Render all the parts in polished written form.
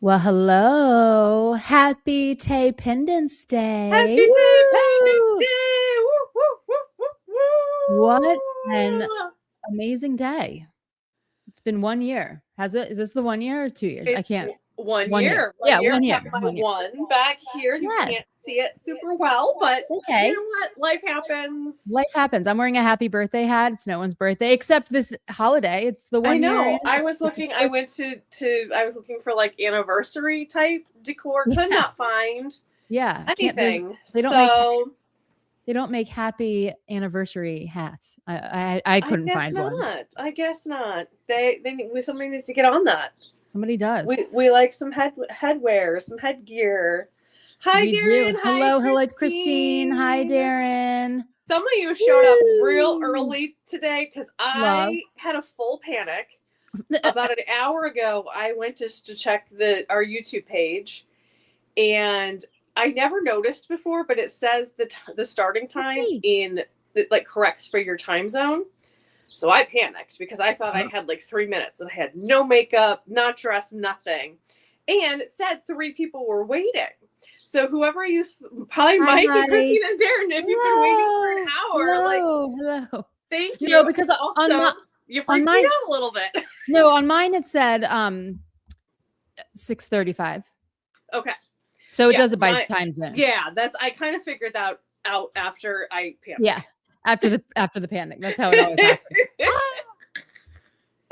Well, hello. Happy Taypendence Happy Day. Taypendence Woo! Day! Woo, woo, woo, What woo, an woo. amazing day. It's been 1 year. Has it? Is this the 1 year or 2 years? I It's can't. 1 year. 1 year. One Yeah, year. one I year. have my 1 year. one back here. You Yes. can't see it super well, but you Okay. know what? Life happens. Life happens. I'm wearing a happy birthday hat. It's no one's birthday except this holiday. It's the I 1 year. know. I was It's a looking. I switch. went to. I was looking for like anniversary type decor. Could Yeah. not find Yeah. Can't there's anything. they don't make So they don't make happy anniversary hats. I I couldn't guess find one. not. I guess not. Somebody needs to get on that. Somebody does. We like some headwear, some headgear. Hi, We do. Darren. Hi, Hello, Christine. Hi, Christine. Darren. Some of you showed up real Woo! early today because Love. I had a full panic. About an hour ago, I went to check our YouTube page, and I never noticed before, but it says the starting time Hey. in like corrects for your time zone. So I panicked because I thought I Uh, had like 3 minutes and I had no makeup, not dressed, nothing. And it said three people were waiting. So whoever probably Hi, Mike and hi. Christine and Darren, if you've been waiting for an Hello. hour, like, Hello. Hello. thank No, you. because on my Also, you on freaked me mine, out a little bit. no, on mine it said 6:35. Okay. So it Yeah. does it by time zone. Yeah, I kind of figured that out after I Yeah. panicked. After the panic. That's how it always happens.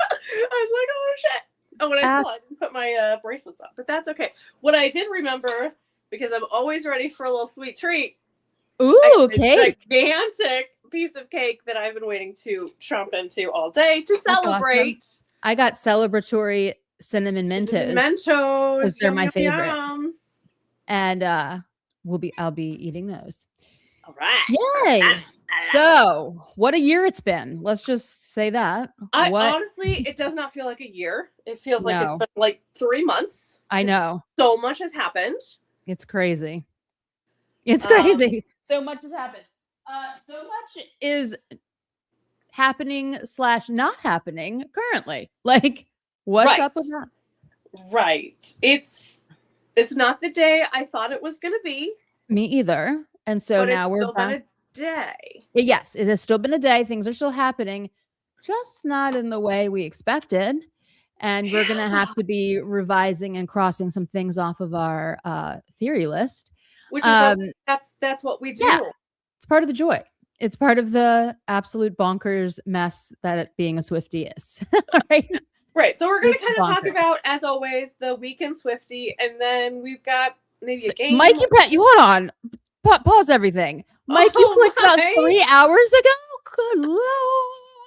I was like, oh shit. Oh, and I didn't put my bracelets up, but that's okay. What I did remember, because I'm always ready for a little sweet treat, Ooh, a cake. gigantic piece of cake that I've been waiting to chomp into all day to That's awesome. celebrate. I got celebratory cinnamon Mentos because Mentos, they're yum my yum favorite. yum. And I'll be eating those. All right. Yay. So, what a year it's been. Let's just say that. I What? honestly, it does not feel like a year. It feels like it's No, been like 3 months. I know. So much has happened. It's crazy. It's Um, crazy. So much has happened. So much is happening slash not happening currently. Like, what's right, up with that? right. It's not the day I thought it was going to be, Me either. And so but now it's we're still been back. a day. Yes, it has still been a day. Things are still happening, just not in the way we expected. And we're going to have Yeah. to be revising and crossing some things off of our theory list. Which is Um, that's what we yeah, do. it's part of the joy. It's part of the absolute bonkers mess that being a Swiftie is. Right? Right. So we're going to It's kind of talk bonkers. about, as always, the weekend Swiftie, and then we've got maybe a Mike, game. you hold on. Pause everything. Mike, you Oh clicked about my! 3 hours ago. Good lord.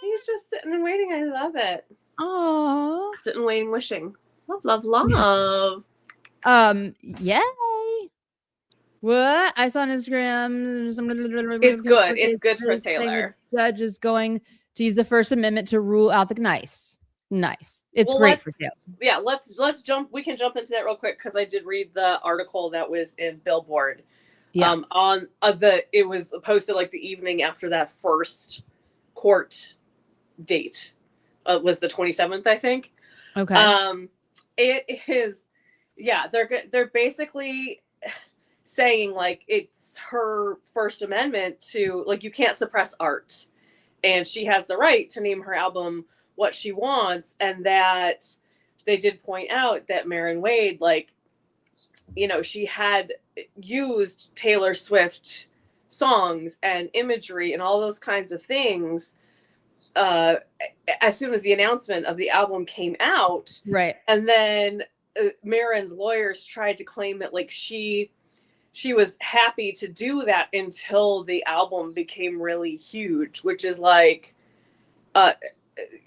He's just sitting and waiting. I love it. Oh. Sitting, waiting, wishing. Love, love, love. Yay. What I saw on Instagram, It's good. It's good for the Taylor. judge is going to use the First Amendment to rule out the nice. It's great for Taylor. Yeah, let's jump. We can jump into that real quick because I did read the article that was in Billboard. Yeah. On it was posted like the evening after that first court date. Was the 27th, I think. Okay. It is. Yeah, they're basically saying like it's her First Amendment to, like, you can't suppress art, and she has the right to name her album what she wants. And that they did point out that Marin Wade, like, she had used Taylor Swift songs and imagery and all those kinds of things uh, as soon as the announcement of the album came out. Right. And then Marin's lawyers tried to claim that, like, she was happy to do that until the album became really huge, which is like,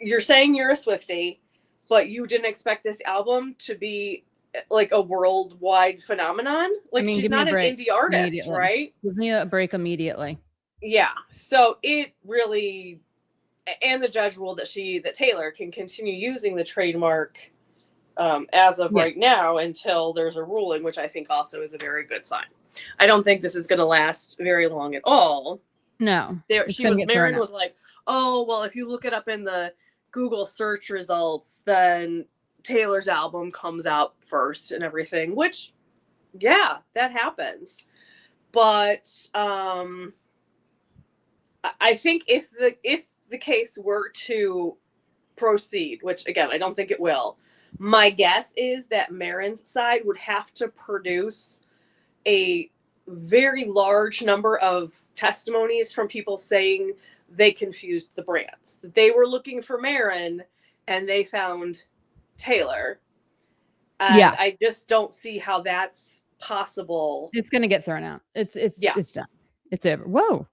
you're saying you're a Swiftie, but you didn't expect this album to be like a worldwide phenomenon. Like, she's not an indie artist, right? Give me a break immediately. Yeah. So it really, and the judge ruled that Taylor can continue using the trademark as of right now until there's a ruling, which I think also is a very good sign. I don't think this is going to last very long at all. No. Marin was like, oh, well, if you look it up in the Google search results, then Taylor's album comes out first and everything, which, yeah, that happens. But I think if the case were to proceed, which again, I don't think it will, my guess is that Marin's side would have to produce a very large number of testimonies from people saying they confused the brands. They were looking for Marin and they found Taylor. And Yeah. I just don't see how that's possible. It's going to get thrown out. It's done. It's over. Whoa.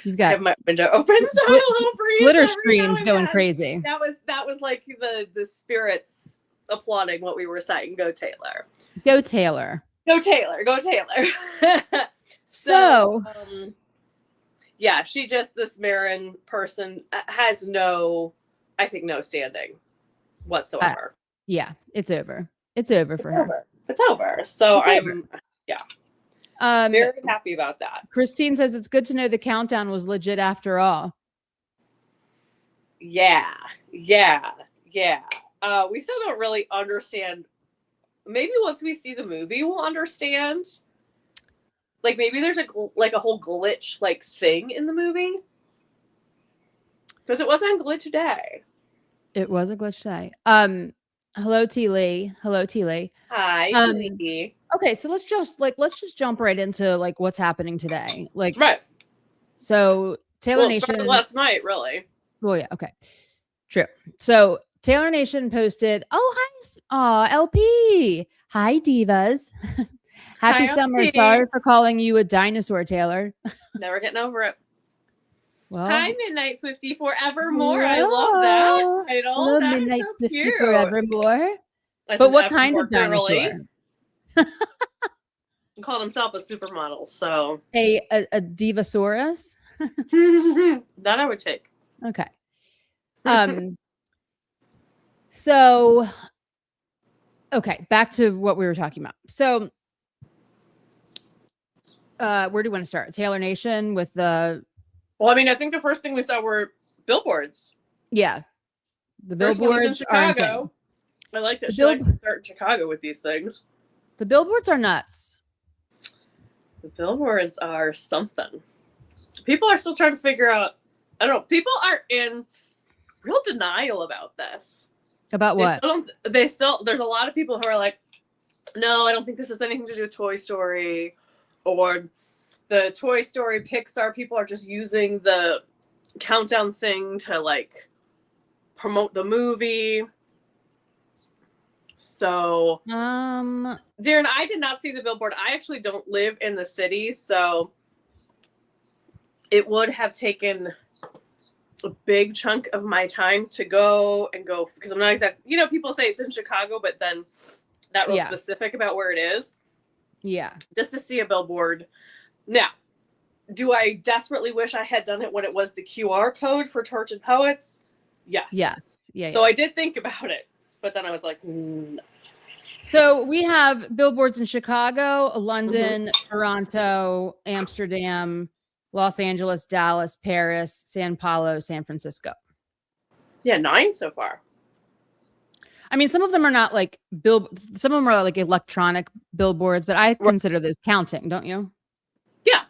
You've I got have my window open, so a little breeze glitter every streams now and going then. crazy. That was like the spirits applauding what we were saying. Go Taylor. Go Taylor. Go Taylor. Go Taylor. So yeah, this Marin person has no standing whatsoever. Yeah, it's over. It's over for her. It's over. So I'm very happy about that. Christine says it's good to know the countdown was legit after all. Yeah. We still don't really understand. Maybe once we see the movie, we'll understand. Like maybe there's a whole glitch like thing in the movie, because it wasn't glitch day. It was a glitch day. Hello T Lee. Hello T Lee. Hi T Lee. Okay, so let's just jump right into like what's happening today. Like right. So Taylor Nation last night, really. Well, yeah, okay. True. So Taylor Nation posted, hi, LP. Hi, divas. Happy summer. LP. Sorry for calling you a dinosaur, Taylor. Never getting over it. Well, hi, Midnight Swiftie Forevermore. Hello. I love that title. Hello, that Midnight is so Swiftie cute. Forevermore. But what kind of dinosaur? Really? He called himself a supermodel, so a divasaurus. That I would take. Okay. So, okay, back to what we were talking about. So, where do you want to start? Taylor Nation with the. Well, I mean, I think the first thing we saw were billboards. Yeah, the First one was billboards in are Chicago. insane. I like that she likes to start in Chicago with these things. The billboards are nuts. The billboards are something. People are still trying to figure out. I don't know. People are in real denial about this. About what? There's a lot of people who are like, no, I don't think this has anything to do with Toy Story, or the Toy Story Pixar people are just using the countdown thing to like promote the movie. So, Darren, I did not see the billboard. I actually don't live in the city, so it would have taken a big chunk of my time to go because I'm not exactly, people say it's in Chicago, but then not real specific about where it is. Yeah. Just to see a billboard. Now, do I desperately wish I had done it when it was the QR code for Tortured Poets? Yes. Yes. Yeah. So I did think about it, but then I was like, no. So we have billboards in Chicago, London, Toronto, Amsterdam, Los Angeles, Dallas, Paris, San Paulo, San Francisco. Yeah, 9 so far. I mean, some of them are not like some of them are like electronic billboards, but I consider those counting, don't you? Yeah.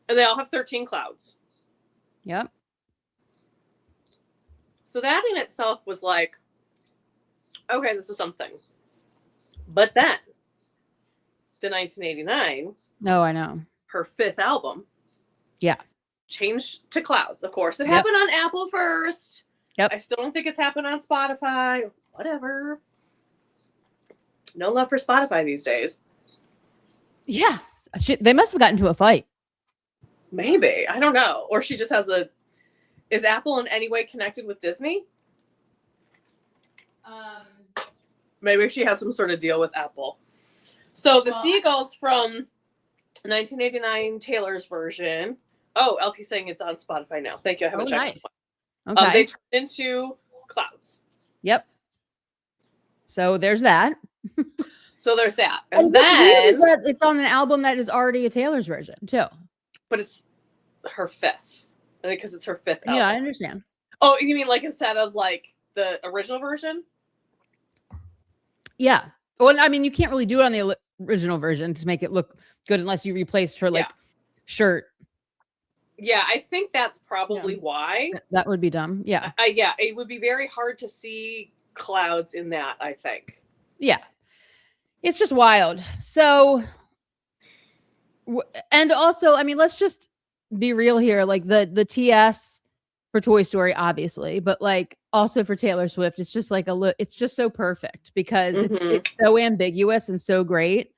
And they all have 13 clouds. Yep. So that in itself was like, okay, this is something. But then, the 1989. Oh, I know. Her 5th album. Yeah. Changed to clouds. Of course, it happened on Apple first. Yep. I still don't think it's happened on Spotify. Whatever. No love for Spotify these days. Yeah. They must have gotten into a fight. Maybe. I don't know. Or she just has is Apple in any way connected with Disney? Maybe she has some sort of deal with Apple. So the Seagulls from 1989 Taylor's version. Oh, LP saying it's on Spotify now. Thank you. I haven't checked. Nice. Okay. They turned into clouds. Yep. So there's that. And then is that it's on an album that is already a Taylor's version too. But it's her 5th. I think because it's her 5th album. Yeah, I understand. Oh, you mean like instead of like the original version? Yeah. Well, I mean, you can't really do it on the original version to make it look good unless you replaced her like shirt. Yeah, I think that's probably why. That would be dumb. Yeah. Yeah, it would be very hard to see clouds in that, I think. Yeah. It's just wild. So, and also, I mean, let's just be real here. Like the TS for Toy Story, obviously, but like also for Taylor Swift, it's just like it's just so perfect because it's so ambiguous and so great.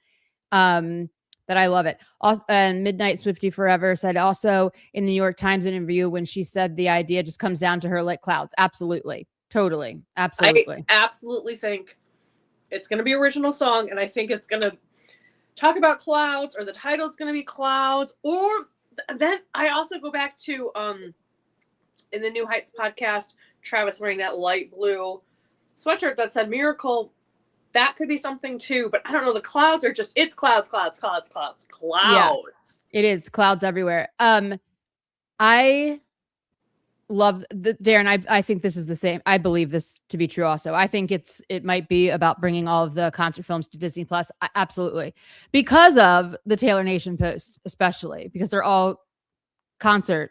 That I love it. Also, and Midnight Swiftie Forever said also in the New York Times interview when she said the idea just comes down to her like clouds. Absolutely. Totally. Absolutely. I absolutely think it's going to be original song, and I think it's going to talk about clouds, or the title's going to be clouds, or then I also go back to in the New Heights podcast, Travis wearing that light blue sweatshirt that said Miracle. That could be something too, but I don't know. The clouds are just, it's clouds. Yeah, it is clouds everywhere. I love Darren. I think this is the same. I believe this to be true also. I think it might be about bringing all of the concert films to Disney Plus. Absolutely. Because of the Taylor Nation post, especially because they're all concert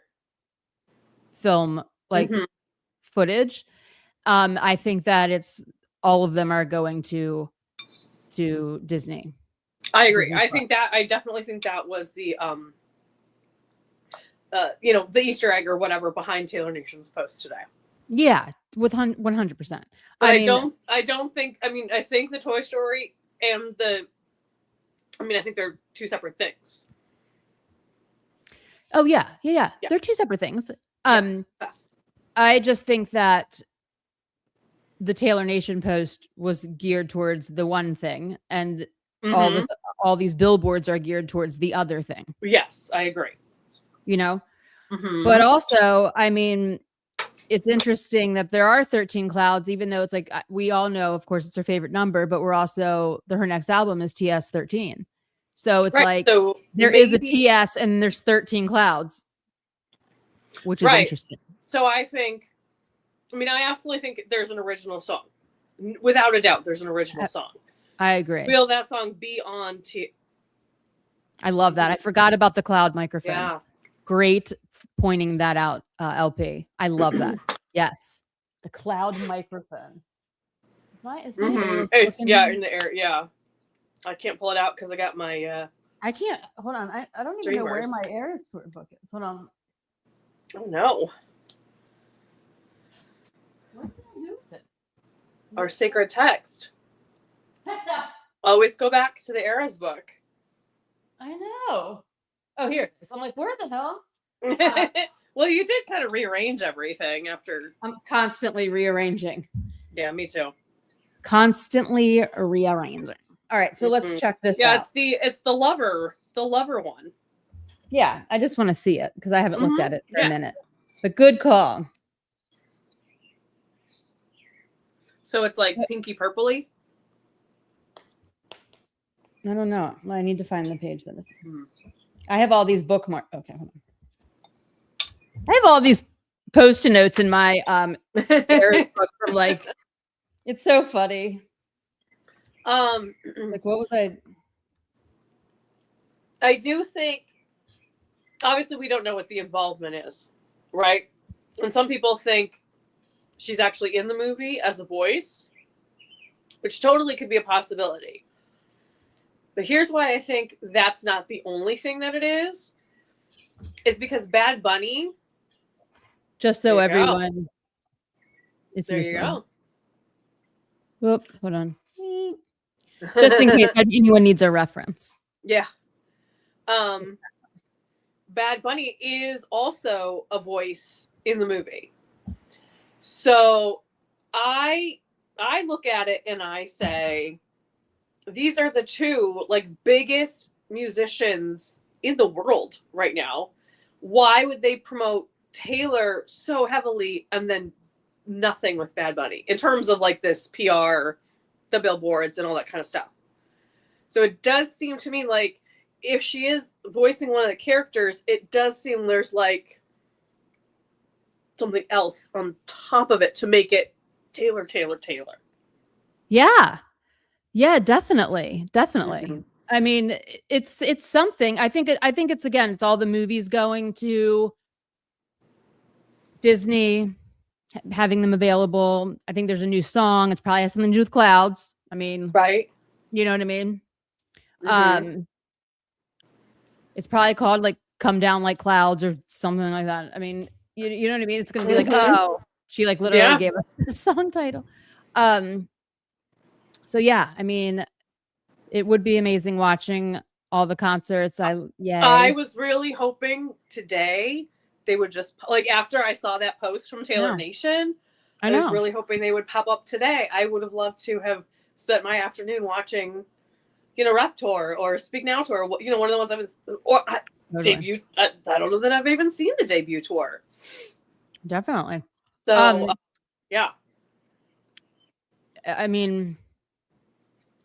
film like footage. I think that all of them are going to Disney. I agree. Disney I definitely think that was the the Easter egg or whatever behind Taylor Nation's post today. Yeah, with 100%. I don't think. I mean, I think the Toy Story and I think they're two separate things. Oh yeah. They're two separate things. I just think that the Taylor Nation post was geared towards the one thing, and all these billboards are geared towards the other thing. Yes, I agree. You know, but also, I mean, it's interesting that there are 13 clouds, even though it's like we all know, of course, it's her favorite number, but we're also her next album is TS 13. So it's like so there is a TS and there's 13 clouds, which is interesting. So I absolutely think there's an original song. Without a doubt, there's an original song. I agree. Will that song be on I love that. I forgot about the cloud microphone. Yeah. Great pointing that out, LP. I love that. Yes. The cloud microphone. Is my ears in the air. Yeah. I can't pull it out because I got my I can't hold on. I don't even know where my Eras Tour book is. Hold on. Oh no. What did I do with it? Our sacred text. Always go back to the Eras book. I know. Oh, here. I'm like, where the hell? Well, you did kind of rearrange everything after. I'm constantly rearranging. Yeah, me too. Constantly rearranging. All right, so let's check this out. Yeah, it's the lover one. Yeah, I just want to see it because I haven't looked at it for a minute. But good call. So it's like pinky purpley. I don't know. I need to find the page that it's. I have all these bookmarks. Okay, hold on. I have all these post-it notes in my Eras book from like. It's so funny. Like what was I do think. Obviously, we don't know what the involvement is, right? And some people think she's actually in the movie as a voice, which totally could be a possibility. But here's why I think that's not the only thing that it is because Bad Bunny. Just so everyone. It's there you go. Whoop, hold on. Just in case anyone needs a reference. Yeah. Bad Bunny is also a voice in the movie. So I look at it and I say, these are the two like biggest musicians in the world right now. Why would they promote Taylor so heavily and then nothing with Bad Bunny in terms of like this PR, the billboards and all that kind of stuff? So it does seem to me like if she is voicing one of the characters, it does seem there's like something else on top of it to make it Taylor. Yeah. Yeah, definitely. Definitely. Mhm. I mean, it's something. I think it's again, it's all the movies going to Disney, having them available. I think there's a new song. It's probably has something to do with clouds. I mean, Right. you know what I mean? Hmm. Um, it's probably called like "Come Down Like Clouds" or something like that. I mean, you know what I mean? It's gonna be like, Hmm. oh, she like literally Yeah. gave us the song title. Um, so yeah, I mean, it would be amazing watching all the concerts. I Yay. was really hoping today they would just like after I saw that post from I Taylor know. Nation, I I was know. really hoping they would pop up today. I would have loved to have spent my afternoon watching, Rep Tour or Speak Now Tour, one of the ones I've been or Totally. debut. I don't know that I've even seen the debut tour. Definitely. So Um, yeah, I mean,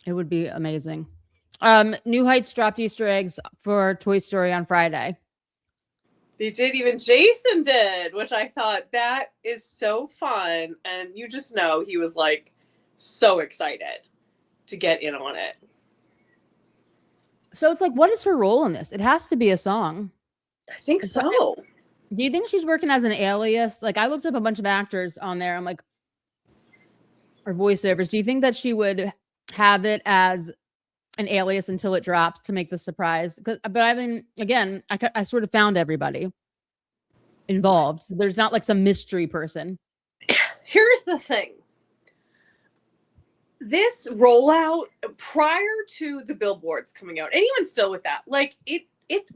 it would be amazing. New Heights dropped Easter eggs for Toy Story on Friday. they did. Even Jason did, which I thought that is so fun, and you just know he was like so excited to get in on it. So it's like, what is her role in this? It has to be a song. I think It's like, so. do you think she's working as an alias? Like, I looked up a bunch of actors on there. I'm like, or voiceovers. Do you think that she would have it as an alias until it drops to make the surprise? But I mean, again, I sort of found everybody involved. So there's not like some mystery person. Here's the thing. This rollout prior to the billboards coming out, and even still with that, like it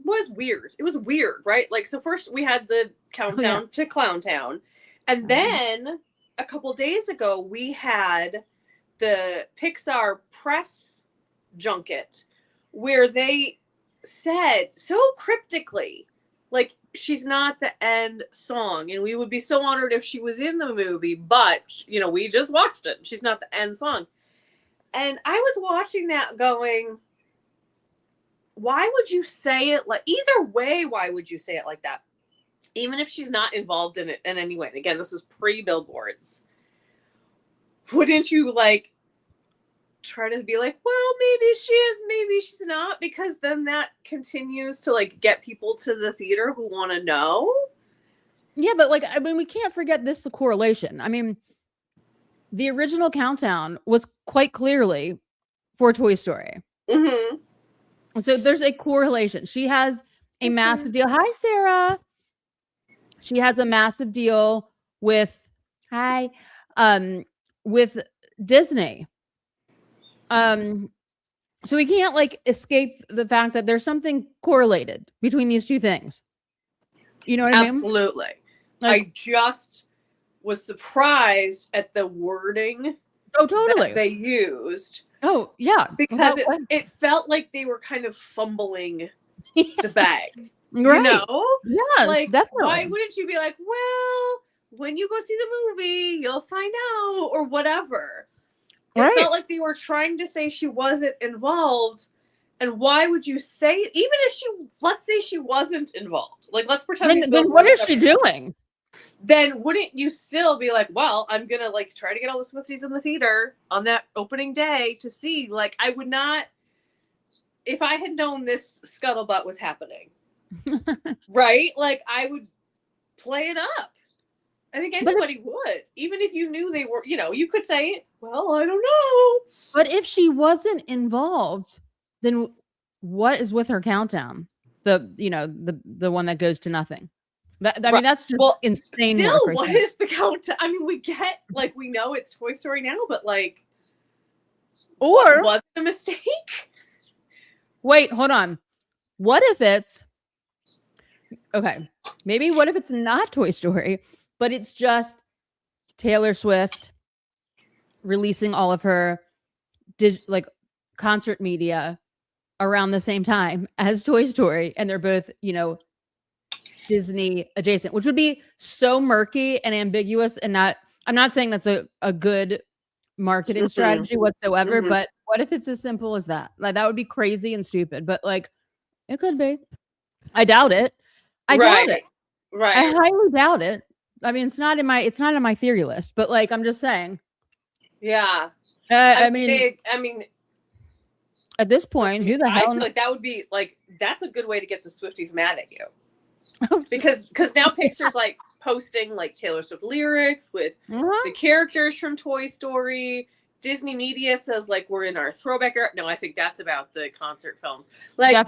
was weird. It was weird, right? Like so first we had the Oh yeah. countdown to Clowntown, and then a couple days ago we had the Pixar press junket where they said so cryptically, like she's not the end song, and we would be so honored if she was in the movie, but we just watched it. She's not the end song. And I was watching that going, why would you say it like either way? Why would you say it like that? Even if she's not involved in it in any way. And again, this was pre-billboards. Wouldn't you like try to be like, well, maybe she is, maybe she's not, because then that continues to like get people to the theater who want to know. Yeah, but like, I mean, we can't forget this, the correlation. I mean, the original Countdown was quite clearly for Toy Story. Mm-hmm. So there's a correlation. She has a massive deal. Hi, Sarah. She has a massive deal with hi, with Disney. So we can't like escape the fact that there's something correlated between these two things. You know what I mean? Absolutely. Like, I just was surprised at the wording oh, totally. that they used. Oh, yeah. Because it felt like they were kind of fumbling the bag. Right. Yes, Like, definitely. why wouldn't you be like, well, when you go see the movie, you'll find out, or whatever. It felt like they were trying to say she wasn't involved. And why would you say, even if let's say she wasn't involved, like, let's pretend. Then what is she doing? Then wouldn't you still be like, well, I'm gonna like try to get all the Swifties in the theater on that opening day to see? Like, I would not, if I had known this scuttlebutt was happening, right? Like, I would play it up. I think anybody would, even if you knew they were. You could say, well, I don't know. But if she wasn't involved, then what is with her countdown? The one that goes to nothing. I mean, that's just insane. Still, what is the countdown? I mean, we know it's Toy Story now, but like, or was it a mistake? Wait, hold on. What if it's okay? Maybe what if it's not Toy Story, but it's just Taylor Swift releasing all of her like concert media around the same time as Toy Story, and they're both, Disney adjacent, which would be so murky and ambiguous. And I'm not saying that's a good marketing strategy whatsoever, but what if it's as simple as that? Like, that would be crazy and stupid, but like, it could be. I doubt it. Doubt it. Right. I highly doubt it. I mean, it's not in my theory list, but like, I'm just saying. Yeah. I mean, At this point, who the I hell? feel like that would be like, that's a good way to get the Swifties mad at you. because now Pixar's like posting like Taylor Swift lyrics with the characters from Toy Story. Disney Media says like we're in our throwback era. No, I think that's about the concert films. Like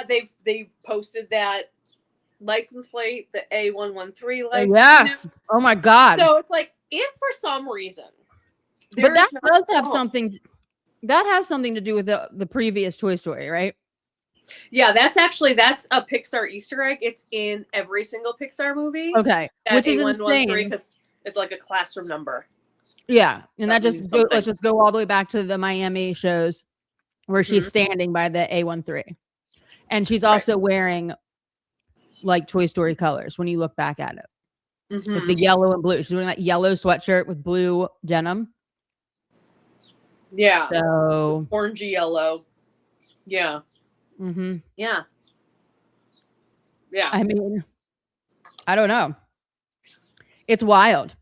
they've posted that license plate, the A113 license. Yes. Oh my God. So it's like, if for some reason, but that does have something. That has something to do with the previous Toy Story, right? Yeah, that's a Pixar Easter egg. It's in every single Pixar movie. Okay, which is insane because it's like a classroom number. Yeah, and let's just go all the way back to the Miami shows where she's standing by the A13, and she's also wearing like Toy Story colors when you look back at it. With the yellow and blue. She's wearing that yellow sweatshirt with blue denim. Yeah. So orangey yellow. Yeah. Yeah. Yeah. I mean, I don't know. It's wild.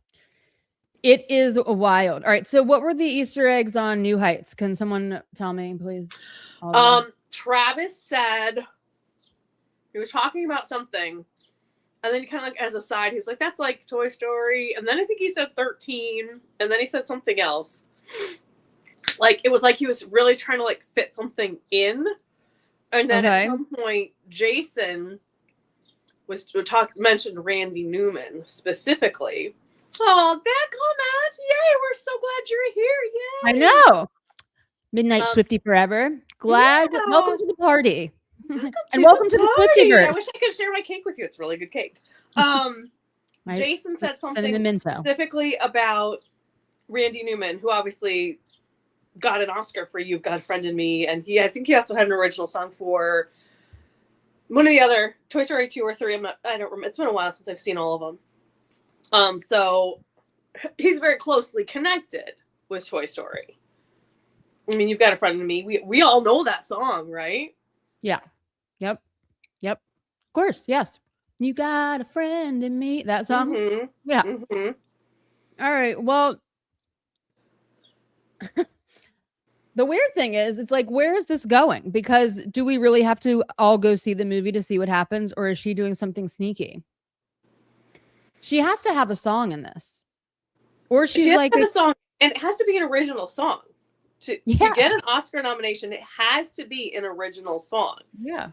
It is wild. All right. So what were the Easter eggs on New Heights? Can someone tell me, please? Travis said he was talking about something, and then kind of like as a side, he was like, that's like Toy Story. And then I think he said 13, and then he said something else. Like, it was like he was really trying to like fit something in. And then at some point, Jason mentioned Randy Newman specifically. Oh, that comment! Yay! We're so glad you're here! Yay! I know. Midnight Swiftie forever. Glad. Yeah. Welcome to the party. Welcome to the Swiftie-verse. I wish I could share my cake with you. It's really good cake. Jason said something specifically about Randy Newman, who obviously got an Oscar for You've Got a Friend in Me, and I think he also had an original song for one of the other Toy Story 2 or 3. I don't remember. It's been a while since I've seen all of them. So he's very closely connected with Toy Story. I mean, You've Got a Friend in Me. We all know that song, right? Yeah. Yep. Of course. Yes. You got a friend in me. That song. Yeah. All right. Well, the weird thing is, it's like, where is this going? Because do we really have to all go see the movie to see what happens? Or is she doing something sneaky? She has to have a song in this. Or she's like a song, and it has to be an original song. To get an Oscar nomination, it has to be an original song. Yeah.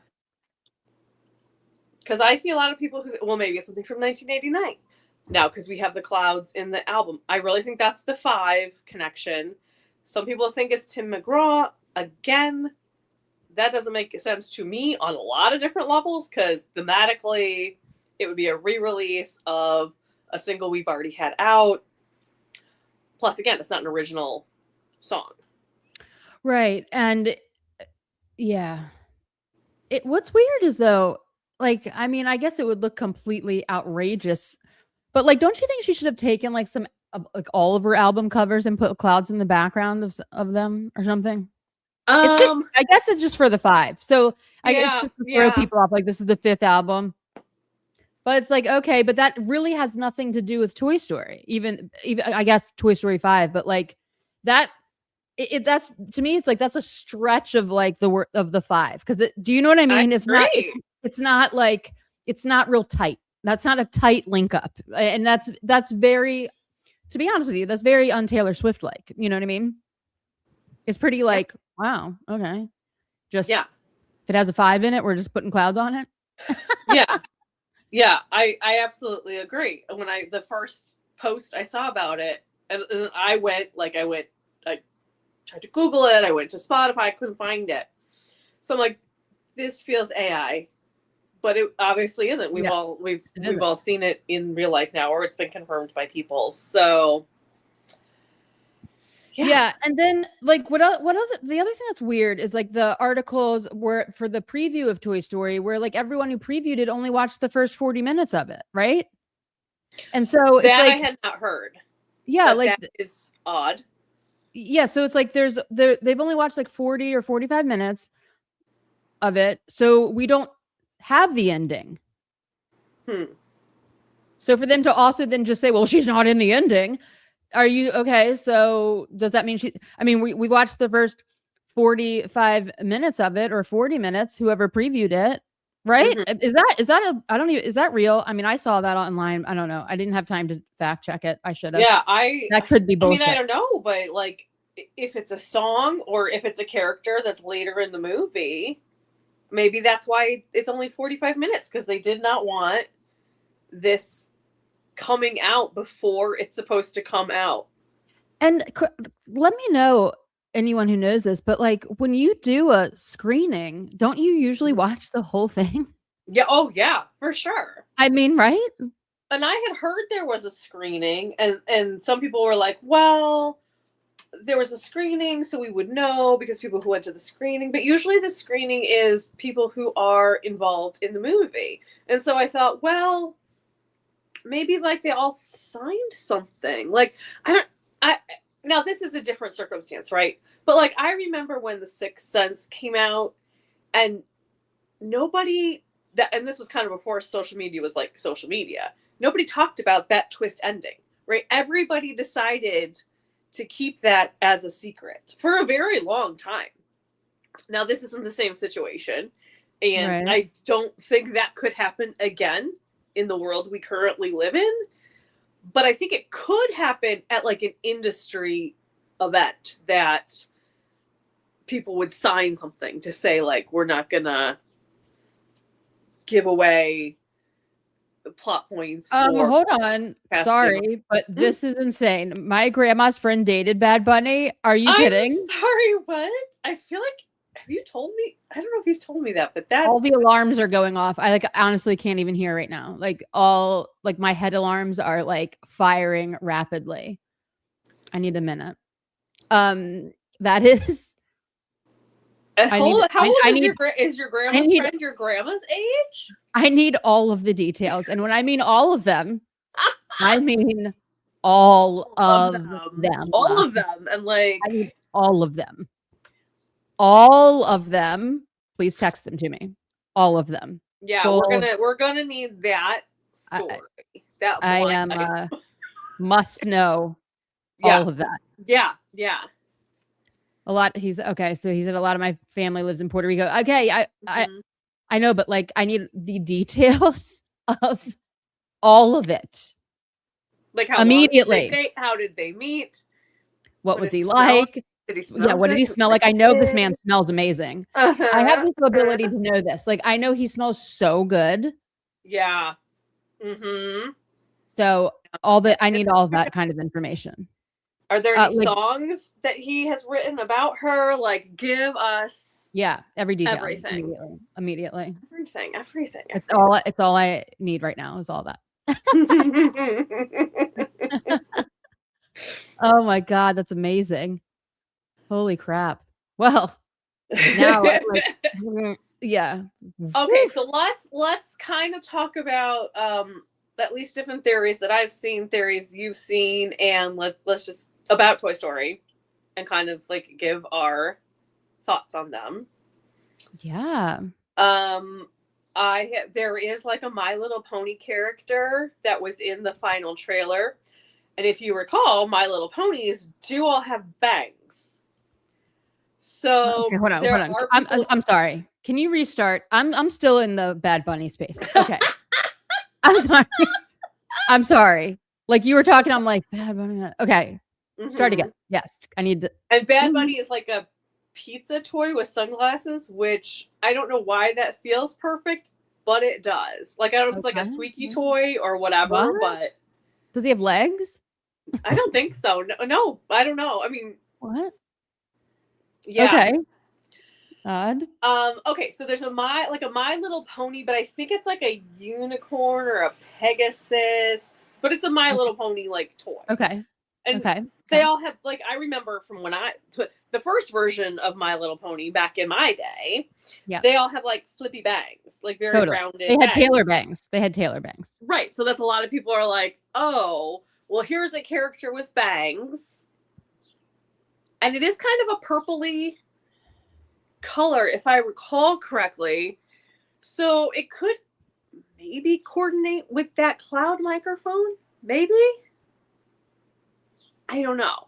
Because I see a lot of people who, well, maybe it's something from 1989. Now, because we have the clouds in the album. I really think that's the 5 connection. Some people think it's Tim McGraw. Again, that doesn't make sense to me on a lot of different levels, because thematically, it would be a re-release of a single we've already had out. Plus, again, it's not an original song. Right. And yeah. What's weird is, though, like, I mean, I guess it would look completely outrageous, but like, don't you think she should have taken like some like all of her album covers and put clouds in the background of them or something? It's just, I guess it's just for the 5. So I guess just to throw people off, like, this is the 5th album. But it's like, okay, but that really has nothing to do with Toy Story. Even I guess Toy Story 5, but like that, that's, to me, it's like, that's a stretch of like of the 5. Because do you know what I mean? It's not like, it's not real tight. That's not a tight link up. And that's very, to be honest with you, that's very un-Taylor Swift like. You know what I mean? It's pretty like, wow, okay. Just, if it has a 5 in it, we're just putting clouds on it. Yeah, I absolutely agree. When the first post I saw about it, and I tried to Google it, I went to Spotify, I couldn't find it. So I'm like, this feels AI, but it obviously isn't. We've all seen it in real life now, or it's been confirmed by people. So yeah. And then like the other thing that's weird is like the articles were for the preview of Toy Story, where like everyone who previewed it only watched the first 40 minutes of it, right? And so it's like, I had not heard. Yeah, like that is odd. Yeah, so it's like they've only watched like 40 or 45 minutes of it, so we don't have the ending. So for them to also then just say, well, she's not in the ending. Are you okay? So does that mean we watched the first 45 minutes of it or 40 minutes, whoever previewed it, right? Mhm. I don't even, is that real? I mean, I saw that online. I don't know. I didn't have time to fact check it. I should have. Yeah, I That could be I mean, I bullshit. don't know, but like if it's a song or if it's a character that's later in the movie, maybe that's why it's only 45 minutes because they did not want this coming out before it's supposed to come out. And let me know, anyone who knows this, but like when you do a screening, don't you usually watch the whole thing? Yeah, oh yeah, for sure. I mean, right? And I had heard there was a screening and some people were like, "Well, there was a screening so we would know because people who went to the screening, but usually the screening is people who are involved in the movie." And so I thought, well, maybe like they all signed something. Like I now this is a different circumstance, right? But like I remember when The Sixth Sense came out and nobody that and this was kind of before social media was like social media. Nobody talked about that twist ending, right? Everybody decided to keep that as a secret for a very long time. Now this isn't the same situation, and Right. I don't think that could happen again in the world we currently live in, but I think it could happen at like an industry event that people would sign something to say like we're not gonna give away plot points or Hold on. casting. Sorry, but Hmm? this is insane. My grandma's friend dated Bad Bunny. Are you I'm kidding? sorry, what? I feel like have you told me? I don't know if he's told me that, but All the that's alarms are going off. I like honestly can't even hear right now. Like all like my head alarms are like firing rapidly. I need a minute. That is I need how old I is need your I grandma's need friend your grandma's age? I need all of the details. And when I mean all of them, I mean all All of of them. them. All of them. And I need like all of them. All of them. Please text them to me. All of them. yeah, Full we're gonna need that I, story. That I blind am item. must know Yeah. all of that. Yeah. Yeah. A lot he's okay, so he said a lot of my family lives in Puerto Rico. Okay, Mhm. I know, but like I need the details of all of it Like how long did they immediately. take? How did they meet? What What was did he he smell like? like? Did he Yeah, smell what did good? he Was he smell like? like I a know this man kid? smells amazing. I have Uh-huh. this ability to know this. Like I know he smells so good. Yeah. Mm-hmm. So I need all of that kind of information. Are there any Like songs that he has written about her? Like, give us yeah, every detail everything. immediately. Immediately. Everything. It's all I need right now is all that. Oh my god, that's amazing. Holy crap. Well, now I'm like yeah. Okay, Whew. so let's kind of talk about at least different theories that I've seen, theories you've seen, and let's just about Toy Story and kind of like give our thoughts on them. Yeah. Um, there is like a My Little Pony character that was in the final trailer, and if you recall, My Little Ponies do all have bangs. Okay, So hold on, hold there on. are people. I'm sorry. Can you restart? I'm still in the Bad Bunny space. Okay. I'm sorry. I'm sorry. Like you were talking, I'm like, Bad Bunny. Okay. Start again. Mhm. Yes. I need to And Bad Bunny is like a pizza toy with sunglasses, which I don't know why that feels perfect, but it does. Like I don't know if it's like a okay. squeaky toy or whatever, What? but Does he have legs? I don't think so. No, no, I don't know. I mean, What? yeah. Okay. Odd. Okay, so there's a My Little Pony, but I think it's like a unicorn or a Pegasus, but it's a My Little Pony like toy. Okay. And Okay. they Okay. all have like I remember from when the first version of My Little Pony back in my day, Yeah. they all have like flippy bangs, like very Totally. rounded They had Taylor bangs. bangs. They had Taylor bangs. Right. So that's a lot of people are like, "Oh, well here's a character with bangs." And it is kind of a purpley color if I recall correctly. So it could maybe coordinate with that cloud microphone, maybe? I don't know.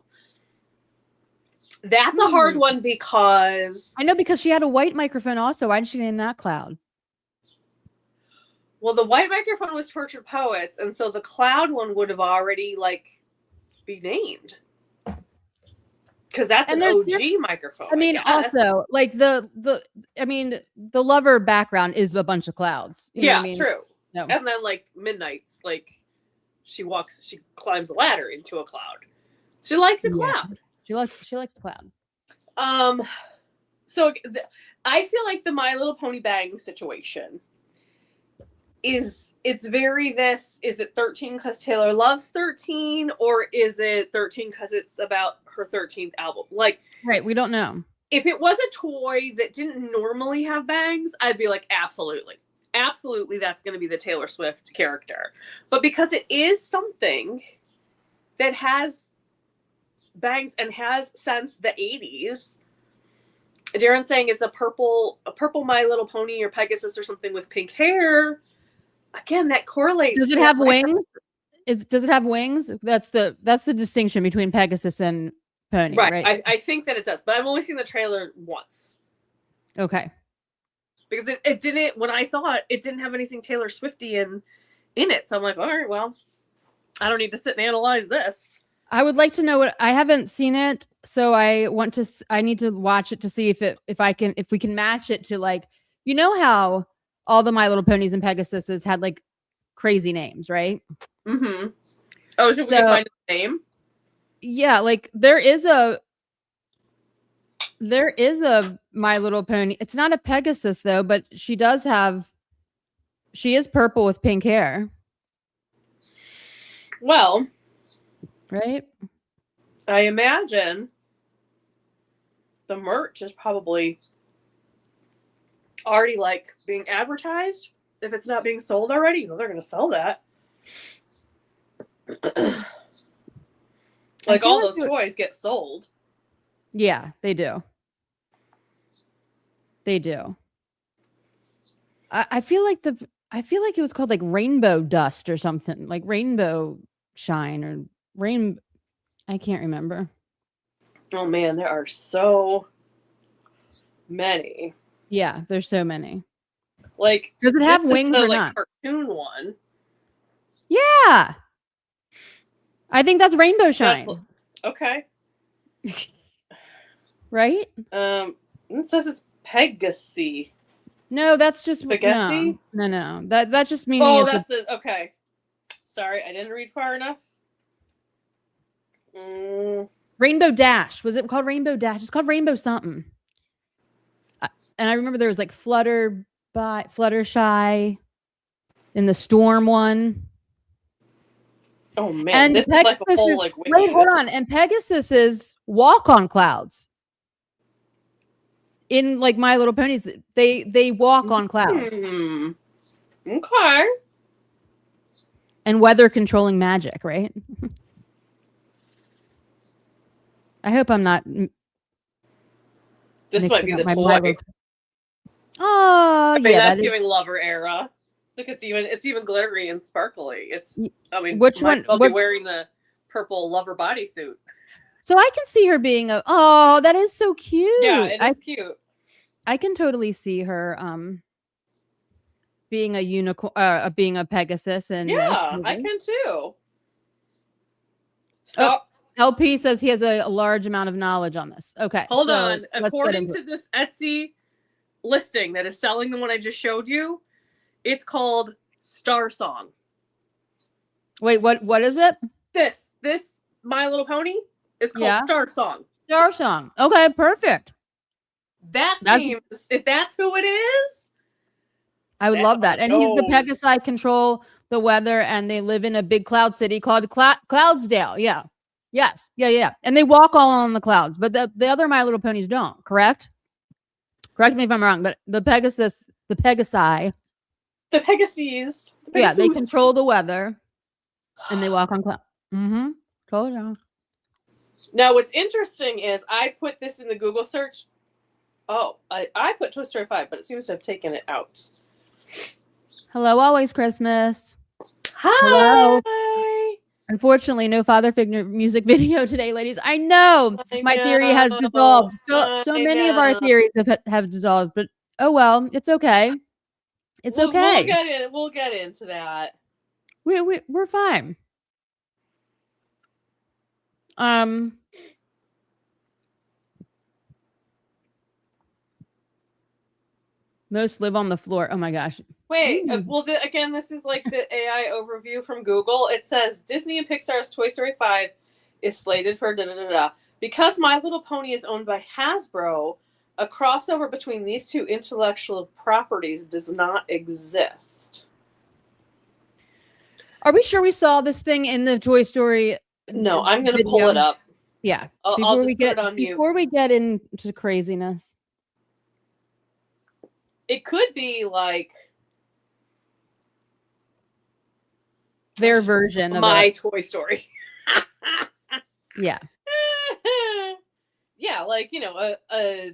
That's a hard one because I know, because she had a white microphone also. Why didn't she name that cloud? well, the white microphone was Tortured Poets, and so the cloud one would have already like be named. Because that's an OG microphone. I mean, also like the lover background is a bunch of clouds. You know what I mean? True. No. And then like Midnight's like she climbs a ladder into a cloud. She likes a cloud. She likes the cloud. So I feel like the My Little Pony bang situation it's very this, is it 13 because Taylor loves 13, or is it 13 because it's about her 13th album? Like, right, we don't know. If it was a toy that didn't normally have bangs, I'd be like, absolutely that's going to be the Taylor Swift character. But because it is something that has bangs and has since the 80s, Darren's saying it's a purple My Little Pony or Pegasus or something with pink hair. Again, that correlates. Does it have wings? Does it have wings? That's the distinction between Pegasus and pony, right? I think that it does, but I've only seen the trailer once. Okay. Because it didn't, when I saw it, it didn't have anything Taylor Swifty in it. So I'm like, all right, well, I don't need to sit and analyze this. I would like to know what, I haven't seen it, so I need to watch it to see if we can match it to, like, you know how all the My Little Ponies and Pegasuses had like crazy names, right? Mm-hmm. Oh, should we find a name? Yeah, like there is a My Little Pony. It's not a Pegasus though, but she is purple with pink hair. Well, right? I imagine the merch is probably already like being advertised. If it's not being sold already, you know they're going to sell that. Like all those toys get sold. Yeah, they do. They do. I feel like it was called like Rainbow Dust or something, like Rainbow Shine or Rain. I can't remember. Oh man, there are so many. Yeah, there's so many. Like, does it have wings or not? Cartoon one. Yeah, I think that's Rainbow Shine. Okay. Right? It says it's Pegasus. No, that's just Pegasus. No. That just means. Oh, that's okay. Sorry, I didn't read far enough. Rainbow Dash. Was it called Rainbow Dash? It's called Rainbow something. And I remember there was like Fluttershy in the Storm one. Oh man, and this Pegasus is like a whole like. Wait, hold on. And Pegasus is walk on clouds. In like My Little Ponies, they walk on clouds. Okay. And weather controlling magic, right? I hope I'm not. This might be the toy. Oh, I mean, yeah, that's giving Lover era. Look, it's even glittery and sparkly. I mean, which one? I'll be wearing the purple Lover bodysuit. So I can see her being that is so cute. Yeah, it is cute. I can totally see her being a unicorn, being a Pegasus, and yeah, I can too. Stop. LP says he has a large amount of knowledge on this. Okay, hold on. According to this Etsy listing that is selling the one I just showed you, it's called Star Song. Wait, what is it? This My Little Pony is called Star Song. Star Song. Okay, perfect. That seems, if that's who it is, I would love that. And he's the Pegasi control the weather, and they live in a big cloud city called Cloudsdale. Yeah. Yes. Yeah. And they walk all on the clouds, but the other My Little Ponies don't, correct? Correct me if I'm wrong, but the Pegasi. Yeah, they control the weather and they walk on clouds. Mm-hmm. Told you. Now, what's interesting is I put this in the Google search. Oh, I put Toy Story 5, but it seems to have taken it out. Hello, always Christmas. Hi. Hello. Unfortunately, no father figure music video today, ladies. I know I my theory has know. dissolved. So I many of our know. theories have dissolved, but oh well, it's okay. It's We'll okay. get in. We'll get into that. We're fine. Most live on the floor. Oh my gosh. Wait, well, again, this is like the AI overview from Google. It says Disney and Pixar's Toy Story 5 is slated for da da da da. Because My Little Pony is owned by Hasbro, a crossover between these two intellectual properties does not exist. Are we sure we saw this thing in the Toy Story? No, I'm going to pull it up. Yeah. I'll just put it on mute. Before we get into craziness. It could be like their version of My Toy Story. Yeah. Yeah, like, you know, a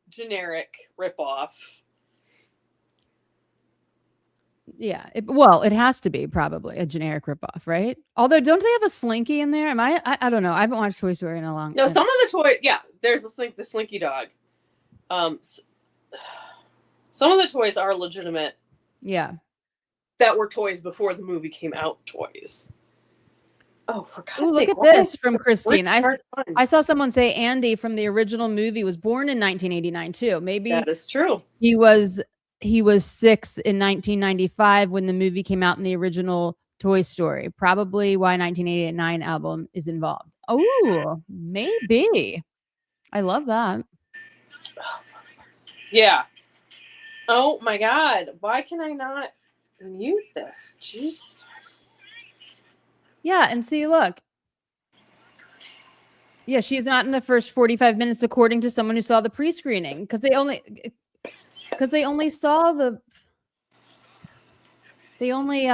generic ripoff. Yeah. It has to be probably a generic ripoff, right? Although, don't they have a Slinky in there? I don't know. I haven't watched Toy Story in a long time. No, some of the toys, yeah, there's the Slinky dog. Some of the toys are legitimate. Yeah. That were toys before the movie came out toys. Oh, for God's sake. Look at this from Christine. I saw someone say Andy from the original movie was born in 1989 too. Maybe that is true. He was 6 in 1995 when the movie came out in the original Toy Story. Probably why 1989 album is involved. Oh, maybe. I love that. Yeah. Oh my God. Why can I not mute this? Jesus. Yeah, and see, look. Yeah, she's not in the first 45 minutes, according to someone who saw the pre-screening, because they only saw the. They only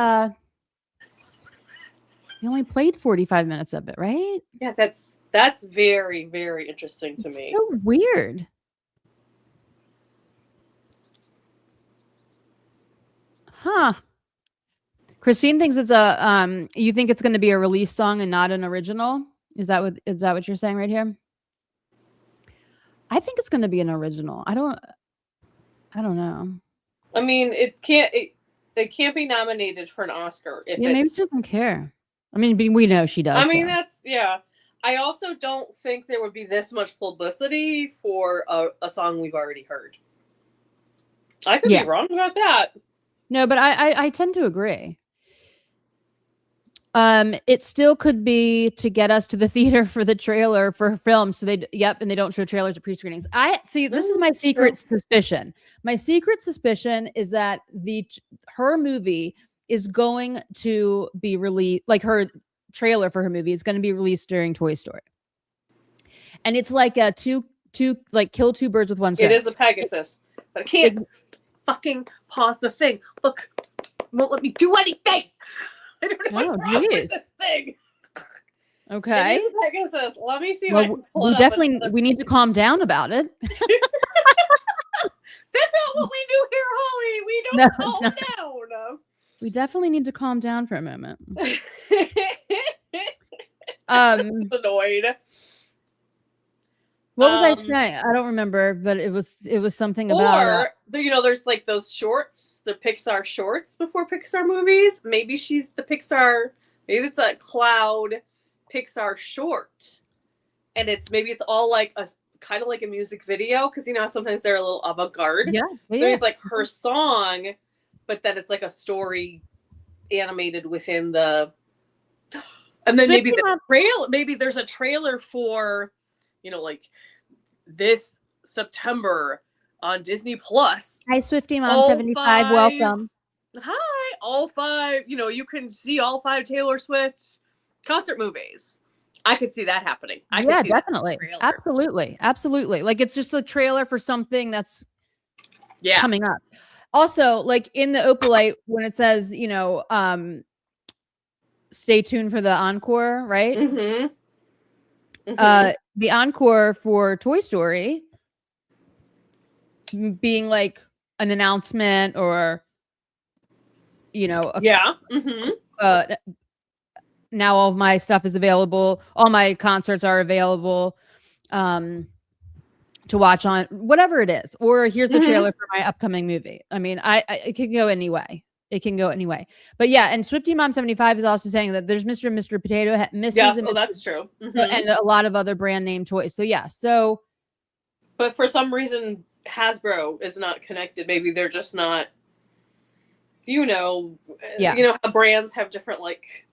played 45 minutes of it, right? Yeah, that's very, very interesting to me. So weird. Huh. Christine thinks it's you think it's going to be a release song and not an original? Is that what you're saying right here? I think it's going to be an original. I don't know. I mean, it can't be nominated for an Oscar if maybe she doesn't care. I mean, we know she does. I mean, yeah. I also don't think there would be this much publicity for a song we've already heard. I could be wrong about that. No, but I tend to agree. It still could be to get us to the theater for the trailer for film. So and they don't show trailers at pre-screenings. I see. This is my secret suspicion. My secret suspicion is that her movie is going to be released, like her trailer for her movie is going to be released during Toy Story, and it's like a two like kill two birds with one stone. It is a Pegasus, but I can't fucking pause the thing. Look, won't let me do anything. I don't know what's wrong with this thing. Okay. It is a Pegasus. Let me see. We need to calm down about it. That's not what we do here, Holly. We don't calm down. We definitely need to calm down for a moment. Annoyed. What was I saying? I don't remember, but it was something about. There's like those shorts, the Pixar shorts before Pixar movies. Maybe she's the Pixar. Maybe it's a Cloud Pixar short, and it's all like a kind of like a music video because sometimes they're a little avant-garde. Yeah. So it's like her song, but then it's like a story animated within the. And then maybe maybe there's a trailer for. Like this September on Disney Plus. Hi, Swiftie Mom 75. Welcome. Hi, all 5. You can see all 5 Taylor Swift concert movies. I could see that happening. Yeah, definitely. Absolutely. Like it's just a trailer for something that's coming up. Also, like in the Opalite, when it says, stay tuned for the encore, right? Mm-hmm. Mm-hmm. The encore for Toy Story being like an announcement or now all of my stuff is available. All my concerts are available to watch on whatever it is. Or here's the trailer for my upcoming movie. I mean, I it can go any way. It can go anyway. But yeah, and Swiftie Mom 75 is also saying that there's Mr. and Mr. Potato, Mrs. Yes, and that's true. and a lot of other brand name toys. So yeah, so but for some reason Hasbro is not connected. Maybe they're just not, you know, yeah. You know how brands have different like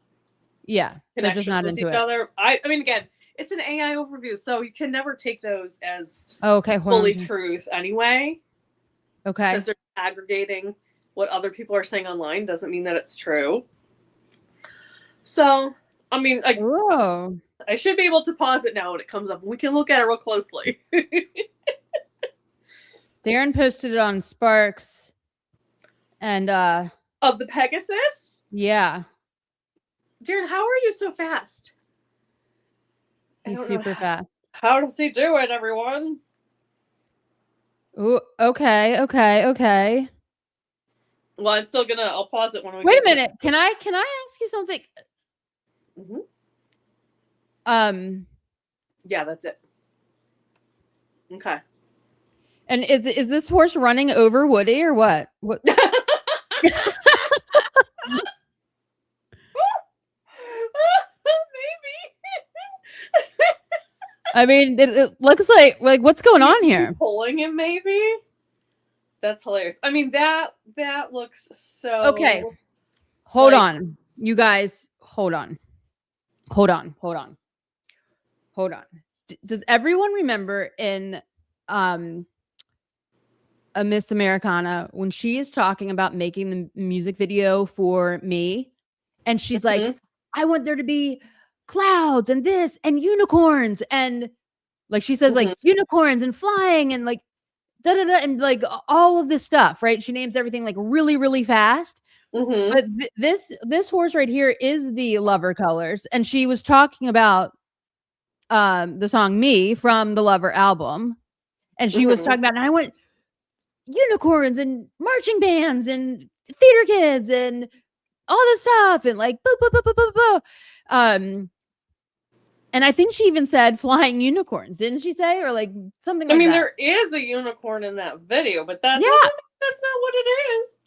Yeah, they're just not with into each it. other. I mean, again, it's an AI overview, so you can never take those as Okay, fully truth anyway. Okay. Because they're aggregating what other people are saying online doesn't mean that it's true. So, I mean, I should be able to pause it now when it comes up. We can look at it real closely. Darren posted it on Sparks, and of the Pegasus. Yeah, Darren, how are you so fast? He's super fast. How does he do it, everyone? Ooh, okay. Well, I'm still gonna. I'll pause it when we. Wait a minute. Can I ask you something? Yeah, that's it. Okay. And is this horse running over Woody or what? What? Maybe. I mean, it looks like what's going on here? Pulling him, maybe. That's hilarious. I mean, that looks so. Okay. Hold on, you guys. Hold on. Does everyone remember in a Miss Americana when she is talking about making the music video for Me, and she's like, I want there to be clouds and this and unicorns, and like she says like unicorns and flying and like da da da and like all of this stuff, right? She names everything like really, really fast. But this horse right here is the Lover colors, and she was talking about the song Me from the Lover album, and she was talking about, and I want unicorns and marching bands and theater kids and all this stuff and like boo, boo, boo, boo, boo, boo. And I think she even said flying unicorns, didn't she say? Or like something like that. I mean, there is a unicorn in that video, but that's not what it is.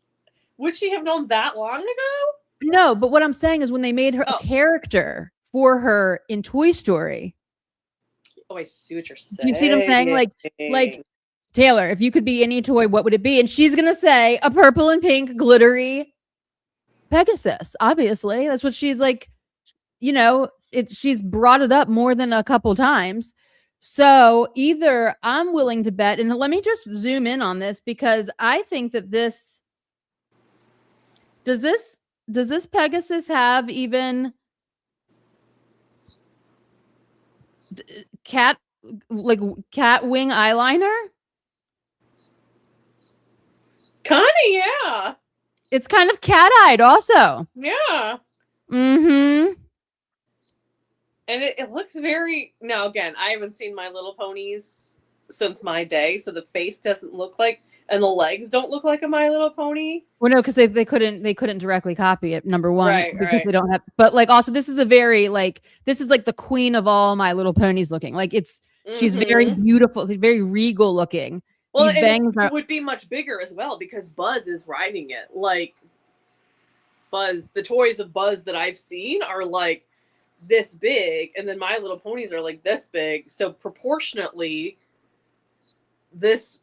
Would she have known that long ago? No, but what I'm saying is when they made her a character for her in Toy Story. Oh, I see what you're saying. Do you see what I'm saying? Like Taylor, if you could be any toy, what would it be? And she's gonna say a purple and pink glittery Pegasus. Obviously, that's what she's like. You know, she's brought it up more than a couple times. So either I'm willing to bet, and let me just zoom in on this because I think that this does this Pegasus have even cat wing eyeliner? Kind of, yeah. It's kind of cat-eyed also. Yeah. And it looks very... Now, again, I haven't seen My Little Ponies since my day, so the face doesn't look like... And the legs don't look like a My Little Pony. Well, no, because they couldn't directly copy it, number one. Right. They don't have... But, like, also, this is a very, like... This is, like, the queen of all My Little Ponies looking. Like, it's... She's very beautiful. She's very regal looking. Well, and it would be much bigger as well because Buzz is riding it. Like, Buzz... The toys of Buzz that I've seen are, like... this big, and then My Little Ponies are like this big, so proportionately this,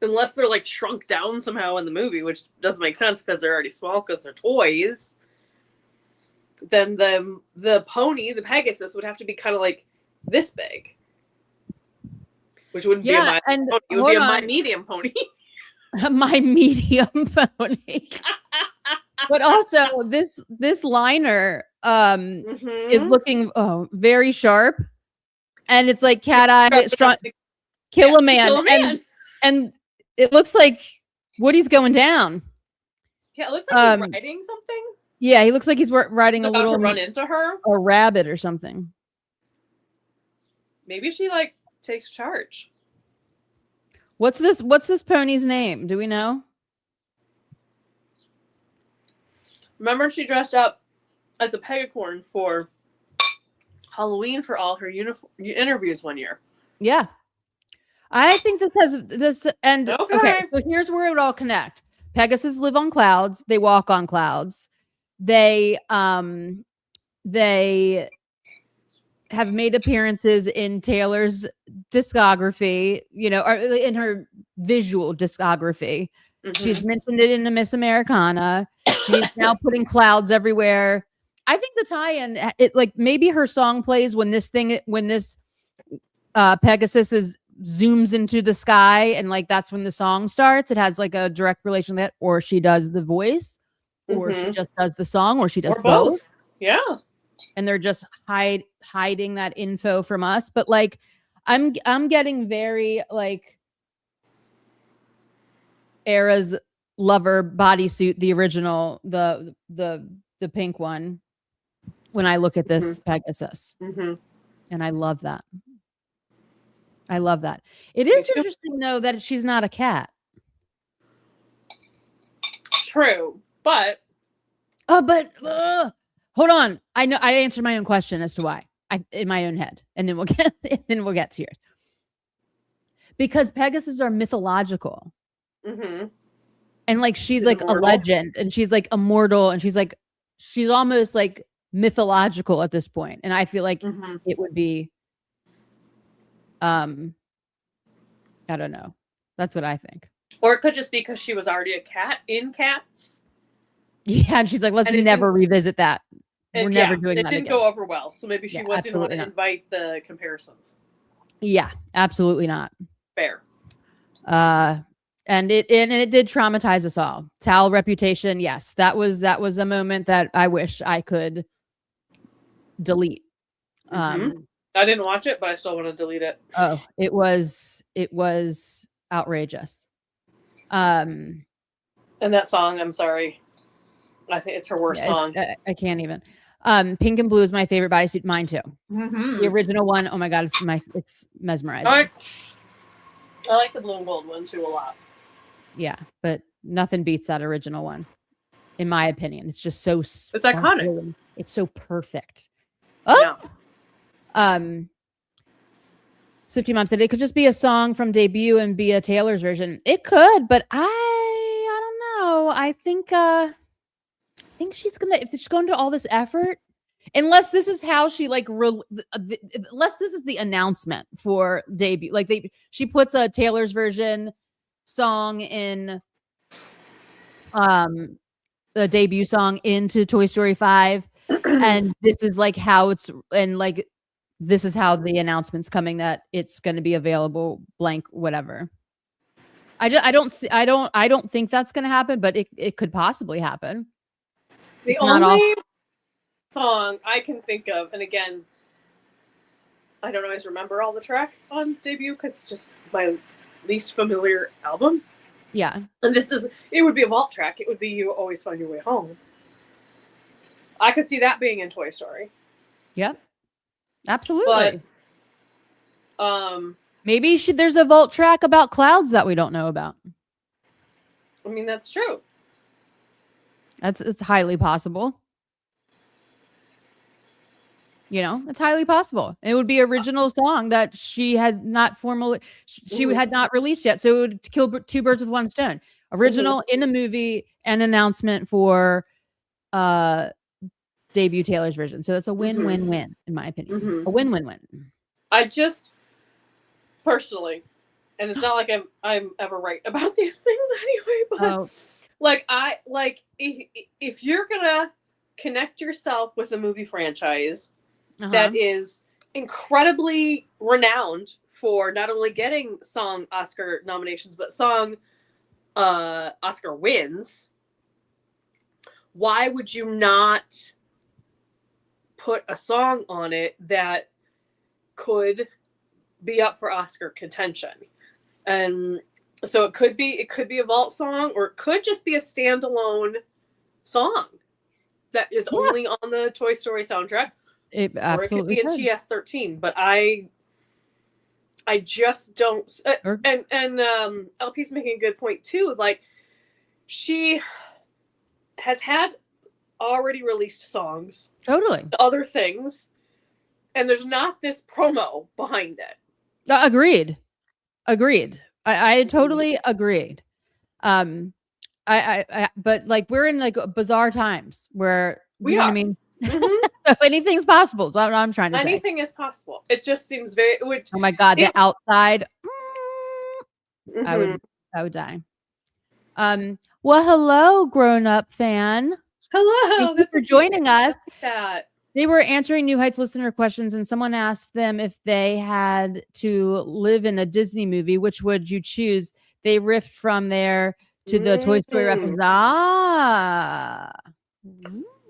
unless they're like shrunk down somehow in the movie, which doesn't make sense because they're already small because they're toys, then the pony, the Pegasus, would have to be kind of like this big, which wouldn't be a My Pony, it would be a My Medium Pony. My Medium Pony. But also this liner is looking very sharp, and it's like cat eye strong kill a man. And it looks like Woody's going down. Yeah, it looks like he's riding something. Yeah, he looks like he's riding a little to run into her, a rabbit or something. Maybe she like takes charge. What's this pony's name? Do we know? Remember she dressed up as a pegacorn for Halloween for all her interviews one year. Yeah. I think this has this and okay, Okay. so here's where it would all connect. Pegasus live on clouds, they walk on clouds. They have made appearances in Taylor's discography, you know, or in her visual discography. She's mentioned it in the Miss Americana. She's now putting clouds everywhere. I think the tie-in, it like maybe her song plays when this Pegasus zooms into the sky, and like that's when the song starts. It has like a direct relation to that, or she does the voice, or she just does the song, or she does both. Yeah. And they're just hiding that info from us. But like I'm getting very like Era's Lover bodysuit, the original, the pink one, when I look at this Pegasus. And I love that. I love that. It is interesting though that she's not a cat. True, but hold on. I know I answered my own question as to why. In my own head, and then we'll get to yours. Because Pegasus are mythological, and like she's like immortal. A legend, and she's like immortal, and she's almost like mythological at this point. And I feel like it would be, I don't know. That's what I think. Or it could just be because she was already a cat in Cats. Yeah, and she's like, let's never revisit that. We're never doing that. It didn't go over well, so maybe she didn't want to invite the comparisons. Yeah, absolutely not. Fair. And it did traumatize us all. Tal reputation, yes, that was a moment that I wish I could delete. I didn't watch it, but I still want to delete it. Oh, it was outrageous. And that song, I'm sorry, I think it's her worst song. I can't even. Pink and Blue is my favorite bodysuit. Mine too. The original one. Oh my god, it's mesmerizing. I like the blue and gold one too a lot. Yeah, but nothing beats that original one, in my opinion. It's just so. It's iconic. It's so perfect. Oh. Yeah. Swiftie Mom said it could just be a song from debut and be a Taylor's version. It could, but I don't know. I think she's gonna, if she's going to all this effort, unless this is how she like unless this is the announcement for debut, like she puts a Taylor's version song in the debut song into Toy Story 5 and this is like how it's, and like this is how the announcement's coming that it's going to be available blank whatever. I don't think that's going to happen, but it could possibly happen. The only song I can think of, and again, I don't always remember all the tracks on debut because it's just my least familiar album. Yeah. And it would be a vault track. It would be You Always Find Your Way Home. I could see that being in Toy Story. Yep. Absolutely. But, maybe there's a vault track about clouds that we don't know about. I mean, that's true. It's highly possible. You know, it's highly possible. It would be original song that she had not had not released yet. So it would kill two birds with one stone. Original in a movie, and announcement for debut Taylor's version. So that's a win-win-win, in my opinion. A win-win-win. I just personally, and it's not like I'm ever right about these things anyway, but if you're gonna connect yourself with a movie franchise that is incredibly renowned for not only getting song Oscar nominations, but song Oscar wins, why would you not put a song on it that could be up for Oscar contention? And so it could be a vault song, or it could just be a standalone song that is only on the Toy Story soundtrack. It absolutely or it could be in TS13, but I just don't. And LP's making a good point too. Like, she has had already released songs, Totally. other things, and there's not this promo behind it. Agreed. I totally agreed. But like we're in like bizarre times where you know what I mean. So anything's possible. That's what I'm trying to say. Anything is possible. It just seems very. Oh my god, the outside. I would die. Well, hello, grown-up fan. Hello. Thank you for joining us. That. They were answering New Heights listener questions, and someone asked them if they had to live in a Disney movie, which would you choose? They riffed from there to the Toy Story reference.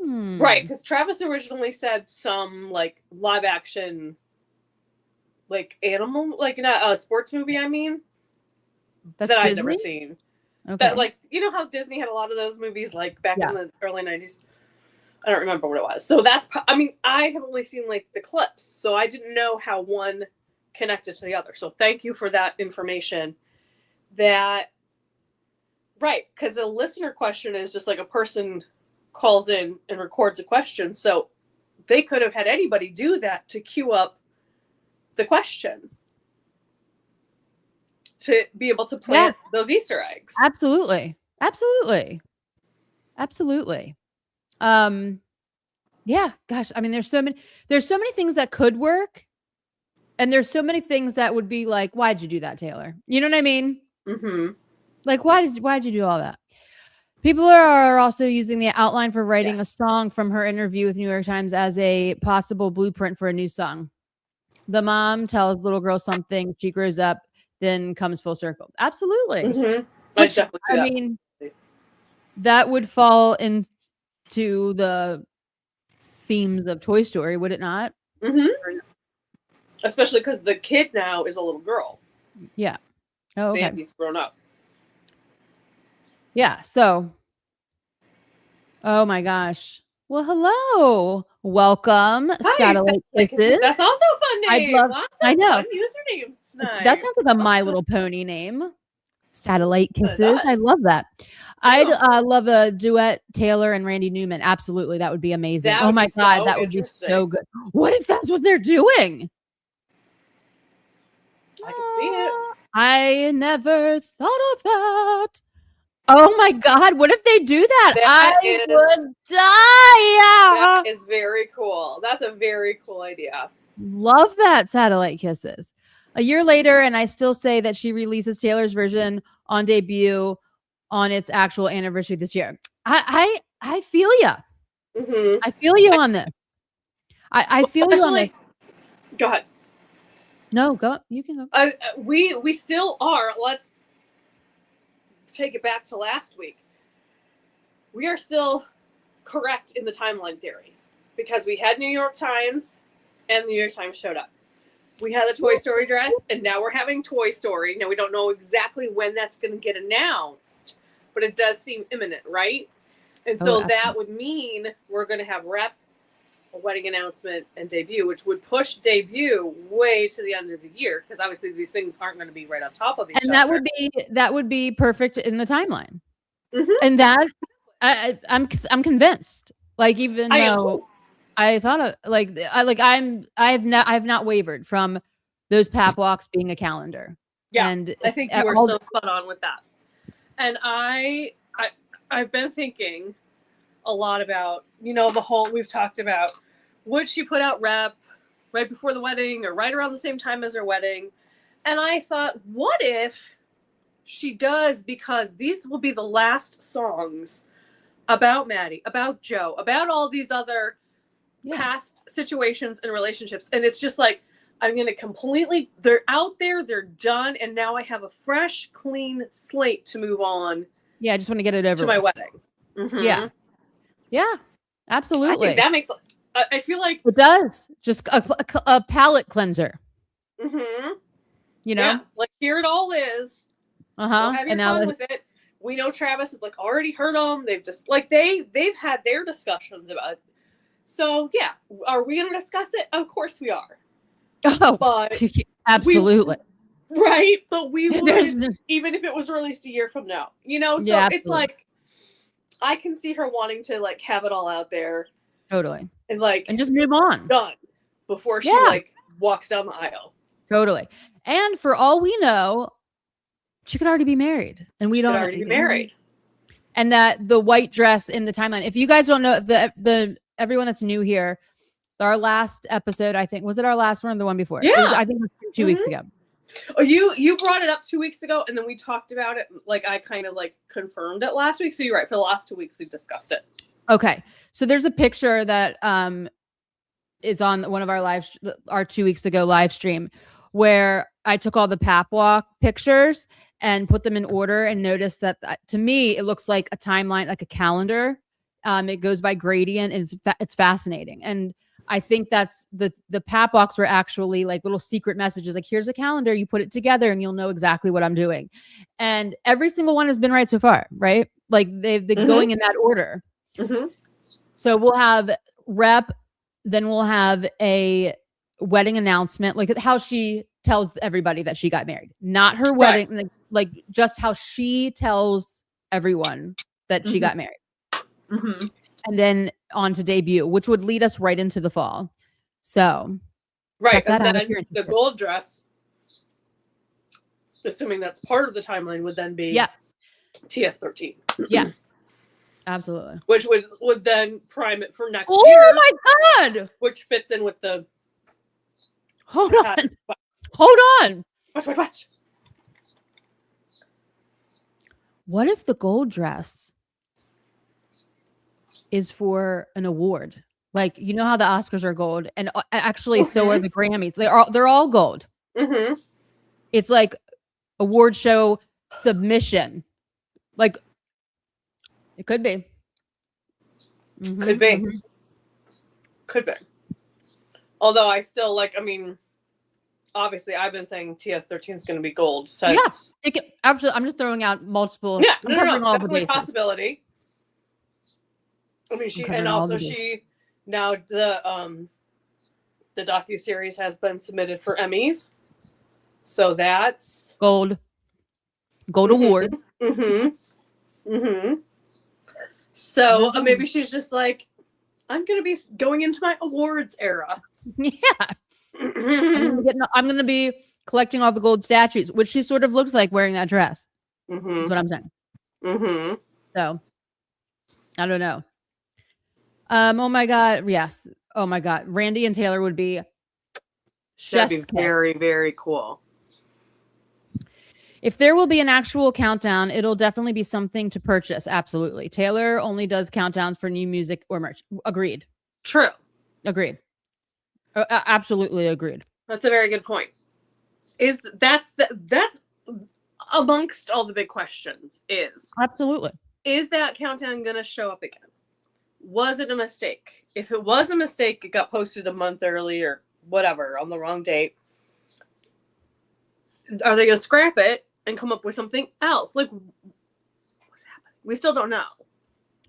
Right, because Travis originally said some like live action, like animal, like not a sports movie. I mean, that's that Disney? I've never seen. Okay. That like you know how Disney had a lot of those movies like back in the early 90s. I don't remember what it was. So that's. I mean, I have only seen like the clips, so I didn't know how one connected to the other. So thank you for that information. That. Right, because a listener question is just like a person calls in and records a question. So they could have had anybody do that to queue up the question to be able to plant those Easter eggs. Absolutely. Yeah, gosh, I mean, there's so many things that could work, and there's so many things that would be like, why'd you do that, Taylor? You know what I mean? Like, why'd you do all that? People are also using the outline for writing a song from her interview with New York Times as a possible blueprint for a new song. The mom tells little girl something, she grows up, then comes full circle. Absolutely. Which, I mean, that would fall into the themes of Toy Story, would it not? Especially because the kid now is a little girl. Yeah. Oh, okay. Sandy's grown up. Yeah. So, oh my gosh. Well, hello. Welcome. Hi, Satellite Kisses. That's also a fun name. I know. Fun usernames tonight. That sounds like a My Little Pony name. Satellite Kisses. I love that. I'd love a duet, Taylor and Randy Newman. Absolutely. That would be amazing. Oh my God. That would be so good. What if that's what they're doing? I can see it. I never thought of that. Oh my God. What if they do that? I would die. That is very cool. That's a very cool idea. Love that. Satellite Kisses. A year later, and I still say that she releases Taylor's version on debut on its actual anniversary this year. I feel you. I feel you on this. I feel you on this. Go ahead. No, go. You can go. We still are. Let's take it back to last week. We are still correct in the timeline theory because we had New York Times and the New York Times showed up. We had the Toy Story dress, and now we're having Toy Story. Now, we don't know exactly when that's going to get announced, but it does seem imminent, right? And so that would mean we're going to have rep, a wedding announcement, and debut, which would push debut way to the end of the year, because obviously these things aren't going to be right on top of each other. And that would be perfect in the timeline. And that I'm convinced. Like, even though I thought of I have not wavered from those pap walks being a calendar. Yeah, and I think you were so spot on with that. And I've been thinking a lot about, the whole, we've talked about, would she put out rep right before the wedding or right around the same time as her wedding? And I thought, what if she does, because these will be the last songs about Maddie, about Joe, about all these other past situations and relationships. And it's just like, I'm going to they're out there, they're done. And now I have a fresh, clean slate to move on. Yeah. I just want to get it over to my wedding. Yeah. Yeah, absolutely. I think that makes, I feel like it does. Just a palate cleanser. Like, here it all is. Have your fun with it. We know Travis has already heard them. They've just they've had their discussions about it. So yeah, are we going to discuss it? Of course we are. Oh, but absolutely. Right, but we would, even if it was released a year from now. So it's like, I can see her wanting to like have it all out there. Totally. And like and just move on. Done before she like walks down the aisle. Totally. And for all we know, she could already be married, and we don't already be married. And that the white dress in the timeline. If you guys don't know, the everyone that's new here, our last episode, I think, was it our last one or the one before? Yeah, I think it was 2 weeks ago. Oh, you brought it up 2 weeks ago, and then we talked about it. Like I kind of like confirmed it last week. So you're right. For the last 2 weeks, we've discussed it. Okay, so there's a picture that is on one of our 2 weeks ago live stream where I took all the pap walk pictures and put them in order and noticed that to me it looks like a timeline, like a calendar. It goes by gradient, and it's fascinating. And I think that's the pap walks were actually like little secret messages. Like, here's a calendar, you put it together and you'll know exactly what I'm doing. And every single one has been right so far, right? Like they've been going in that order. So we'll have rep, then we'll have a wedding announcement, like how she tells everybody that she got married, not her wedding, like just how she tells everyone that she got married. And then on to debut, which would lead us right into the fall. So right, and then the gold dress, assuming that's part of the timeline, would then be TS13. Yeah, absolutely. Which would then prime it for next year. Oh my god! Which fits in with the. Hold on. Watch. What if the gold dress is for an award? Like, you know how the Oscars are gold, and actually so are the Grammys. They're all gold. It's like award show submission. Like, it could be. Could be. Could be. Although I still like, I mean, obviously I've been saying TS13 is going to be gold since. Yeah, absolutely. I'm just throwing out multiple. Yeah, I'm covering all definitely the bases. Possibility. I mean, she now the docuseries has been submitted for Emmys, so that's gold award. So maybe she's just like, I'm gonna be going into my awards era. Yeah, I'm gonna be collecting all the gold statues, which she sort of looks like wearing that dress. That's what I'm saying. So I don't know. Oh my god, yes. Oh my god, Randy and Taylor would be. That'd be very, very cool. If there will be an actual countdown, it'll definitely be something to purchase. Absolutely. Taylor only does countdowns for new music or merch. Agreed. True. Agreed. Absolutely agreed. That's a very good point. That's amongst all the big questions absolutely. Is that countdown going to show up again? Was it a mistake? If it was a mistake, it got posted a month early or whatever on the wrong date. Are they going to scrap it and come up with something else? Like, what's happening? We still don't know.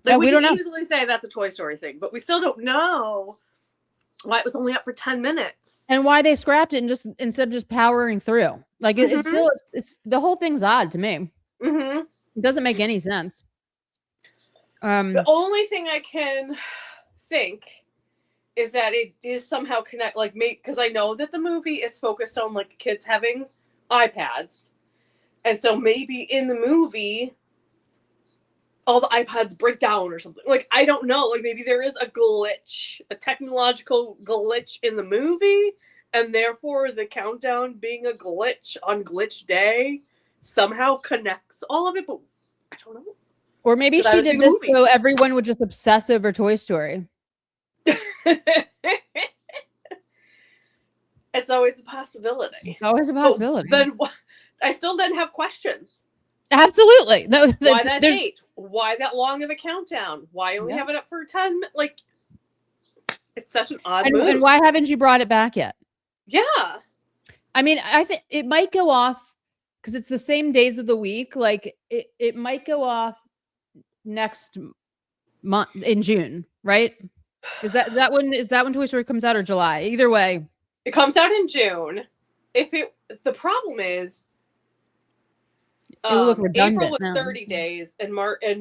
Like, we don't know. Easily say that's a Toy Story thing, but we still don't know why it was only up for 10 minutes and why they scrapped it and just instead of just powering through. Like it's still the whole thing's odd to me. It doesn't make any sense. The only thing I can think is that it is somehow connect, like, because I know that the movie is focused on like kids having iPads, and so maybe in the movie all the iPads break down or something. Like, I don't know. Like, maybe there is a glitch, a technological glitch in the movie, and therefore the countdown being a glitch on glitch day somehow connects all of it, but I don't know. Or maybe she did this so everyone would just obsess over Toy Story. It's always a possibility. It's always a possibility. Then I still then have questions. Absolutely. No. Why that date? Why that long of a countdown? Why only have it up for 10? Like, it's such an odd move. And why haven't you brought it back yet? Yeah. I mean, I think it might go off because it's the same days of the week. Like, it might go off next month in June, right? Is that when Toy Story comes out, or July? Either way, it comes out in June. The problem is It will look April redundant. was No. 30 days and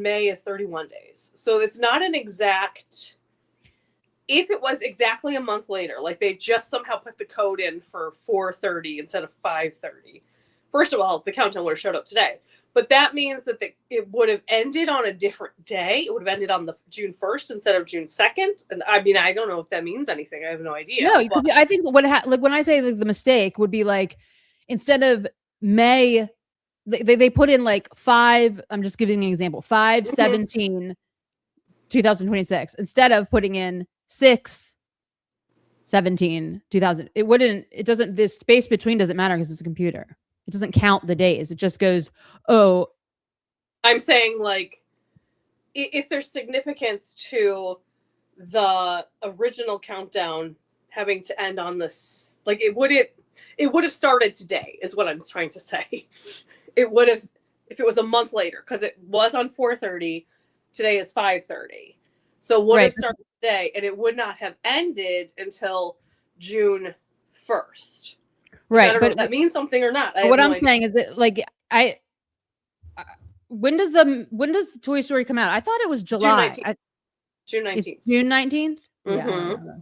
May is 31 days. So it's not an exact. If it was exactly a month later, like they just somehow put the code in for 4:30 instead of 5:30. First of all, the countdown would have showed up today. But that means that it would have ended on a different day. It would have ended on the June 1st instead of June 2nd. And I mean, I don't know if that means anything. I have no idea. No, I think like when I say like the mistake would be like instead of May, they put in like 5. I'm just giving an example. 5/17, 2026 instead of putting in 6/17, 2000. It wouldn't. It doesn't. This space between doesn't matter because it's a computer. It doesn't count the days. It just goes, oh. I'm saying like if there's significance to the original countdown having to end on this, like it would have started today is what I'm trying to say. It would have, if it was a month later, because it was on 4:30, today is 5:30. So it would have started today and it would not have ended until June 1st. Right. I don't know if that means something or not. What I'm saying is that like when does Toy Story come out? I thought it was July. June 19th. It's June 19th? Mm-hmm. Yeah.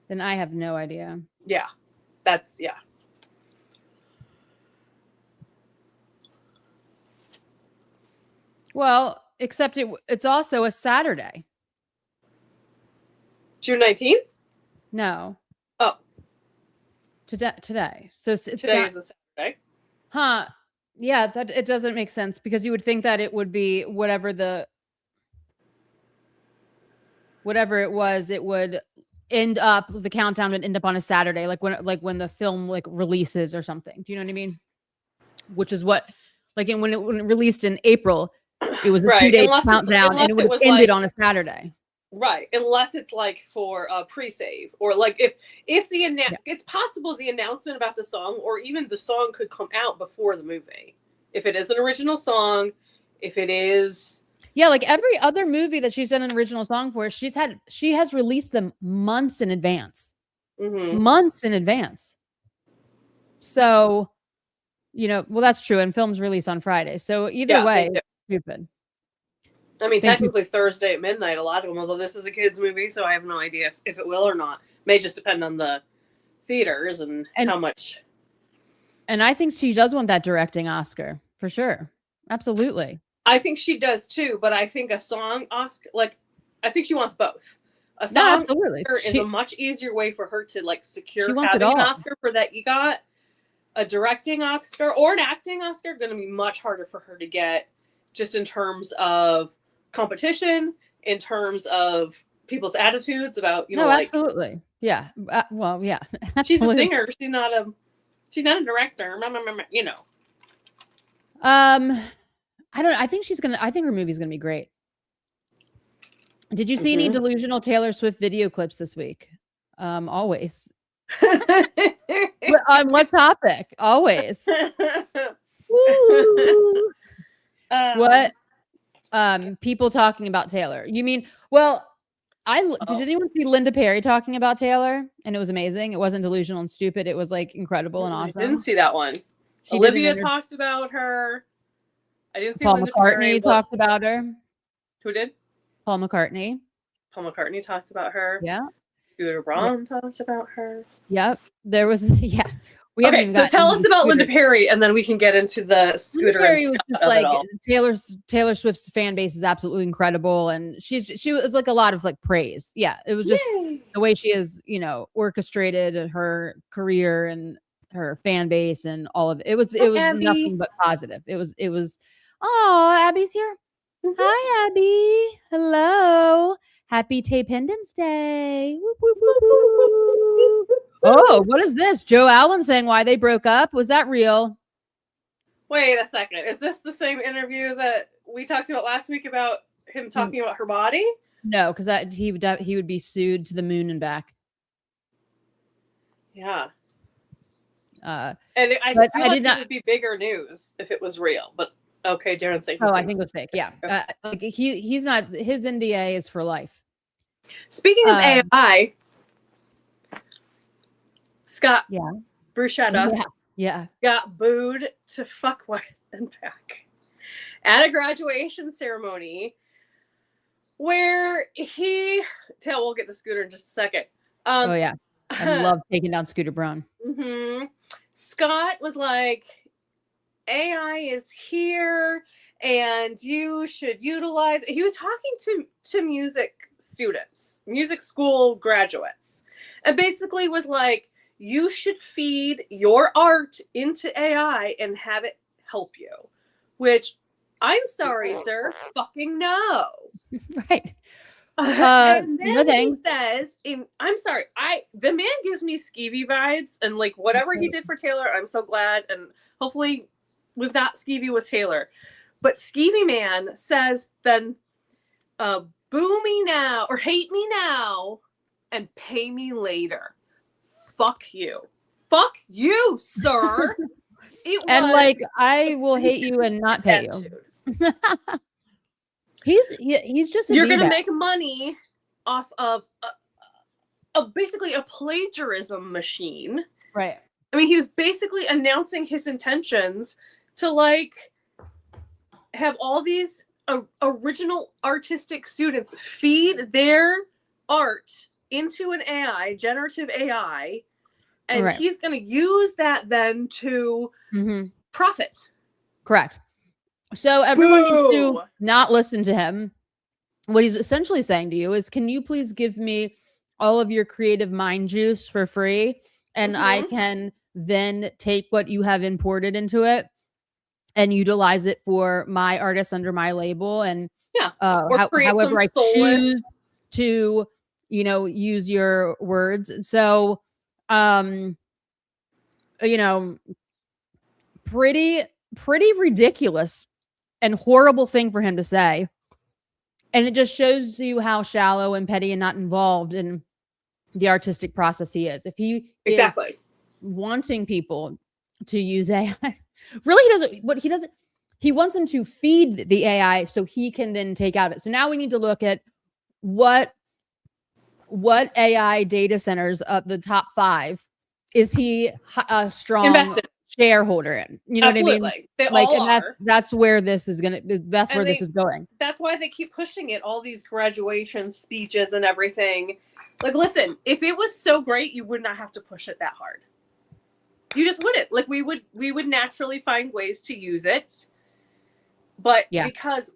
Then I have no idea. Yeah. Yeah. Well, except it's also a Saturday. June 19th? No. Oh. Today. So today is a Saturday. Huh. Yeah, that it doesn't make sense because you would think that it would be whatever it was, it would end up, the countdown would end up on a Saturday, like when the film like releases or something. Do you know what I mean? Which is what, like when it released in April, it was a 2-day countdown and it would have ended on a Saturday. Right, unless it's like for a pre-save or like if it's possible the announcement about the song or even the song could come out before the movie. If it is an original song, if it is like every other movie that she's done an original song for, she has released them months in advance. Mm-hmm. Months in advance. So, well, that's true. And films release on Friday. So either way, it's stupid. I mean, technically Thursday at midnight, a lot of them, although this is a kid's movie, so I have no idea if it will or not. May just depend on the theaters and how much. And I think she does want that directing Oscar, for sure. Absolutely. I think she does too, but I think a song Oscar, like, I think she wants both. A song absolutely. Oscar is a much easier way for her to, like, secure having an Oscar for that EGOT. A directing Oscar or an acting Oscar going to be much harder for her to get just in terms of competition, in terms of people's attitudes about absolutely, yeah. Well, yeah, absolutely. She's a singer. She's not a director. I think her movie's gonna be great. Did you see any delusional Taylor Swift video clips this week? Always. On what topic? Always. What? People talking about Taylor. You mean, well, did anyone see Linda Perry talking about Taylor? And it was amazing. It wasn't delusional and stupid. It was like incredible and awesome. I didn't see that one. Olivia talked about her. I didn't see Paul Linda McCartney Perry, talked about her. Who did? Paul McCartney. Paul McCartney talked about her. Yeah. Scooter Braun talked about her. Yep. There was, yeah. So tell us about Linda Perry, and then we can get into the Scooter. Linda Perry was just like Taylor Swift's fan base is absolutely incredible, and she was like a lot of like praise. Yeah, it was just the way she has orchestrated her career and her fan base and all of it. It was Abby. Nothing but positive. It was. Oh, Abby's here. Mm-hmm. Hi, Abby. Hello. Happy Taypendence Day. Whoop, whoop, whoop, whoop. Oh, what is this? Joe Alwyn saying why they broke up? Was that real? Wait a second. Is this the same interview that we talked about last week about him talking about her body? No, because he would be sued to the moon and back. Yeah. And I feel like it would be bigger news if it was real. But okay, Darren's saying. I think it was fake. Yeah. Like he's not. His NDA is for life. Speaking of AI. Scott yeah. Bruschetta Yeah. got booed to fuck with and back at a graduation ceremony where we'll get to Scooter in just a second. Oh yeah. I love taking down Scooter Braun. Mm-hmm. Scott was like, AI is here and you should utilize it. He was talking to music students, music school graduates, and basically was like, you should feed your art into AI and have it help you. Which, I'm sorry, sir, fucking no. Right. And No then he says, I'm sorry, the man gives me skeevy vibes, and like whatever he did for Taylor, I'm so glad, and hopefully was not skeevy with Taylor. But Skeevy Man says then, boo me now or hate me now and pay me later. Fuck you. Fuck you, sir. And like, I will hate you and not pay you. He's just you're gonna make money off of basically a plagiarism machine, right? I mean, he was basically announcing his intentions to like have all these original artistic students feed their art into an AI, generative AI, and he's going to use that then to profit. Correct. So everyone needs to not listen to him. What he's essentially saying to you is, can you please give me all of your creative mind juice for free? And I can then take what you have imported into it and utilize it for my artists under my label. And however I choose to, use your words. So, pretty ridiculous and horrible thing for him to say. And it just shows you how shallow and petty and not involved in the artistic process he is. If he is wanting people to use AI, really he wants them to feed the AI so he can then take out it. So now we need to look at what AI data centers of the top 5 is he a strong shareholder in? You know what I mean? They like, all and are. that's where this is gonna. That's where this is going. That's why they keep pushing it. All these graduation speeches and everything. Like, listen, if it was so great, you would not have to push it that hard. You just wouldn't. Like, we would naturally find ways to use it. But because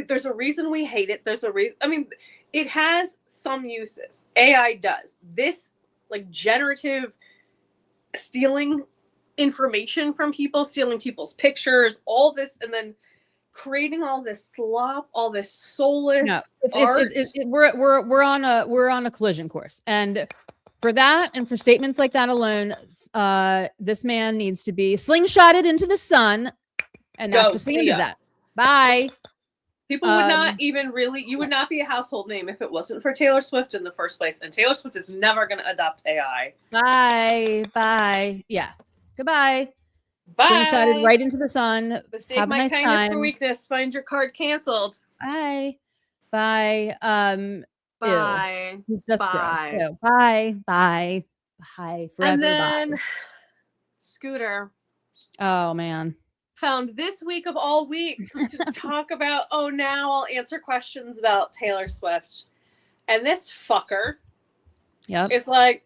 there's a reason we hate it. There's a reason. I mean, it has some uses. AI does this, like generative stealing information from people, stealing people's pictures, all this, and then creating all this slop, all this soulless art. We're on a collision course, and for that, and for statements like that alone, this man needs to be slingshotted into the sun, and that's just the end of that. Bye. People would not even really. You would not be a household name if it wasn't for Taylor Swift in the first place, and Taylor Swift is never going to adopt AI. Bye. Yeah. Goodbye. Bye. Slingshotted right into the sun. Mistake my kindness for weakness. Find your card canceled. Bye. Bye. He's just gross. Ew. Bye. Forever. And then Scooter. Oh man. Found this week of all weeks to talk about. Oh, now I'll answer questions about Taylor Swift, and this fucker. Is like,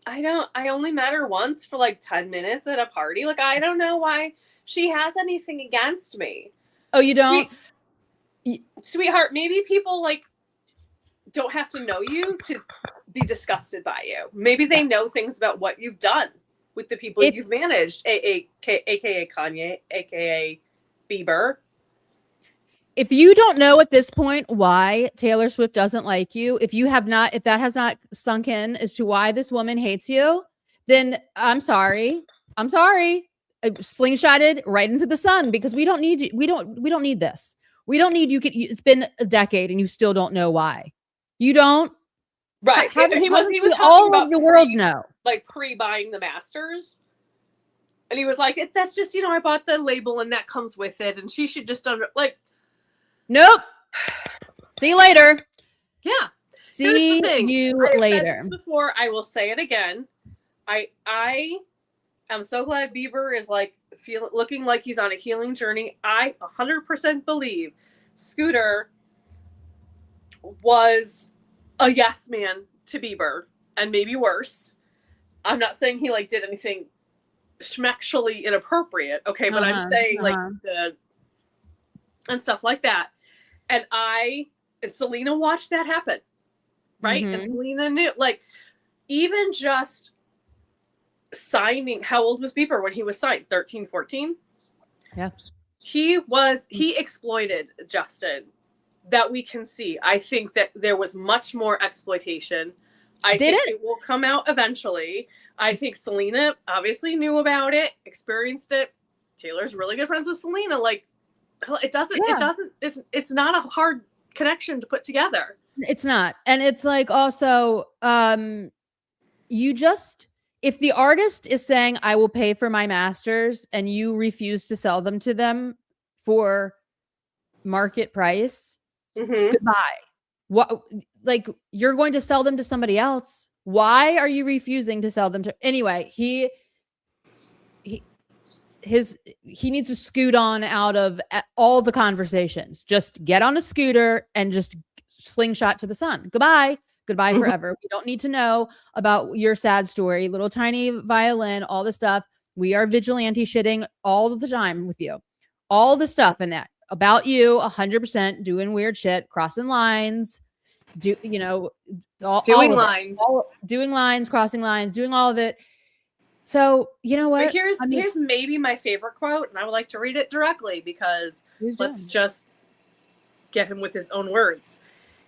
I only met her once for like 10 minutes at a party. Like, I don't know why she has anything against me. Oh, you don't? Sweetheart, maybe people like don't have to know you to be disgusted by you. Maybe they know things about what you've done with the people you've managed, aka Kanye, aka Bieber. If you don't know at this point why Taylor Swift doesn't like you, if that has not sunk in as to why this woman hates you, then I'm sorry. Slingshotted right into the sun, because we don't need you. We don't need this. We don't need you. It's been a decade and you still don't know why. You don't. Right. He was talking all about of the world know. Like pre-buying the masters. And he was like, that's just, I bought the label and that comes with it. And she should just nope. See you later. Yeah. See you later. Before, I will say it again. I I'm so glad Bieber is like looking like he's on a healing journey. I 100% believe Scooter was a yes man to Bieber, and maybe worse. I'm not saying he like did anything schmexually inappropriate, okay, but I'm saying like the and stuff like that. And Selena watched that happen, right? And Selena knew, like, even just signing. How old was Bieber when he was signed? 13, 14? Yeah. He exploited Justin, that we can see. I think that there was much more exploitation. I think it will come out eventually. I think Selena obviously knew about it, experienced it. Taylor's really good friends with Selena. Like, it's not a hard connection to put together. It's not. And it's like, also, if the artist is saying, I will pay for my masters, and you refuse to sell them to them for market price, goodbye. What, like, you're going to sell them to somebody else. Why are you refusing to sell them to? Anyway, he needs to scoot on out of all the conversations. Just get on a scooter and just slingshot to the sun. Goodbye forever. We don't need to know about your sad story, little tiny violin, all the stuff. We are vigilante shitting all the time with you. All the stuff in that about you, 100% doing weird shit, crossing lines, doing lines, crossing lines, doing all of it. So, you know what? But here's maybe my favorite quote, and I would like to read it directly because let's just get him with his own words.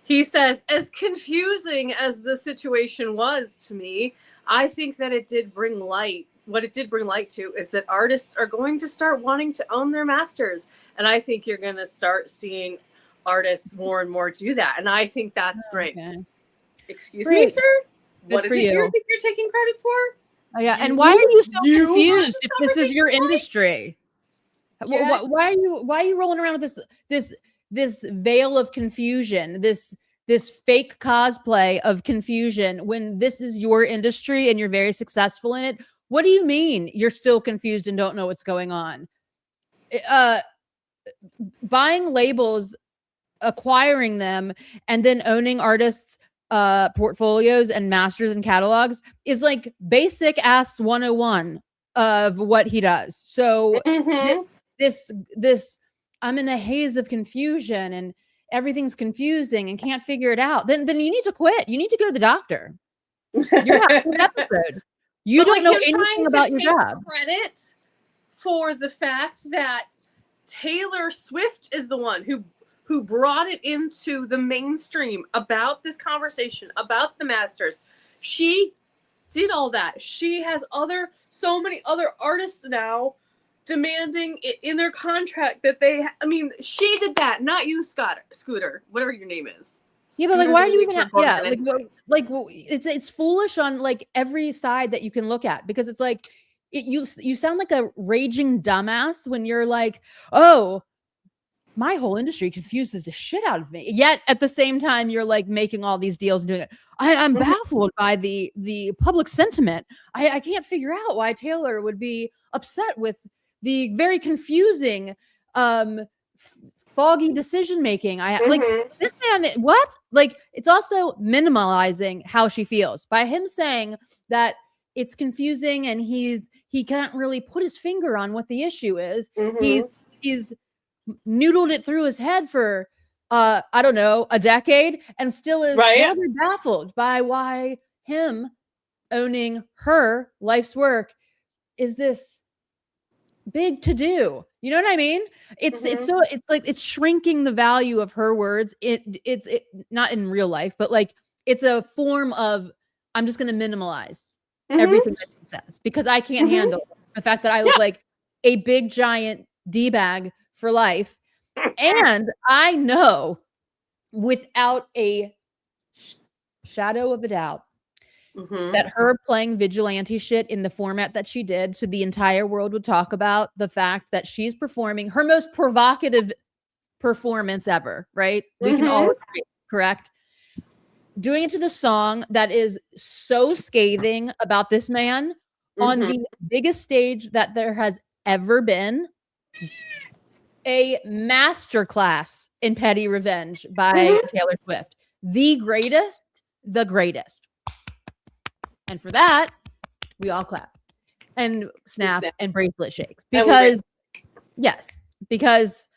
He says, as confusing as the situation was to me, I think that it did bring light. What it did bring light to is that artists are going to start wanting to own their masters. And I think you're going to start seeing artists more and more do that. And I think that's great. Excuse me, sir? What is it you think you're taking credit for? Oh, yeah. And why are you so confused if this is your industry? Yes. Why are you rolling around with this veil of confusion, this fake cosplay of confusion when this is your industry and you're very successful in it? What do you mean you're still confused and don't know what's going on? Buying labels, acquiring them, and then owning artists' portfolios and masters and catalogs is like basic ass 101 of what he does. So this I'm in a haze of confusion and everything's confusing and can't figure it out. Then you need to quit. You need to go to the doctor. You're not in an episode. You don't know anything about your job. Credit for the fact that Taylor Swift is the one who brought it into the mainstream about this conversation about the masters. She did all that. She has so many other artists now demanding it in their contract that she did that, not you, Scooter, whatever your name is. Yeah, but like, why are you even? It's foolish on like every side that you can look at, because it's like you sound like a raging dumbass when you're like, oh, my whole industry confuses the shit out of me. Yet at the same time, you're like making all these deals and doing it. I'm baffled by the public sentiment. I can't figure out why Taylor would be upset with the very confusing, foggy decision making. Like this man, what? Like, it's also minimalizing how she feels by him saying that it's confusing and he can't really put his finger on what the issue is. He's noodled it through his head for I don't know, a decade, and still is rather baffled by why him owning her life's work is this big to do. You know what I mean? It's like it's shrinking the value of her words. It's not in real life, but like it's a form of, I'm just going to minimalize everything that she says because I can't handle the fact that I look like a big giant D-bag for life. And I know without a shadow of a doubt that her playing vigilante shit in the format that she did, so the entire world would talk about the fact that she's performing her most provocative performance ever, right? We can all agree, correct? Doing it to the song that is so scathing about this man on Mhm. the biggest stage that there has ever been, a masterclass in petty revenge by Mhm. Taylor Swift. The greatest, the greatest. And for that, we all clap and snap snap. and bracelet shakes. And we Because, yes, because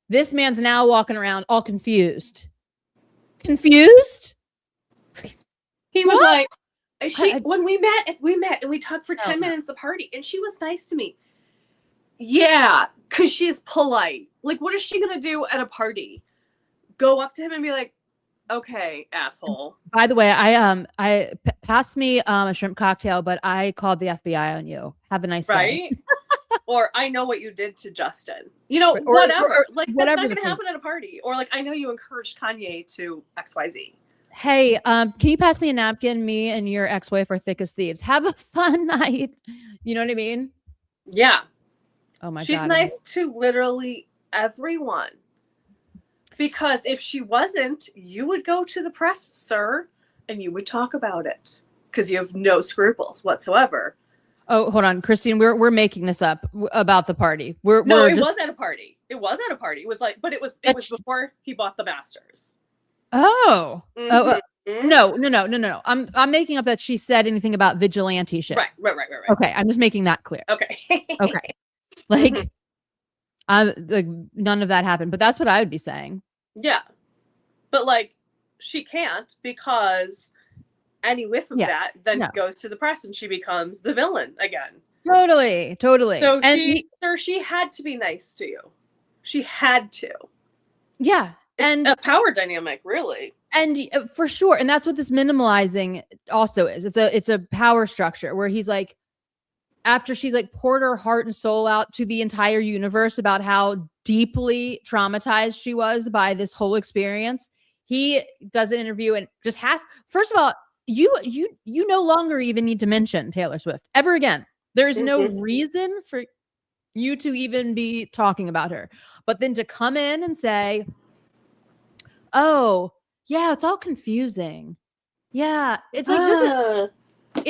this man's now walking around all confused. Confused? He was What? like, when we met and we talked for 10 no. minutes a party and she was nice to me. Yeah, because she's polite. Like, what is she going to do at a party? Go up to him and be like, okay, asshole. By the way, passed me a shrimp cocktail, but I called the FBI on you. Have a nice day. Right? Or I know what you did to Justin. You know, Or whatever. Like, that's whatever not the going to thing. happen at a party. Or like, I know you encouraged Kanye to XYZ. Hey, can you pass me a napkin? Me and your ex-wife are thick as thieves. Have a fun night. You know what I mean? Yeah. Oh my She's God. nice to literally everyone. Because if she wasn't, you would go to the press, sir, and you would talk about it. Because you have no scruples whatsoever. Oh, hold on, Christine. We're making this up about the party. No, we're it just... was at a party. It was at a party. It was like, but it was before he bought the Masters. Oh. Mm-hmm. Oh. No. I'm making up that she said anything about vigilante shit. Right. Okay, I'm just making that clear. Okay. Okay. Like, like none of that happened, but that's what I would be saying. Yeah. But like, she can't because any whiff of that then goes to the press and she becomes the villain again. Totally. So she had to be nice to you. She had to. Yeah. It's a power dynamic, really. And for sure. And that's what this minimalizing also is. It's a power structure where he's like, after she's like poured her heart and soul out to the entire universe about how deeply traumatized she was by this whole experience, he does an interview and just first of all, you no longer even need to mention Taylor Swift ever again. There is no reason for you to even be talking about her. But then to come in and say, oh, yeah, it's all confusing. Yeah, it's like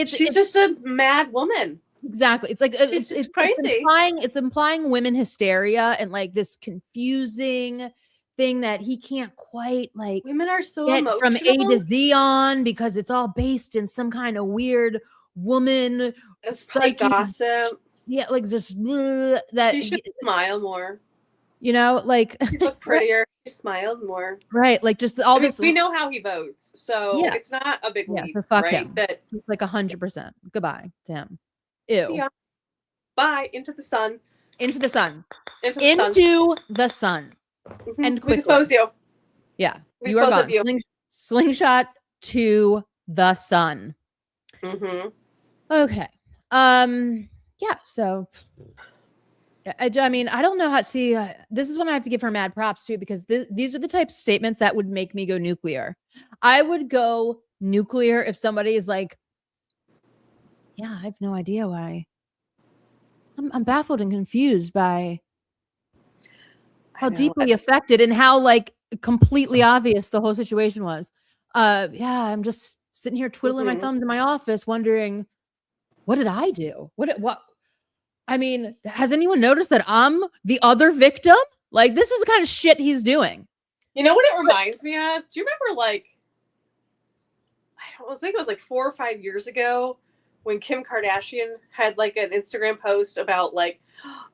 she's just a mad woman. Exactly. It's like it's crazy. It's implying women hysteria and like this confusing thing that he can't quite like women are so get emotional from A to Z on because it's all based in some kind of weird woman psyche gossip. Yeah, like just that she should smile more. You know, like she looked prettier. She smiled more. Right. Like just all this. We know how he votes, so it's not a big leap. So fuck right? him. That like 100%. Goodbye to him. Ew. Bye. Into the sun. Into the sun. Into the sun. Mm-hmm. And quickly. We dispose you. Yeah. You are gone. Slingshot to the sun. Mm-hmm. Okay. Yeah. So, I mean, I don't know how to see. This is when I have to give her mad props too, because these are the types of statements that would make me go nuclear. I would go nuclear if somebody is like, yeah, I have no idea why. I'm baffled and confused by how deeply affected and how like completely obvious the whole situation was. Yeah, I'm just sitting here twiddling my thumbs in my office wondering, what did I do? What? I mean, has anyone noticed that I'm the other victim? Like, this is the kind of shit he's doing. You know what it reminds me of? Do you remember like, I think it was like 4 or 5 years ago when Kim Kardashian had like an Instagram post about like,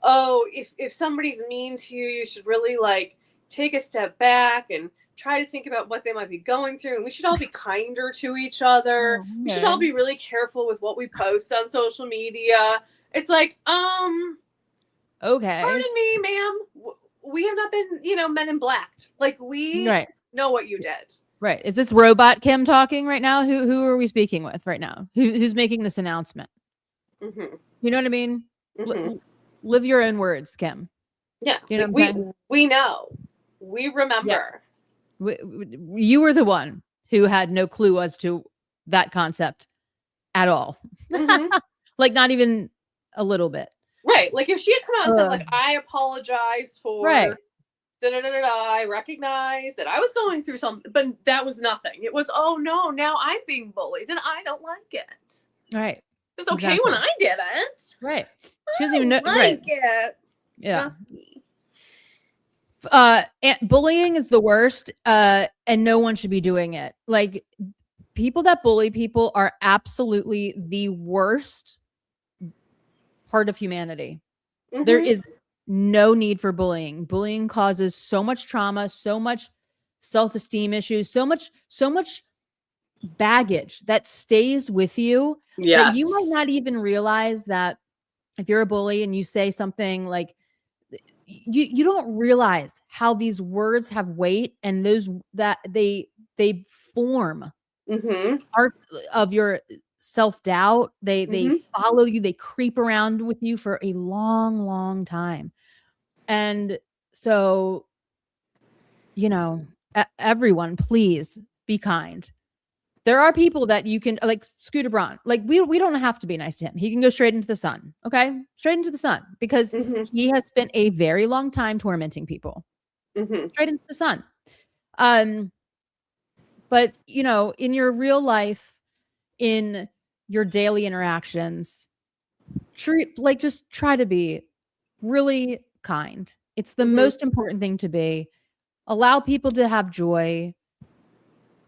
oh, if somebody's mean to you, you should really like take a step back and try to think about what they might be going through. And we should all be kinder to each other. Okay. We should all be really careful with what we post on social media. It's like, okay. Pardon me, ma'am. We have not been, men in black. Like we know what you did. Right. Is this robot Kim talking right now? Who are we speaking with right now? Who's making this announcement? Mm-hmm. You know what I mean? Mm-hmm. Live your own words, Kim. Yeah. You know we know. We remember. Yeah. You were the one who had no clue as to that concept at all. Mm-hmm. Like not even a little bit. Right. Like if she had come out and said like, I apologize for I recognize that I was going through something, but that was nothing. It was, oh no, now I'm being bullied and I don't like it. Right. It was okay when I didn't. Right. She doesn't even know. Like Right. it. Yeah. And bullying is the worst. And no one should be doing it. Like, people that bully people are absolutely the worst part of humanity. Mm-hmm. There is no need for bullying. Bullying causes so much trauma, so much self-esteem issues, so much baggage that stays with you that you might not even realize that if you're a bully and you say something like, you don't realize how these words have weight, and those that they form parts of your self-doubt. They follow you, they creep around with you for a long time. And so, everyone, please be kind. There are people that you can, like Scooter Braun. Like, we don't have to be nice to him. He can go straight into the sun. Okay, straight into the sun, because he has spent a very long time tormenting people. Straight into the sun. But in your real life, in your daily interactions, just try to be really kind. It's the most important thing to be. Allow people to have joy.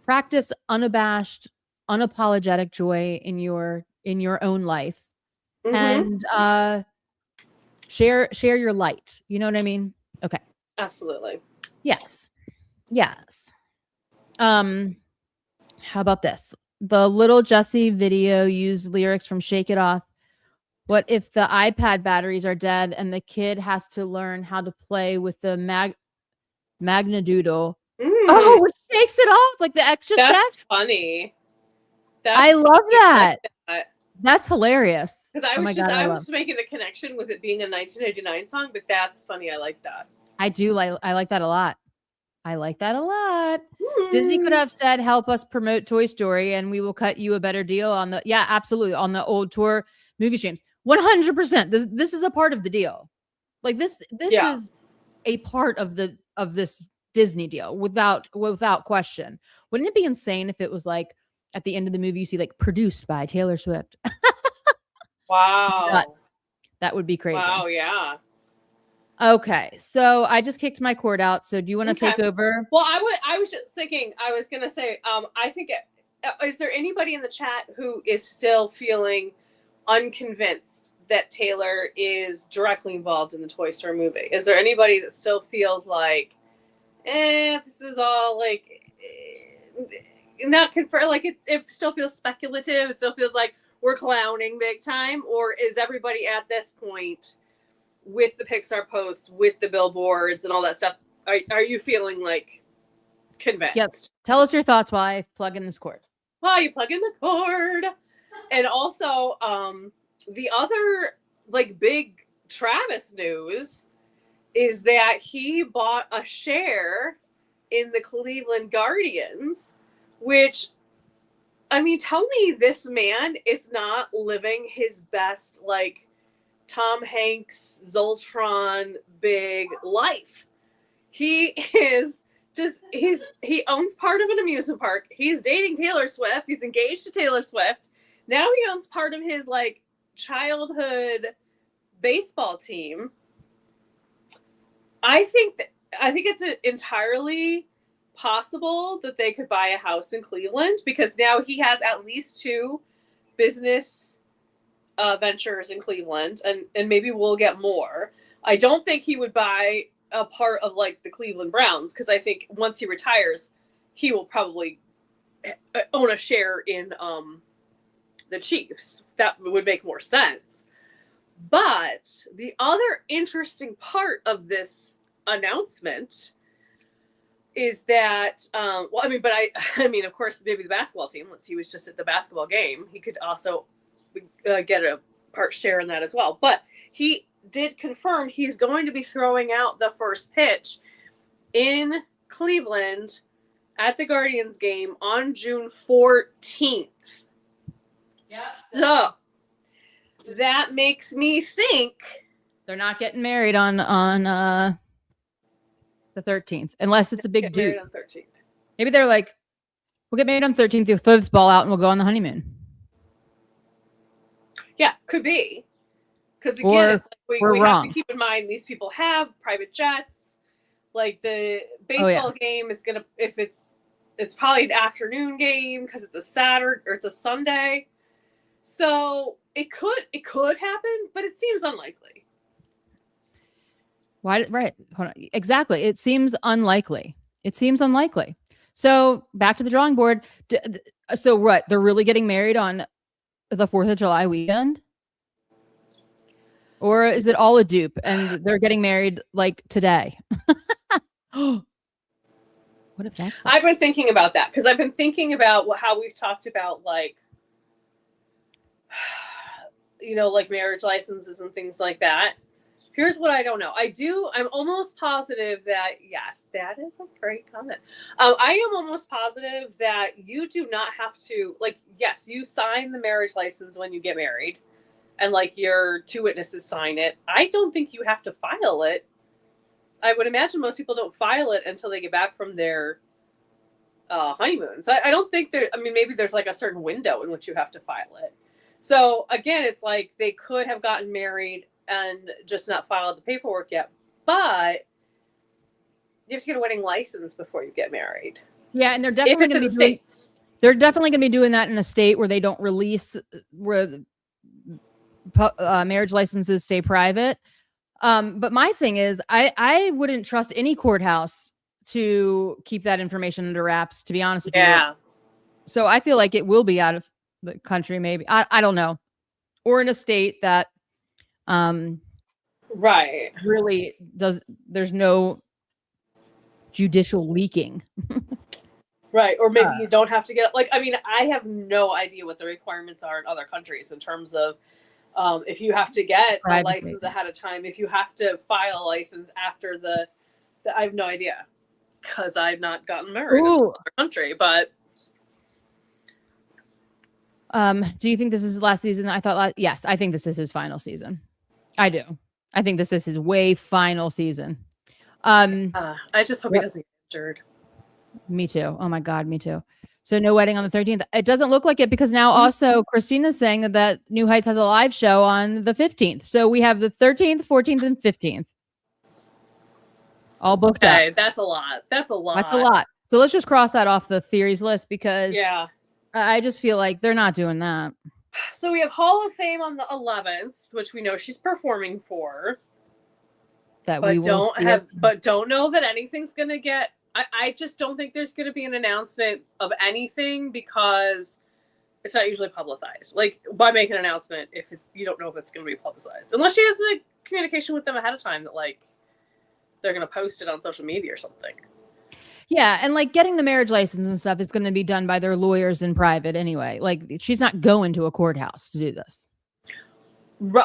Practice unabashed, unapologetic joy in your own life, and share your light. You know what I mean? Okay. Absolutely. Yes. How about this? The Little Jessie video used lyrics from Shake It Off. What if the iPad batteries are dead and the kid has to learn how to play with the Magnadoodle? Oh, it shakes it off like the extra That's sketch. Funny. I love that. That's hilarious. Because I was just making the connection with it being a 1989 song, but that's funny. I like that. I like that a lot. Disney could have said, help us promote Toy Story and we will cut you a better deal on the, absolutely, on the old tour movie streams. 100%. This is a part of the deal. Like, this is a part of this Disney deal without question. Wouldn't it be insane if it was like at the end of the movie you see like produced by Taylor Swift? Wow. Nuts. That would be crazy. Wow, yeah. Okay, so I just kicked my cord out. So do you want to take over? Well, I was just thinking, I was going to say, I think, is there anybody in the chat who is still feeling unconvinced that Taylor is directly involved in the Toy Story movie? Is there anybody that still feels like, this is all like, not confirmed, like it still feels speculative, it still feels like we're clowning big time? Or is everybody at this point, with the Pixar posts, with the billboards and all that stuff, are you feeling like convinced? Yep. Tell us your thoughts while I plug in this cord. While you plug in the cord. And also, the other like big Travis news is that he bought a share in the Cleveland Guardians, which, I mean, tell me this man is not living his best, like, Tom Hanks, Zoltron, big life. He is just, he owns part of an amusement park. He's dating Taylor Swift. He's engaged to Taylor Swift. Now he owns part of his like childhood baseball team. I think it's entirely possible that they could buy a house in Cleveland, because now he has at least 2 business ventures in Cleveland, and maybe we'll get more. I don't think he would buy a part of like the Cleveland Browns, because I think once he retires, he will probably own a share in the Chiefs. That would make more sense. But the other interesting part of this announcement is that, of course, maybe the basketball team, once he was just at the basketball game, he could also get a part share in that as well. But he did confirm he's going to be throwing out the first pitch in Cleveland at the Guardians game on June 14th. Yeah. So that makes me think they're not getting married on the 13th, unless it's a big dude. On 13th. Maybe they're like, we'll get married on 13th. You'll throw this ball out and we'll go on the honeymoon. Yeah, could be. Because again, Or it's like we're we have to wrong. keep in mind these people have private jets. Like the Oh yeah. baseball game is gonna, if it's probably an afternoon game because it's a Saturday or it's a Sunday. So it could happen, but it seems unlikely. Why? Right. Hold on. Exactly. It seems unlikely. It seems unlikely. So back to the drawing board. So what? They're really getting married on the 4th of July weekend? Or is it all a dupe and they're getting married like today? What if that's I've been thinking about that because I've been thinking about how we've talked about like, like marriage licenses and things like that. Here's what I don't know. I'm almost positive that, yes, that is a great comment. I am almost positive that you do not have to, like, yes, you sign the marriage license when you get married and like your 2 witnesses sign it. I don't think you have to file it. I would imagine most people don't file it until they get back from their honeymoon. So I don't think maybe there's like a certain window in which you have to file it. So again, it's like they could have gotten married and just not filed the paperwork yet, but you have to get a wedding license before you get married. Yeah, and they're definitely going to be doing. They're definitely going to be doing that in a state where they don't release, where marriage licenses stay private. But my thing is, I wouldn't trust any courthouse to keep that information under wraps, to be honest with you. So I feel like it will be out of the country, maybe. I don't know. Or in a state that right really there's no judicial leaking. Right. Or maybe you don't have to get, like, I have no idea what the requirements are in other countries in terms of if you have to get a license ahead of time, if you have to file a license after I have no idea because I've not gotten married in another country. But do you think this is his last season? Yes, I think this is his final season. I do. I think this is his final season. I just hope he doesn't get injured. Me too. Oh my God, me too. So no wedding on the 13th. It doesn't look like it because now also Christina's saying that New Heights has a live show on the 15th. So we have the 13th, 14th, and 15th. All booked up. That's a lot. That's a lot. So let's just cross that off the theories list because I just feel like they're not doing that. So we have Hall of Fame on the 11th, which we know she's performing for. But don't know that anything's going to get. I just don't think there's going to be an announcement of anything because it's not usually publicized. Like, why make an announcement if you don't know if it's going to be publicized? Unless she has a communication with them ahead of time that, like, they're going to post it on social media or something. Yeah, and, like, getting the marriage license and stuff is going to be done by their lawyers in private anyway. Like, she's not going to a courthouse to do this.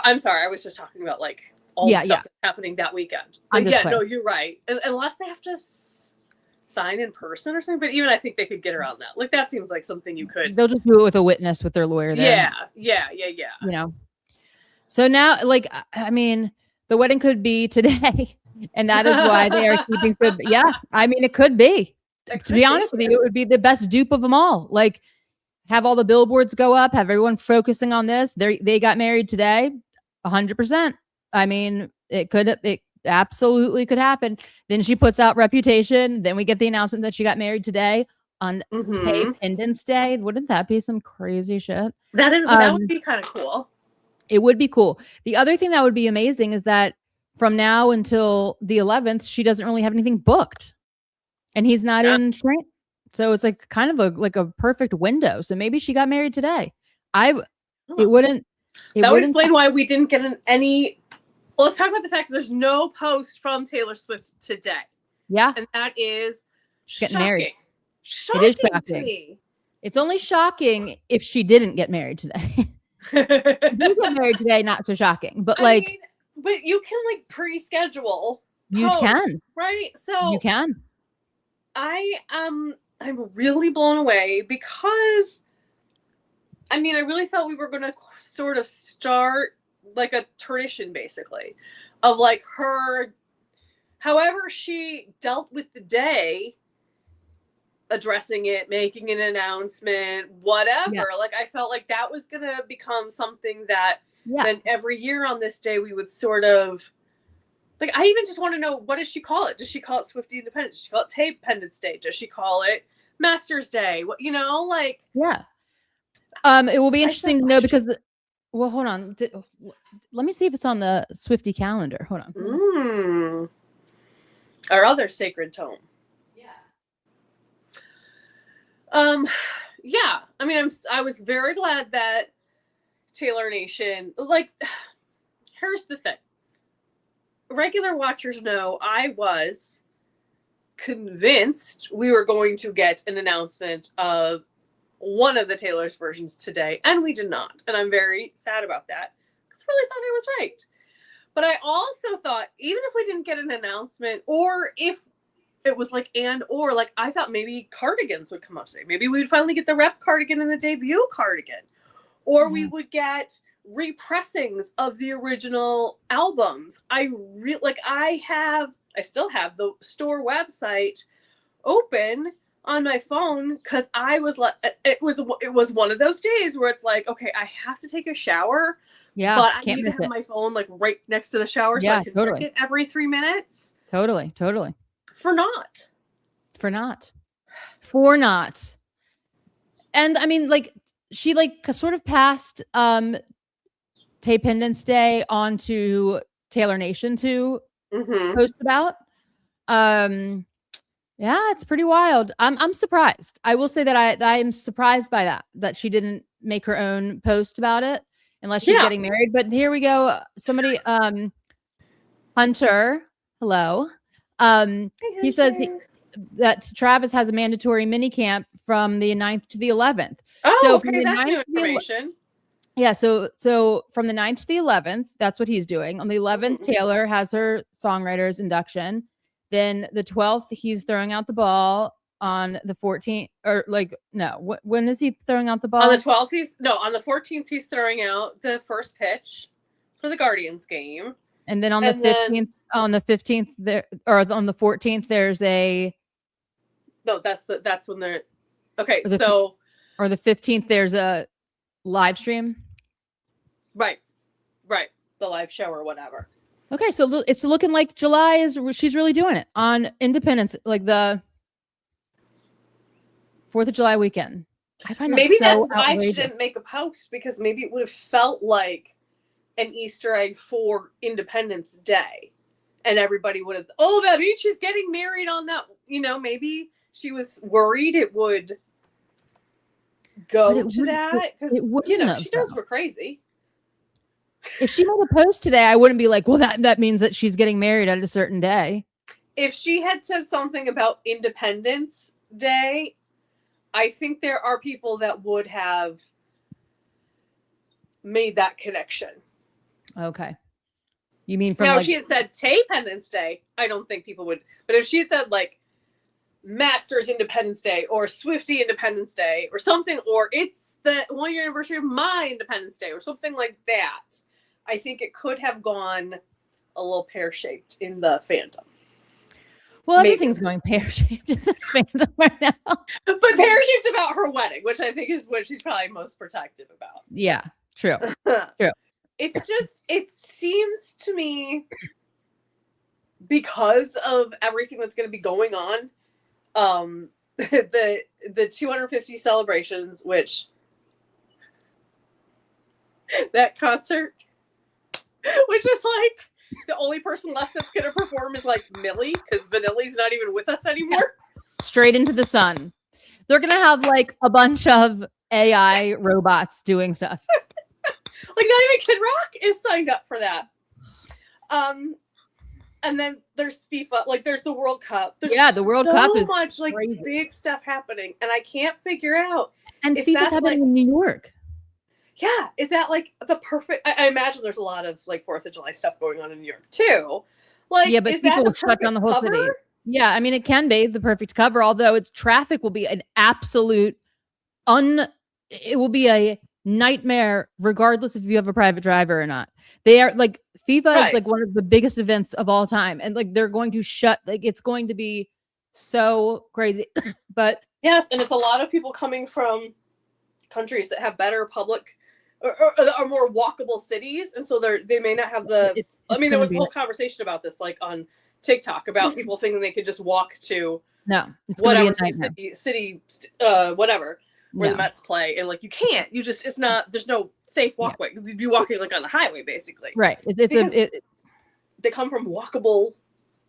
I'm sorry. I was just talking about, like, all the stuff that's happening that weekend. But no, you're right. Unless they have to sign in person or something, but even I think they could get around that. Like, that seems like something you could. They'll just do it with a witness with their lawyer there. Yeah. You know. So now, like, I mean, the wedding could be today, and that is why they are keeping so. Yeah, I mean, it could be. To be honest with you, it would be the best dupe of them all. Like, have all the billboards go up, have everyone focusing on this. They got married today, 100%. I mean, it absolutely could happen. Then she puts out Reputation. Then we get the announcement that she got married today on Taypendence Day. Wouldn't that be some crazy shit? That would be kind of cool. It would be cool. The other thing that would be amazing is that from now until the 11th, she doesn't really have anything booked, and he's not in train. So it's like kind of a perfect window. So maybe she got married today. That would explain why we didn't get any. Well, let's talk about the fact that there's no post from Taylor Swift today. Yeah. And that is getting married. Shocking. It is shocking to me. It's only shocking if she didn't get married today. If you get married today, not so shocking. But but you can like pre-schedule. You can. Right? So you can. I'm really blown away because I really thought we were gonna sort of start like a tradition basically of like her, however she dealt with the day addressing it, making an announcement, whatever. Yeah. Like, I felt like that was going to become something that Yeah. then every year on this day we would sort of, like, I even just want to know, what does she call it? Does she call it Swiftie Independence? Does she call it Taypendence Day? Does she call it Masters Day? What, you know, like. Yeah. It will be interesting to know because well, hold on. Let me see if it's on the Swiftie calendar. Hold on. Our other sacred tome. Yeah. I mean, I was very glad that Taylor Nation, like, here's the thing. Regular watchers know I was convinced we were going to get an announcement of one of the Taylor's versions today, and we did not. And I'm very sad about that because I really thought I was right. But I also thought, even if we didn't get an announcement, or if it was like, like, I thought maybe cardigans would come out today. Maybe we would finally get the rep cardigan and the debut cardigan. Or we would get repressings of the original albums. I still have the store website open on my phone because I was like, it was one of those days where it's like, okay, I have to take a shower. Yeah, but I need to have my phone like right next to the shower so I can check it every 3 minutes. Totally. For not. And I mean, like, she like sort of passed Taypendence Day onto Taylor Nation to post about. Yeah, it's pretty wild. I'm surprised. I will say that I'm surprised by that she didn't make her own post about it unless she's getting married. But here we go. Somebody, Hunter, hello. He says that Travis has a mandatory mini camp from the 9th to the 11th. Oh, so okay, that's new information. Yeah, so from the 9th to the 11th, that's what he's doing. On the 11th, Taylor has her songwriters induction. Then the 12th, he's throwing out the ball. On the 14th, or like, no, when is he throwing out the ball? On the 12th, on the 14th, he's throwing out the first pitch for the Guardians game. And then on the 15th there, or on the 14th, there's a. No, that's when they're. Okay, or the 15th, there's a live stream. Right. The live show or whatever. Okay, so it's looking like she's really doing it on Independence, like the 4th of July weekend. I find maybe that's why she didn't make a post, because maybe it would have felt like an Easter egg for Independence Day, and everybody would have, that means she's getting married on that. You know, maybe she was worried it would go to that because she knows we're crazy. If she made a post today, I wouldn't be like, well, that means that she's getting married at a certain day. If she had said something about Independence Day, I think there are people that would have made that connection. Okay. You mean from now, if she had said Taypendence Day, I don't think people would. But if she had said like Masters Independence Day or Swiftie Independence Day or something, or it's the 1 year anniversary of my Independence Day or something like that, I think it could have gone a little pear-shaped in the fandom. Well, everything's going pear-shaped in this fandom right now. But pear-shaped about her wedding, which I think is what she's probably most protective about. Yeah, true. True. It's just, it seems to me, because of everything that's going to be going on, the 250 celebrations, which that concert, which is like, the only person left that's going to perform is like Millie, because Vanilli's not even with us anymore. Straight into the sun. They're going to have like a bunch of AI robots doing stuff. Like, not even Kid Rock is signed up for that. And then there's FIFA, like there's the World Cup. There's the World Cup is so much like crazy. Big stuff happening, and I can't figure out. And FIFA's happening in New York. Yeah, is that like the perfect? I imagine there's a lot of like 4th of July stuff going on in New York too. Like, yeah, but is people that the will shut down the whole cover? city. Yeah, I mean, it can be the perfect cover, although its traffic will be an absolute it will be a nightmare, regardless if you have a private driver or not. They are like, FIFA is like one of the biggest events of all time, and like they're going to shut. Like, it's going to be so crazy. But Yes, and it's a lot of people coming from countries that have better public or more walkable cities, and so they may not have the. I It's mean, there going to was a be whole conversation about this, like on TikTok, about people thinking they could just walk to no, it's going to be whatever a nightmare. city, whatever, where the No, Mets play, and like you can't. You just it's not. There's no safe yeah, walkway. You'd be walking like on the highway, basically, right. It's because a they come from walkable yeah,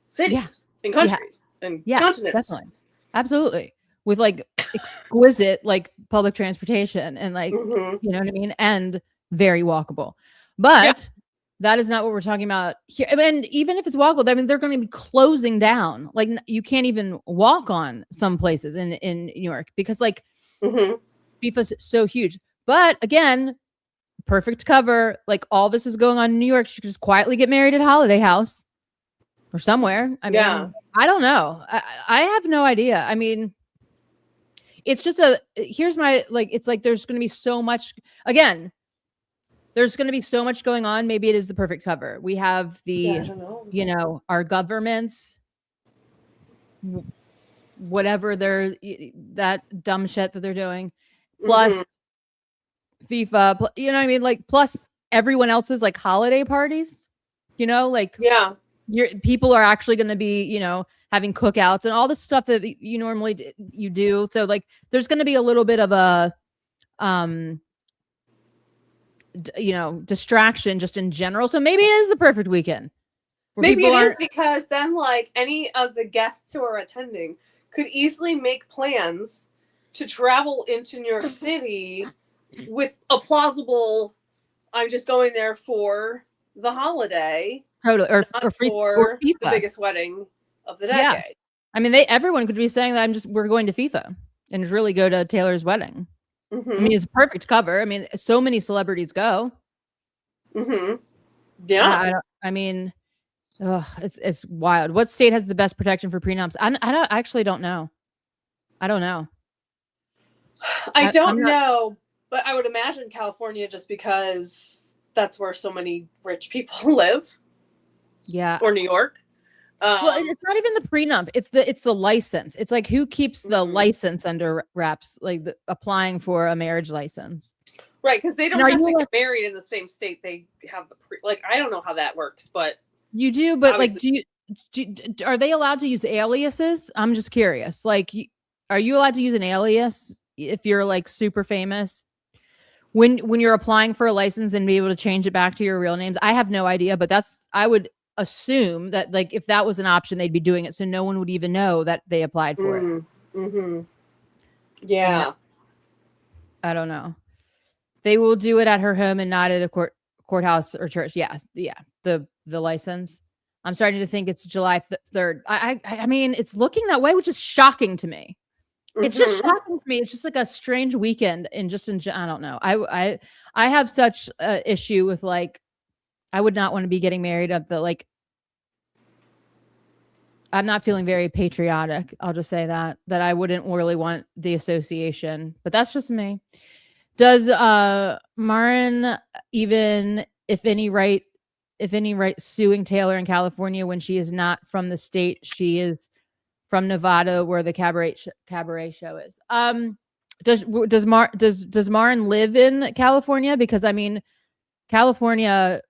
cities and yeah, countries and yeah, continents. definitely, absolutely, with like exquisite like public transportation and like Mm-hmm. you know what I mean, and very walkable. Yeah. But that is not what we're talking about here. I mean, even if it's walkable, I mean, they're going to be closing down. Like you can't even walk on some places in New York because like Mm-hmm. FIFA's so huge. But again, perfect cover. Like all this is going on in New York. She could just quietly get married at Holiday House or somewhere. I Yeah. mean, I don't know. I have no idea. I mean, it's just here's my like, it's like there's going to be so much again. There's going to be so much going on. Maybe it is the perfect cover. We have Yeah, I the, don't know. you know, our governments, whatever they're that dumb shit that they're doing, plus FIFA, you know what I mean? Like plus everyone else's like holiday parties, you know, like Yeah. people are actually going to be, you know, having cookouts and all the stuff that you normally you do. So like there's going to be a little bit of a you know, distraction just in general. So maybe it is the perfect weekend. Maybe it is because then like any of the guests who are attending could easily make plans to travel into New York City with a plausible I'm just going there for the holiday. Totally, or for FIFA. The biggest wedding of the decade. Yeah. I mean, everyone could be saying that we're going to FIFA and really go to Taylor's wedding. Mm-hmm. I mean, it's a perfect cover. I mean, so many celebrities go. Mm-hmm. Yeah. I mean, it's wild. What state has the best protection for prenups? I actually don't know. I don't know. I don't know, but I would imagine California just because that's where so many rich people live. Yeah. Or New York. Well, it's not even the prenup. It's the license. It's like who keeps the license under wraps, like applying for a marriage license. Right, because they don't have to get married in the same state. They have like I don't know how that works, but you do. But like, are they allowed to use aliases? I'm just curious. Like, are you allowed to use an alias if you're like super famous? When you're applying for a license, then be able to change it back to your real names. I have no idea, but I would assume that like if that was an option, they'd be doing it, so no one would even know that they applied for it. Mm-hmm. Yeah, I don't know. They will do it at her home and not at a courthouse or church. Yeah. The license. I'm starting to think it's July 3rd. I mean, it's looking that way, which is shocking to me. It's just shocking to me. It's just like a strange weekend, and I don't know. I have such an issue with like, I would not want to be getting married at the like. I'm not feeling very patriotic. I'll just say that I wouldn't really want the association, but that's just me. Does Marin even, if any right suing Taylor in California when she is not from the state? She is from Nevada, where the cabaret show is. Does Marin live in California? Because I mean, California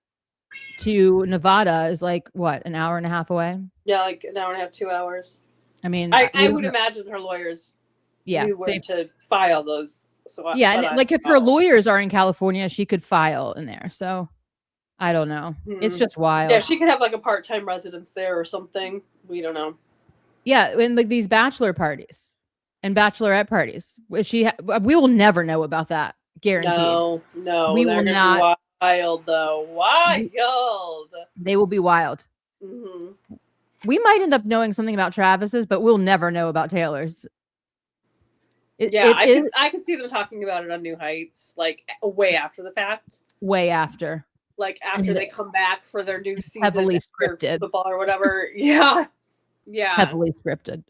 to Nevada is like what, an hour and a half away? Yeah, like an hour and a half, 2 hours. I mean, I would imagine her lawyers knew where to file those. So and like if her lawyers are in California, she could file in there. So I don't know. It's just wild. Yeah, she could have like a part-time residence there or something. We don't know. Yeah, and like these bachelor parties and bachelorette parties, we will never know about that. Guaranteed. No, we will not. Wild though, wild. They will be wild. Mm-hmm. We might end up knowing something about Travis's, but we'll never know about Taylor's. I can see them talking about it on New Heights, like way after the fact. Way after. Like after they come back for their new season, heavily scripted football or whatever. Yeah. Heavily scripted.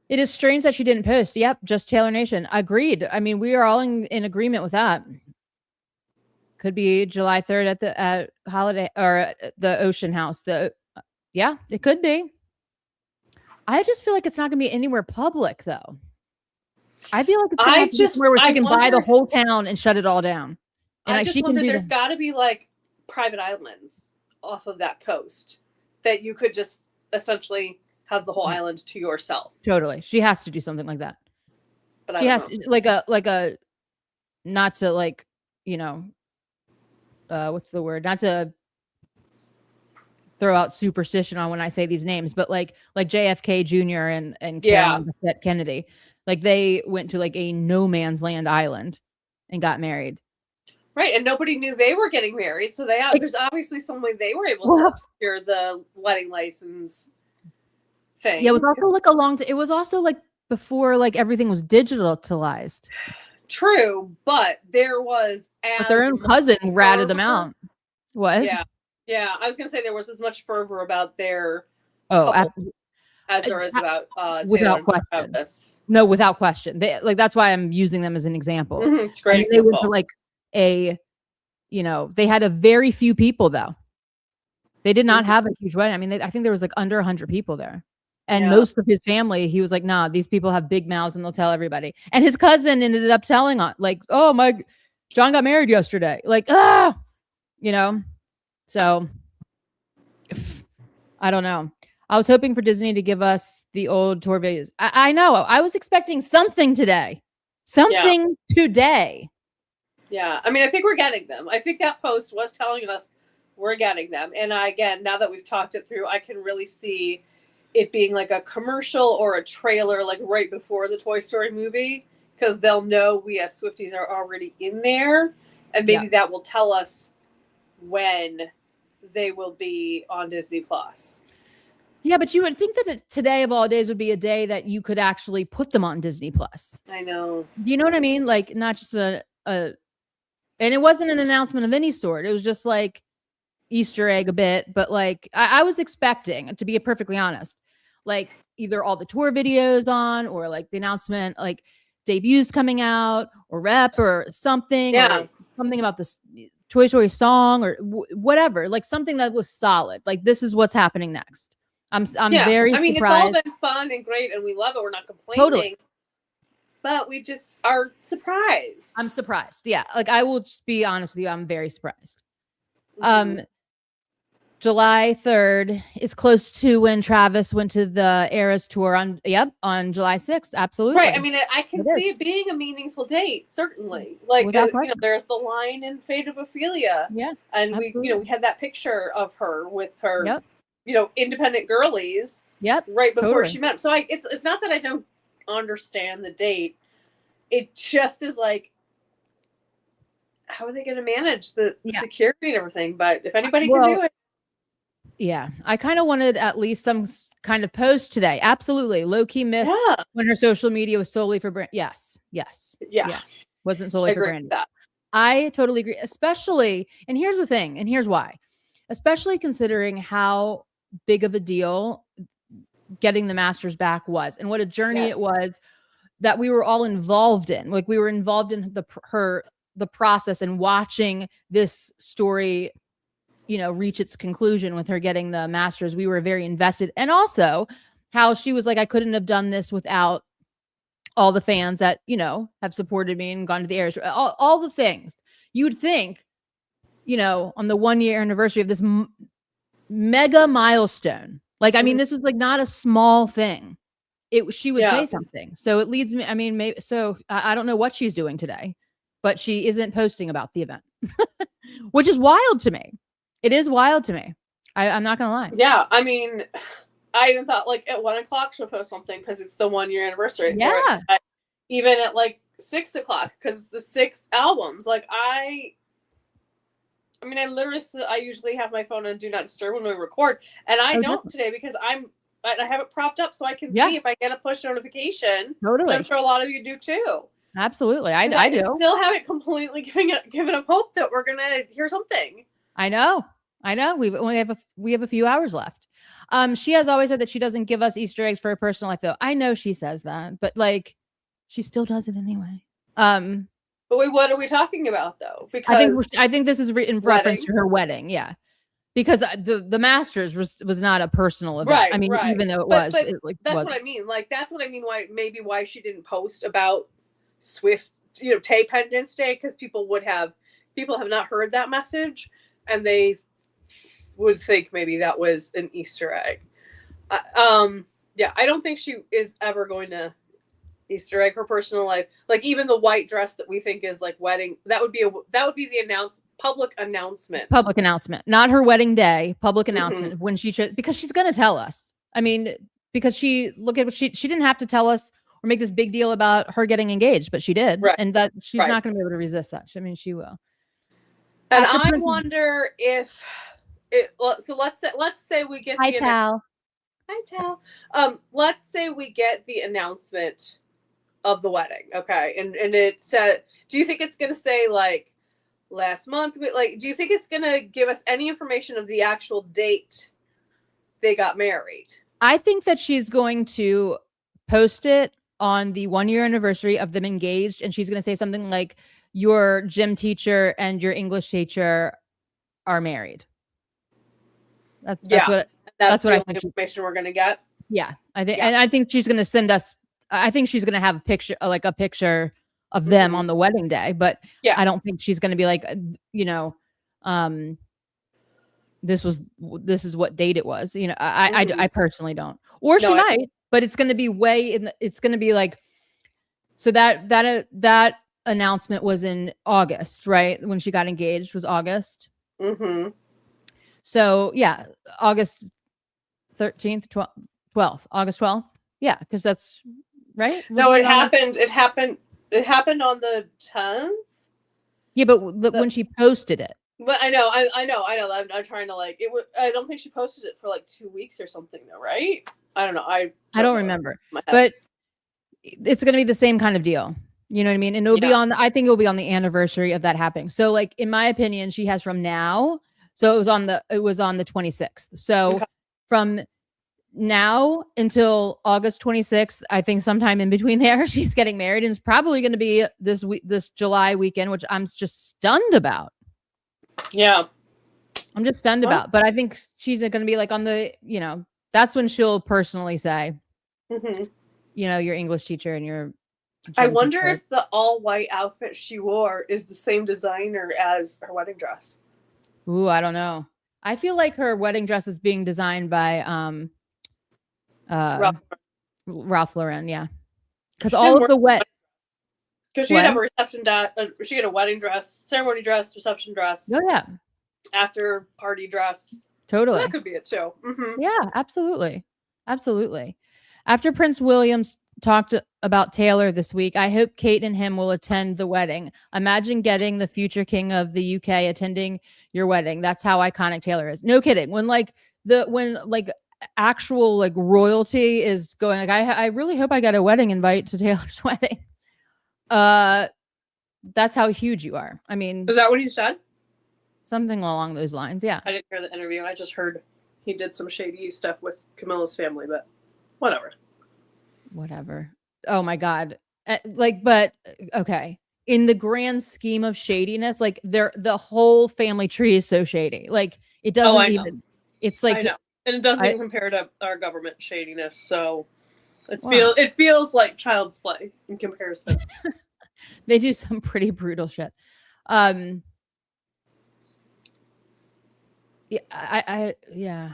It is strange that she didn't post. Yep, just Taylor Nation. Agreed. I mean, we are all in agreement with that. Could be July 3rd at Holiday or the Ocean House. Yeah, it could be. I just feel like it's not going to be anywhere public though. I feel like it's gonna have to be somewhere where she can buy the wondered, whole town and shut it all down. And I like just she can wondered, do there's that. got to be like private islands off of that coast that you could just essentially have the whole Yeah, island to yourself. totally. She has to do something like that. But I She don't has know. to, like a not to like, you know, what's the word? Not to throw out superstition on when I say these names, but like JFK Jr. and Yeah. Carolyn Bessette Kennedy, like they went to like a no man's land island and got married. Right, and nobody knew they were getting married, so Like, there's obviously some way they were able to well, obscure the wedding license yeah, it was thing. also like it was also like before like everything was digitalized. True, but there was But their as own much cousin ratted them fervor. out. What? Yeah, yeah. I was gonna say there was as much fervor about their Oh, couple as there is about Taylor without and question. Travis. No, without question. They like that's why I'm using them as an example. It's a I great mean, they went to example. like a, you know, they had a very few people though. They did not Mhm. have a huge wedding. I mean, I think there was like under 100 people there. And Yeah, most of his family, he was like, nah, these people have big mouths and they'll tell everybody. And his cousin ended up telling on like, oh my, John got married yesterday. Like, you know, so I don't know. I was hoping for Disney to give us the old tour videos. I know. I was expecting something today. yeah, Something today. yeah. I mean, I think we're getting them. I think that post was telling us we're getting them. And again, now that we've talked it through, I can really see it being like a commercial or a trailer, like right before the Toy Story movie, because they'll know we as Swifties are already in there, and Yeah. maybe that will tell us when they will be on Disney Plus. Yeah, but you would think that today of all days would be a day that you could actually put them on Disney Plus. I know. Do you know what I mean? Like not just a and it wasn't an announcement of any sort. It was just like Easter egg a bit, but like I was expecting, to be perfectly honest, like either all the tour videos on or like the announcement, like debuts coming out or rep or something Yeah. or something about this Toy Story song or whatever, like something that was solid. Like this is what's happening next. I'm Yeah. very I mean, surprised. it's all been fun and great, and we love it. We're not complaining. Totally. But we just are surprised. I'm surprised. Yeah. Like I will just be honest with you. I'm very surprised. Mhm. July 3rd is close to when Travis went to the Eras tour on July 6th. Absolutely. Right. I mean, I can see it being a meaningful date, certainly. Like, there's the line in Fate of Ophelia. Yeah. And absolutely. we had that picture of her with her, Yep. independent girlies. Yep. Right before totally. she met him. So it's not that I don't understand the date. It just is like, how are they going to manage the security and everything? But if anybody can do it. Yeah, I kind of wanted at least some kind of post today. Absolutely. Low key miss when her social media was solely for brand. Yes. Yeah. Wasn't solely for branding. I totally agree. Especially, and here's the thing, and here's why. Especially considering how big of a deal getting the Masters back was and what a journey it was that we were all involved in. Like we were involved in the process and watching this story reach its conclusion with her getting the Masters. We were very invested. And also how she was like, I couldn't have done this without all the fans that, have supported me and gone to the Eras. All the things you would think, on the 1 year anniversary of this mega milestone. Like, I mean, this was like not a small thing. She would say something. So it leads me, I mean, maybe, so I don't know what she's doing today, but she isn't posting about the event, which is wild to me. It is wild to me. I'm not gonna lie. Yeah, I mean, I even thought like at 1:00 she'll post something because it's the 1 year anniversary. Yeah. Even at like 6:00 because it's the 6 albums. Like I mean, I usually have my phone on Do Not Disturb when we record, and I don't today because I have it propped up so I can see if I get a push notification. Totally. I'm sure a lot of you do too. Absolutely, I do. Still haven't completely given up hope that we're gonna hear something. I know. We have a few hours left. She has always said that she doesn't give us Easter eggs for her personal life, though. I know she says that, but like, she still does it anyway. But what are we talking about though? Because I think this is in reference to her wedding. Yeah, because the Masters was not a personal event. Right, I mean, right. even though it But was, it like that's wasn't. what I mean. Like that's what I mean. Why she didn't post about Swift, Taypendence Day, because people have not heard that message, and they would think maybe that was an Easter egg. Yeah, I don't think she is ever going to Easter egg her personal life. Like even the white dress that we think is like wedding, that would be the public announcement. Public announcement, not her wedding day. Public announcement Mhm. when she because she's gonna tell us. I mean, because look at what she didn't have to tell us or make this big deal about her getting engaged, but she did, Right, and that she's right. not gonna be able to resist that. I mean, she will. And After I Prince, wonder if so let's say we get hi the announcement. Tal. Hi Tal. Let's say we get the announcement of the wedding, okay, and it said, do you think it's gonna say like last month? Like, do you think it's gonna give us any information of the actual date they got married? I think that she's going to post it on the 1 year anniversary of them engaged, and she's going to say something like, "Your gym teacher and your English teacher are married." That's Yeah, what that's the I only think. information we're gonna get. Yeah, I think, Yeah. and I think she's going to send us. I think she's going to have a picture, of them Mhm. on the wedding day, but Yeah. I don't think she's going to be like, you know, um, this is what date it was. Mhm. I personally don't, or No, she might, but it's going to be it's going to be like, so that announcement was in August, right? When she got engaged was August. Mhm. So yeah, August 13th, 12th, August 12th. Yeah, because that's right. No, it happened. It happened. It happened on the 10th. Yeah, but when she posted it. But I know. I'm trying to like it. I don't think she posted it for like 2 weeks or something, though, right? I don't know. I don't know remember, my head. but it's going to be the same kind of deal. You know what I mean? And it'll be I think it'll be on the anniversary of that happening. So like, in my opinion, she has from now. So it was on the 26th. So Okay. from now until August 26th, I think sometime in between there, she's getting married, and it's probably going to be this July weekend, which I'm just stunned about. Yeah. I'm just stunned about, but I think she's going to be like on the, that's when she'll personally say, Mhm. Your English teacher and your I gym wonder teacher. if the all white outfit she wore is the same designer as her wedding dress. Ooh, I don't know. I feel like her wedding dress is being designed by Ralph Lauren, yeah. Because all of the because she had a reception she had a wedding dress, ceremony dress, reception dress. Oh yeah. After party dress. Totally. So that could be it too. Mm-hmm. Yeah, absolutely. Absolutely. After Prince William's talked about Taylor this week, I hope Kate and him will attend the wedding. Imagine getting the future king of the UK attending your wedding. That's how iconic Taylor is. No kidding. When actual like royalty is going, like, I really hope I get a wedding invite to Taylor's wedding. That's how huge you are. I mean, is that what he said? Something along those lines. Yeah. I didn't hear the interview. I just heard he did some shady stuff with Camilla's family, but whatever. Oh my God. But okay. In the grand scheme of shadiness, like the whole family tree is so shady. Like it doesn't even, it's like, I know. And it doesn't even compare to our government shadiness. So it feels like child's play in comparison. They do some pretty brutal shit. Yeah,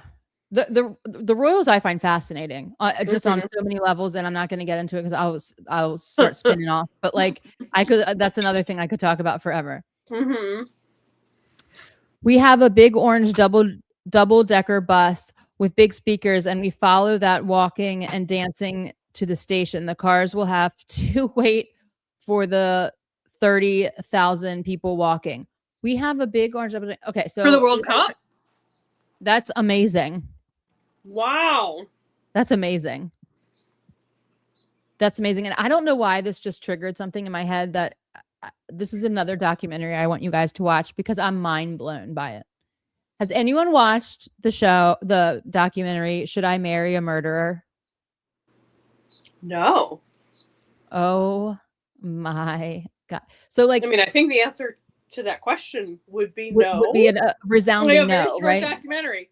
the royals I find fascinating, just on so many levels, and I'm not going to get into it because I'll start spinning off. But like that's another thing I could talk about forever. Mm-hmm. We have a big orange double decker bus with big speakers, and we follow that walking and dancing to the station. The cars will have to wait for the 30,000 people walking. We have a big orange double. Okay, so for the World Cup. That's amazing. Wow. That's amazing. That's amazing. And I don't know why this just triggered something in my head that this is another documentary I want you guys to watch because I'm mind blown by it. Has anyone watched the documentary, Should I Marry a Murderer? No. Oh my God. So like, I mean, I think the answer to that question would be would, no. would be a resounding a very no, short right? documentary.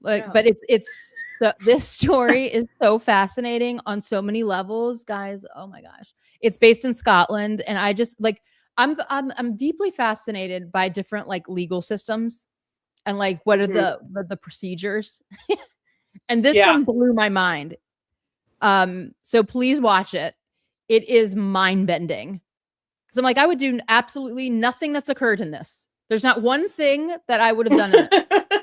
Like, Yeah. but it's so, this story is so fascinating on so many levels, guys. Oh my gosh. It's based in Scotland, and I just like I'm deeply fascinated by different like legal systems and like what are the procedures. And this one blew my mind. So please watch it. It is mind-bending. Because I'm like, I would do absolutely nothing that's occurred in this. There's not one thing that I would have done in it.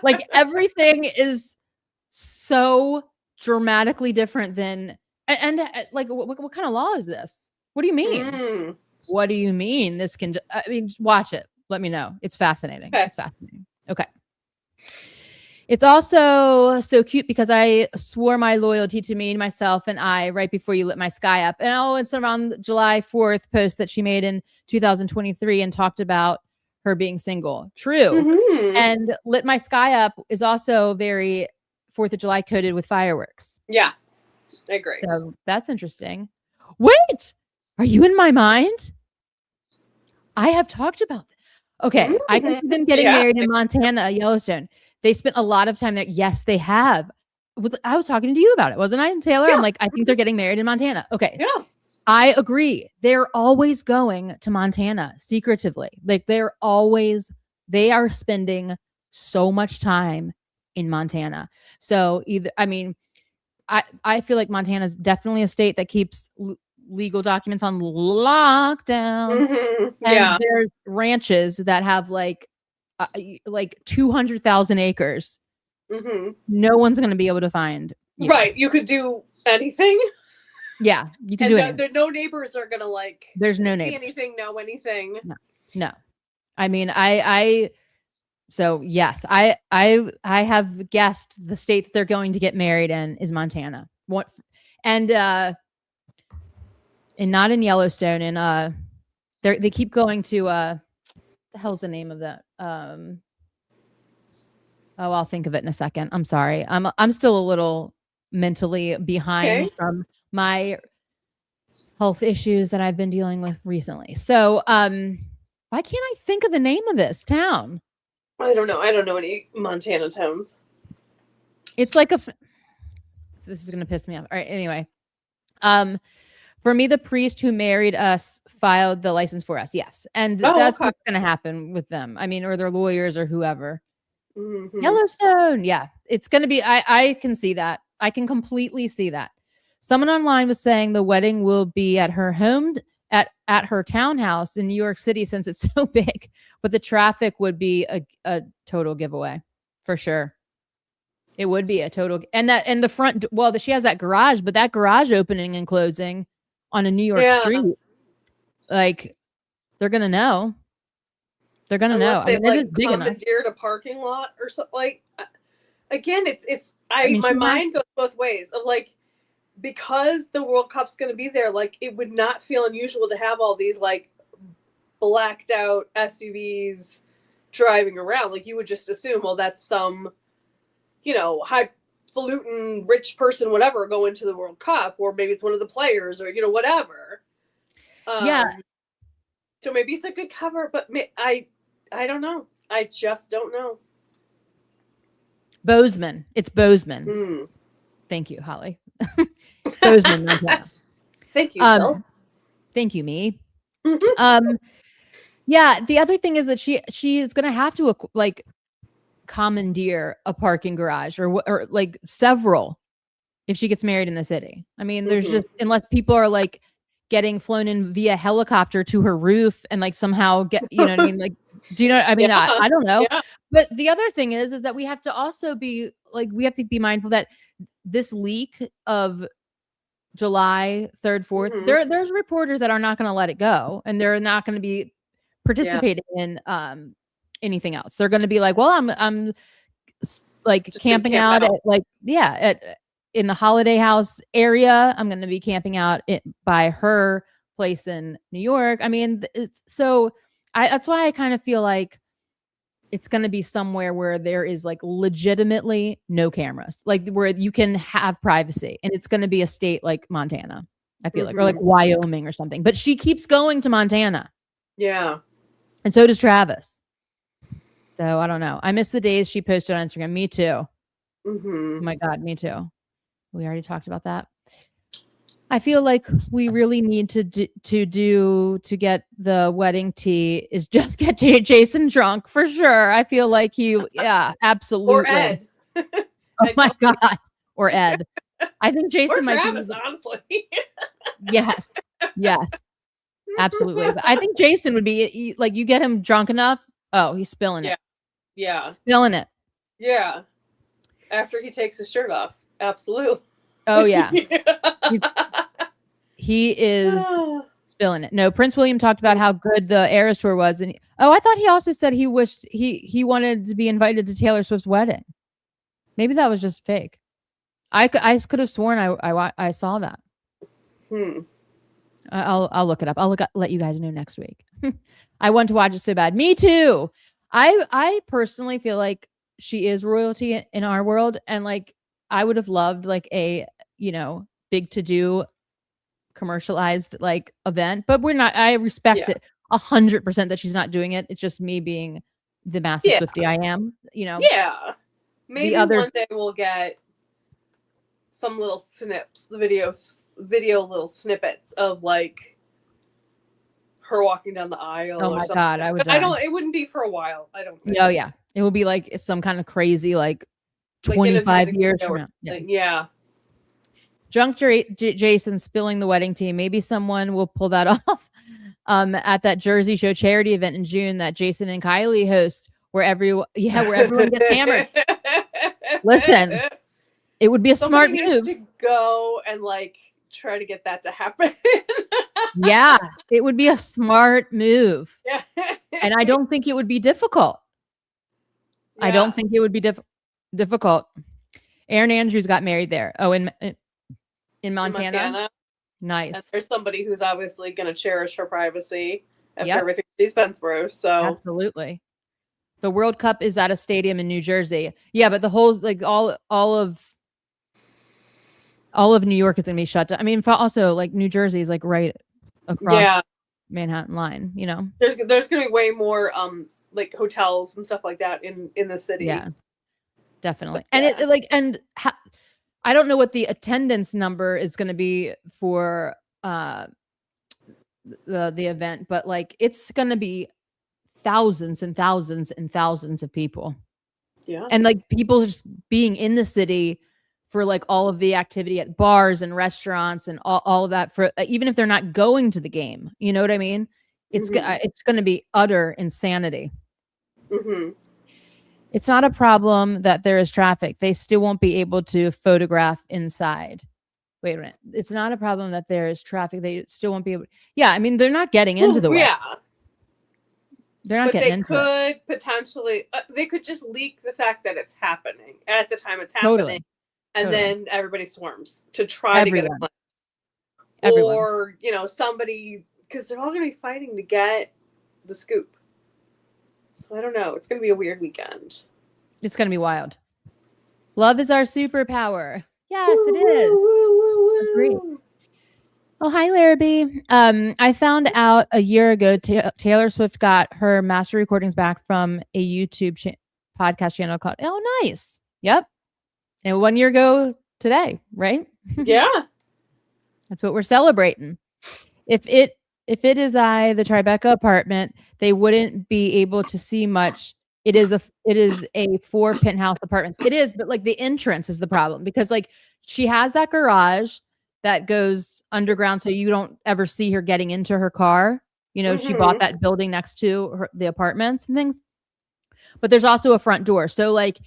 Like everything is so dramatically different than and like what kind of law is this? What do you mean? What do you mean? This can I mean, just watch it. Let me know. It's fascinating. Okay. It's fascinating. Okay. It's also so cute because I swore my loyalty to me, myself, and I right before you lit my sky up. And it's around July 4th post that she made in 2023 and talked about her being single. True. And lit my sky up is also very 4th of July coded with fireworks. Yeah, I agree. So that's interesting. Wait, are you in my mind? I have talked about this. Okay, I can see them getting married in Montana, Yellowstone. They spent a lot of time there. Yes, they have. I was talking to you about it, wasn't I, Taylor? Yeah. I'm like, I think they're getting married in Montana. Okay. Yeah. I agree. They're always going to Montana secretively. Like they are spending so much time in Montana. So either, I mean, I feel like Montana is definitely a state that keeps legal documents on lockdown. And there's ranches that have like 200,000 acres. No one's going to be able to find. Right. You could do anything. Yeah, you can do it. No neighbors are going to like. There's no see neighbors. anything, know anything. No. I mean, so yes, I have guessed the state that they're going to get married in is Montana. And not in Yellowstone. And they keep going to the hell's the name of that? I'll think of it in a second. I'm sorry. I'm still a little mentally behind from my health issues that I've been dealing with recently. So why can't I think of the name of this town? I don't know. I don't know any Montana towns. It's like this is going to piss me off. All right. Anyway. For me, the priest who married us filed the license for us. Yes. And that's what's going to happen with them. I mean, or their lawyers or whoever. Yellowstone. Yeah. It's going to be, I can see that. I can completely see that. Someone online was saying the wedding will be at her home, at her townhouse in New York City since it's so big, but the traffic would be a total giveaway for sure. It would be a total. And the front, well, she has that garage, but that garage opening and closing on a New York street, like they're going to know. They're going to know. They've like commandeered a parking lot or something. Like, again, my mind goes both ways of like, because the World Cup's going to be there, like it would not feel unusual to have all these like blacked out SUVs driving around. Like you would just assume, well, that's some, highfalutin rich person, whatever, going to the World Cup, or maybe it's one of the players, or whatever. So maybe it's a good cover, but I don't know. I just don't know. Bozeman. It's Bozeman. Thank you, Holly. Bozeman, Montana. Thank you, Phil. Thank you, me. Yeah. The other thing is that she is going to have to like commandeer a parking garage or like several if she gets married in the city. I mean, there's just unless people are like getting flown in via helicopter to her roof and like somehow get, you know what I mean? Like, do you know? I mean, I don't know. Yeah. But the other thing is that we have to also be like, we have to be mindful that this leak of July 3rd, 4th, there's reporters that are not going to let it go. And they're not going to be participating in anything else. They're going to be like, well, I'm like just camping out at like, in the Holiday House area. I'm going to be camping out by her place in New York. I mean, that's why I kind of feel like it's going to be somewhere where there is like legitimately no cameras, like where you can have privacy, and it's going to be a state like Montana, I feel like, or like Wyoming or something. But she keeps going to Montana. Yeah. And so does Travis. So I don't know. I miss the days she posted on Instagram. Me too. Mm-hmm. Oh my God, me too. We already talked about that. I feel like we really need to get the wedding tea is just get Jason drunk for sure. I feel like yeah, absolutely. Or Ed. Oh my God. Or Ed. I think Jason or might Travis, be. honestly. Yes. Yes. Absolutely. But I think Jason would be like, you get him drunk enough. Oh, he's spilling it. Yeah. Spilling it. Yeah. After he takes his shirt off. Absolutely. Oh, yeah. He is spilling it. No, Prince William talked about how good the Eras tour was. And I thought he also said he wished he wanted to be invited to Taylor Swift's wedding. Maybe that was just fake. I could have sworn I saw that. I'll look it up. Let you guys know next week. I want to watch it so bad. Me too. I personally feel like she is royalty in our world, and like I would have loved like a big to do commercialized like event, but we're not. I respect it 100% that she's not doing it. It's just me being the massive Swiftie I am. Yeah. Maybe one day we'll get some little snips, the video little snippets of like her walking down the aisle. Oh my God, I would. But it wouldn't be for a while. I don't think. Oh yeah, it will be like some kind of crazy like 25 years from now. Yeah. Drunk Jason spilling the wedding tea. Maybe someone will pull that off at that Jersey Show charity event in June that Jason and Kylie host, where everyone gets hammered. Listen, it would be a smart move to go and like try to get that to happen. Yeah, it would be a smart move. Yeah. And I don't think it would be difficult. Yeah. I don't think it would be difficult. Aaron Andrews got married there. Oh, in Montana? Nice. And there's somebody who's obviously going to cherish her privacy after everything she's been through. So absolutely. The World Cup is at a stadium in New Jersey. Yeah, but the whole like all of New York is going to be shut down. I mean, also like New Jersey is like right across Manhattan line, There's going to be way more like hotels and stuff like that in the city. Yeah. Definitely. So, I don't know what the attendance number is going to be for the event, but like it's going to be thousands and thousands and thousands of people. Yeah. And like people just being in the city for like all of the activity at bars and restaurants and all of that for even if they're not going to the game, you know what I mean? It's it's going to be utter insanity. Mm-hmm. It's not a problem that there is traffic. They still won't be able to photograph inside. Wait a minute. It's not a problem that there is traffic. They still won't be able. Yeah, I mean they're not getting into the way. Yeah. They're not getting into it. They could potentially. They could just leak the fact that it's happening at the time it's happening, and then everybody swarms to try to get a glimpse. Or somebody, because they're all going to be fighting to get the scoop. So I don't know. It's going to be a weird weekend. It's going to be wild. Love is our superpower. Yes, it is. Agree. Oh, hi, Larrabee. I found out a year ago Taylor Swift got her master recordings back from a YouTube podcast channel called Oh Nice. Yep. And 1 year ago today, right? Yeah. That's what we're celebrating. If it is the Tribeca apartment, they wouldn't be able to see much. It is a 4 penthouse apartments. It is, but like the entrance is the problem because like she has that garage that goes underground, so you don't ever see her getting into her car. She bought that building next to the apartments and things. But there's also a front door, so like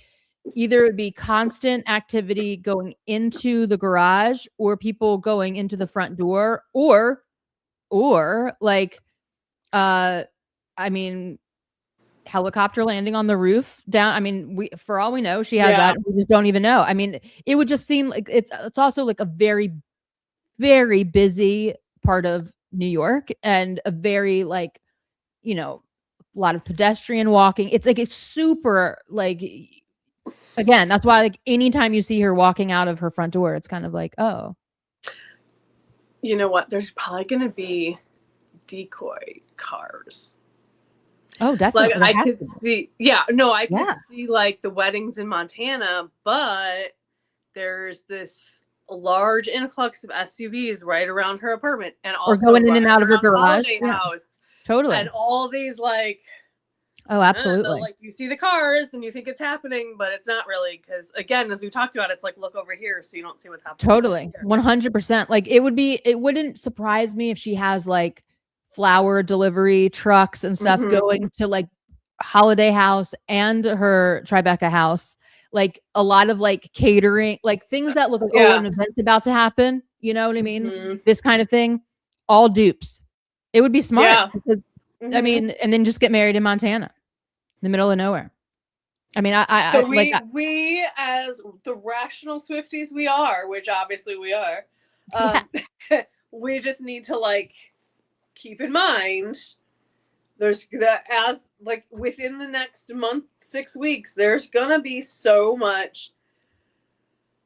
either it would be constant activity going into the garage, or people going into the front door, or like I mean helicopter landing on the roof down. I mean, for all we know, she has that. We just don't even know. I mean, it would just seem like it's also like a very, very busy part of New York and a very like, a lot of pedestrian walking. It's like it's super like again, that's why like anytime you see her walking out of her front door, it's kind of like, oh. You know what? There's probably going to be decoy cars. Oh, Like definitely. There I has could to be. see, yeah, no, I could Yeah. see like the weddings in Montana, but there's this large influx of SUVs right around her apartment and Or also going in and right out of her around the garage. holiday Yeah, house totally. and all these like, Oh, I don't know, absolutely. like you see the cars and you think it's happening, but it's not really because again, as we talked about, it's like look over here so you don't see what's happening over Totally. here. 100%. Like it wouldn't surprise me if she has like flower delivery trucks and stuff Mhm. going to like Holiday House and her Tribeca house. Like a lot of like catering, like things that look like, oh, Yeah. an event's about to happen. You know what I mean? Mhm. This kind of thing. All dupes. It would be smart Yeah. because I Mhm. mean, and then just get married in Montana, in the middle of nowhere. I mean, So I like, we as the rational Swifties we are, which obviously we are, yeah, um, we just need to like keep in mind there's that as like within the next month, 6 weeks, there's gonna be so much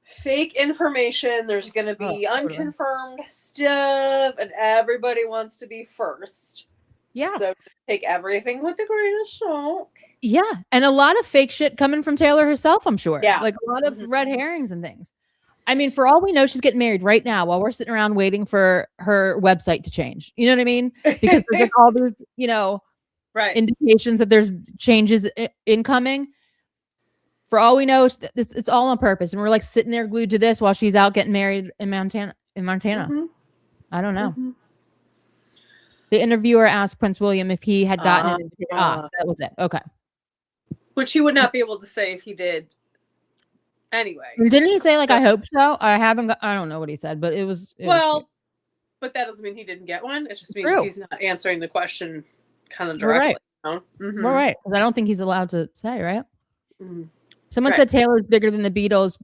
fake information. There's gonna oh, be totally. unconfirmed stuff, and everybody wants to be first. Yeah. So take everything with a grain of salt. Yeah, and a lot of fake shit coming from Taylor herself, I'm sure. Yeah. Like a lot of Mhm. red herrings and things. I mean, for all we know, she's getting married right now while we're sitting around waiting for her website to change. You know what I mean? Because there's like all these, Right. indications that there's changes incoming. For all we know, it's all on purpose, and we're like sitting there glued to this while she's out getting married in Montana. Mhm. I don't know. Mhm. The interviewer asked Prince William if he had gotten an invitation. That was it. Okay. Which he would not be able to say if he did anyway. And didn't he say like, So, I hope so? I don't know what he said, but it was well, but that doesn't mean he didn't get one. It just means true. he's not answering the question kind of We're directly. right. You know? We're right. Because I don't think he's allowed to say, right? Mhm. Someone Right. said Taylor's bigger than the Beatles,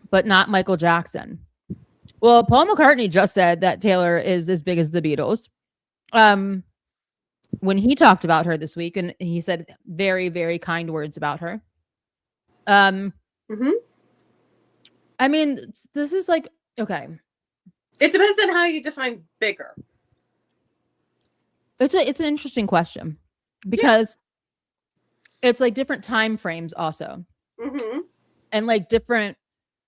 but not Michael Jackson. Well, Paul McCartney just said that Taylor is as big as the Beatles. When he talked about her this week, and he said very, very kind words about her. Mhm. I mean, this is like, okay. It depends on how you define bigger. It's an interesting question because it's like different time frames also. Mm-hmm. And like different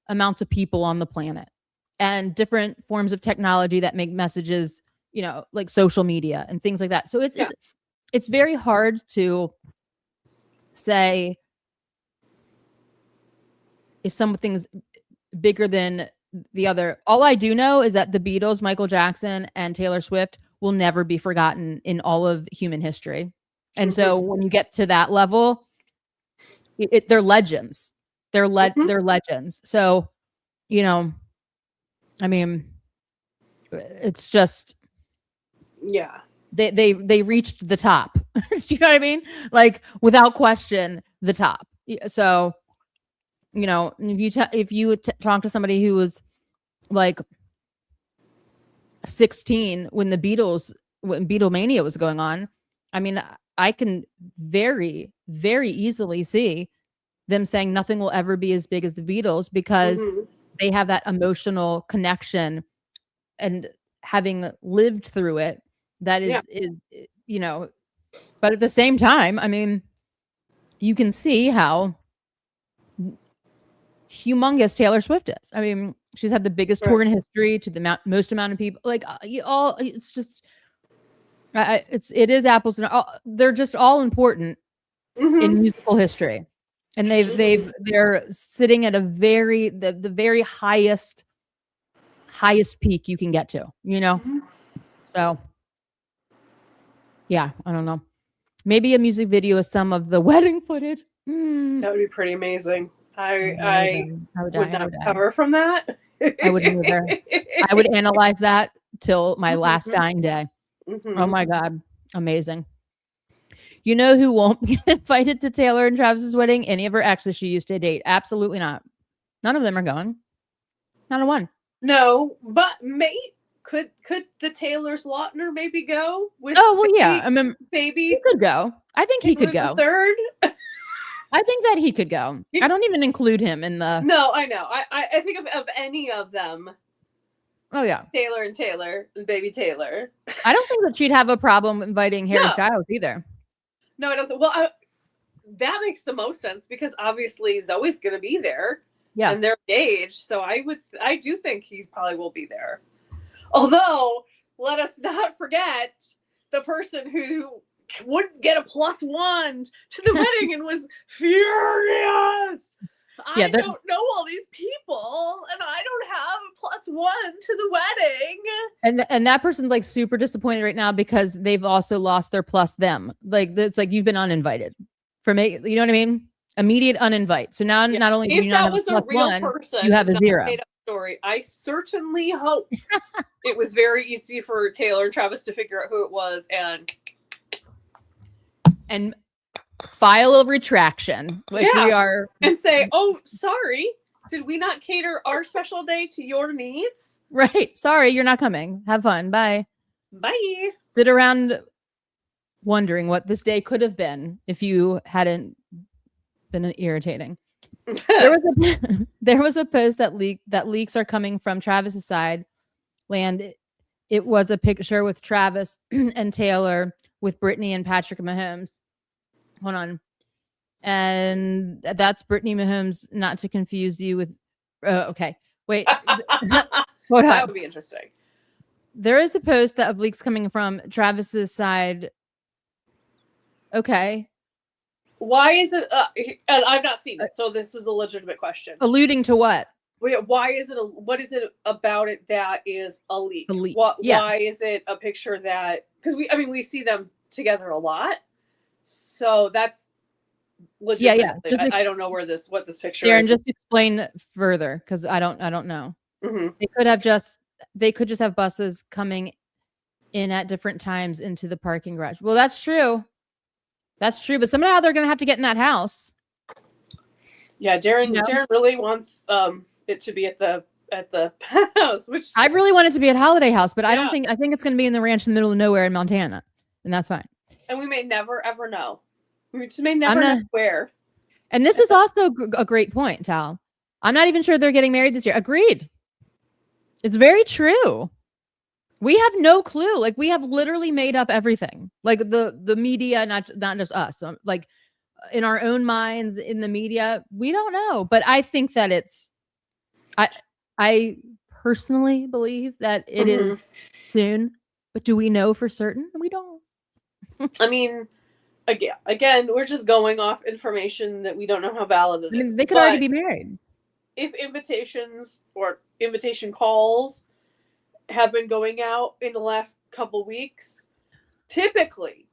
amounts of people on the planet and different forms of technology that make messages, like social media and things like that. So it's very hard to say if something's bigger than the other. All I do know is that the Beatles, Michael Jackson, and Taylor Swift will never be forgotten in all of human history. And so when you get to that level, they're legends. They're legends. So, I mean, it's just they reached the top. Do you know what I mean? Like without question, the top. So, if you talk to somebody who was like 16 when Beatlemania was going on, I mean, I can very, very easily see them saying nothing will ever be as big as the Beatles because they have that emotional connection and having lived through it. That is, but at the same time, I mean, you can see how humongous Taylor Swift is. I mean, she's had the biggest tour in history to the most amount of people. Like it's just, it is apples and they're just all important in musical history, and they're sitting at a the very highest peak you can get to. So yeah, I don't know. Maybe a music video is some of the wedding footage. That would be pretty amazing. I would not recover from that. I wouldn't either. I would analyze that till my last dying day. Oh my God. Amazing. You know who won't get invited to Taylor and Travis's wedding? Any of her exes she used to date. Absolutely not. None of them are going. Not a one. No, but could the Taylor's Lautner maybe go with? Oh well, yeah. I mean, baby, he could go. I think he could go. Third. I think that he could go. I don't even include him in the. No, I know. I think of any of them. Oh yeah, Taylor and baby Taylor. I don't think that she'd have a problem inviting Harry Styles either. No, I don't think. Well, that makes the most sense because obviously Zoe's going to be there. Yeah. And they're engaged, so I do think he probably will be there. Although, let us not forget the person who wouldn't get a +1 to the wedding and was furious. Yeah, I don't know all these people, and I don't have a +1 to the wedding. And that person's like super disappointed right now because they've also lost their plus them. Like it's like you've been uninvited from you know what I mean? Immediate uninvite. So now not only do you not have a +1, person, you have a 0. Story. I certainly hope it was very easy for Taylor and Travis to figure out who it was and file a retraction. Like we are and say, "Oh, sorry. Did we not cater our special day to your needs?" Right. Sorry, you're not coming. Have fun. Bye. Bye. Sit around wondering what this day could have been if you hadn't been irritating. There was a post that leaks are coming from Travis's side. It was a picture with Travis and Taylor with Brittany and Patrick Mahomes. Hold on. And that's Brittany Mahomes, not to confuse you with okay. Wait. Hold on. That would be interesting. There is a post that of leaks coming from Travis's side. Okay. Why is it? And I've not seen it, so this is a legitimate question. Alluding to what? Why is it? What is it about it that is a leak? Yeah. Why is it a picture that? Because we see them together a lot, so that's legit. Yeah. I don't know what this picture Darren, is. just explain further because I don't know. Mm-hmm. They could just have buses coming in at different times into the parking garage. Well, that's true. That's true, but somehow they're going to have to get in that house. Yeah, Darren really wants it to be at the house, which I really want it to be at Holiday House, but I think it's going to be in the ranch in the middle of nowhere in Montana, and that's fine. And we may never ever know. We just may never know where. And this is also a great point, Tal. I'm not even sure they're getting married this year. Agreed. It's very true. We have no clue. Like we have literally made up everything. Like the media, not just us. Like in our own minds, in the media, we don't know. But I think that I personally believe that it is soon. But do we know for certain? We don't. I mean, again, we're just going off information that we don't know how valid it is. They could already be married. If invitations or invitation calls have been going out in the last couple weeks, traditionally,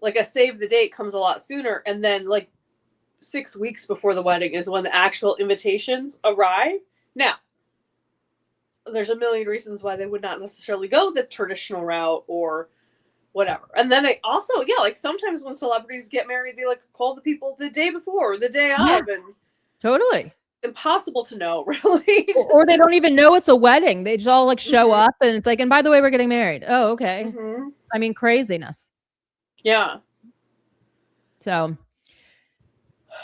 like a save the date comes a lot sooner, and then like 6 weeks before the wedding is when the actual invitations arrive. Now, there's a million reasons why they would not necessarily go the traditional route or whatever. And then I also, like sometimes when celebrities get married, they like call the people the day before or the day of, and totally impossible to know, really. Or they don't even know it's a wedding. They just all like show up and it's like, and by the way, we're getting married. Oh, okay. I mean, craziness. Yeah. So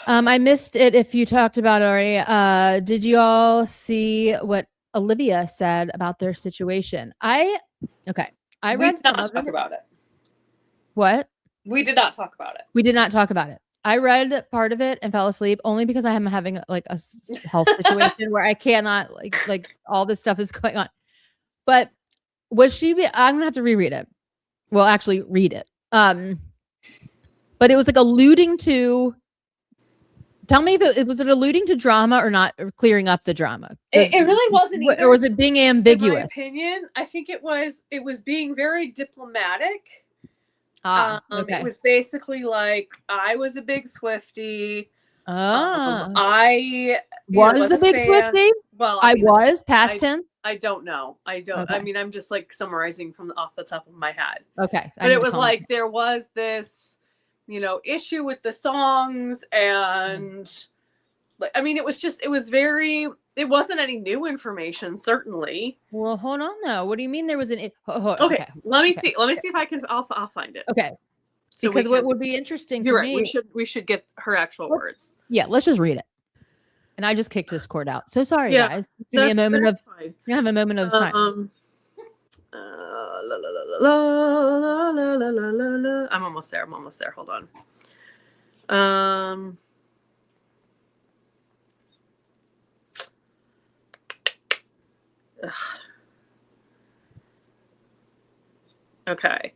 I missed it if you talked about it already. Did you all see what Olivia said about their situation? I read some of it. About it. What? We did not talk about it. We did not talk about it. I read part of it and fell asleep only because I am having like a health situation where I cannot like all this stuff is going on. But I'm gonna have to reread it. Well, actually read it. But it was like alluding to. Tell me if it was alluding to drama or not, or clearing up the drama. It really wasn't either. Or was it being ambiguous? In my opinion, I think it was being very diplomatic. Okay. It was basically like I was a big swiftie. I was a big swiftie. Well, I was past tense. I don't know. I don't. Okay. I mean, I'm just like summarizing from off the top of my head. Okay. But it was like there was this, issue with the songs, and like I mean, it wasn't any new information, certainly. Well, hold on though. What do you mean there was an okay. Let me see. Let me see if I can I'll find it. Okay. So because what would be interesting to me, we should get her actual words. Yeah, let's just read it. And I just kicked this cord out. So sorry, guys. It's gonna be a moment of silence. la, la, la, la, la, la, la, la, la, la. I'm almost there. Hold on. Okay.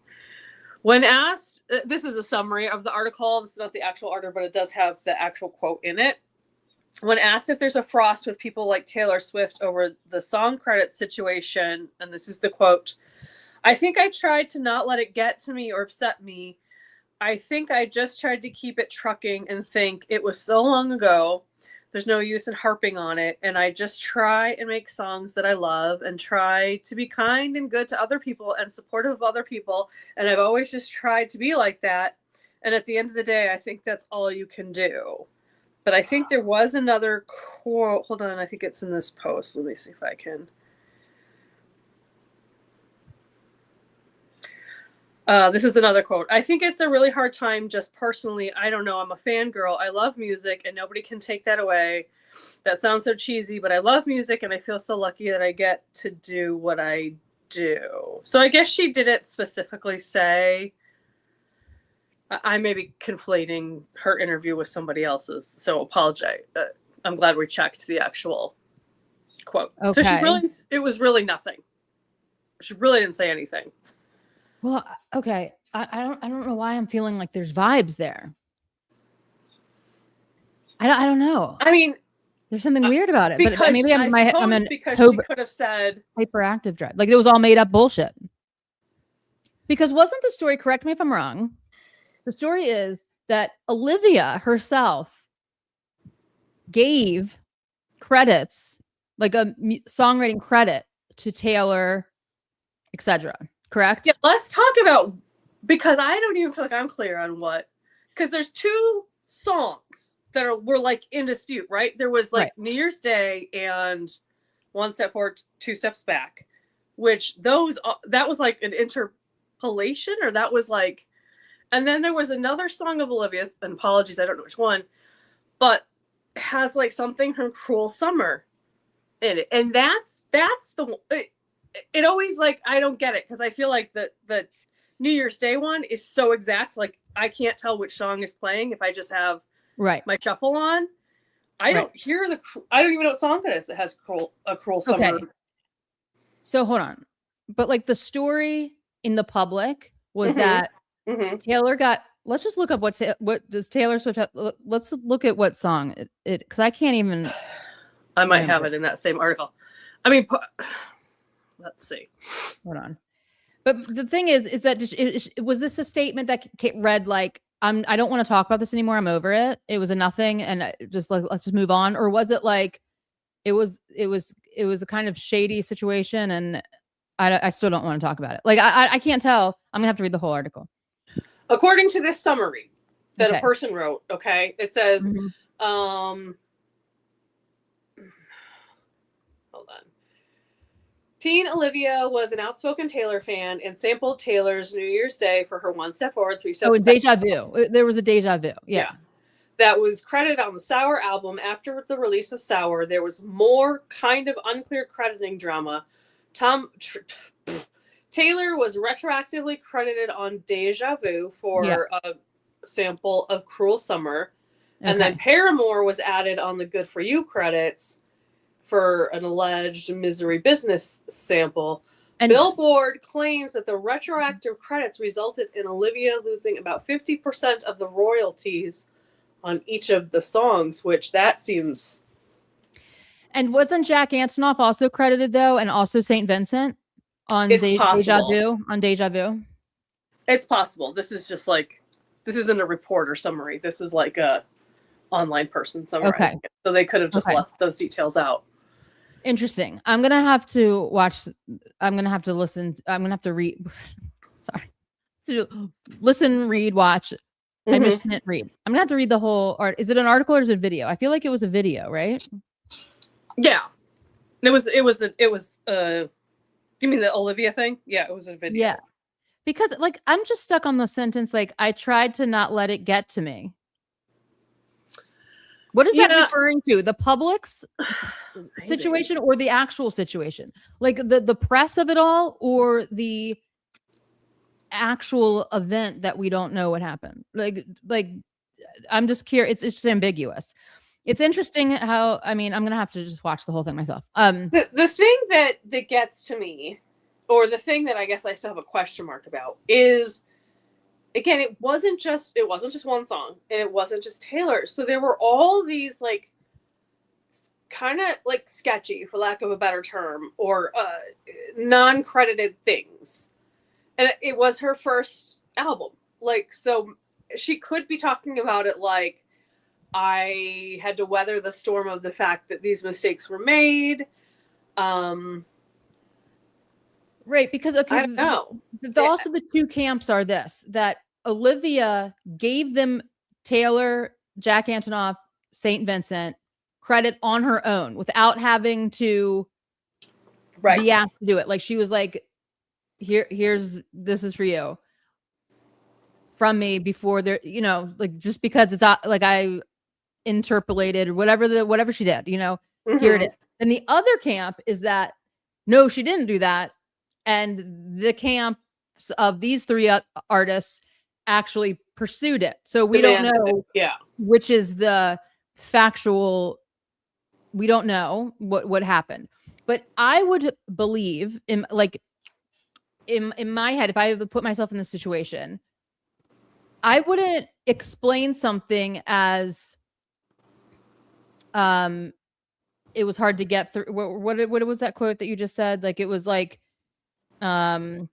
When asked, this is a summary of the article. This is not the actual article, but it does have the actual quote in it. When asked if there's a frost with people like Taylor Swift over the song credit situation, and this is the quote, I think I tried to not let it get to me or upset me. I think I just tried to keep it trucking and think it was so long ago. There's no use in harping on it. And I just try and make songs that I love and try to be kind and good to other people and supportive of other people. And I've always just tried to be like that. And at the end of the day, I think that's all you can do. But I think there was another quote. Hold on. I think it's in this post. Let me see if I can. This is another quote. I think it's a really hard time just personally. I don't know. I'm a fangirl. I love music and nobody can take that away. That sounds so cheesy, but I love music and I feel so lucky that I get to do what I do. So I guess she didn't specifically say. I may be conflating her interview with somebody else's, so apologize. I'm glad we checked the actual quote. Okay. So it was really nothing. She really didn't say anything. Well, okay. I don't know why I'm feeling like there's vibes there. I don't know. I mean, there's something weird about it. Because but maybe I'm in because she could have said hyperactive drive. Like it was all made up bullshit. Because wasn't the story, correct me if I'm wrong, the story is that Olivia herself gave credits, like a songwriting credit to Taylor, etc. Correct? Yeah, let's talk about, because I don't even feel like I'm clear on what, because there's two songs that were like in dispute, right? There was like New Year's Day and One Step Forward, Two Steps Back, which that was like an interpolation, or that was like, and then there was another song of Olivia's, and apologies, I don't know which one, but has like something from Cruel Summer in it. And that's the, it always, like, I don't get it, because I feel like the New Year's Day one is so exact. Like, I can't tell which song is playing if I just have my shuffle on. I don't hear I don't even know what song it is that has a Cruel Summer. Okay. So hold on. But like the story in the public was that Taylor got, let's just look up what does Taylor Swift have, let's look at what song it because I can't even. I might have it in that same article. I mean, let's see. Hold on. But the thing is that was this a statement that read like, I don't want to talk about this anymore, I'm over it, it was a nothing, and just like, let's just move on? Or was it like it was a kind of shady situation, and I still don't want to talk about it? Like I can't tell. I'm gonna have to read the whole article. According to this summary that a person wrote, it says, hold on. Teen Olivia was an outspoken Taylor fan and sampled Taylor's New Year's Day for her One Step Forward, Three Steps Back. Deja vu. There was a deja vu. Yeah. That was credited on the Sour album. After the release of Sour, there was more kind of unclear crediting drama. Taylor was retroactively credited on Deja Vu for a sample of Cruel Summer. And then Paramore was added on the Good For You credits for an alleged Misery Business sample. And Billboard claims that the retroactive credits resulted in Olivia losing about 50% of the royalties on each of the songs, which that seems... And wasn't Jack Antonoff also credited, though, and also St. Vincent on Deja Vu? On Deja Vu? It's possible. This is just like... This isn't a reporter summary. This is like a online person summarizing it. So they could have just left those details out. Interesting. I'm going to have to watch. I'm going to have to listen. I'm going to have to read. Sorry. Listen, read, watch. I just didn't read. I'm going to have to read the whole art. Is it an article or is it a video? I feel like it was a video, right? Yeah. It was, you mean the Olivia thing? Yeah, it was a video. Yeah. Because like, I'm just stuck on the sentence. Like, I tried to not let it get to me. What is that referring to? The public's situation or the actual situation? Like the press of it all, or the actual event that we don't know what happened? Like I'm just curious. It's just ambiguous. It's interesting how, I mean, I'm gonna have to just watch the whole thing myself. The thing that gets to me, or the thing that I guess I still have a question mark about, is, again, it wasn't just one song, and it wasn't just Taylor. So there were all these like kind of like sketchy, for lack of a better term, or non-credited things. And it was her first album. Like, so she could be talking about it like, I had to weather the storm of the fact that these mistakes were made. Right, because okay, I don't know. Also the two camps are this, that Olivia gave them Taylor, Jack Antonoff, St. Vincent credit on her own without having to be asked to do it. Like, she was like, here's this is for you from me before there, you know, like, just because it's like I interpolated whatever she did, you know, here it is. And the other camp is that no, she didn't do that. And the camps of these three artists actually pursued it. So we don't know which is the factual. We don't know what happened. But I would believe in my head, if I put myself in this situation, I wouldn't explain something as it was hard to get through. What was that quote that you just said? Like, it was like, I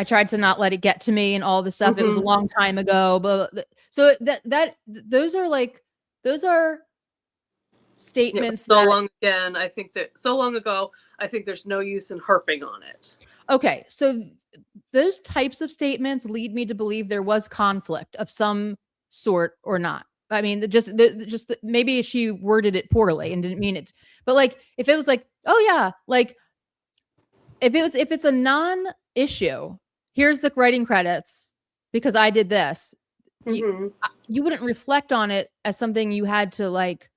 tried to not let it get to me and all this stuff. It was a long time ago, but so those are statements. So long again. I think that so long ago, I think there's no use in harping on it. Okay. So those types of statements lead me to believe there was conflict of some sort or not. I mean, just maybe she worded it poorly and didn't mean it. But like, if it was like, oh yeah, like if it's a non-issue, here's the writing credits because I did this. You wouldn't reflect on it as something you had to like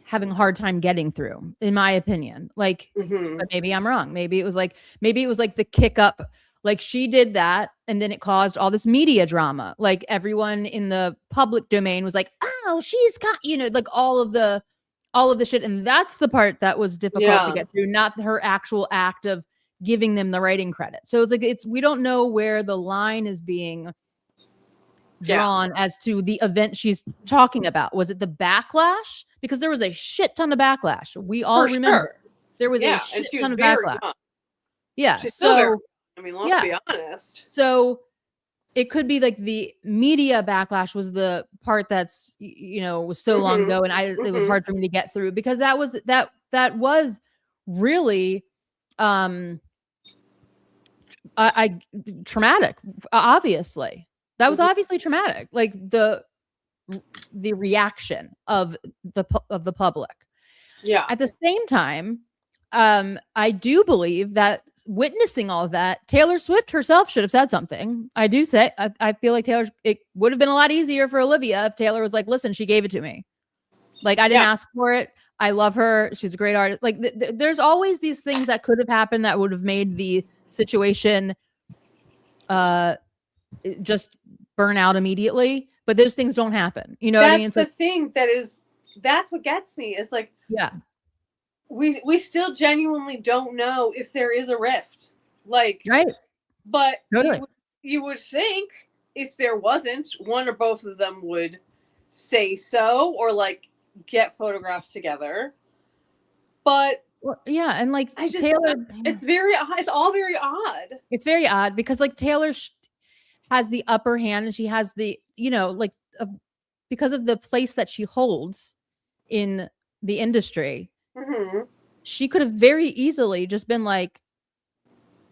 having a hard time getting through, in my opinion. Like, but maybe I'm wrong. Maybe it was like the kick up. Like, she did that, and then it caused all this media drama. Like, everyone in the public domain was like, "Oh, she's got," you know, like all of the shit, and that's the part that was difficult to get through, not her actual act of giving them the writing credit. So it's like we don't know where the line is being drawn as to the event she's talking about. Was it the backlash? Because there was a shit ton of backlash. We all remember there was a shit ton of backlash. Young. Yeah, she's so very, I mean, let's be honest. So it could be like the media backlash was the part that's, you know, was so long ago, and it was hard for me to get through because that was really traumatic. Obviously, that was obviously traumatic. Like the reaction of the public. Yeah. At the same time, I do believe that witnessing all of that, Taylor Swift herself should have said something. I do say, I feel like it would have been a lot easier for Olivia if Taylor was like, listen, she gave it to me. Like, I didn't ask for it. I love her. She's a great artist. Like, there's always these things that could have happened that would have made the situation just burn out immediately. But those things don't happen. You know what I mean? That's the thing that's what gets me is like, we still genuinely don't know if there is a rift. Like, but totally. You would think if there wasn't, one or both of them would say so or like get photographed together. But and like Taylor, it's all very odd. It's very odd because like Taylor has the upper hand, and she has the, you know, like because of the place that she holds in the industry. She could have very easily just been like,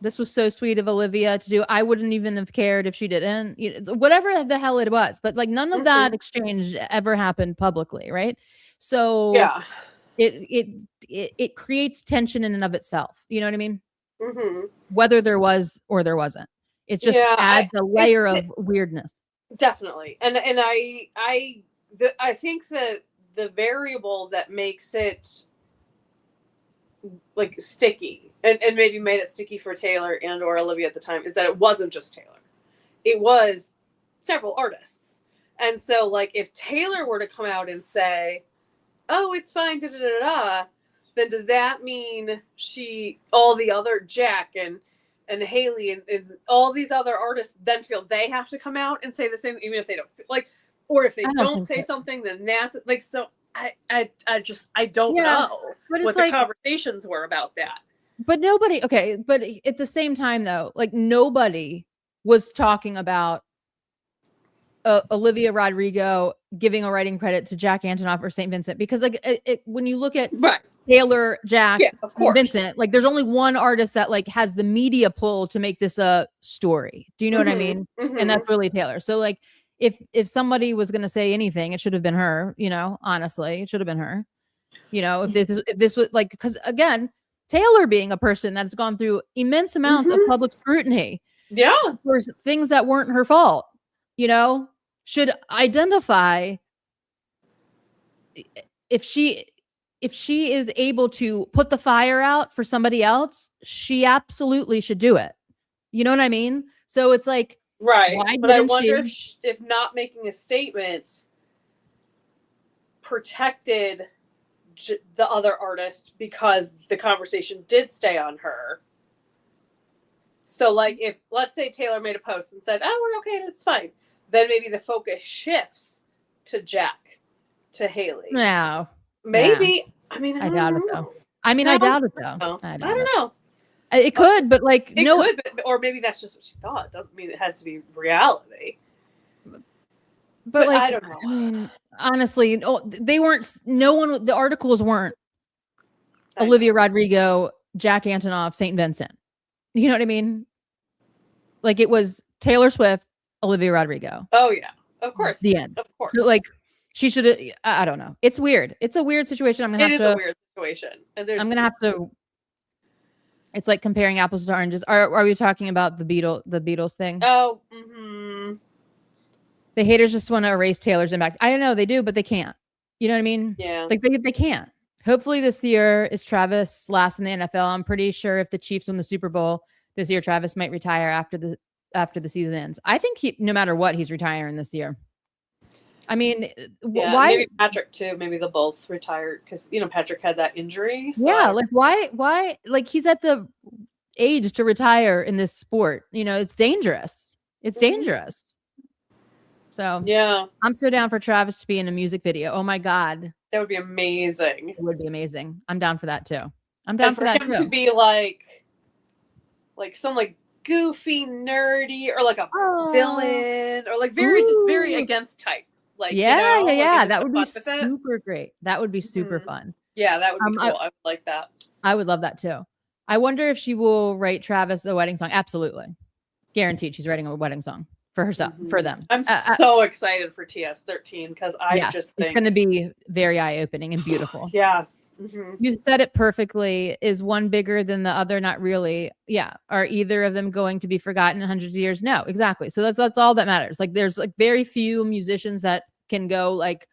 this was so sweet of Olivia to do. I wouldn't even have cared if she didn't, you know, whatever the hell it was. But like none of that exchange ever happened publicly, right? So it creates tension in and of itself. You know what I mean? Whether there was or there wasn't, it just adds a layer of weirdness. Definitely, and I think that the variable that makes it like sticky, and maybe made it sticky for Taylor and or Olivia at the time, is that it wasn't just Taylor. It was several artists. And so, like, if Taylor were to come out and say, oh, it's fine, da da da da, then does that mean all the other Jack and Haley and all these other artists then feel they have to come out and say the same, even if they don't like, or if they don't say something, then that's like, so I don't know what the conversations were about that. But nobody, okay, but at the same time though, like nobody was talking about Olivia Rodrigo giving a writing credit to Jack Antonoff or St. Vincent, because like when you look at Taylor, Jack, St. Vincent, like there's only one artist that like has the media pull to make this a story. Do you know what I mean? And that's really Taylor. So like if somebody was going to say anything, it should have been her, you know, honestly, it should have been her, you know, if this was like, because again, Taylor being a person that's gone through immense amounts of public scrutiny for things that weren't her fault, you know, should identify if she is able to put the fire out for somebody else, she absolutely should do it. You know what I mean? So it's like, right. But I wonder if not making a statement protected the other artist, because the conversation did stay on her. So like if, let's say Taylor made a post and said, oh, we're okay, it's fine, then maybe the focus shifts to Jack, to Haley. No. Maybe. Yeah. I mean, I doubt it though. I mean, I doubt it though. I don't know. It could, but like, it could, or maybe that's just what she thought. It doesn't mean it has to be reality. But like, I don't know. I mean, honestly, the articles weren't Olivia Rodrigo, Jack Antonoff, St. Vincent. You know what I mean? Like it was Taylor Swift, Olivia Rodrigo. Oh yeah, of course. The end. Of course. So like, she should have. I don't know. It's weird. It's a weird situation. It is a weird situation. And I'm gonna have to. It's like comparing apples to oranges. Are we talking about the Beatles thing? Oh. The haters just want to erase Taylor's impact. I don't know, they do, but they can't. You know what I mean? Yeah. Like they can't. Hopefully this year is Travis last in the NFL. I'm pretty sure if the Chiefs win the Super Bowl this year, Travis might retire after the season ends. I think no matter what, he's retiring this year. I mean, why? Maybe Patrick too. Maybe they'll both retire because Patrick had that injury. So. Yeah, like why? Like he's at the age to retire in this sport. You know, it's dangerous. It's dangerous. So yeah, I'm so down for Travis to be in a music video. Oh my God, that would be amazing. It would be amazing. I'm down for that too. I'm down for that him to be like some like goofy, nerdy, or like a villain, or like very against type. Like yeah. That would be super great. That would be super fun. Yeah, that would be cool. I would like that. I would love that too. I wonder if she will write Travis a wedding song. Absolutely, guaranteed. She's writing a wedding song for herself, for them. I'm so excited for TS13 because just think it's going to be very eye-opening and beautiful. Yeah. You said it perfectly. Is one bigger than the other? Not really. Yeah. Are either of them going to be forgotten in hundreds of years? No, exactly. So that's all that matters. Like there's like very few musicians that can go like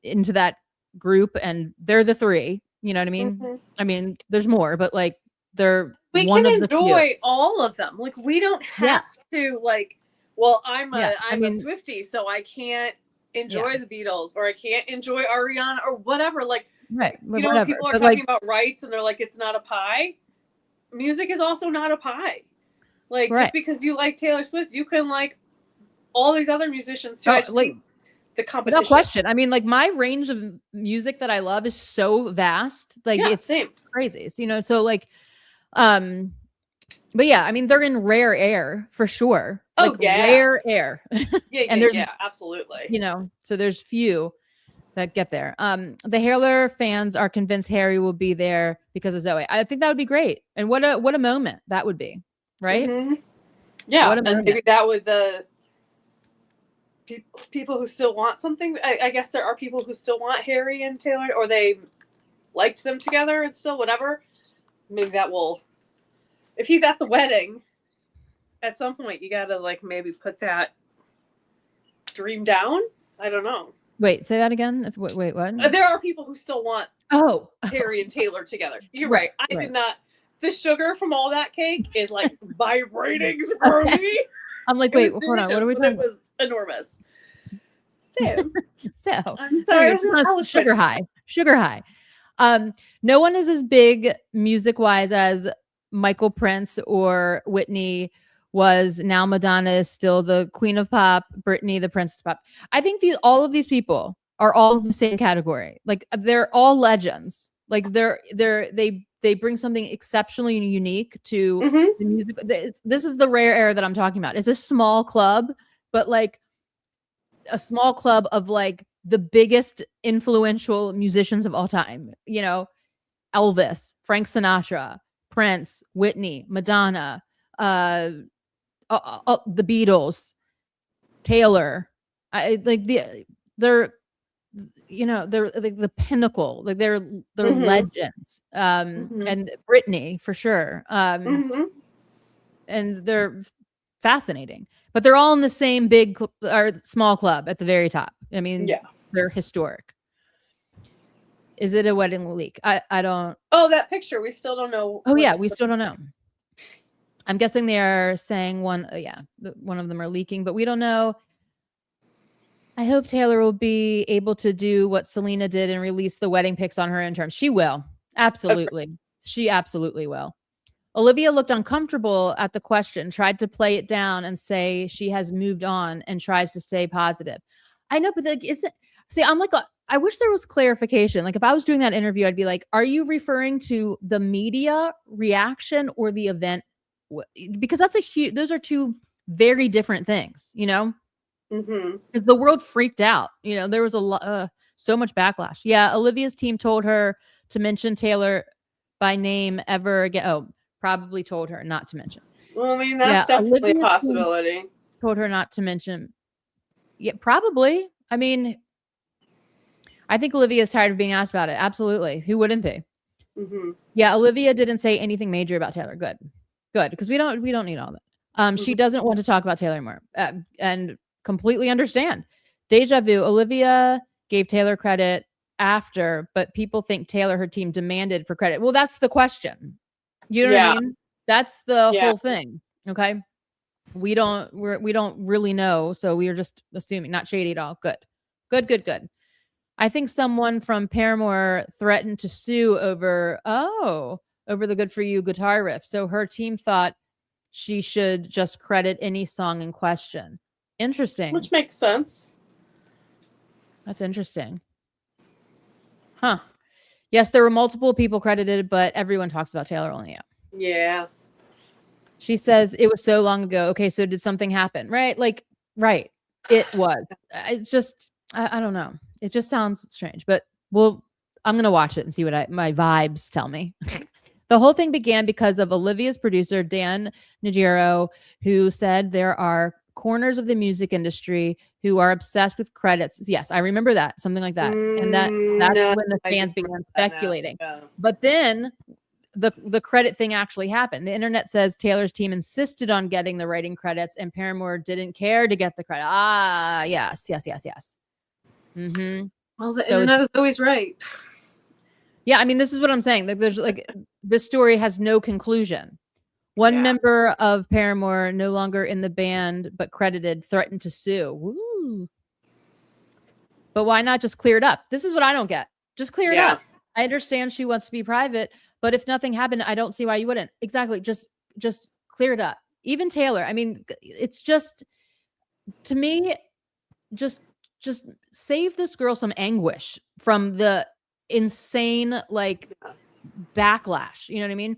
into that group, and they're the three. You know what I mean? I mean, there's more, but like we can enjoy all of them. Like we don't have to like. Well, I'm a swiftie, so I can't enjoy the Beatles, or I can't enjoy Ariana, or whatever. Like, right? When people are talking about rights and they're like, it's not a pie. Music is also not a pie. Like, just because you like Taylor Swift, you can like all these other musicians too. Like the competition. Without question. I mean, like my range of music that I love is so vast. Like it's crazy. So, so like, but yeah, I mean, they're in rare air for sure. Rare air. Yeah, absolutely. So there's few that get there. The Taylor fans are convinced Harry will be there because of Zoe. I think that would be great. And what a moment that would be, right? Yeah, and maybe that would the people who still want something. I guess there are people who still want Harry and Taylor, or they liked them together and still whatever. Maybe that will. If he's at the wedding, at some point you gotta like maybe put that dream down. I don't know. Wait, say that again. Wait, what? There are people who still want Oh, Harry and Taylor together. You're right, right. I right. did not. The sugar from all that cake is like vibrating through Okay. me. I'm like, It was wait, hold on. What delicious, are we but it talking about? was enormous. So So I'm there sorry, you I was go. eloquent. Sugar high. Sugar high. No one is as big music wise as Michael Prince or Whitney was. Now Madonna is still the queen of pop, Britney the princess of pop. I think all of these people are all in the same category. Like they're all legends. Like they bring something exceptionally unique to Mm-hmm. the music. This is the rare era that I'm talking about. It's a small club, but like a small club of like the biggest influential musicians of all time. You know, Elvis, Frank Sinatra, Prince, Whitney, Madonna, the Beatles, Taylor. I like they're they're like the pinnacle. Like they're Mm-hmm. legends. Mm-hmm. And Britney for sure. Mm-hmm. And they're fascinating, but they're all in the same big or small club at the very top. I mean, Yeah. they're historic. Is it a wedding leak? I don't. Oh, that picture. We still don't know. Oh yeah, we still don't know. I'm guessing they are saying one. Yeah, one of them are leaking, but we don't know. I hope Taylor will be able to do what Selena did and release the wedding pics on her own terms. She will. Absolutely. Okay. She absolutely will. Olivia looked uncomfortable at the question, tried to play it down and say she has moved on and tries to stay positive. I know, but like, is it? See, I'm like, I wish there was clarification. Like, if I was doing that interview, I'd be like, are you referring to the media reaction or the event? Because that's those are two very different things, you know? Mm-hmm. Because the world freaked out. You know, there was so much backlash. Yeah, Olivia's team told her to mention Taylor by name ever again. Oh, probably told her not to mention. Well, I mean, that's definitely a possibility. Told her not to mention. Yeah, probably. I mean, I think Olivia's tired of being asked about it. Absolutely. Who wouldn't be? Mm-hmm. Yeah, Olivia didn't say anything major about Taylor. Good. Because we don't need all that. Mm-hmm. She doesn't want to talk about Taylor anymore. And completely understand. Deja vu. Olivia gave Taylor credit after, but people think Taylor, her team, demanded for credit. Well, that's the question. You know what I mean? That's the whole thing. Okay. We don't really know. So we are just assuming, not shady at all. Good. I think someone from Paramore threatened to sue over the Good For You guitar riff. So her team thought she should just credit any song in question. Interesting. Which makes sense. That's interesting. Huh. Yes, there were multiple people credited, but everyone talks about Taylor only. Yeah. She says it was so long ago. Okay, so did something happen? Right? Like, right. It was. I don't know. It just sounds strange, but I'm going to watch it and see what my vibes tell me. The whole thing began because of Olivia's producer, Dan Nigero, who said there are corners of the music industry who are obsessed with credits. Yes, I remember that. Something like that. And that's when the fans began speculating. Yeah. But then the credit thing actually happened. The internet says Taylor's team insisted on getting the writing credits and Paramore didn't care to get the credit. Yes. Mm-hmm. Well, the internet is always right. Yeah, I mean, this is what I'm saying. Like, there's like this story has no conclusion. One member of Paramore, no longer in the band but credited, threatened to sue. Woo. But why not just clear it up? This is what I don't get. Just clear it up. I understand she wants to be private, but if nothing happened, I don't see why you wouldn't. Exactly. Just clear it up. Even Taylor. I mean, it's just, to me, just save this girl some anguish from the insane like backlash. You know what I mean?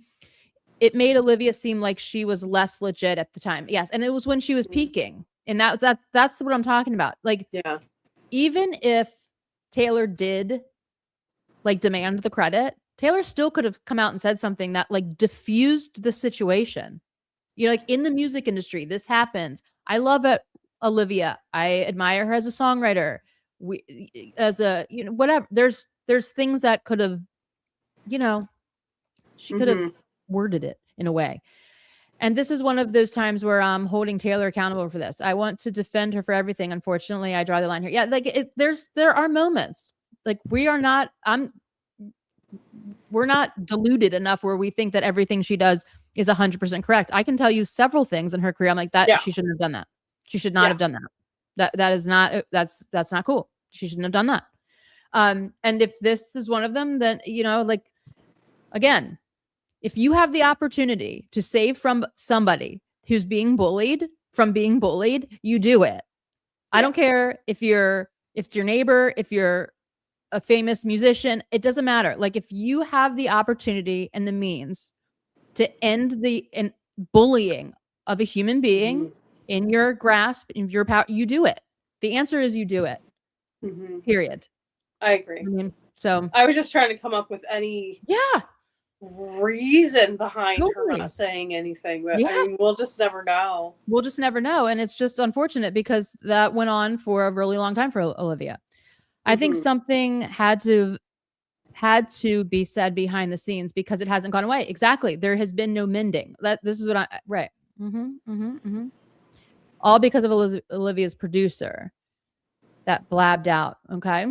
It made Olivia seem like she was less legit at the time. Yes, and it was when she was peaking, and that's what I'm talking about. Like, even if Taylor did like demand the credit, Taylor still could have come out and said something that like diffused the situation. You know, like in the music industry, this happens. I love it, Olivia. I admire her as a songwriter. Whatever. There's things that could have, she could have worded it in a way. And this is one of those times where I'm holding Taylor accountable for this. I want to defend her for everything. Unfortunately, I draw the line here. Yeah, like there are moments like we are not. we're not deluded enough where we think that everything she does is 100% correct. I can tell you several things in her career. I'm like, that Yeah. she shouldn't have done that. She should not Yeah. have done that is not, that's not cool. She shouldn't have done that. And if this is one of them, then, like, again, if you have the opportunity to save from somebody who's being bullied from being bullied, you do it. I don't care if it's your neighbor, if you're a famous musician, it doesn't matter. Like, if you have the opportunity and the means to end the bullying of a human being in your grasp, in your power, you do it. The answer is you do it. Period. I agree. I mean, so I was just trying to come up with any reason behind her not saying anything, but I mean, we'll just never know. We'll just never know. And it's just unfortunate because that went on for a really long time for Olivia. I think something had to be said behind the scenes because it hasn't gone away. Exactly. There has been no mending. This is what right. All because of Olivia's producer that blabbed out. Okay.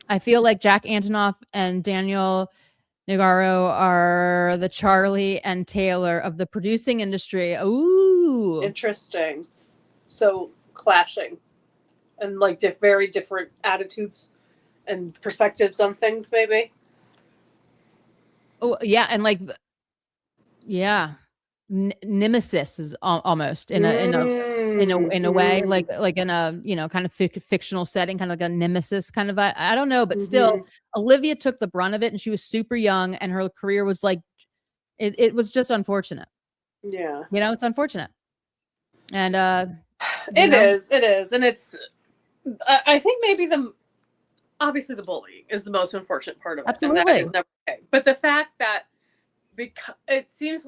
I feel like Jack Antonoff and Daniel Nigaro are the Charlie and Taylor of the producing industry. Ooh. Interesting. So clashing and like very different attitudes and perspectives on things, maybe. Oh, yeah. And like, yeah. Nemesis is almost in a way, like in a, kind of fictional setting, kind of like a nemesis kind of, I don't know, but still Olivia took the brunt of it and she was super young and her career was like, it was just unfortunate. Yeah. It's unfortunate. And, it is. And it's, I think maybe obviously the bullying is the most unfortunate part of it. Absolutely. And that is never okay. But the fact that because it seems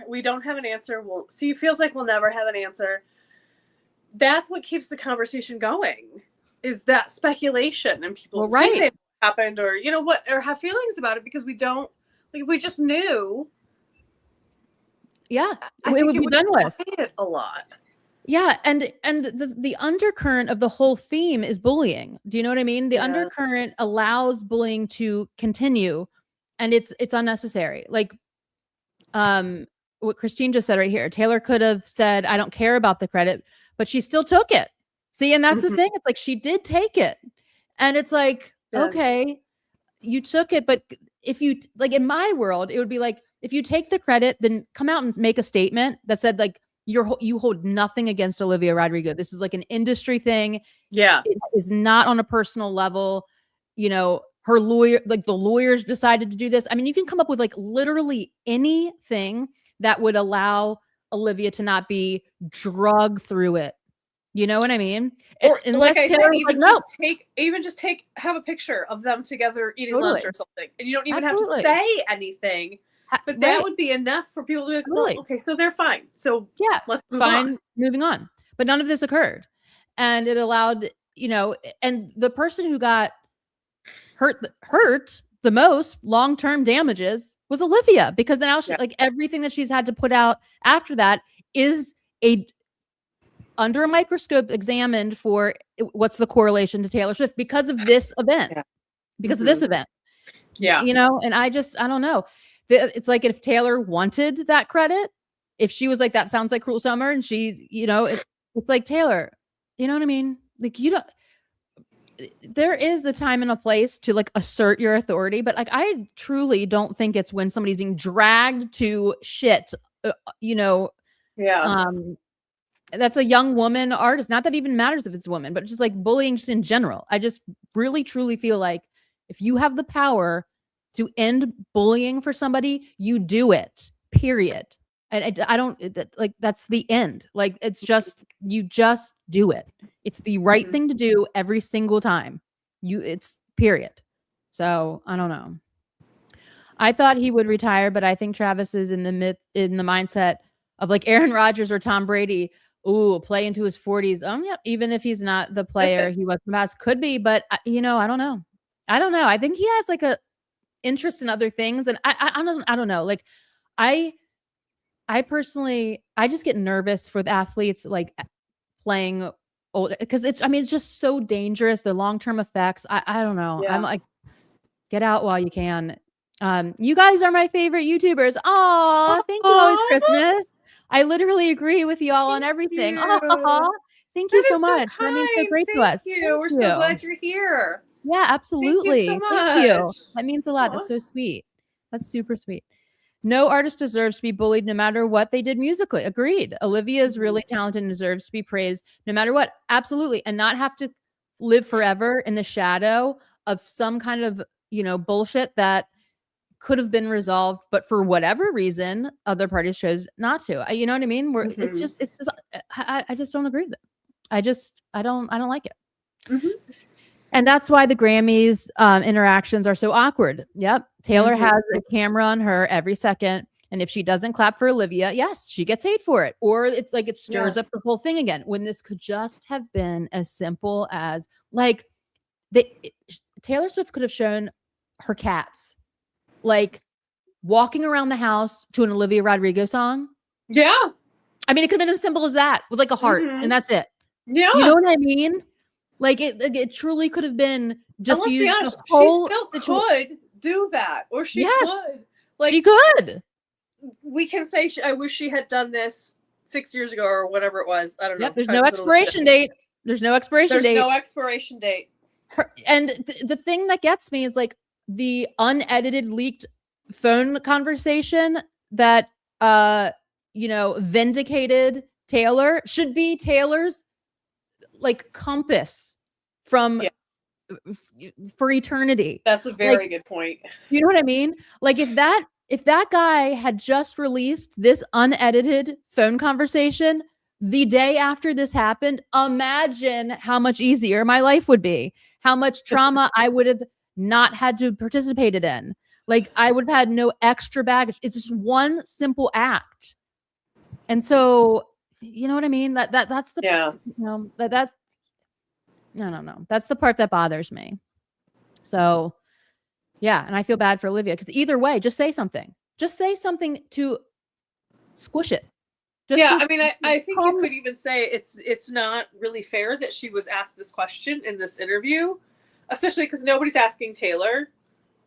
we don't have an answer. It feels like we'll never have an answer. That's what keeps the conversation going, is that speculation and people think it happened or, or have feelings about it because we don't, like, if we just knew. Yeah. It would be done with it a lot. Yeah. And the undercurrent of the whole theme is bullying. Do you know what I mean? The undercurrent allows bullying to continue and it's unnecessary. Like, what Christine just said right here, Taylor could have said, I don't care about the credit, but she still took it. See, and that's the thing. It's like, she did take it. And it's like, okay, you took it. But if you, like, in my world, it would be like, if you take the credit, then come out and make a statement that said, like, you hold nothing against Olivia Rodrigo. This is like an industry thing. Yeah. It is not on a personal level. Her lawyer, like the lawyers decided to do this. I mean, you can come up with like literally anything that would allow Olivia to not be drugged through it. You know what I mean? Or like I said, have a picture of them together eating lunch or something. And you don't even have to say anything. But that would be enough for people to be like, well, okay, so they're fine. So yeah, let's move on. Moving on. But none of this occurred. And it allowed, and the person who got hurt the most long-term damages was Olivia, because now she, like, everything that she's had to put out after that is under a microscope examined for what's the correlation to Taylor Swift because of this event. Because of this event. Yeah. And I don't know. It's like, if Taylor wanted that credit, if she was like, that sounds like Cruel Summer, and she, it's like, Taylor, you know what I mean? Like, there is a time and a place to like assert your authority, but like, I truly don't think it's when somebody's being dragged to shit, that's a young woman artist. Not that it even matters if it's a woman, but just like bullying just in general. I just really, truly feel like if you have the power to end bullying for somebody, you do it, period. And I don't like, that's the end. Like, it's just, you just do it. It's the right thing to do every single time. It's period. So I don't know. I thought he would retire, but I think Travis is in the mindset of like Aaron Rodgers or Tom Brady. Ooh, play into his 40s. Yeah, even if he's not the player he was in the past, could be, but I don't know. I think he has like a interest in other things, and I don't know. Like, I personally, I just get nervous for the athletes like playing old, because it's just so dangerous. The long-term effects. I don't know. Yeah. I'm like, Get out while you can. You guys are my favorite YouTubers. Aw, thank you, Always Aw, Christmas. I literally agree with you all on thank everything. you. Aw, thank you That so is so much. That means so kind. great to Thank us. you. Thank We're so you. glad you're here. Yeah, Thank you so absolutely. Thank you. much. That means a lot. Aw. That's so sweet. That's super sweet. No artist deserves to be bullied no matter what they did musically. Agreed. Olivia is really talented and deserves to be praised no matter what. Absolutely. And not have to live forever in the shadow of some kind of, bullshit that could have been resolved, but for whatever reason, other parties chose not to. You know what I mean? Where Mhm. it's just, I just don't agree with it. I don't like it. Mhm. And that's why the Grammys interactions are so awkward. Yep. Taylor Mhm. has a camera on her every second. And if she doesn't clap for Olivia, yes, she gets hate for it. Or it's like it stirs up Yes. the whole thing again when this could just have been as simple as like Taylor Swift could have shown her cats like walking around the house to an Olivia Rodrigo song. Yeah. I mean, it could have been as simple as that with like a heart and Mhm. that's it. You know Yeah. what I mean? Like it truly could have been And let's be diffused the honest, she whole still situation. could do that, or she Yes, could. she Like, could. we can say, I wish she had done this 6 years ago or whatever it was. I don't Yep, know. there's Time no doesn't really. expiration date. There's no expiration There's date. no expiration date. And the thing that gets me is like the unedited leaked phone conversation that vindicated Taylor should be Taylor's like compass from Yeah, for eternity. that's a very Like, good point. you know what I mean? Like if that guy had just released this unedited phone conversation the day after this happened, imagine how much easier my life would be. How much trauma I would have not had to participated in. Like I would have had no extra baggage. It's just one simple act. And so, you know what I mean? That's the Yeah. that no. That's the part that bothers me. So, yeah, and I feel bad for Olivia because either way, just say something. Just say something to squish it. Just Yeah, to I mean, I think you calm. could even say it's not really fair that she was asked this question in this interview, especially because nobody's asking Taylor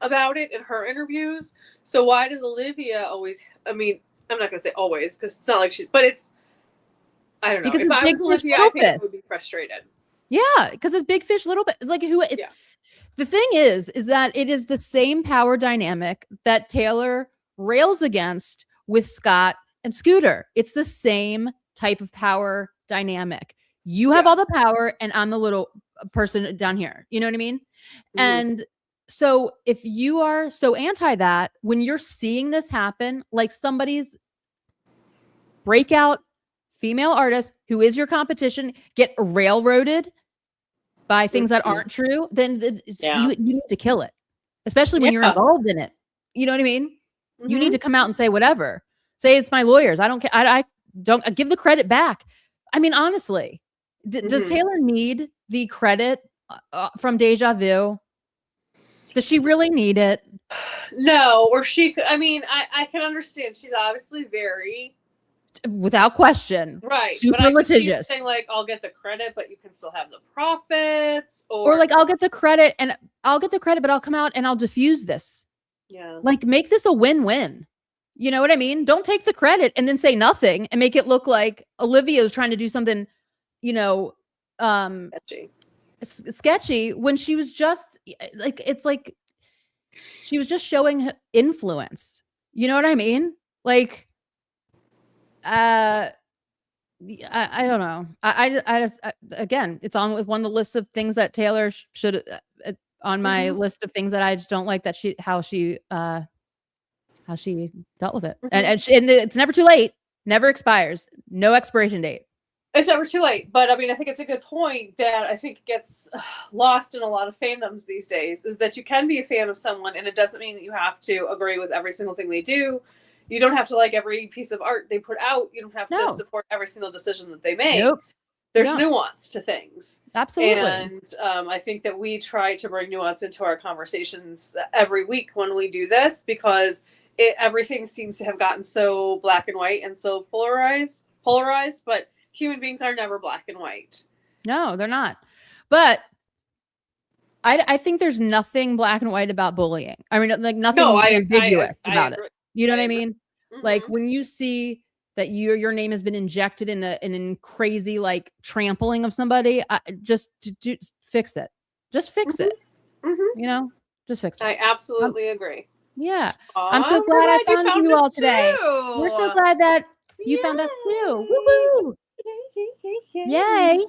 about it in her interviews. So why does Olivia always? I mean, I'm not gonna say always because it's not like she's, but it's, I don't know. Because If it's I big was fish, Olivia, I little think I fish. would be frustrated. Yeah, because it's big fish, little bit. It's like it's Yeah. the thing is that it is the same power dynamic that Taylor rails against with Scott and Scooter. It's the same type of power dynamic. You have Yeah. all the power, and I'm the little person down here. You know what I mean? Mhm. And so if you are so anti that, when you're seeing this happen, like somebody's breakout female artist who is your competition get railroaded by things that Mhm. aren't true, then Yeah. you need to kill it, especially when you're Yeah. involved in it. You know what I mean? You need Mhm. to come out and say whatever. Say it's my lawyers. I don't care. I don't give the credit back. I mean, honestly, does Mhm. Taylor need the credit from Deja Vu? Does she really need it? No, or she. I mean, I can understand. She's obviously very Without question, right, but super I could see litigious. saying like, I'll get the credit, but you can still have the profits, Or or like I'll get the credit but I'll come out and I'll diffuse this. yeah. Like make this a win-win. You know what I mean? Don't take the credit and then say nothing and make it look like Olivia's trying to do something, you know, um Sketchy. sketchy when she was just like it's like she was just showing influence. You know what I mean? Like I don't know. Again, it's on with one of the lists of things that Taylor should on my Mhm. list of things that I just don't like that how she dealt with it. Mhm. And it's never too late. Never expires. No expiration date. It's never too late, but I mean, I think it's a good point that I think gets lost in a lot of fandoms these days is that you can be a fan of someone, and it doesn't mean that you have to agree with every single thing they do. You don't have to like every piece of art they put out. You don't have to No. support every single decision that they make. Nope. There's No. nuance to things. Absolutely. And I think that we try to bring nuance into our conversations every week when we do this because everything seems to have gotten so black and white and so polarized, but human beings are never black and white. No, they're not. But I think there's nothing black and white about bullying. I mean, like nothing No, ambiguous I about it. agree. You know I what I agree. mean? Mhm. Like when you see that your name has been injected in crazy like trampling of somebody, just fix it. Just fix Mhm. it. Mhm. You know, just fix it. I absolutely agree. Yeah, I'm so Aw, we're glad I glad you found found you all us today. We're so too. glad that you found us too. Yay! Woo! Yay!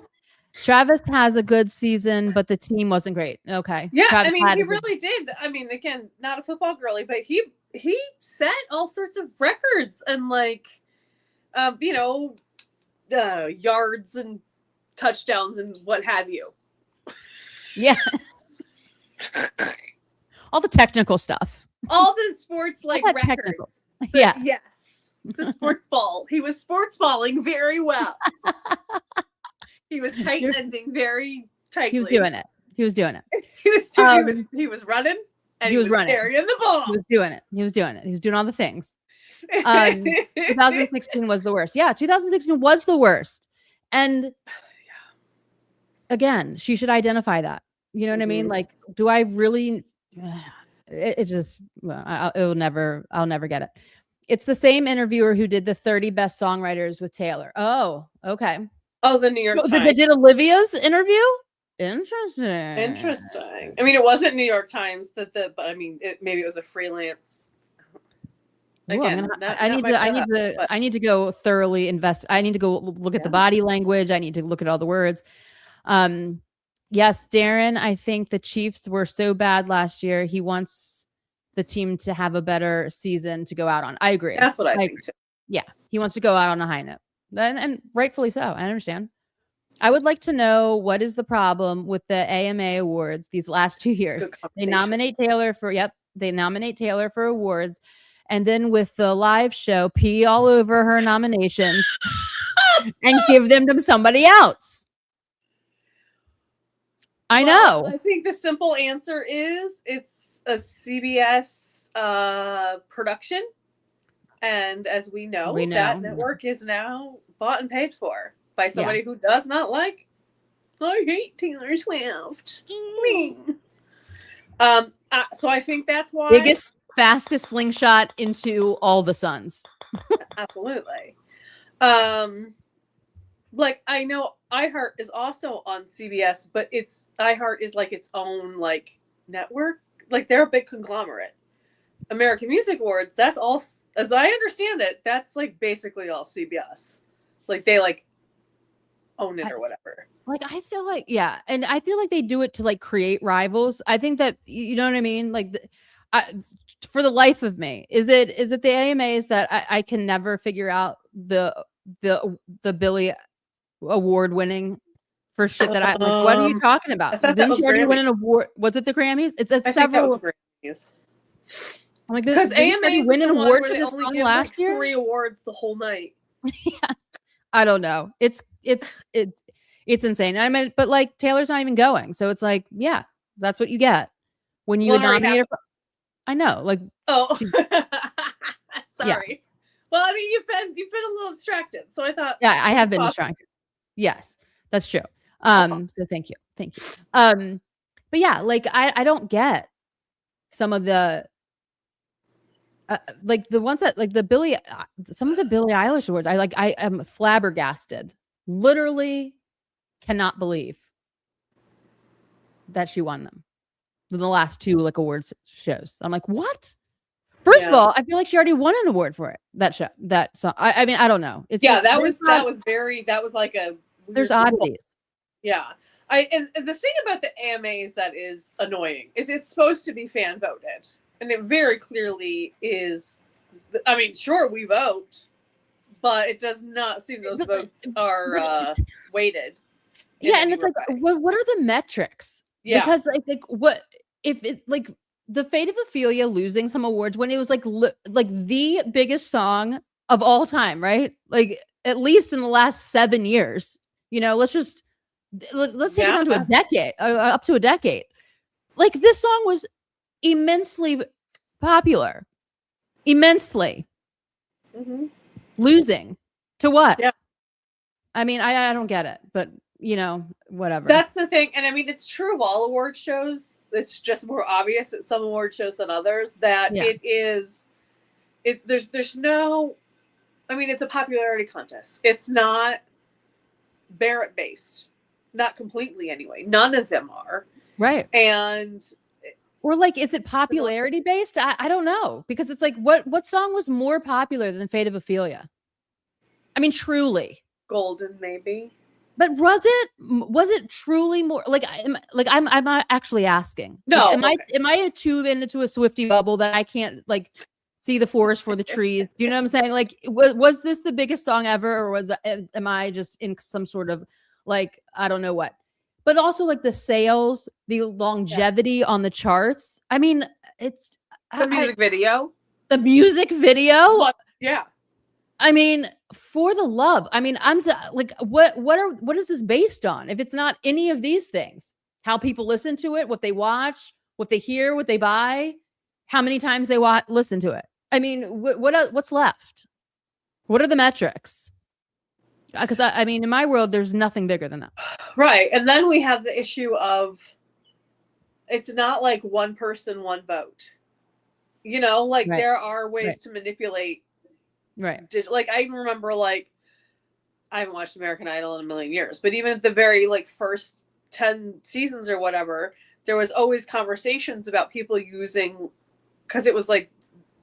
Travis has a good season, but the team wasn't great. Okay, Yeah, I Travis mean, had he a good. really did. I mean, again, not a football girly, but he set all sorts of records and like, you know, yards and touchdowns and what have you. Yeah, all the technical stuff. All the sports like that records. technical. Yeah. Yes. The sports ball. He was sports balling very well. He was tight ending very tightly. He was doing it. He was doing it. He was running and he was running. carrying the ball. He was doing it. He was doing it. He was doing all the things. 2016 was the worst. Yeah, 2016 was the worst. And again, she should identify that. You know what I mean? Like, do I really? It just, well, I'll never get it. It's the same interviewer who did the 30 best songwriters with Taylor. Oh, okay. Oh, the New York Times. They did Olivia's interview. Interesting. I mean, it wasn't New York Times but I mean, maybe it was a freelance. Again, I need to go thoroughly invest. I need to go look at the body language. I need to look at all the words. Yes, Darren, I think the Chiefs were so bad last year. He wants the team to have a better season to go out on. I agree. That's what I think too. Yeah, he wants to go out on a high note. And rightfully so. I understand. I would like to know what is the problem with the AMA awards these last 2 years. They nominate Taylor for awards. And then with the live show, pee all over her nominations and give them to somebody else. I know. I think the simple answer is it's a CBS production. And as we know, that network is now bought and paid for by somebody who does not like, I hate Taylor Swift. So I think that's why. Biggest, fastest slingshot into all the suns. Absolutely. Like I know iHeart is also on CBS, but iHeart is like its own like network. Like they're a big conglomerate. American Music Awards, that's all, as I understand it, that's like basically all CBS. Like they like own it or whatever. Like I feel like, yeah, and I feel like they do it to like create rivals. I think that, you know what I mean? Like for the life of me, is it the AMAs that I can never figure out the Billy award winning for shit that I like? What are you talking about? Didn't she already win an award? Was it the Grammys? It's several. Think that was Grammys. I'm like, because AMAs win an award for this song last year. 3 awards the whole night. Yeah, I don't know. It's insane. I mean, but like Taylor's not even going, so it's like, yeah, that's what you get when you nominate her. I know, like, sorry. Yeah. Well, I mean, you've been a little distracted, so I thought. Yeah, I have been distracted. Yes, that's true. So thank you. But yeah, like I don't get some of the. Like the ones that like some of the Billie Eilish awards, I am flabbergasted. Literally cannot believe that she won them in the last 2 like awards shows. I'm like, what? First of all, I feel like she already won an award for it. That show, that song. I mean, I don't know. It's that was like a. There's oddities. Yeah, and the thing about the AMAs that is annoying is it's supposed to be fan voted. And it very clearly is. I mean, sure, we vote, but it does not seem those votes are weighted. Yeah, and it's like, what are the metrics? Yeah, because I think what if it like the fate of Ophelia losing some awards when it was like the biggest song of all time, right? Like at least in the last 7 years. You know, let's take it down to a decade, up to a decade. Like this song was immensely popular, losing to what? Yeah, I mean, I don't get it, but whatever. That's the thing. And I mean, it's true of all award shows. It's just more obvious at some award shows than others that there's no, I mean, it's a popularity contest. It's not Barrett based. Not completely anyway. None of them are. Right. And or like, is it popularity based? I don't know, because it's like, what song was more popular than Fate of Ophelia? I mean, truly. Golden, maybe. But was it truly more like I'm actually asking? No. Like, am I too into a Swiftie bubble that I can't like see the forest for the trees? Do you know what I'm saying? Like, was this the biggest song ever, or am I just in some sort of like, I don't know what? But also like the sales, the longevity on the charts. I mean, it's the music video. The music video. What? Yeah. I mean, for the love. I mean, I'm like, what is this based on? If it's not any of these things, how people listen to it, what they watch, what they hear, what they buy, how many times they listen to it. I mean, what's left? What are the metrics? Because I mean, in my world, there's nothing bigger than that. Right. And then we have the issue of, it's not like one person, one vote. Like there are ways to manipulate. Right. Like I even remember, like, I haven't watched American Idol in a million years, but even at the very like first 10 seasons or whatever, there was always conversations about people using, because it was like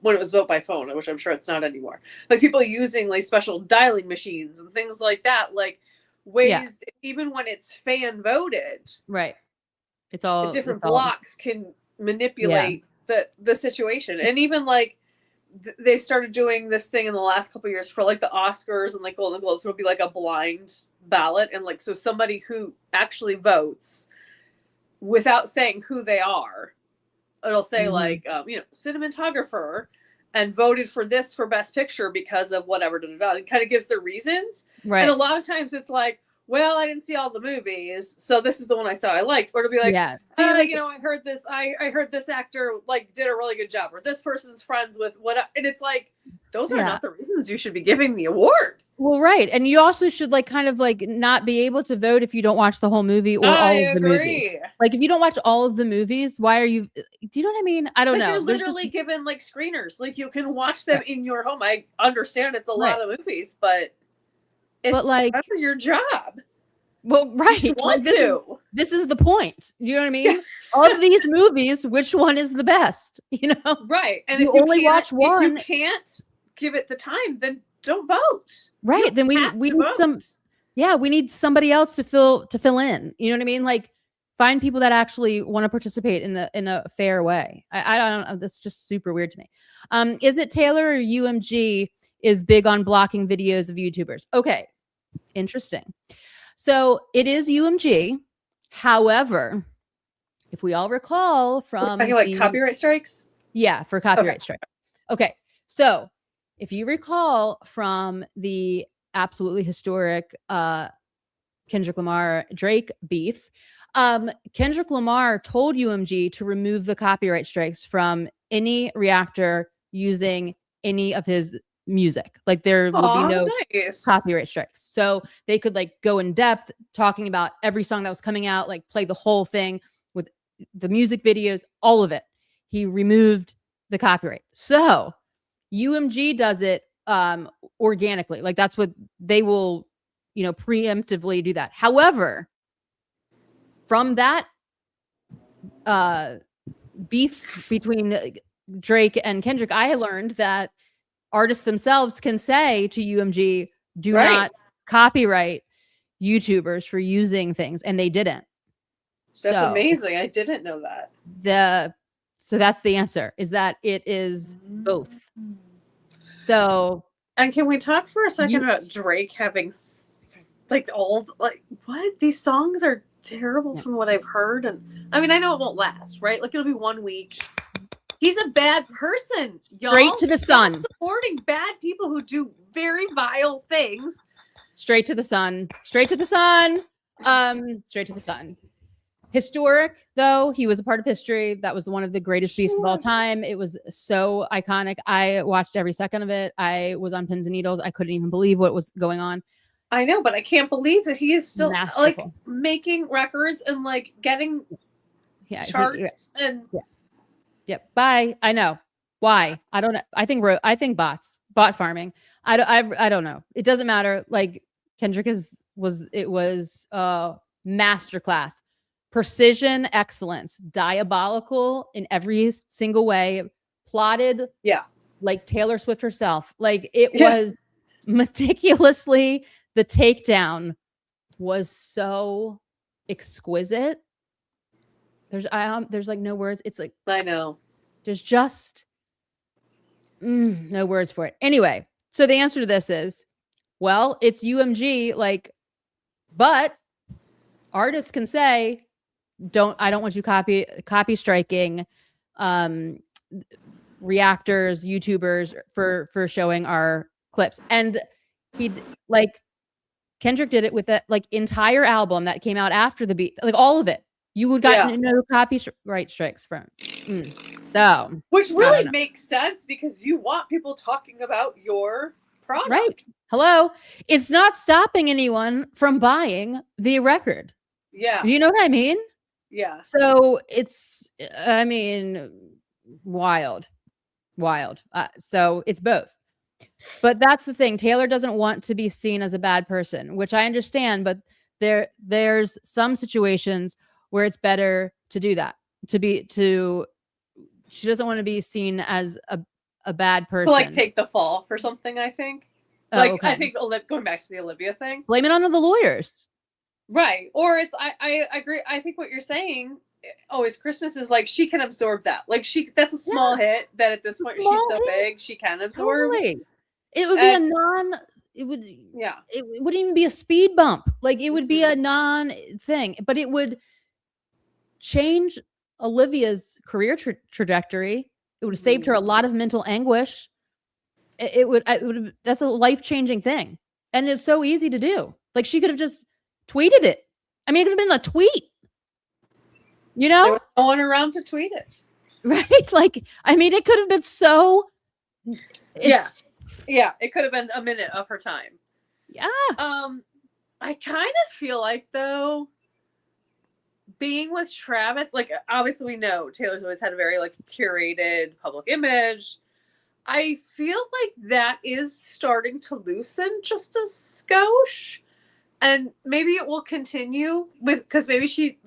when it was vote by phone, which I'm sure it's not anymore, like people using like special dialing machines and things like that, like ways, even when it's fan voted, right? It's all the different blocks can manipulate the situation. And even like they've started doing this thing in the last couple of years for like the Oscars and like Golden Globes. It'll be like a blind ballot, and like, so somebody who actually votes without saying who they are, it'll say like cinematographer, and voted for this for best picture because of whatever, it kind of gives their reasons, right? And a lot of times it's like, well, I didn't see all the movies, so this is the one I saw I liked. Or it'll be like, I heard this, I heard this actor like did a really good job, or this person's friends with what, and it's like, those are not the reasons you should be giving the award. Well, right. And you also should like kind of like not be able to vote if you don't watch the whole movie or all of the movies. Like if you don't watch all of the movies, why are you, do you know what I mean? I don't know. You're literally given like screeners, like you can watch them in your home. I understand it's a lot of movies, but like that's your job. Well, right. You want this is the point. You know what I mean? Of these movies, which one is the best? Right. And if you only watch one, if you can't give it the time, then don't vote. Right. Then we need some. Yeah, we need somebody else to fill in. You know what I mean? Like find people that actually want to participate in a fair way. I don't know. That's just super weird to me. Is it Taylor or UMG is big on blocking videos of YouTubers? Okay. Interesting. So it is UMG. However, if we all recall from talking like copyright strikes? Yeah, for copyright strikes. Okay. So if you recall from the absolutely historic Kendrick Lamar Drake beef, Kendrick Lamar told UMG to remove the copyright strikes from any reactor using any of his music. Like there will be no copyright strikes. So they could like go in depth talking about every song that was coming out, like play the whole thing with the music videos, all of it. He removed the copyright. So UMG does it organically. Like that's what they will, preemptively do that. However, from that beef between Drake and Kendrick, I learned that artists themselves can say to UMG, do not copyright YouTubers for using things. And they didn't. That's amazing. I didn't know that. So that's the answer, is that it is both. So. And can we talk for a second about Drake having like what? These songs are terrible from what I've heard. And I mean, I know it won't last, right? Like it'll be 1 week. He's a bad person, y'all. Straight to the sun. Supporting bad people who do very vile things. Straight to the sun. Straight to the sun. Straight to the sun. Historic, though. He was a part of history. That was one of the greatest beefs of all time. It was so iconic. I watched every second of it. I was on pins and needles. I couldn't even believe what was going on. I know, but I can't believe that he is still like Masterful. making records and like getting Yeah. charts and Yep. Bye. I know. Why? I don't know. I think bot farming. I don't know. It doesn't matter. Like Kendrick was masterclass, precision, excellence, diabolical in every single way, plotted yeah. like Taylor Swift herself. Like it Yeah. was meticulously, the takedown was so exquisite. There's like no words. It's like, I know. there's just no words for it. Anyway, so the answer to this is, well, it's UMG, like, but artists can say, I don't want you copy striking reactors, YouTubers for showing our clips. And like Kendrick did it with that like entire album that came out after the beat, like all of it. You would got no copyright strikes from. So, which really makes sense because you want people talking about your product. Right. Hello. It's not stopping anyone from buying the record. Yeah. You know what I mean? Yeah. So it's, I mean, wild. So it's both. But that's the thing. Taylor doesn't want to be seen as a bad person, which I understand, but there's some situations where it's better to do that. She doesn't want to be seen as a bad person. To like take the fall for something, I think. I think going back to the Olivia thing. Blame it on the lawyers. Right. Or it's I agree. I think what you're saying, Always Christmas, is like she can absorb that. Like that's a small hit that at this point she's so big she can absorb. Totally. It would be it wouldn't even be a speed bump. Like it would be a non thing, but it would change Olivia's career trajectory. It would have saved her a lot of mental anguish. It would that's a life-changing thing. And it's so easy to do. Like she could have just tweeted it. I mean, it could have been a tweet. You know? There was no one around to tweet it. Right? Like, I mean, it could have been so Yeah, it could have been a minute of her time. Yeah. I kind of feel like, though, being with Travis, like, obviously we know Taylor's always had a very, like, curated public image. I feel like that is starting to loosen just a skosh. And maybe it will continue because maybe she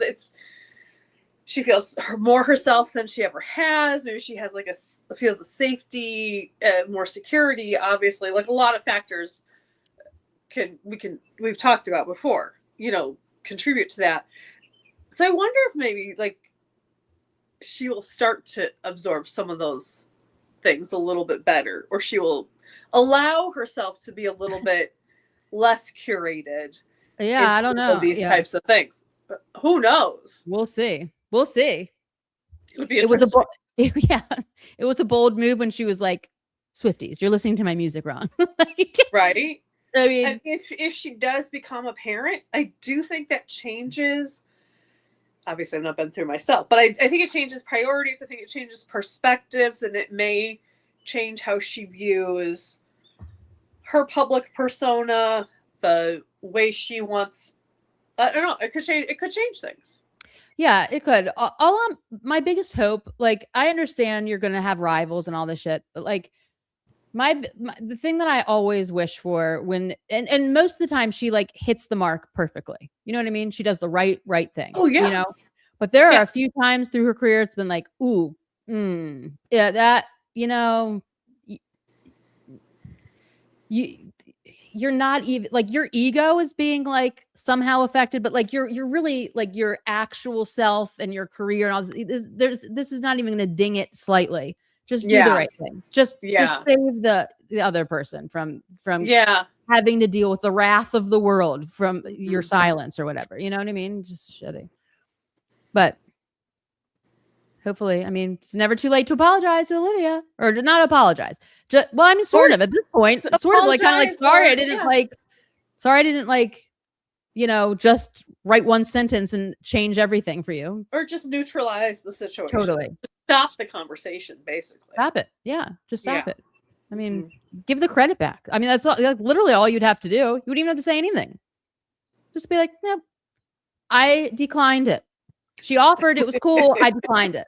feels more herself than she ever has. Maybe she has like feels a safety, more security. Obviously, like a lot of factors we've talked about before. Contribute to that. So I wonder if maybe like she will start to absorb some of those things a little bit better, or she will allow herself to be a little bit less curated. Yeah, I don't know these types of things. But who knows? We'll see. It would be interesting. It was a bold move when she was like, "Swifties, you're listening to my music wrong." Right. I mean, and if she does become a parent, I do think that changes. Obviously, I've not been through myself, but I think it changes priorities. I think it changes perspectives, and it may change how she views her public persona, the way she wants. I don't know. It could change things. Yeah, it could. My biggest hope, like, I understand you're gonna have rivals and all this shit, but like, the thing that I always wish for and most of the time she like hits the mark perfectly. You know what I mean? She does the right thing. Oh yeah. You know, but there are a few times through her career it's been like, ooh, yeah, that you're not even like your ego is being like somehow affected, but like you're really like your actual self and your career and all this is not even going to ding it slightly. Just do the right thing. Just save the other person from having to deal with the wrath of the world from your silence or whatever. You know what I mean? Just shitty. But hopefully, I mean, it's never too late to apologize to Olivia, or to not apologize. Well, I mean, sort of at this point, sort of like kind of like sorry, I didn't just write one sentence and change everything for you, or just neutralize the situation. Totally, stop the conversation, basically. Stop it. Yeah, just stop it. I mean, give the credit back. I mean, that's like literally all you'd have to do. You wouldn't even have to say anything. Just be like, nope, I declined it. She offered, it was cool. I declined it.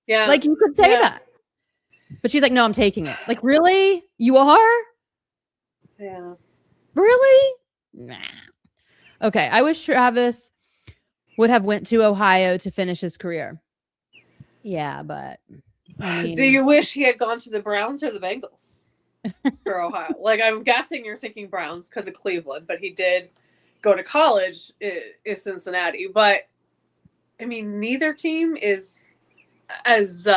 Yeah. Like you could say that. But she's like, no, I'm taking it. Like, really? You are? Yeah. Really? Nah. Okay. I wish Travis would have went to Ohio to finish his career. Yeah, but I mean, do you wish he had gone to the Browns or the Bengals for Ohio? Like, I'm guessing you're thinking Browns because of Cleveland, but he did go to college in Cincinnati. But I mean, neither team is as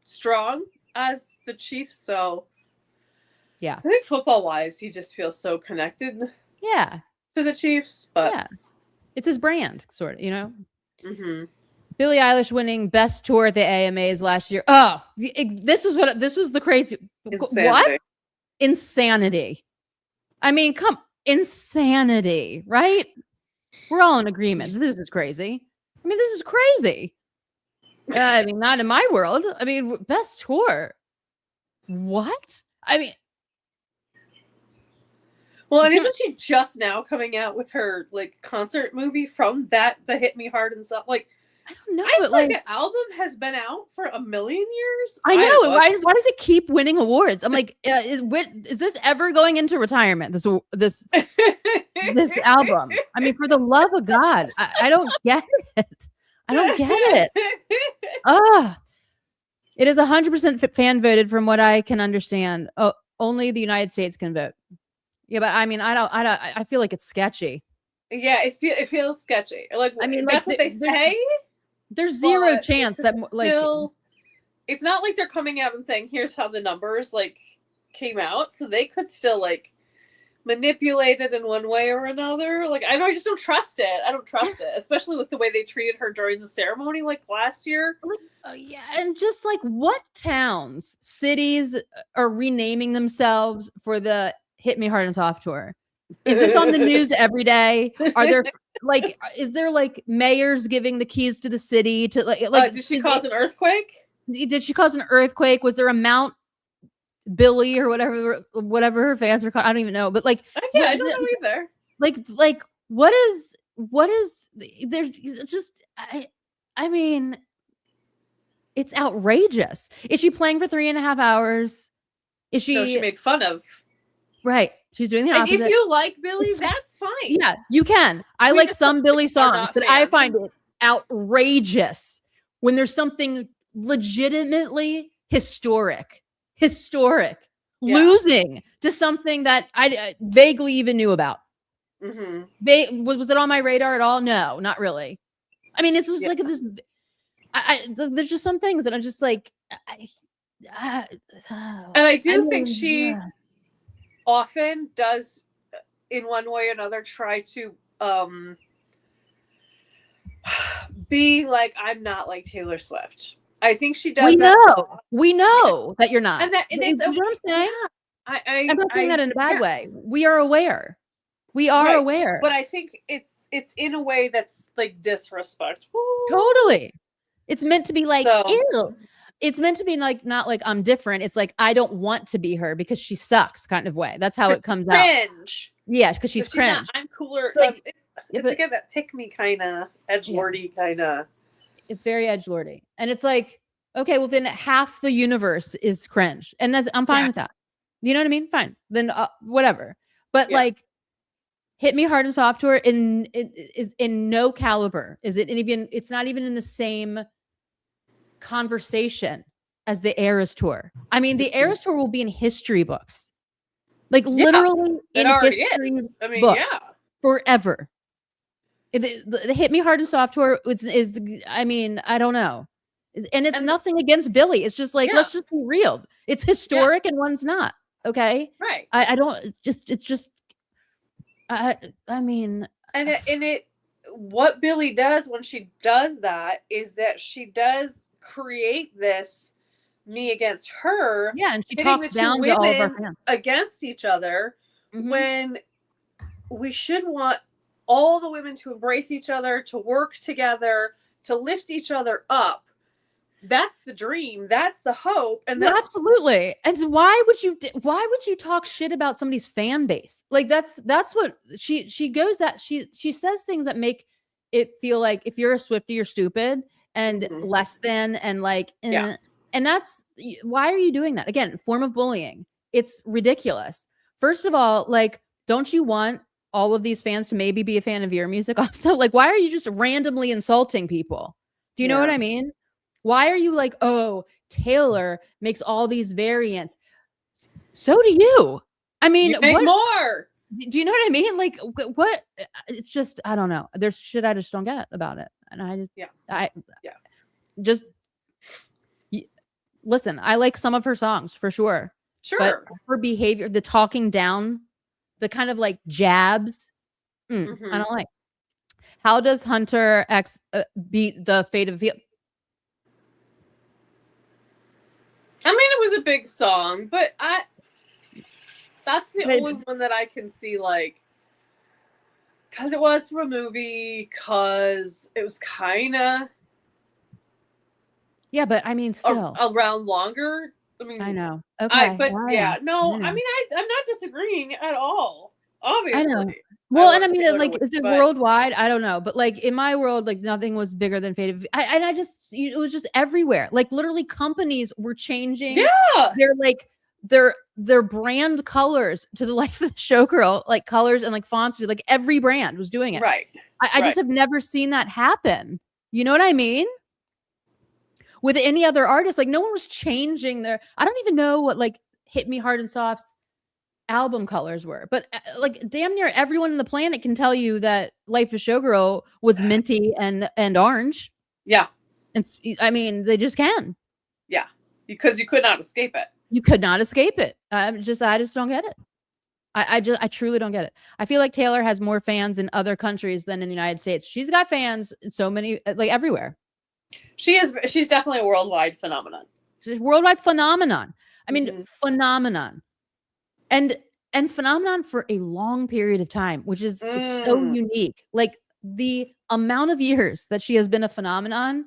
strong as the Chiefs. So yeah, I think football wise, he just feels so connected. Yeah, to the Chiefs, but yeah, it's his brand, sort of. You know. Mm-hmm. Billie Eilish winning best tour at the AMAs last year. Oh, this was the crazy. Insanity. What? Insanity. I mean, insanity, right? We're all in agreement. This is crazy. I mean, this is crazy. I mean, not in my world. I mean, best tour. What? I mean, well, and isn't she just now coming out with her like concert movie from the Hit Me Hard and stuff? Like, I don't know. I but feel like the album has been out for a million years. I know. Why does it keep winning awards? I'm like, is this ever going into retirement? This album. I mean, for the love of God, I don't get it. I don't get it. It is 100% fan voted, from what I can understand. Oh, only the United States can vote. Yeah, but I mean, I feel like it's sketchy. Yeah, it feels sketchy. Like, I mean, that's what they say. There's zero chance that like it's not like they're coming out and saying, here's how the numbers like came out. So they could still like manipulate it in one way or another. Like, I just don't trust it. I don't trust it, especially with the way they treated her during the ceremony like last year. Yeah, and just like what towns, cities are renaming themselves for the Hit Me Hard and Soft tour? Is this on the news every day? Are there like, is there like mayors giving the keys to the city to like did she cause an earthquake? Did she cause an earthquake? Was there a Mount Billy or whatever her fans are called? I don't even know. But like, I don't know either. Like what is there's just I mean, it's outrageous. Is she playing for 3.5 hours? Is she? No, she made fun of. Right. She's doing the opposite. If you like Billy, that's fine. Yeah, you can. I like some Billy songs, but I find it outrageous when there's something legitimately historic, losing to something that I vaguely even knew about. Mm-hmm. Was it on my radar at all? No, not really. I mean, it's just like this. There's just some things that I'm just like, and I think she often does, in one way or another, try to be like, I'm not like Taylor Swift. I think she does. We know that you're not. And it's what I'm saying. Yeah. I'm not saying that in a bad way. We are aware. We are aware. But I think it's in a way that's like disrespectful. Totally. It's meant to be like, ew. It's meant to be like, not like I'm different. It's like, I don't want to be her because she sucks kind of way. That's how it comes out. Cringe. Yeah, because she's cringe. I'm cooler. It's like, it's again that pick me kind of edgelordy kind of. It's very edgelordy. And it's like, okay, well then half the universe is cringe. And I'm fine with that. You know what I mean? Fine. Then whatever. But like, Hit Me Hard and Soft tour is in no caliber. Is it even? It's not even in the same conversation as the Eras tour. I mean, the Eras tour will be in history books, like literally in history books forever. The Hit Me Hard and Soft tour is. I mean, I don't know, and it's nothing against Billy. It's just like let's just be real. It's historic and one's not. Okay, right? I don't. It's just. I mean, what Billy does when she does that is that she does create this me against her. Yeah, and she talks down to all of our fans against each other when we should want all the women to embrace each other, to work together, to lift each other up. that's the dream, that's the hope, and No, that's absolutely. And why would you talk shit about somebody's fan base? Like that's what she goes at. She says things that make it feel like if you're a Swiftie, you're stupid and Mhm. less than and like Yeah. and that's why are you doing that? Again, form of bullying. It's ridiculous. First of all, like, don't you want all of these fans to maybe be a fan of your music also? Like, why are you just randomly insulting people? Do you know what Yeah. I mean? Why are you like, oh, Taylor makes all these variants? So do you. I mean, You make what more. do you know what I mean? Like, what? It's just, I don't know. There's shit I just don't get about it, and Yeah. I Yeah. just listen. I like some of her songs for sure, but Sure. her behavior, the talking down, the kind of like jabs, I Mhm. don't like. How does Hunter X beat the Fate of Field? I mean, it was a big song, but that's the only one that I can see, like, because it was from a movie, because it was kind of Yeah, but I mean, still, around longer. I I mean, know. Okay, but well, yeah, no, I I know. mean, I'm not disagreeing at all. I know. Obviously, I Well, and I want mean, Taylor to like, win, is it but worldwide? I don't know, but like in my world, like nothing was bigger than Fate of. I just it was just everywhere. Like literally, companies were changing yeah, their like their brand colors to the Life of the Showgirl like colors and like fonts. Like every brand was doing it. right, I just right. have never seen that happen. You know what I mean? With any other artist, like no one was changing their. I don't even know what like Hit Me Hard and Soft's album colors were, but like damn near everyone on the planet can tell you that Life of Showgirl was minty and orange. Yeah, And I mean, they just can. yeah, because you could not escape it. You could not escape it. I just don't get it. I truly don't get it. I feel like Taylor has more fans in other countries than in the United States. She's got fans in so many, like everywhere. She's definitely a worldwide phenomenon. She's a worldwide phenomenon. I mean, Mhm. phenomenon. And phenomenon for a long period of time, which is so Mm. unique. Like the amount of years that she has been a phenomenon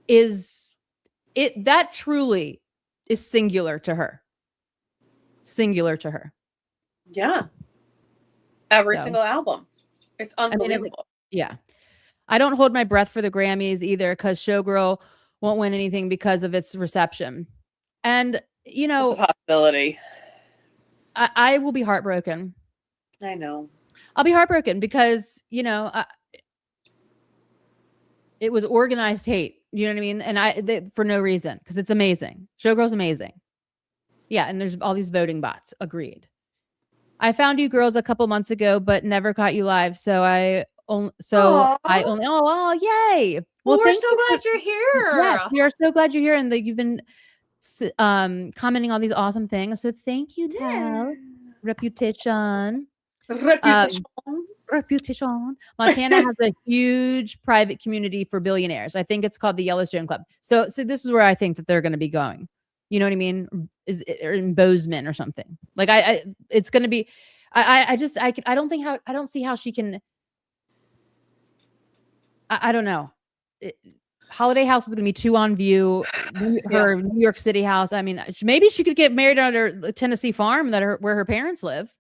is that truly is singular to her. Singular to her. Yeah, every So, single album. It's I mean, unbelievable. yeah. I don't hold my breath for the Grammys either because Showgirl won't win anything because of its reception. And, you It's a know, possibility. I will be heartbroken. I know. I'll be heartbroken because, you know, it was organized hate. You know what I mean? And for no reason because it's amazing. Showgirl's amazing. Yeah, and there's all these voting bots. Agreed. I found you girls a couple months ago, but never caught you live. So I only yay. Well, Well, we're thank so you glad you're yes, here. we are so glad you're here and that you've been commenting on these awesome things. So thank you, Tal. Reputation. Reputation. Reputation. Montana has a huge private community for billionaires. I think it's called the Yellowstone Club. So this is where I think that they're going to be going. You know what I mean? Is or in Bozeman or something. Like it's going to be. I don't see how she can. I don't know. Holiday House is going to be 2 on View. Her New York City house. I mean, maybe she could get married on her Tennessee farm where her parents live.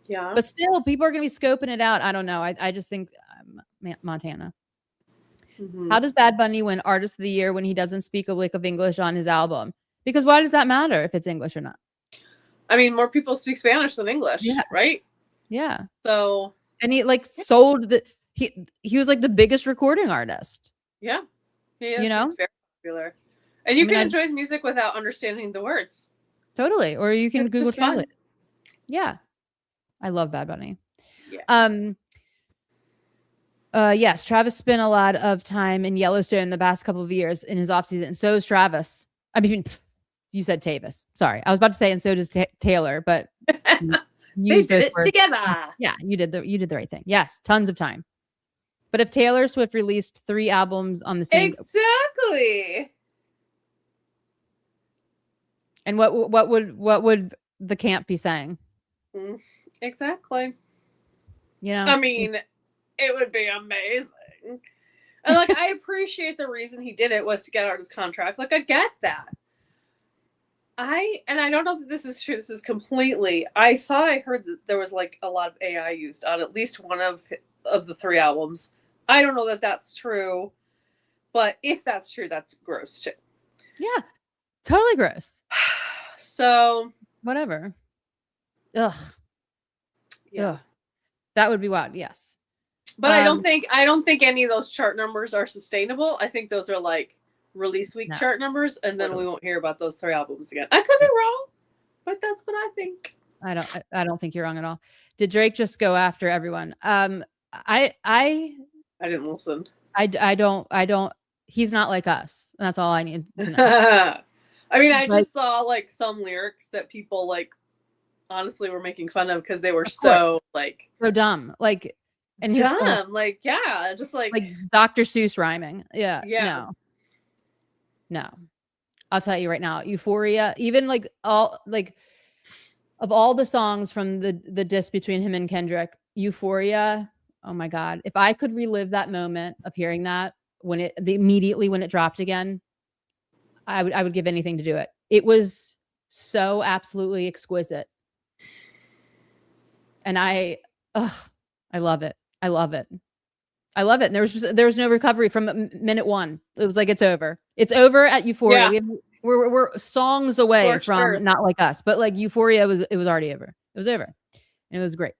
Yeah. But still, people are going to be scoping it out. I don't know. I just think Montana. Mm-hmm. How does Bad Bunny win Artist of the Year when he doesn't speak a lick of English on his album? Because why does that matter if it's English or not? I mean, more people speak Spanish than English, right? Yeah. So. And he like sold the he was like the biggest recording artist. Yeah, he is. You know? He's very popular, and you can enjoy music without understanding the words. Totally, or you can Google Translate. Yeah, I love Bad Bunny. Yeah. Yes, Travis spent a lot of time in Yellowstone the past couple of years in his off season. So is Travis. I mean, you said Tavis. Sorry, I was about to say, and so does Taylor, but they did it together. Yeah, you did the right thing. Yes, tons of time. But if Taylor Swift released 3 albums on the same, exactly. And what would the camp be saying? Exactly. You know, I mean, it would be amazing. And like, I appreciate the reason he did it was to get out his contract. Like, I get that. I don't know that this is true. This is completely. I thought I heard that there was like a lot of AI used on at least one of the 3 albums. I don't know that that's true, but if that's true, that's gross too. Yeah, totally gross. So whatever. Ugh. Yeah. Ugh. That would be wild. Yes. But I don't think any of those chart numbers are sustainable. I think those are like release week chart numbers, and then we won't hear about those 3 albums again. I could be wrong, but that's what I think. I don't think you're wrong at all. Did Drake just go after everyone? I didn't listen. I don't. He's not like us. That's all I need to know. I mean, I just saw like some lyrics that people like honestly were making fun of because they were so like so dumb. Like and dumb. Like yeah, just like Dr. Seuss rhyming. Yeah. Yeah. No. I'll tell you right now, Euphoria, even like all like of all the songs from the diss between him and Kendrick, Euphoria, oh my God. If I could relive that moment of hearing that immediately when it dropped again, I would give anything to do it. It was so absolutely exquisite. And I love it. I love it. I love it. And there was no recovery from minute 1. It was like, it's over. It's over at Euphoria. Yeah. We're songs away from Not Like Us, but like Euphoria it was already over. It was over. And it was great.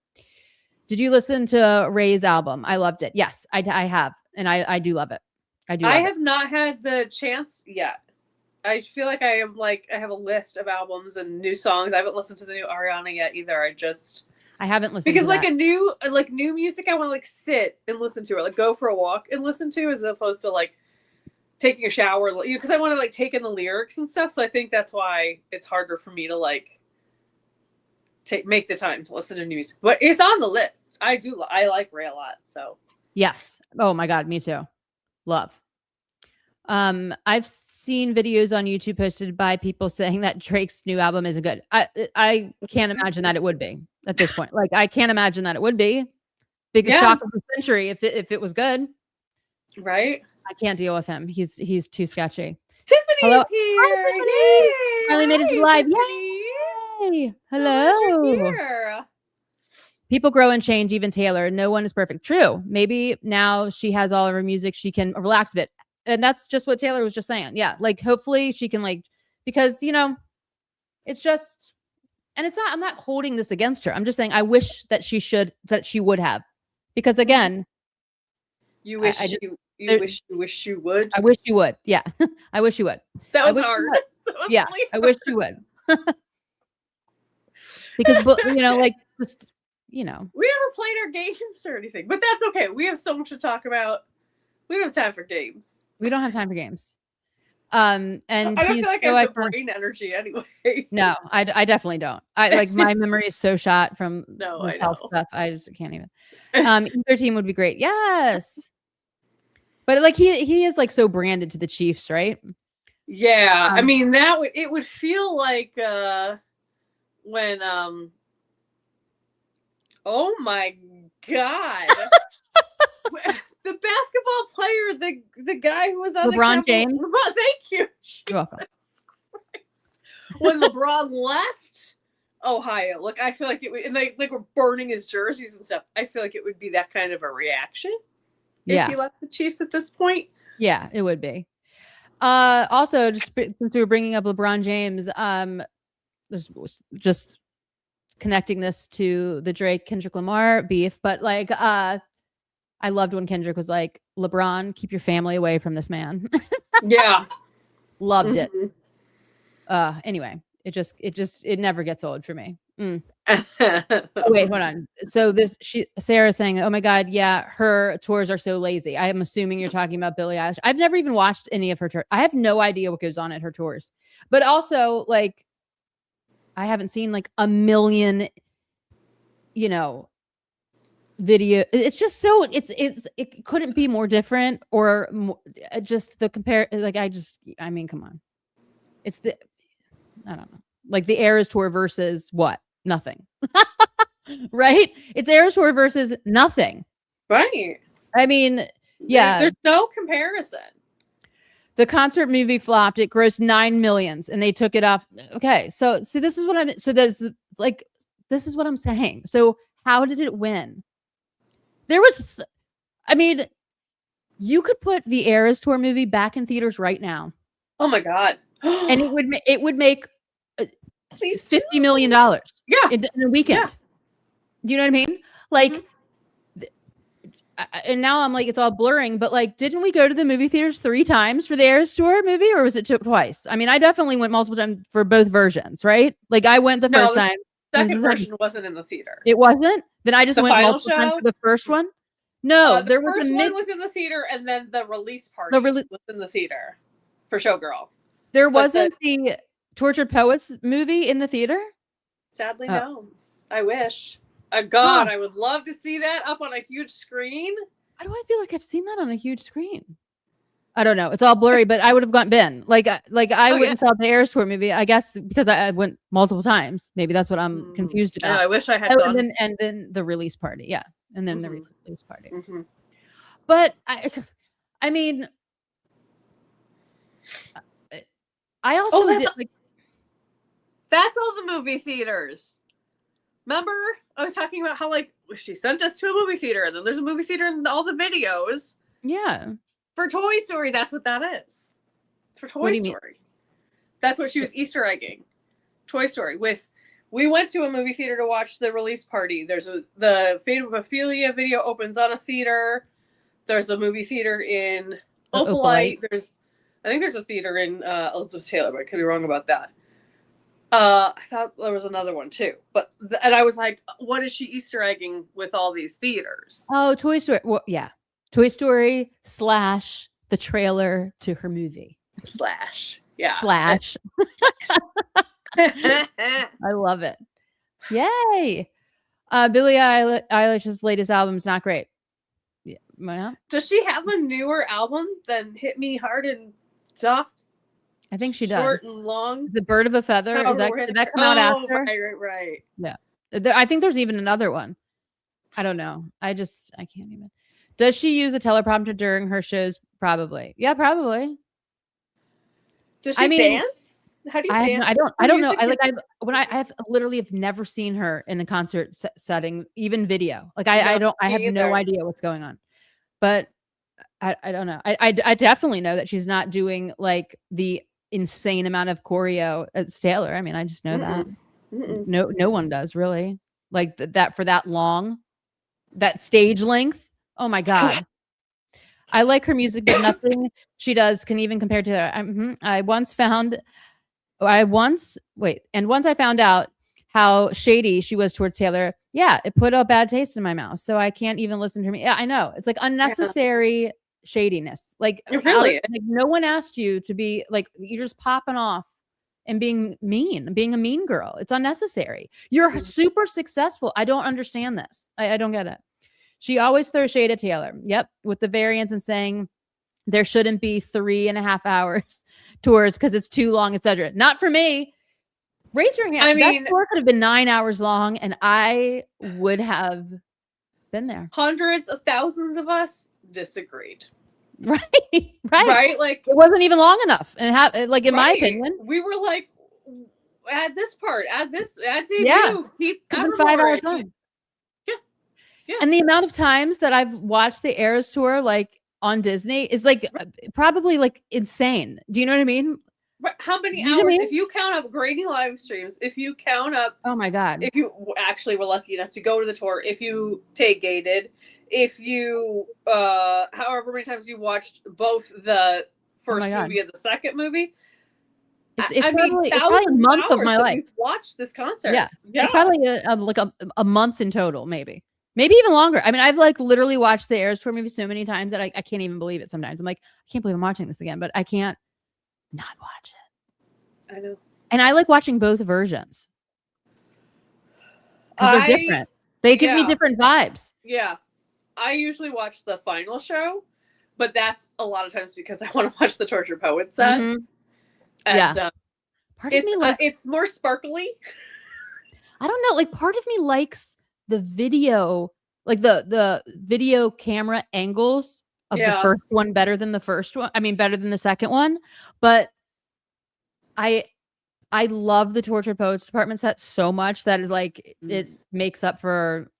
Did you listen to Ray's album? I loved it. Yes, I have. And I do love it. I have not had the chance yet. I feel like I have a list of albums and new songs. I haven't listened to the new Ariana yet either. I haven't listened because to like that. New music I want to like sit and listen to, or like go for a walk and listen to, as opposed to like taking a shower, because I want to like take in the lyrics and stuff. So I think that's why it's harder for me to like make the time to listen to new music. But it's on the list. I like Ray a lot. So yes. Oh my God, me too. Love. I've seen videos on YouTube posted by people saying that Drake's new album isn't good. I can't imagine that it would be at this point. Like, I can't imagine that it would be. Biggest shock of the century if it was good. Right? I can't deal with him. He's too sketchy. Tiffany's here. Hi, Tiffany. Finally made it live. Yay! Hello. People grow and change, even Taylor. No one is perfect. True. Maybe now she has all of her music, she can relax a bit. And that's just what Taylor was just saying. Yeah. Like, hopefully she can because, it's just, and it's not, I'm not holding this against her. I'm just saying, I wish that she would have, because again, you wish you wish you would. I wish you would. Yeah. I wish you would. That was hard. Yeah. I wish you would. Because, just, we never played our games or anything, but that's okay. We have so much to talk about. We don't have time for games. We don't have time for games. And I don't feel like I have the brain energy anyway. No, I definitely don't. My memory is so shot from this health stuff. I just can't even. Either team would be great. Yes. But he is so branded to the Chiefs, right? Yeah. I mean, it would feel like when oh my God. The basketball player, the guy who was on LeBron James. Thank you. You're welcome. Christ. When LeBron left Ohio, look, I feel like it would, and we're burning his jerseys and stuff. I feel like it would be that kind of a reaction if he left the Chiefs at this point. Yeah, it would be. Also, just since we were bringing up LeBron James, just connecting this to the Drake Kendrick Lamar beef, but I loved when Kendrick was like, LeBron, keep your family away from this man. Yeah. Loved it. Anyway, it never gets old for me. Oh, wait, hold on. So Sarah's saying, oh my God, yeah, her tours are so lazy. I am assuming you're talking about Billie Eilish. I've never even watched any of her tours. I have no idea what goes on at her tours. But also, I haven't seen a million, video. It's just so it couldn't be more different or more, just the compare. I mean, come on. It's I don't know. The Eras tour versus what? Nothing. Right? It's Eras tour versus nothing. Right. I mean, Yeah. There's no comparison. The concert movie flopped. It grossed $9 million and they took it off. Okay. So see, this is what this is what I'm saying. So how did it win? There was, I mean, you could put the Eras Tour movie back in theaters right now. Oh my God. And it would make Please $50 million. Yeah. In a weekend. Yeah. Do you know what I mean? Like, and now I'm like, it's all blurring, but like, didn't we go to the movie theaters 3 times for the Eras Tour movie, or was it twice? I mean, I definitely went multiple times for both versions, right? Like, I went the first time. Second version wasn't in the theater. It wasn't? Then I just went multiple times for the first one? No, the first one was in the theater, and then the release party was in the theater for Showgirl. There wasn't the Tortured Poets movie in the theater? Sadly, no. I wish. God, I would love to see that up on a huge screen. Why do I feel like I've seen that on a huge screen? I don't know. It's all blurry, but I would have been. Like I went and saw the Eras Tour movie, I guess, because I went multiple times. Maybe that's what I'm confused about. I wish I had gone. And then the release party. Yeah. And then the release party. But I mean, I also that's all the movie theaters. Remember, I was talking about how like she sent us to a movie theater, and then there's a movie theater in all the videos. Yeah. For Toy Story, that's what that is. It's for Toy Story. That's what she was Easter egging. Toy Story. We went to a movie theater to watch the release party. There's the Fate of Ophelia video opens on a theater. There's a movie theater in Opalite. I think there's a theater in Elizabeth Taylor, but I could be wrong about that. I thought there was another one too, and I was like, what is she Easter egging with all these theaters? Oh, Toy Story. Well, yeah. Toy Story / the trailer to her movie. Yeah. I love it. Yay. Billie Eilish's latest album is not great. Yeah. Well, does she have a newer album than Hit Me Hard and Soft? I think she does. Short and long. The Bird of a Feather. Did that come out after? Right. Yeah. I think there's even another one. I don't know. I can't even. Does she use a teleprompter during her shows? Probably. Yeah, probably. Does she dance? How do you dance? I don't know. I literally have never seen her in a concert setting, even video. Like I have no idea what's going on. But I don't know. I definitely know that she's not doing like the insane amount of choreo as Taylor. I mean, I just know that. No one does really like that for that long, that stage length. Oh my God. I like her music, but nothing she does can even compare to her. Once I found out how shady she was towards Taylor. Yeah, it put a bad taste in my mouth. So I can't even listen to her. Yeah, I know. It's like unnecessary shadiness. Like, it really is. Like no one asked you to be like, you're just popping off and being mean, being a mean girl. It's unnecessary. You're super successful. I don't understand this. I don't get it. She always throws shade at Taylor. Yep. With the variants and saying there shouldn't be 3.5 hours tours because it's too long, etc. Not for me. Raise your hand. I mean, that tour could have been 9 hours long and I would have been there. Hundreds of thousands of us disagreed. Right. Like it wasn't even long enough. And like in my opinion, we were like, add this part, add debut. Yeah. Keep 5 hours long. Yeah. And the amount of times that I've watched the Eras Tour like on Disney is like probably like insane. Do you know what I mean? How many hours? If you count up grading live streams, if you count up, oh my God, if you actually were lucky enough to go to the tour, if you gated, if you however many times you watched both the first movie and the second movie, it's probably a month of my life. Watched this concert, yeah. It's probably like a month in total, maybe even longer. I mean, I've like literally watched the Eras Tour movie so many times that I can't even believe it. Sometimes I'm like, I can't believe I'm watching this again, but I can't not watch it. I know. And I like watching both versions because they're different. They give me different vibes. Yeah. I usually watch the final show, but that's a lot of times because I want to watch the Tortured Poets set. Mm-hmm. And part of me it's more sparkly. I don't know. Like part of me likes the video, like the video camera angles of the Yeah. first one better than the first one. I mean, better than the second one. But I I love the Tortured Poets Department set so much that it makes up for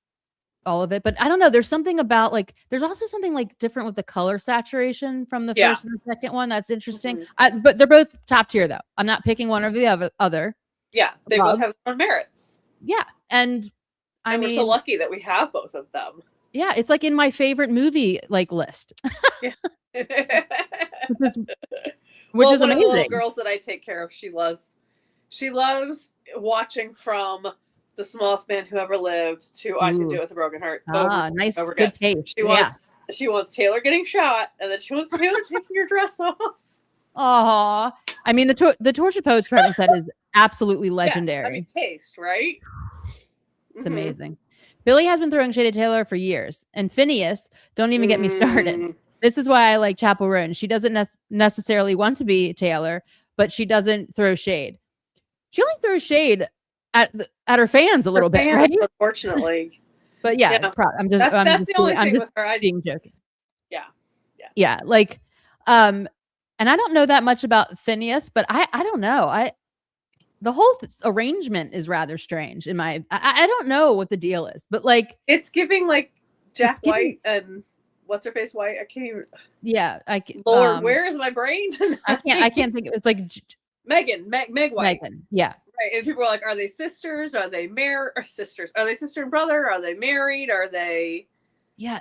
all of it. But I don't know. There's something about there's also something different with the color saturation from the Yeah. first and the second one that's interesting. Mhm. But they're both top tier though. I'm not picking one over the other. Yeah, they both Above. have their own merits. Yeah, and I And we're so mean, lucky that we have both of them. yeah, it's in my favorite movie list, Yeah. which is which Well, is one of the little amazing. girls that I take care of, she loves watching from The Smallest Man Who Ever Lived to I Can Do Ooh. It with a Broken Heart over and Nice, over good again. taste. Yeah. She wants Taylor getting shot, and then she wants Taylor taking her dress off. Aw. I mean, the Tortured Poets Department set is absolutely legendary. Yeah, I mean, taste, right? It's amazing. Billy has been throwing shade at Taylor for years, and Phineas, don't even get me started. This is why I like Chapel Roan. She doesn't necessarily want to be Taylor, but she doesn't throw shade. She only throws shade at her fans a little bit, right? Unfortunately. But yeah, Yeah. I'm just That's the only thing with her. Being joking. Yeah. And I don't know that much about Phineas, but I don't know. The whole arrangement is rather strange in my. I don't know what the deal is, but it's giving Jack White and what's her face White. I can't even. Yeah, Lord, where is my brain tonight? I can't think. It's Megan, Meg White. Megan, yeah. Right, and people are like, "Are they sisters? Are they married? Or sisters? Are they sister and brother? Are they married? Are they?" Yeah,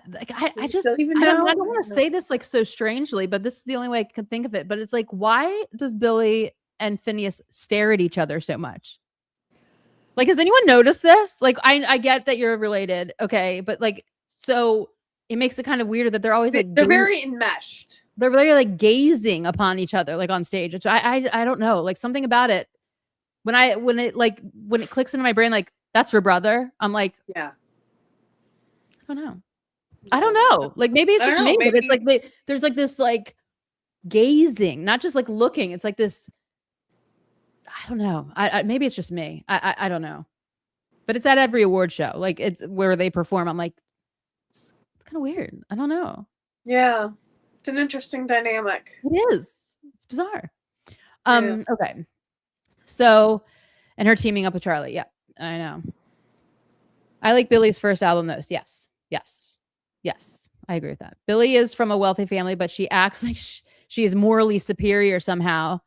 I just don't even I know. don't want to say this so strangely, but this is the only way I can think of it. But it's why does Billy and Phineas stare at each other so much? Has anyone noticed this? I get that you're related, okay, but so it makes it kind of weird that they're always they're very enmeshed. They're very gazing upon each other on stage, which I don't know, something about it. When it clicks into my brain, that's her brother. I'm yeah, I don't know. Maybe it's just me, but it's there's this gazing, not just looking. It's this. I don't know. Maybe it's just me. I don't know. But it's at every award show. It's where they perform. I'm it's kind of weird. I don't know. Yeah, it's an interesting dynamic. It is. It's bizarre. Okay. So, and her teaming up with Charlie. Yeah, I know. I like Billy's first album most. Yes. I agree with that. Billy is from a wealthy family, but she acts like she is morally superior somehow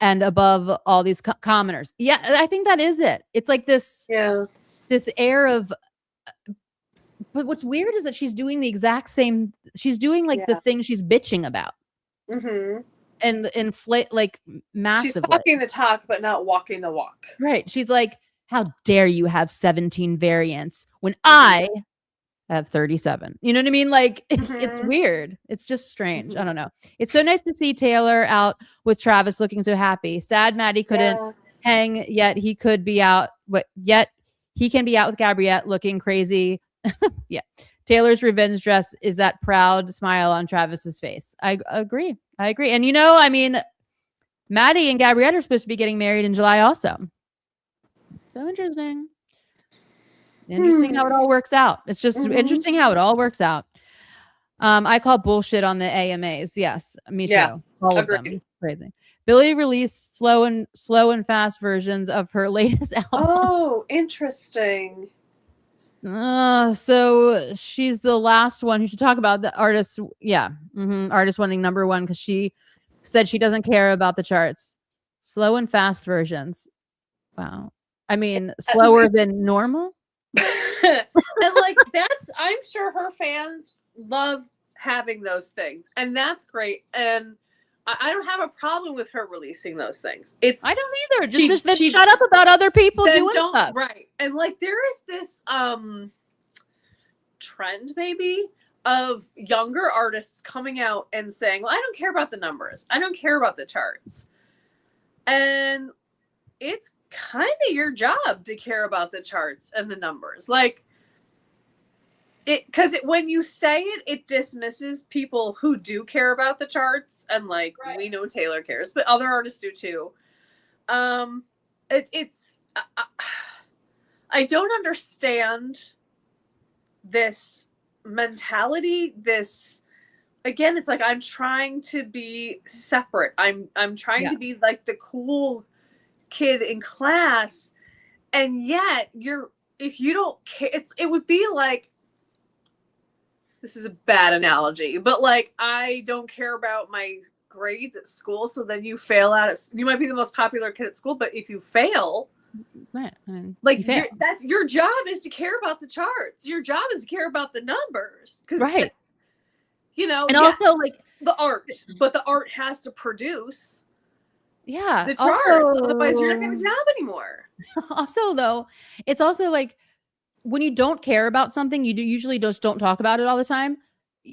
and above all these commoners. Yeah, I think that is it. It's this. Yeah. This air of. But what's weird is that she's doing the exact same. She's doing the thing she's bitching about. Mm-hmm. And inflate massively. She's talking the talk, but not walking the walk. Right. She's how dare you have 17 variants when I have 37? You know what I mean? It's weird. It's just strange. I don't know. It's so nice to see Taylor out with Travis looking so happy. Sad Maddie couldn't hang, yet he could be out. Yet he can be out with Gabriette looking crazy. Yeah. Taylor's revenge dress is that proud smile on Travis's face. I agree. And Maddie and Gabriette are supposed to be getting married in July also. So interesting. Interesting how it all works out. It's just interesting how it all works out. I call bullshit on the AMAs. Yes, me too. All of them. It's crazy. Billy released slow and fast versions of her latest album. Oh, interesting. So she's the last one who should talk about the artist. Yeah. Artist winning #1 because she said she doesn't care about the charts. Slow and fast versions. Wow. I mean, slower than normal. And I'm sure her fans love having those things, and that's great. And I don't have a problem with her releasing those things. I don't either. Just shut up about other people doing stuff. Right. And there is this trend maybe of younger artists coming out and saying, well, I don't care about the numbers. I don't care about the charts. And it's kind of your job to care about the charts and the numbers. When you say it, it dismisses people who do care about the charts. And we know Taylor cares, but other artists do too. I don't understand this mentality, this again, it's like I'm trying to be separate. I'm trying to be like the cool kid in class, and yet if you don't care, it would be like, this is a bad analogy, but like I don't care about my grades at school, so then you fail you might be the most popular kid at school, but if you fail, right, like that's your job is to care about the charts. Your job is to care about the numbers, because right. You know, and also like the art, but the art has to produce the charts. Also, otherwise you're not going to have a job anymore. Also, though, it's also like when you don't care about something, you usually just don't talk about it all the time.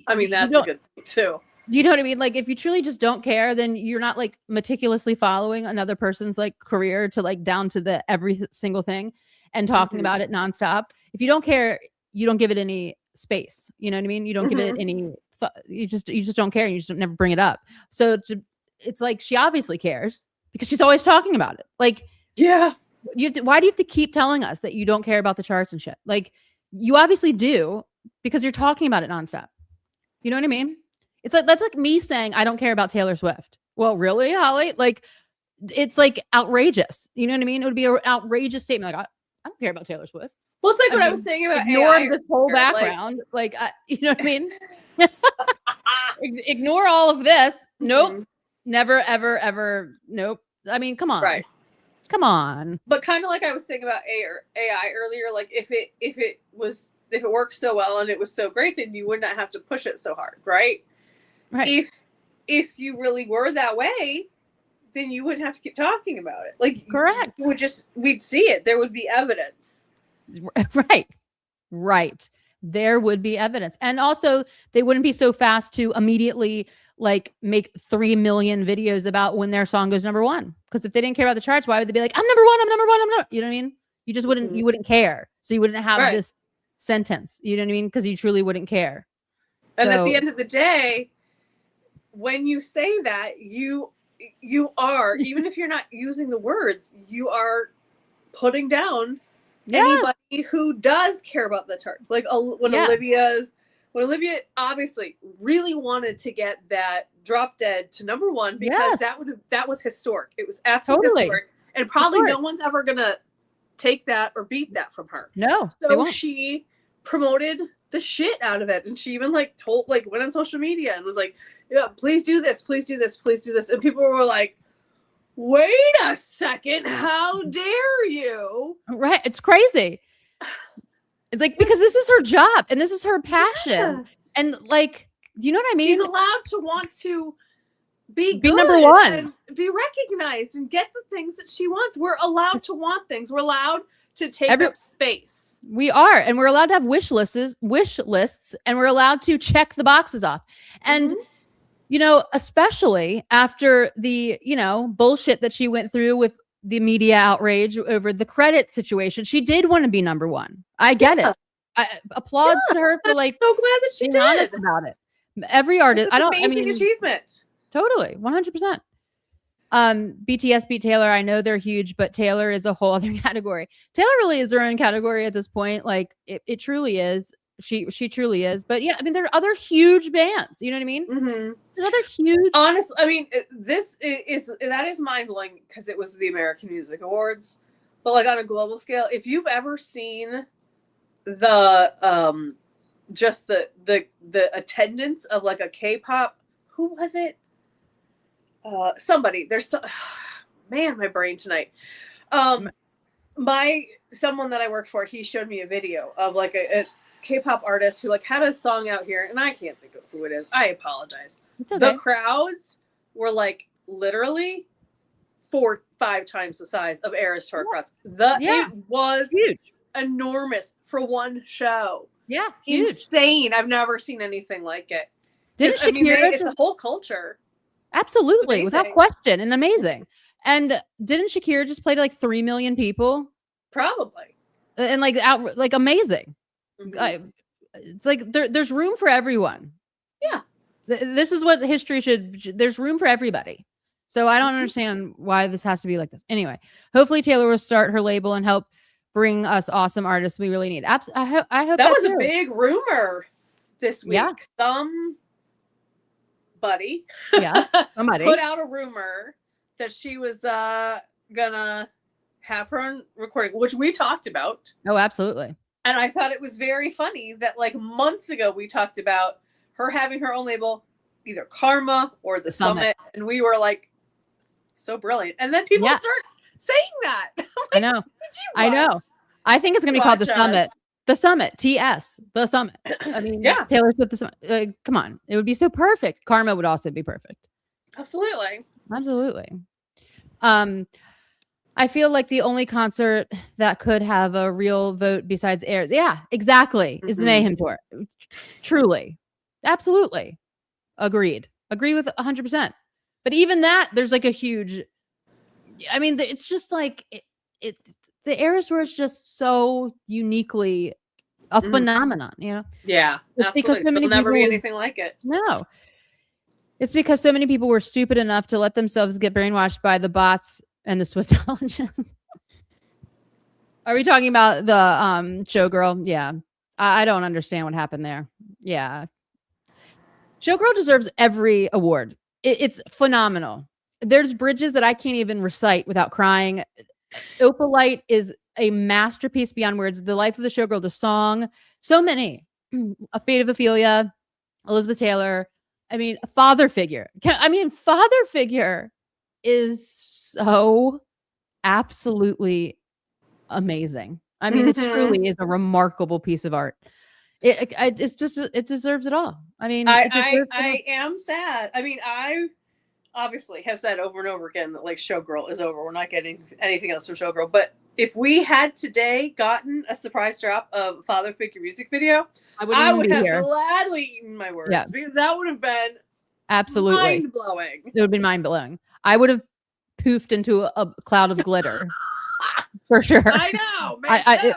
I mean, that's a good thing too. Do you know what I mean? Like if you truly just don't care, then you're not like meticulously following another person's like career to like down to the every single thing and talking about it nonstop. If you don't care, you don't give it any space. You know what I mean? You don't give it any you just don't care. You just never bring it up. So it's like she obviously cares because she's always talking about it. Like, yeah, why do you have to keep telling us that you don't care about the charts and shit? Like, you obviously do because you're talking about it nonstop. You know what I mean? It's like that's like me saying I don't care about Taylor Swift. Well, really, Holly? Like, it's like outrageous. You know what I mean? It would be an outrageous statement. Like, I don't care about Taylor Swift. Well, it's like what I was saying about ignore AI this whole background. Like you know what I mean? Ignore all of this. Nope. Never, ever, ever. Nope. I mean, come on. Right. Come on. But kind of like I was saying about AI earlier, like if it worked so well and it was so great, then you would not have to push it so hard, right? Right. If you really were that way, then you wouldn't have to keep talking about it. Like, correct. We'd see it. There would be evidence. Right. There would be evidence. And also they wouldn't be so fast to immediately like make 3 million videos about when their song goes number one. Because if they didn't care about the charts, why would they be like, I'm number one, I'm number one, I'm number one. You know what I mean? You just wouldn't, you wouldn't care. So you wouldn't have this sentence. You know what I mean? Because you truly wouldn't care. And at the end of the day, when you say that, you are, even if you're not using the words, you are putting down anybody who does care about the charts. Like when Olivia obviously really wanted to get that Drop Dead to number one because that was historic. It was absolutely historic. And probably no one's ever gonna take that or beat that from her. No. So she promoted the shit out of it. And she even like went on social media and was like, yeah, please do this, please do this, please do this. And people were like, wait a second, how dare you? Right. It's crazy. It's like, because this is her job and this is her passion. Yeah. And like, you know what I mean? She's allowed to want to be number one and be recognized and get the things that she wants. We're allowed to want things. We're allowed to take up space. We are. And we're allowed to have wish lists, and we're allowed to check the boxes off. And you know, especially after the, you know, bullshit that she went through with the media outrage over the credit situation, she did want to be number one. I get it. I applauds to her for like, so glad that she did honest about it. Every artist, amazing achievement. Totally, 100%. BTS beat Taylor. I know they're huge, but Taylor is a whole other category. Taylor really is her own category at this point. Like it truly is. She truly is. But yeah, I mean, there are other huge bands. You know what I mean? There's other huge. Honestly, I mean, that is mind blowing because it was the American Music Awards. But like on a global scale, if you've ever seen the just the attendance of like a K-pop, who was it? Somebody. There's man, my brain tonight. Someone that I work for, he showed me a video of like a K-pop artist who like had a song out here, and I can't think of who it is. I apologize. Okay. The crowds were like literally 4-5 times the size of Eras Tour crowds. It was huge, enormous for one show. Yeah, insane. I've never seen anything like it. It's a whole culture. Absolutely, without question, and amazing. And didn't Shakira just play to like 3 million people? Probably. And like amazing. It's like there's room for everyone. Yeah. This is what history should. There's room for everybody. So I don't understand why this has to be like this. Anyway, hopefully Taylor will start her label and help bring us awesome artists we really need. I hope that was a big rumor this week. Yeah. buddy, Yeah, somebody put out a rumor that she was gonna have her own recording, which we talked about. Oh, absolutely. And I thought it was very funny that like months ago we talked about her having her own label, either Karma or the Summit. And we were like, so brilliant. And then people start saying that. Like, I know. Did you I know. I think it's going to be called the Summit. The Summit. TS. The Summit. I mean, Taylor Swift, the Summit. Come on. It would be so perfect. Karma would also be perfect. Absolutely. I feel like the only concert that could have a real vote besides Airs, is the Mayhem Tour. Truly. Absolutely. Agreed. Agree with 100%. But even that, there's like a huge, I mean, it's just like, the Eras Tour is just so uniquely a phenomenon, you know? Yeah, absolutely. There'll never be anything like it. No. It's because so many people were stupid enough to let themselves get brainwashed by the bots and the Swiftologists. Are we talking about the Showgirl? Yeah. I don't understand what happened there. Yeah. Showgirl deserves every award. It's phenomenal. There's bridges that I can't even recite without crying. Opalite is a masterpiece beyond words. The Life of the Showgirl, the song, so many. A Fate of Ophelia, Elizabeth Taylor. I mean, Father Figure. Father Figure is so absolutely amazing. I mean, it truly is a remarkable piece of art. It deserves it all. I mean, I am sad. I mean, I obviously have said over and over again that like Showgirl is over. We're not getting anything else from Showgirl. But if we had today gotten a surprise drop of Father Figure music video, I would have gladly eaten my words because that would have been absolutely mind blowing. It would have been mind blowing. I would have poofed into a cloud of glitter. For sure. I know. Me too.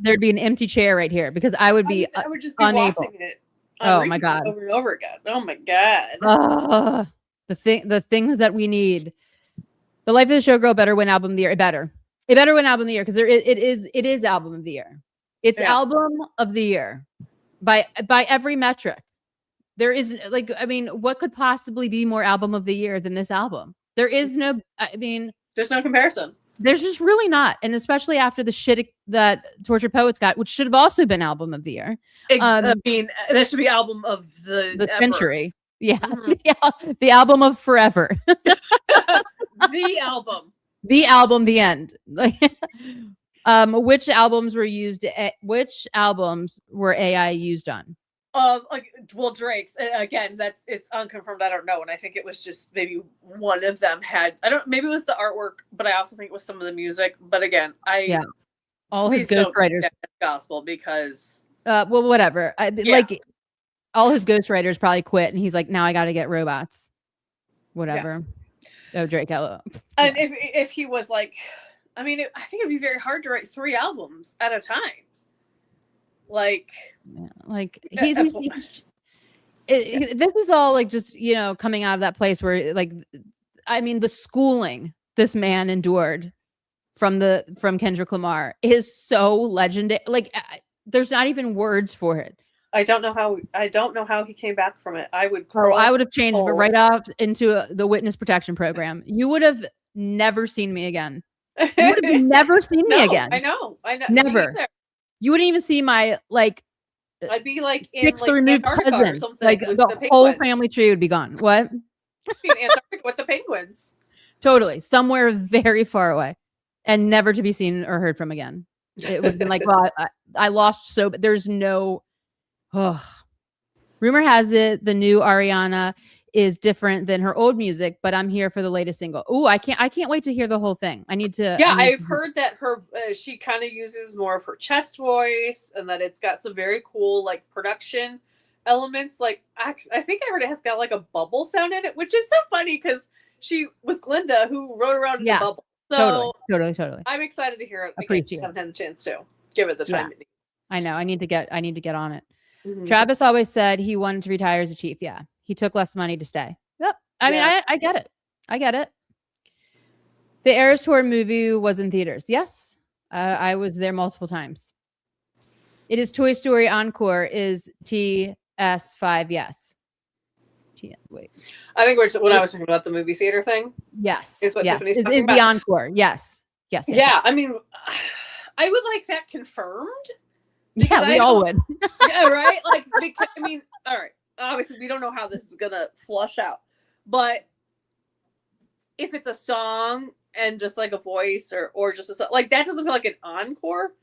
There'd be an empty chair right here because I would just be unable. Watching it. Oh my God. Over and over again. Oh my God. The things that we need. The Life of the Showgirl better win album of the year. It better win album of the year because it is album of the year. It's album of the year by every metric. There is like, I mean, what could possibly be more album of the year than this album? There is no, I mean, there's no comparison. There's just really not. And especially after the shit that Tortured Poets got, which should have also been album of the year. I mean, this should be album of the century. Yeah. Mm-hmm. The album of forever. The album. The album, the end. Which albums were used? Which albums were AI used on? Drake's again. It's unconfirmed. I don't know, and I think it was just maybe one of them had. Maybe it was the artwork, but I also think it was some of the music. But again, all his ghostwriters gospel because whatever. Like all his ghostwriters probably quit, and he's like, now I got to get robots. Whatever. Yeah. Oh, Drake. Hello. And if he was like, I mean, I think it'd be very hard to write 3 albums at a time. This is all like just coming out of that place where like, I mean, the schooling this man endured from Kendrick Lamar is so legendary. Like, there's not even words for it. I don't know how he came back from it. I would have changed right off into the witness protection program. You would have never seen me again. You would have never seen me again. I know. Never. You wouldn't even see my I'd be like 6th removed cousin. Like the whole family tree would be gone. What? In Antarctica with the penguins. Totally. Somewhere very far away. And never to be seen or heard from again. It would have been like, well, I lost but there's no rumor has it the new Ariana is different than her old music, but I'm here for the latest single. Oh, I can't wait to hear the whole thing. I've heard that she kind of uses more of her chest voice and that it's got some very cool like production elements. Like I think I heard it has got like a bubble sound in it, which is so funny because she was Glinda who rode around in the bubble. So totally. I'm excited to hear it. I just haven't had the chance to give it the time it needs. I know. I need to get on it. Mm-hmm. Travis always said he wanted to retire as a chief. Yeah. He took less money to stay. Yep. I mean, I get it. The Eras Tour movie was in theaters. Yes. I was there multiple times. It is Toy Story Encore is TS5. Yes. Wait. I think when I was talking about the movie theater thing. Yes. Is what yeah. Tiffany's Is talking about. the encore. Yes. Yes. Yeah. I mean, I would like that confirmed. Yeah, we all would. Yeah, right? Like, because, I mean, all right. Obviously, we don't know how this is going to flush out. But if it's a song and just like a voice or just a song, like that doesn't feel like an encore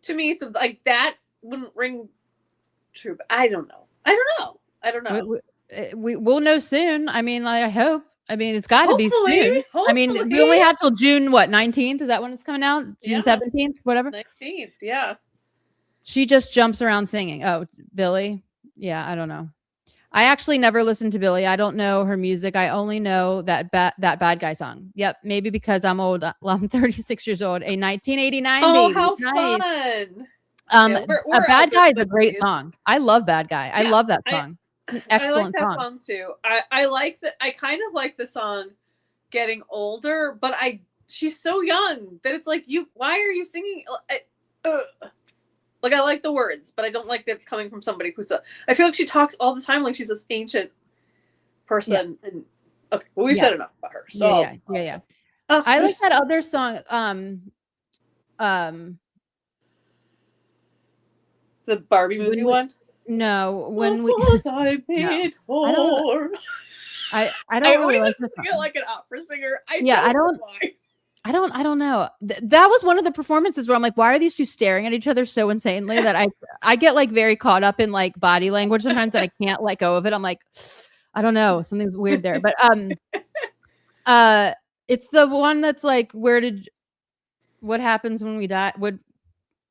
to me. So, like, that wouldn't ring true. But I don't know. We'll know soon. I mean, I hope. I mean, it's got to be soon. Hopefully. I mean, we only have till June, 19th? Is that when it's coming out? June 17th, whatever? 19th, yeah. She just jumps around singing. Oh, Billie? Yeah, I don't know. I actually never listened to Billie. I don't know her music. I only know that Bad Guy song. Yep, maybe because I'm old. Well, I'm 36 years old. A 1989 Oh, baby. how nice. fun. A Bad Guy is a great song. I love Bad Guy. I love that song. It's an excellent I like that song too. I like that. I kind of like the song Getting Older, but she's so young that it's like, why are you singing? Like, I like the words, but I don't like that it's coming from somebody I feel like she talks all the time like she's this ancient person. Yeah. And okay, well, we said enough about her. So yeah. I like that other song. The Barbie movie one. No, when what was I made for? I don't really like this song. I feel like an opera singer. I don't know. That was one of the performances where I'm like, why are these two staring at each other so insanely that I get like very caught up in like body language sometimes that I can't let go of it. I'm like, I don't know, something's weird there. But it's the one that's like, what happens when we die?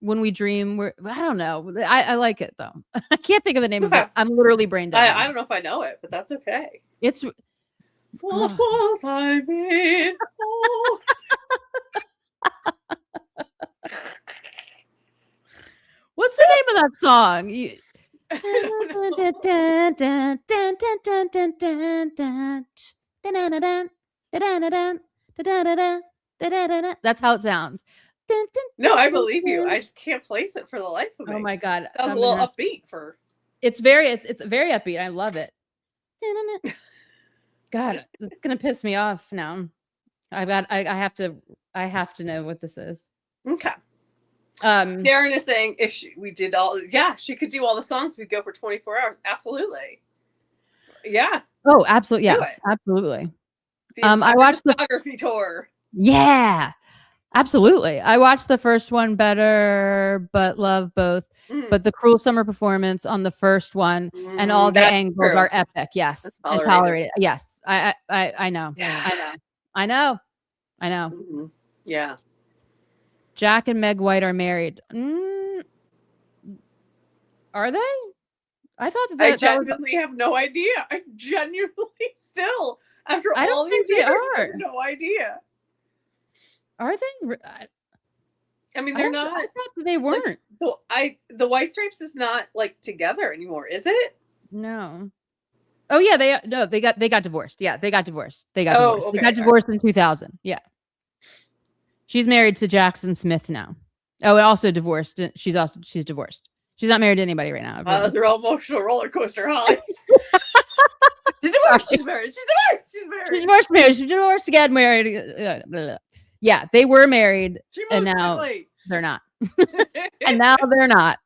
When we dream, I don't know. I like it though. I can't think of the name of it. I'm literally brain dead. I don't know if I know it, but that's okay. It's what was I made for? What's the name of that song? That's how it sounds. No, I believe you. I just can't place it for the life of me. Oh my god, that was a little upbeat for. It's very upbeat. I love it. God, it's gonna piss me off now. I have to know what this is. Okay. Darren is saying if she could do all the songs, we'd go for 24 hours. Absolutely. Yeah. Oh, absolutely. Yes, absolutely. I watched the discography tour. Yeah. Absolutely. I watched the first one better, but love both. But the Cruel Summer performance on the first one and all the angles are epic. Yes. And tolerated. Yes. I know. Yeah. I know. Mm-hmm. Yeah. Jack and Meg White are married. Are they? I thought I genuinely have no idea. I genuinely still, after all these years, I have no idea. Are they? I mean, they're not. I thought they weren't. Like, the White Stripes is not like together anymore, is it? No. Oh yeah, they got divorced. Yeah, they got divorced. Okay, they got divorced in 2000. Yeah. She's married to Jackson Smith now. Oh, and also divorced. She's divorced. She's not married to anybody right now. That's a real emotional roller coaster, Holly. She's divorced. She's married. She's divorced again, married. Yeah, they were married, and now they're not. And now they're not.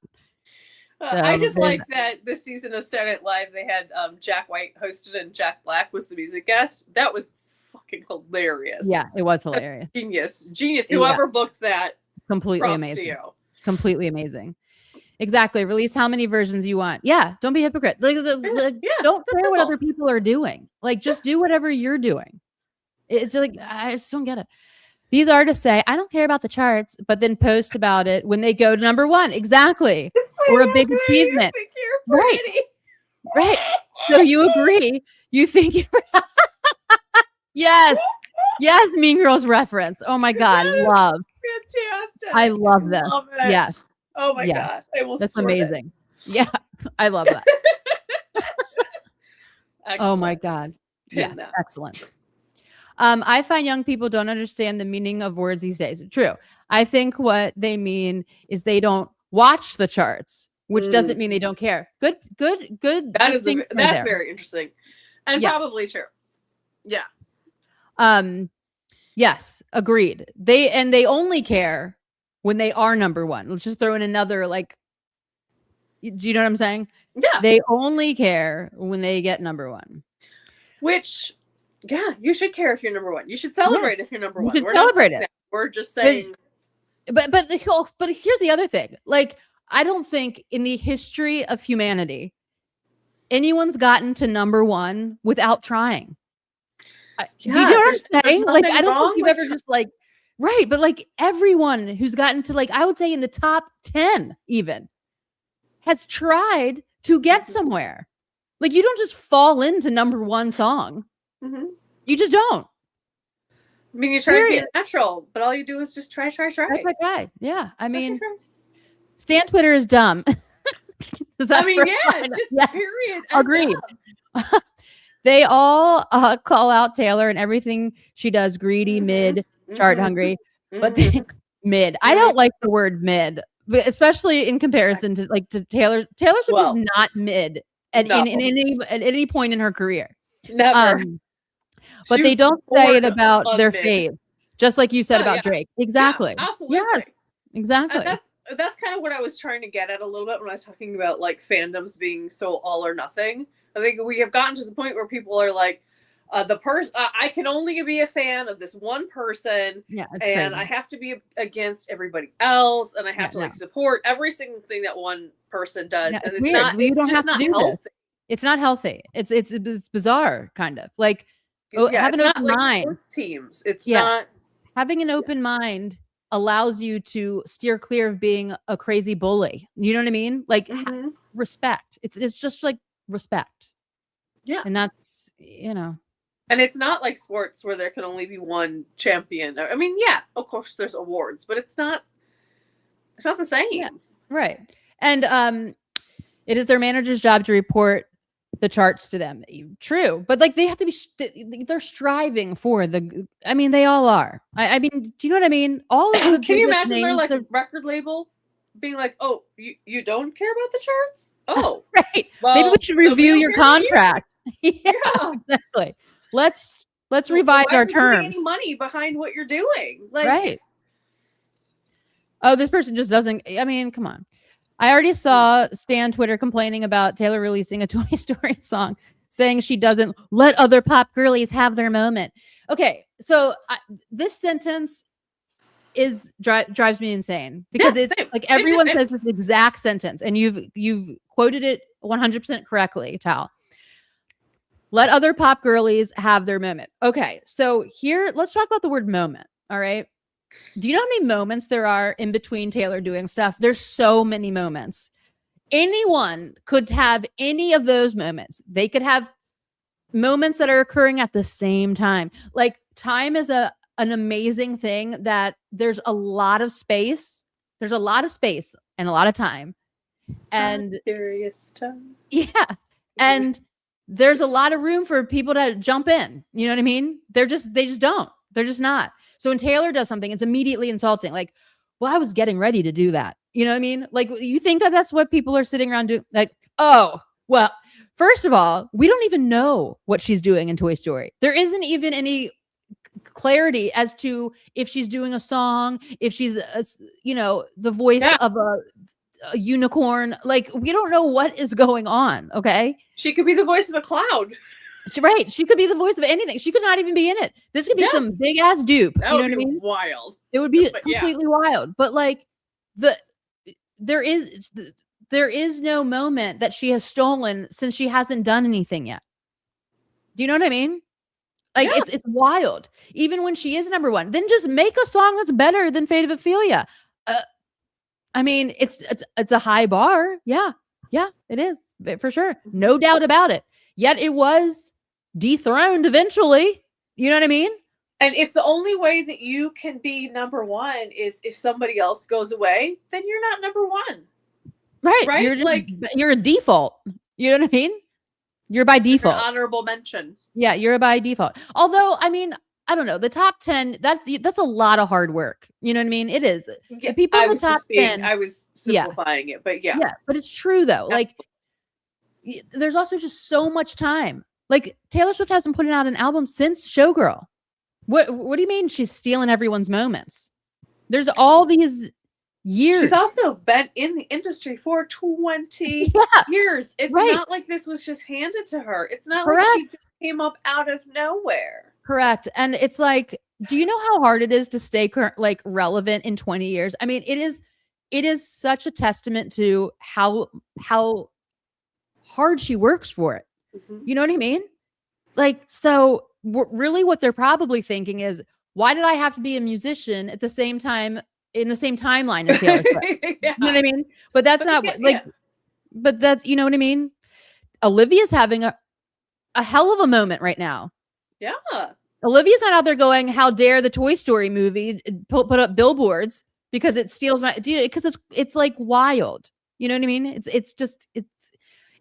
I just like that this season of Saturday Night Live, they had Jack White hosted and Jack Black was the music guest. That was fucking hilarious. Yeah, it was hilarious. Genius. Whoever booked that, completely amazing. Completely amazing. Exactly. Release how many versions you want. Yeah, don't be a hypocrite. Don't care what other people are doing. Like, just do whatever you're doing. It's like, I just don't get it. These artists say, I don't care about the charts, but then post about it when they go to number one. Exactly. Or a big achievement. Right. So you agree. You think you're Yes. Yes, Mean Girls reference. Oh my God. Love. Fantastic. I love this. Yes. Oh my God. That's amazing. Yeah. I love that. Oh my God. Yeah. Excellent. I find young people don't understand the meaning of words these days. True. I think what they mean is they don't watch the charts, which doesn't mean they don't care. Good. That's very interesting. And Yes. probably true. Yeah. Yes, agreed. They only care when they are number one. Let's just throw in another, like, do you know what I'm saying? Yeah. They only care when they get number one. Which, yeah, you should care if you're number one. You should celebrate if you're number one. We're celebrate it. We're just saying. But here's the other thing. Like, I don't think in the history of humanity anyone's gotten to number one without trying. Do you know what I'm saying? Like, I don't think you've ever just like, right. But like everyone who's gotten to, like, I would say in the top 10 even has tried to get somewhere. Like, you don't just fall into number one song. Mm-hmm. You just don't. I mean, you try to be natural, but all you do is just try. Yeah. I mean, Stan Twitter is dumb. Just period. Agreed. They all call out Taylor and everything she does greedy, mid, chart hungry, but mid. I don't like the word mid, especially in comparison to Taylor. Taylor Swift is not mid at any point in her career. Never. But they don't say it about their fave, just like you said about Drake. Exactly. Yeah, absolutely. Yes. Exactly. That's kind of what I was trying to get at a little bit when I was talking about like fandoms being so all or nothing. I think we have gotten to the point where people are like, I can only be a fan of this one person, and crazy. I have to be against everybody else, and I have to support every single thing that one person does. Yeah, and it's weird. It's don't just have not to do healthy. This. It's not healthy. It's bizarre, kind of like have an open mind. Sports teams. It's not having an open mind allows you to steer clear of being a crazy bully. You know what I mean? Like respect. It's just like respect. Yeah. And that's, you know. And it's not like sports where there can only be one champion. I mean, yeah, of course there's awards, but it's not the same. Yeah. Right. And it is their manager's job to report the charts to them. True. But like they have to be they're striving for they all are. I mean, do you know what I mean? All of the Can you imagine they're like a record label being like, "Oh, you don't care about the charts? Oh." Right. Well, maybe we should review your contract. Yeah, exactly. Let's revise our terms. Any money behind what you're doing. Like, right. Oh, this person just doesn't. I mean, come on. I already saw Stan Twitter complaining about Taylor releasing a Toy Story song, saying she doesn't let other pop girlies have their moment. Okay, so this sentence drives me insane because it's like everyone says this exact sentence, and you've quoted it 100% correctly, Tal. Let other pop girlies have their moment. Okay, so here, let's talk about the word moment. All right. Do you know how many moments there are in between Taylor doing stuff? There's so many moments. Anyone could have any of those moments. They could have moments that are occurring at the same time. Like, time is an amazing thing that there's a lot of space. There's a lot of space and a lot of time. And serious time. Yeah. And there's a lot of room for people to jump in. You know what I mean? They just don't. They're just not. So when Taylor does something, it's immediately insulting. Like, well, I was getting ready to do that. You know what I mean? Like, you think that that's what people are sitting around doing? Like, oh, well, first of all, we don't even know what she's doing in Toy Story. There isn't even any clarity as to if she's doing a song, if she's, the voice of a unicorn. Like, we don't know what is going on. Okay. She could be the voice of a cloud. Right. She could be the voice of anything. She could not even be in it. This could be some big ass dupe. That you know would what I mean? Wild. It would be completely wild. But like there is no moment that she has stolen since she hasn't done anything yet. Do you know what I mean? Like it's wild. Even when she is number one, then just make a song that's better than Fate of Ophelia. I mean, it's a high bar. Yeah, it is for sure. No doubt about it. Yet it was dethroned eventually. You know what I mean? And if the only way that you can be number one is if somebody else goes away, then you're not number one. Right. You're a default. You know what I mean? You're by default. You're an honorable mention. Yeah, you're by default. Although, I mean, I don't know. The top 10, that's a lot of hard work. You know what I mean? It is. Yeah, the people in the top 10. I was simplifying it, but yeah. Yeah, but it's true though. Like, there's also just so much time Like Taylor Swift hasn't put out an album since Showgirl. What do you mean she's stealing everyone's moments? There's all these years. She's also been in the industry for 20 years. It's not like this was just handed to her. It's not like she just came up out of nowhere. Correct. And it's like, do you know how hard it is to stay like relevant in 20 years? I mean, it is such a testament to how hard she works for it. Mm-hmm. You know what I mean? Like, so really what they're probably thinking is, why did I have to be a musician at the same time in the same timeline as Taylor Swift? You know what I mean? But that's not like, but that's, you know what I mean? Olivia's having a hell of a moment right now. Yeah. Olivia's not out there going, how dare the Toy Story movie put up billboards because it steals my, because it's like wild. You know what I mean?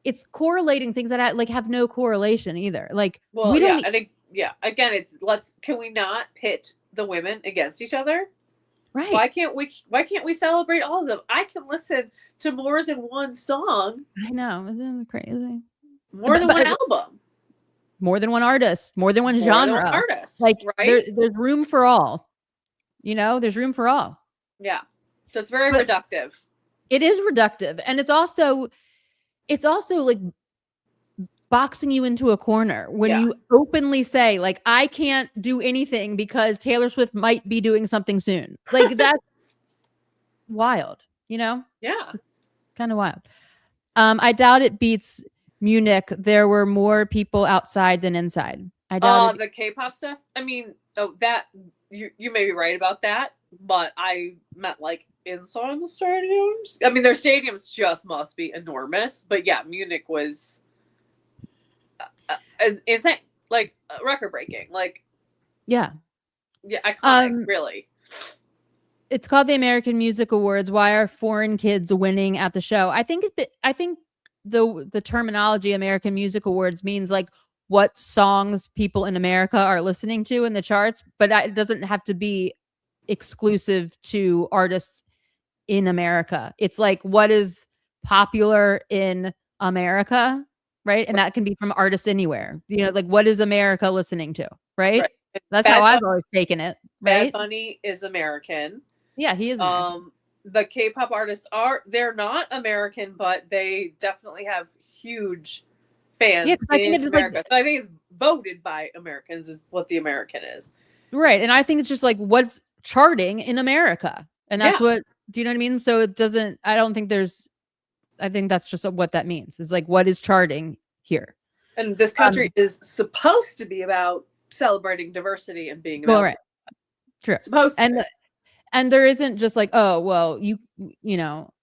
It's correlating things that like have no correlation either. Like, well, we don't. Again, can we not pit the women against each other? Right. Why can't we celebrate all of them? I can listen to more than one song. I know. Isn't it crazy? More than one album. More than one artist. More than one genre. Than one artist. Like, right? There's room for all. You know, there's room for all. Yeah. So it's very reductive. It is reductive. And it's also like boxing you into a corner when you openly say, like, I can't do anything because Taylor Swift might be doing something soon. Like, that's wild, you know? Yeah. Kind of wild. I doubt it beats Munich. There were more people outside than inside. I doubt the K-pop stuff. I mean, that you may be right about that, but I meant like inside the stadiums. I mean, their stadiums just must be enormous. But yeah, Munich was insane, like record breaking. Like, yeah, iconic, really. It's called the American Music Awards. Why are foreign kids winning at the show? I think the terminology American Music Awards means like what songs people in America are listening to in the charts, but it doesn't have to be exclusive to artists in America. It's like what is popular in America, right? And that can be from artists anywhere. You know, like what is America listening to, right? That's how I've always taken it, right? Bad Bunny is American. Yeah, he is American. The K-pop artists they're not American, but they definitely have huge fans in America. So I think it's voted by Americans is what the American is. Right. And I think it's just like what's charting in America. And that's what, do you know what I mean? So it doesn't, I think that's just what that means. It's like, what is charting here? And this country is supposed to be about celebrating diversity and being about True. It's supposed to. And there isn't just like, oh, well, you know,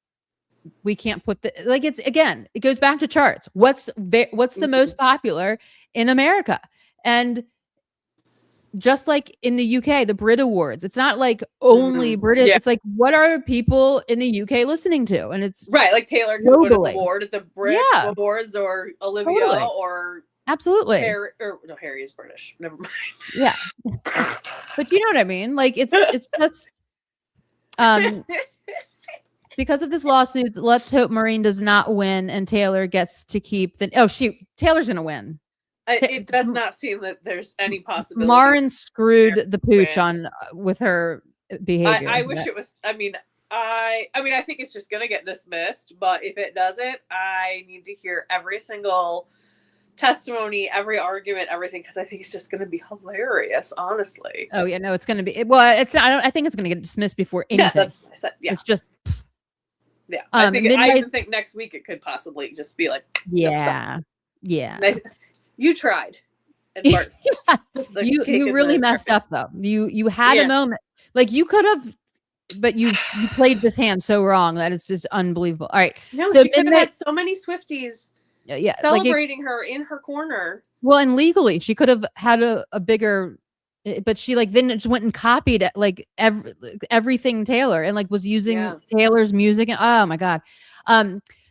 we can't put it goes back to charts. What's the most popular in America? And just like in the UK, the Brit Awards, it's not like only British. Yeah. It's like, what are people in the UK listening to? And it's right. Like Taylor could win an award at the Brit Awards, or Olivia or absolutely. Harry is British. Never mind. Yeah. But you know what I mean? Like it's just, because of this lawsuit, let's hope Maureen does not win and Taylor gets to keep Taylor's gonna win. It does not seem that there's any possibility. Maureen screwed the pooch on with her behavior. I wish it was. I mean, I think it's just gonna get dismissed. But if it doesn't, I need to hear every single testimony, every argument, everything, because I think it's just gonna be hilarious. Honestly. Oh yeah, no, it's gonna be. Well, it's. I think it's gonna get dismissed before anything. Yeah, that's what I said. Yeah, it's just. Yeah, I even think next week it could possibly just be like. Yeah. Yeah. Nice. You tried. And you really messed up though. You had a moment. Like you could have, but you played this hand so wrong that it's just unbelievable. All right. No, so she could have had so many Swifties celebrating her in her corner. Well, and legally she could have had a bigger, but she then just went and copied it, like everything Taylor, and like was using Taylor's music. And oh my God.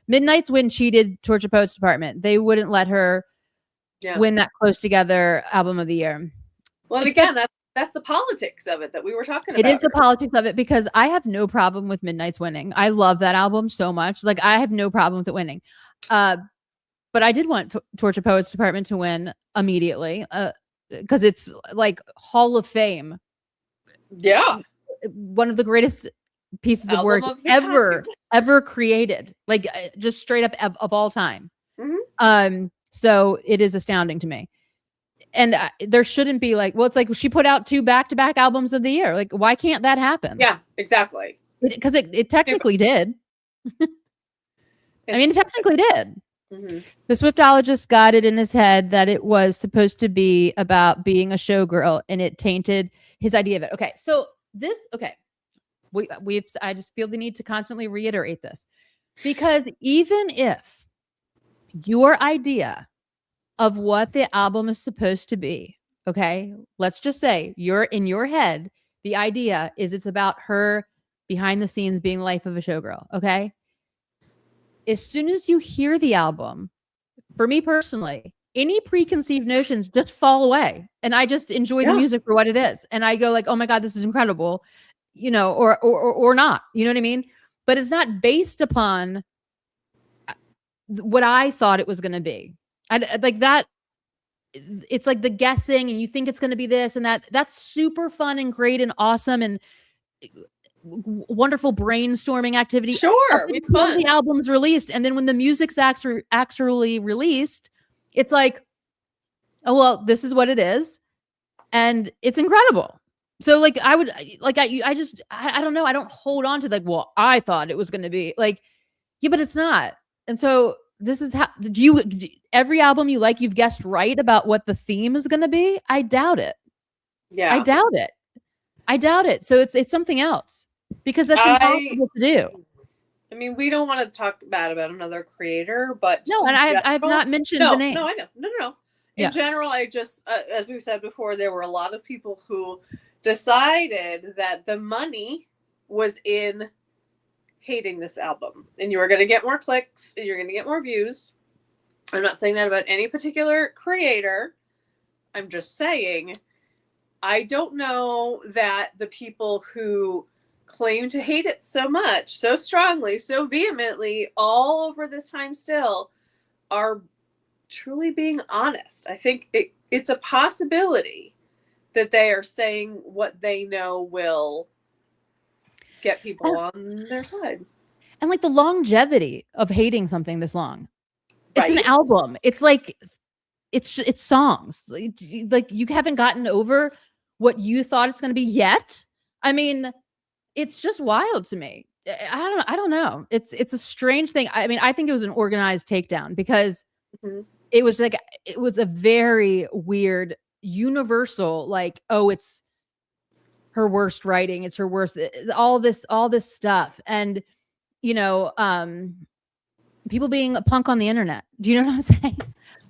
Midnight's Wind cheated Torture Poets Department. They wouldn't let her win that Close Together album of the year. Well, and again, that's the politics of it that we were talking about. It is the politics of it, because I have no problem with Midnight's winning. I love that album so much. Like I have no problem with it winning. but I did want Torture Poets Department to win immediately, because it's like Hall of Fame. Yeah. One of the greatest pieces of Album work of the ever created, like just straight up of all time. Mhm. So it is astounding to me. And there shouldn't be like, well, it's like she put out 2 back-to-back albums of the year. Like, why can't that happen? Yeah, exactly. Because it technically did. I mean, it technically did. Mm-hmm. The Swiftologist got it in his head that it was supposed to be about being a showgirl, and it tainted his idea of it. Okay, so this, I just feel the need to constantly reiterate this, because even if your idea of what the album is supposed to be, okay, let's just say you're in your head, the idea is it's about her behind the scenes being life of a showgirl, okay? As soon as you hear the album, for me personally, any preconceived notions just fall away, and I just enjoy the music for what it is, and I go like, oh my god, this is incredible, you know, or not, you know what I mean? But it's not based upon what I thought it was going to be. I like that. It's like the guessing, and you think it's going to be this and that. That's super fun and great and awesome and wonderful brainstorming activity. Sure, we fun. The album's released, and then when the music's actually released, it's like, oh well, this is what it is, and it's incredible. So like I would like I just I don't know, I don't hold on to like, well, I thought it was going to be like, yeah, but it's not. And so this is how every album you like, you've guessed right about what the theme is going to be. I doubt it. Yeah, I doubt it. So it's something else, because that's impossible to do. I mean, we don't want to talk bad about another creator, but no, and I've not mentioned the name. No, I know. No. In general, I just, as we've said before, there were a lot of people who decided that the money was in hating this album, and you were going to get more clicks and you're going to get more views. I'm not saying that about any particular creator. I'm just saying, I don't know that the people who claim to hate it so much, so strongly, so vehemently, all over this time still, are truly being honest. I think it's a possibility that they are saying what they know will get people on their side. And like the longevity of hating something this long. It's an album. It's like it's songs. Like you haven't gotten over what you thought it's going to be yet. I mean, it's just wild to me. I don't know. It's a strange thing. I mean, I think it was an organized takedown, because it was like, it was a very weird universal, like, oh, it's her worst writing, it's her worst, all this stuff. And you know, people being a punk on the internet. Do you know what I'm saying?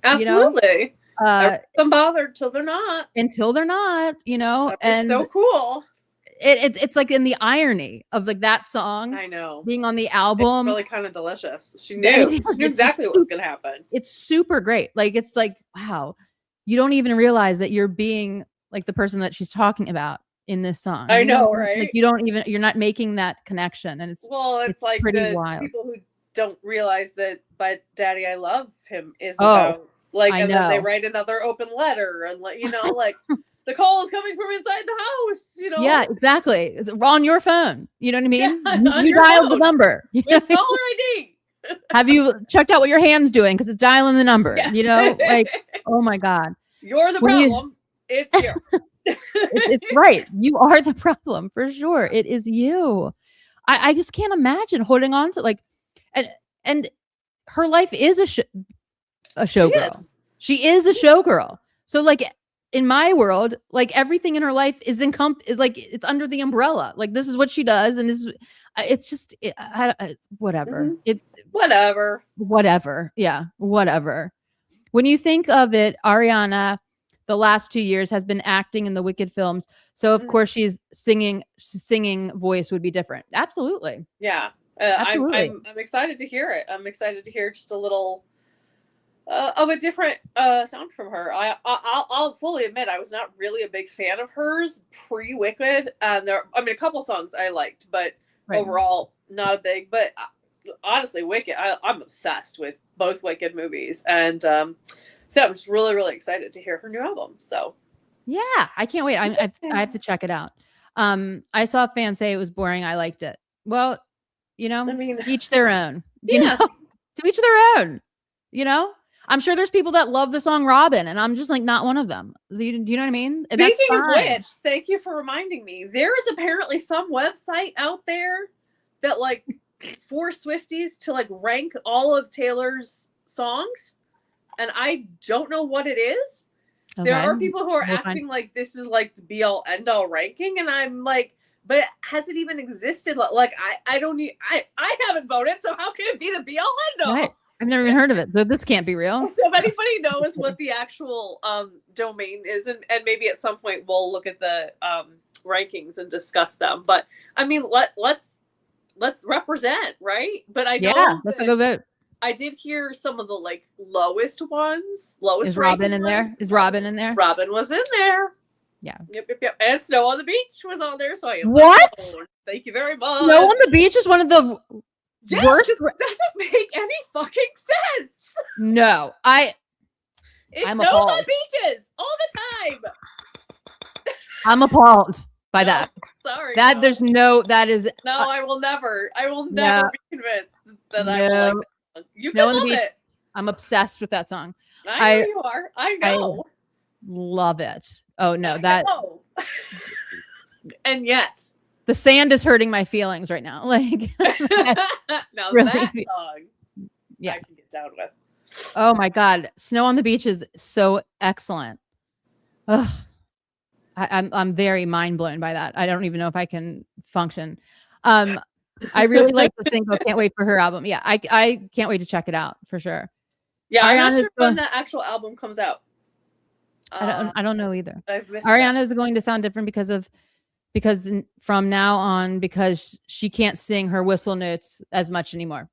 Absolutely. You know? Them bothered till they're not. Until they're not, you know. And so cool. It's like in the irony of like that song. I know. Being on the album. It's really kind of delicious. She knew exactly what was going to happen. It's super great. Like, it's like, wow, you don't even realize that you're being like the person that she's talking about in this song. I know, right? Like you're not making that connection. And it's like pretty the wild. People who don't realize that But Daddy I Love Him is about like, and then they write another open letter, and like, you know, like the call is coming from inside the house, you know? Yeah, exactly. It's on your phone. You know what I mean? Yeah, you dialed the number. With caller ID. Have you checked out what your hand's doing? Because it's dialing the number. Yeah. You know, like, oh my God. You're the problem. It's you. It's right. You are the problem for sure. It is you. I just can't imagine holding on to like, and her life is a showgirl. She is a showgirl. So like in my world, like everything in her life is like it's under the umbrella. Like this is what she does, and this is it's just whatever. It's whatever. Yeah, whatever. When you think of it, Ariana, the last 2 years has been acting in the Wicked films, so of course she's singing voice would be different. Absolutely. Yeah. Absolutely. I'm excited to hear it. I'm excited to hear just a little of a different sound from her. I'll fully admit I was not really a big fan of hers pre-Wicked. A couple songs I liked, but overall not a big. But honestly, Wicked. I'm obsessed with both Wicked movies, and so I'm just really, really excited to hear her new album. So Yeah, I can't wait. I have to check it out. I saw fans say it was boring. I liked it. Well, I mean, to each their own. yeah. To each their own. You know, I'm sure there's people that love the song Robin, and I'm just like not one of them. Do you know what I mean? And Speaking of which, thank you for reminding me. There is apparently some website out there that like for Swifties to like rank all of Taylor's songs, and I don't know what it is. Okay. There are people who are acting like this is like the be all end all ranking, and I'm like, but has it even existed? Like I don't need I haven't voted, so how can it be the be all end all? Right. I've never even heard of it, so this can't be real. So if anybody knows what the actual domain is, and maybe at some point we'll look at the rankings and discuss them. But I mean, let's represent, right? But I know let's go vote. I did hear some of the like lowest ones. Is Robin in there? Is Robin in there? Robin was in there. Yeah. Yep. And Snow on the Beach was on there. So I am what? Thank you very much. Snow on the Beach is one of the worst. It doesn't make any fucking sense. No, it snows on beaches all the time. I'm appalled by that. Sorry. That there's no. That is. No, I will never be convinced that I will like that song. You Snow can on the love Beach. it. I'm obsessed with that song. I know you are. I know. I love it. Oh no, and yet the sand is hurting my feelings right now. Like now really, that song, yeah, I can get down with. Oh my God, Snow on the Beach is so excellent. Ugh. I'm very mind blown by that. I don't even know if I can function. I really like the single. Can't wait for her album. Yeah, I can't wait to check it out for sure. Yeah, I'm not sure when the actual album comes out. I don't know either. Ariana is going to sound different because from now on, because she can't sing her whistle notes as much anymore.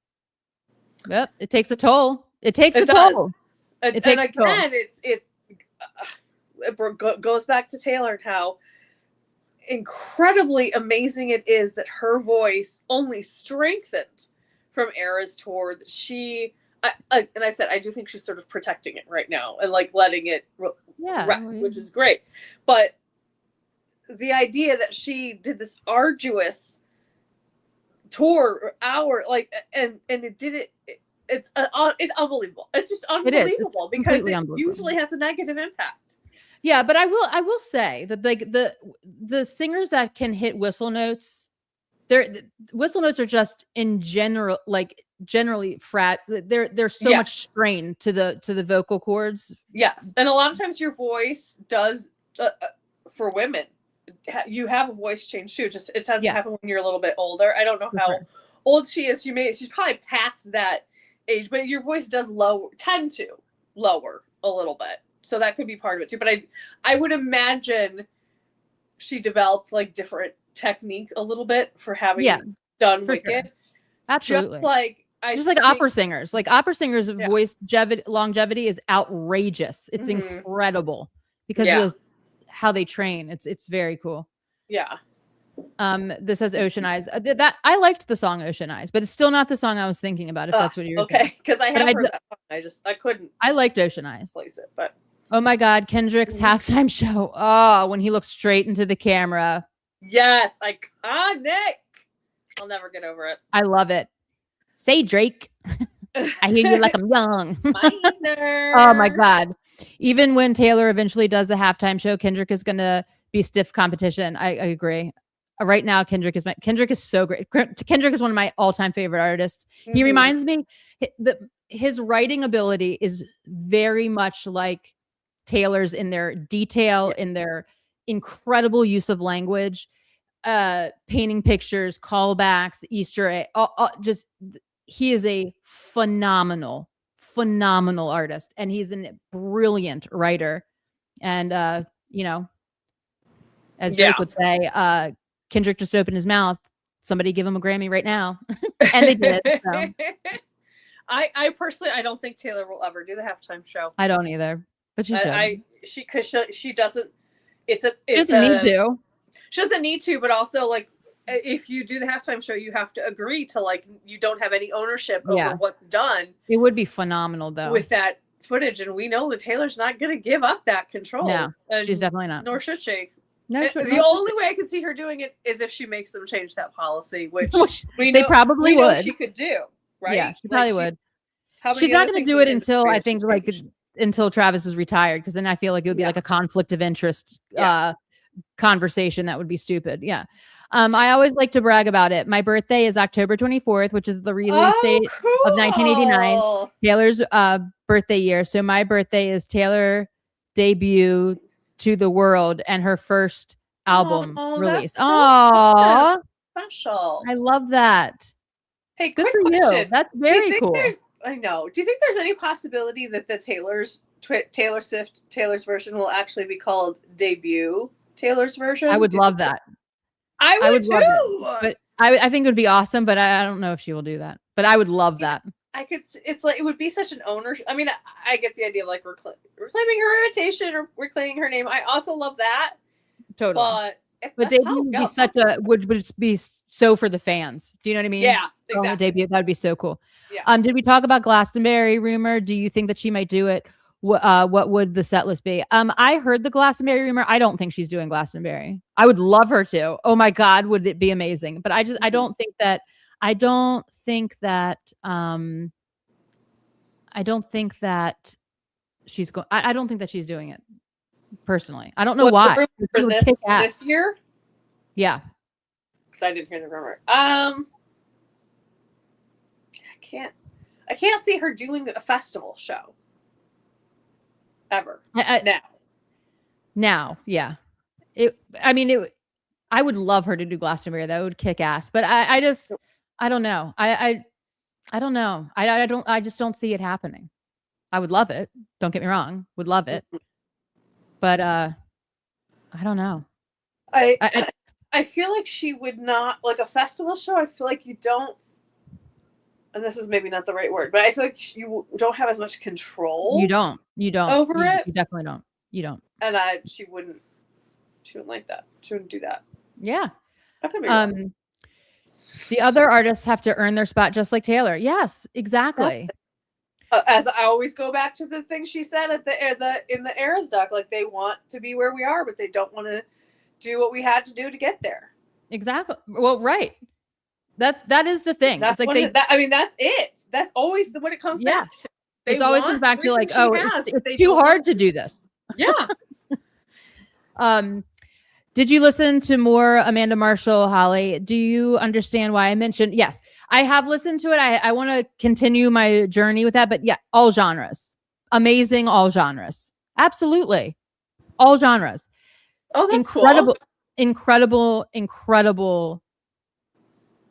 Yep, it takes a toll. It takes a toll. And again, it goes back to Taylor and how incredibly amazing it is that her voice only strengthened from Eras Tour. That she, and I said, I do think she's sort of protecting it right now and like letting it rest, which is great. But the idea that she did this arduous tour hour, like, and it did it. It's unbelievable. It's just unbelievable because it usually has a negative impact. Yeah, but I will say that like the singers that can hit whistle notes, whistle notes are just in general generally frat. There's so much strain to the vocal cords. Yes, and a lot of times your voice does for women. You have a voice change too. Just it tends to happen when you're a little bit older. I don't know how old she is. She's probably past that age, but your voice does tend to lower a little bit. So that could be part of it too. But I would imagine she developed like different technique a little bit for having done Wicked. Sure. Absolutely. Just like opera singers. Like opera singers' voice longevity is outrageous. It's incredible because of how they train. It's very cool. Yeah. This says Ocean Eyes. That I liked the song Ocean Eyes, but it's still not the song I was thinking about. If that's what you're okay, because I have heard that song. I couldn't. I liked Ocean Eyes. Place it, but oh my God, Kendrick's halftime show. Oh, when he looks straight into the camera. Yes, iconic. I'll never get over it. I love it. Say Drake. I hear you like I'm young. Oh my God. Even when Taylor eventually does the halftime show, Kendrick is gonna be stiff competition. I agree. Right now, Kendrick is so great. Kendrick is one of my all-time favorite artists. Mm-hmm. He reminds me his writing ability is very much like Taylor's in their detail, in their incredible use of language, painting pictures, callbacks, Easter egg. Just he is a phenomenal artist, and he's a brilliant writer. And as Drake would say, Kendrick just opened his mouth. Somebody give him a Grammy right now. And they did. So. I personally, I don't think Taylor will ever do the halftime show. I don't either. But she should. She doesn't. She doesn't need to. She doesn't need to, but also like if you do the halftime show, you have to agree to like you don't have any ownership Yeah. over what's done It would be phenomenal though. with that footage, and we know that Taylor's not going to give up that control. No, and she's definitely not. Nor should she. No, The only way I could see her doing it is if she makes them change that policy, which they probably would. She could do, right? Yeah, she probably would. How many She's not other going to things do in it the until industry I has she think like changed? until Travis is retired, because then I feel like it would be like a conflict of interest conversation that would be stupid. Yeah. I always like to brag about it. My birthday is October 24th, which is the release date of 1989. Taylor's birthday year. So my birthday is Taylor debut to the world and her first album release. Oh, special. I love that. Hey, good quick for question. you. That's very cool. I know. Do you think there's any possibility that the Taylor Swift Taylor's version will actually be called debut Taylor's version? I would love that. I would too. But I think it would be awesome, but I don't know if she will do that. But I would love that. I could. It's like it would be such an ownership. I mean, I get the idea of like reclaiming her reputation or reclaiming her name. I also love that. Totally. But debut would be would be so for the fans. Do you know what I mean? Yeah, exactly. Debut, that'd be so cool. Yeah. Did we talk about Glastonbury rumor? Do you think that she might do it? What would the set list be? I heard the Glastonbury rumor. I don't think she's doing Glastonbury. I would love her to. Oh my God, would it be amazing? But I don't think that she's going. I don't think that she's doing it personally. I don't know why. For this year? Yeah. Because I didn't hear the rumor. I can't see her doing a festival show. Ever. Now, yeah. I would love her to do Glastonbury. That would kick ass. But I don't know. I don't know. I just don't see it happening. I would love it. Don't get me wrong. Would love it. But I don't know. I feel like she would not, like a festival show. I feel like you don't, and this is maybe not the right word, but I feel like you don't have as much control. You don't over it. You definitely don't. You don't. And she wouldn't like that. She wouldn't do that. Yeah. That could be wrong. The other artists have to earn their spot just like Taylor. Yes, exactly. As I always go back to the thing she said in the Eras doc, like they want to be where we are, but they don't want to do what we had to do to get there. Exactly. Well, right. That is the thing. That's it's like that's it. That's always what it comes back to. It's always comes back to like, it's too hard to do this. Yeah. Did you listen to more Amanda Marshall, Holly? Do you understand why I mentioned? Yes, I have listened to it. I want to continue my journey with that, but yeah, all genres. Amazing, all genres. Absolutely. All genres. Oh, that's incredible, cool. Incredible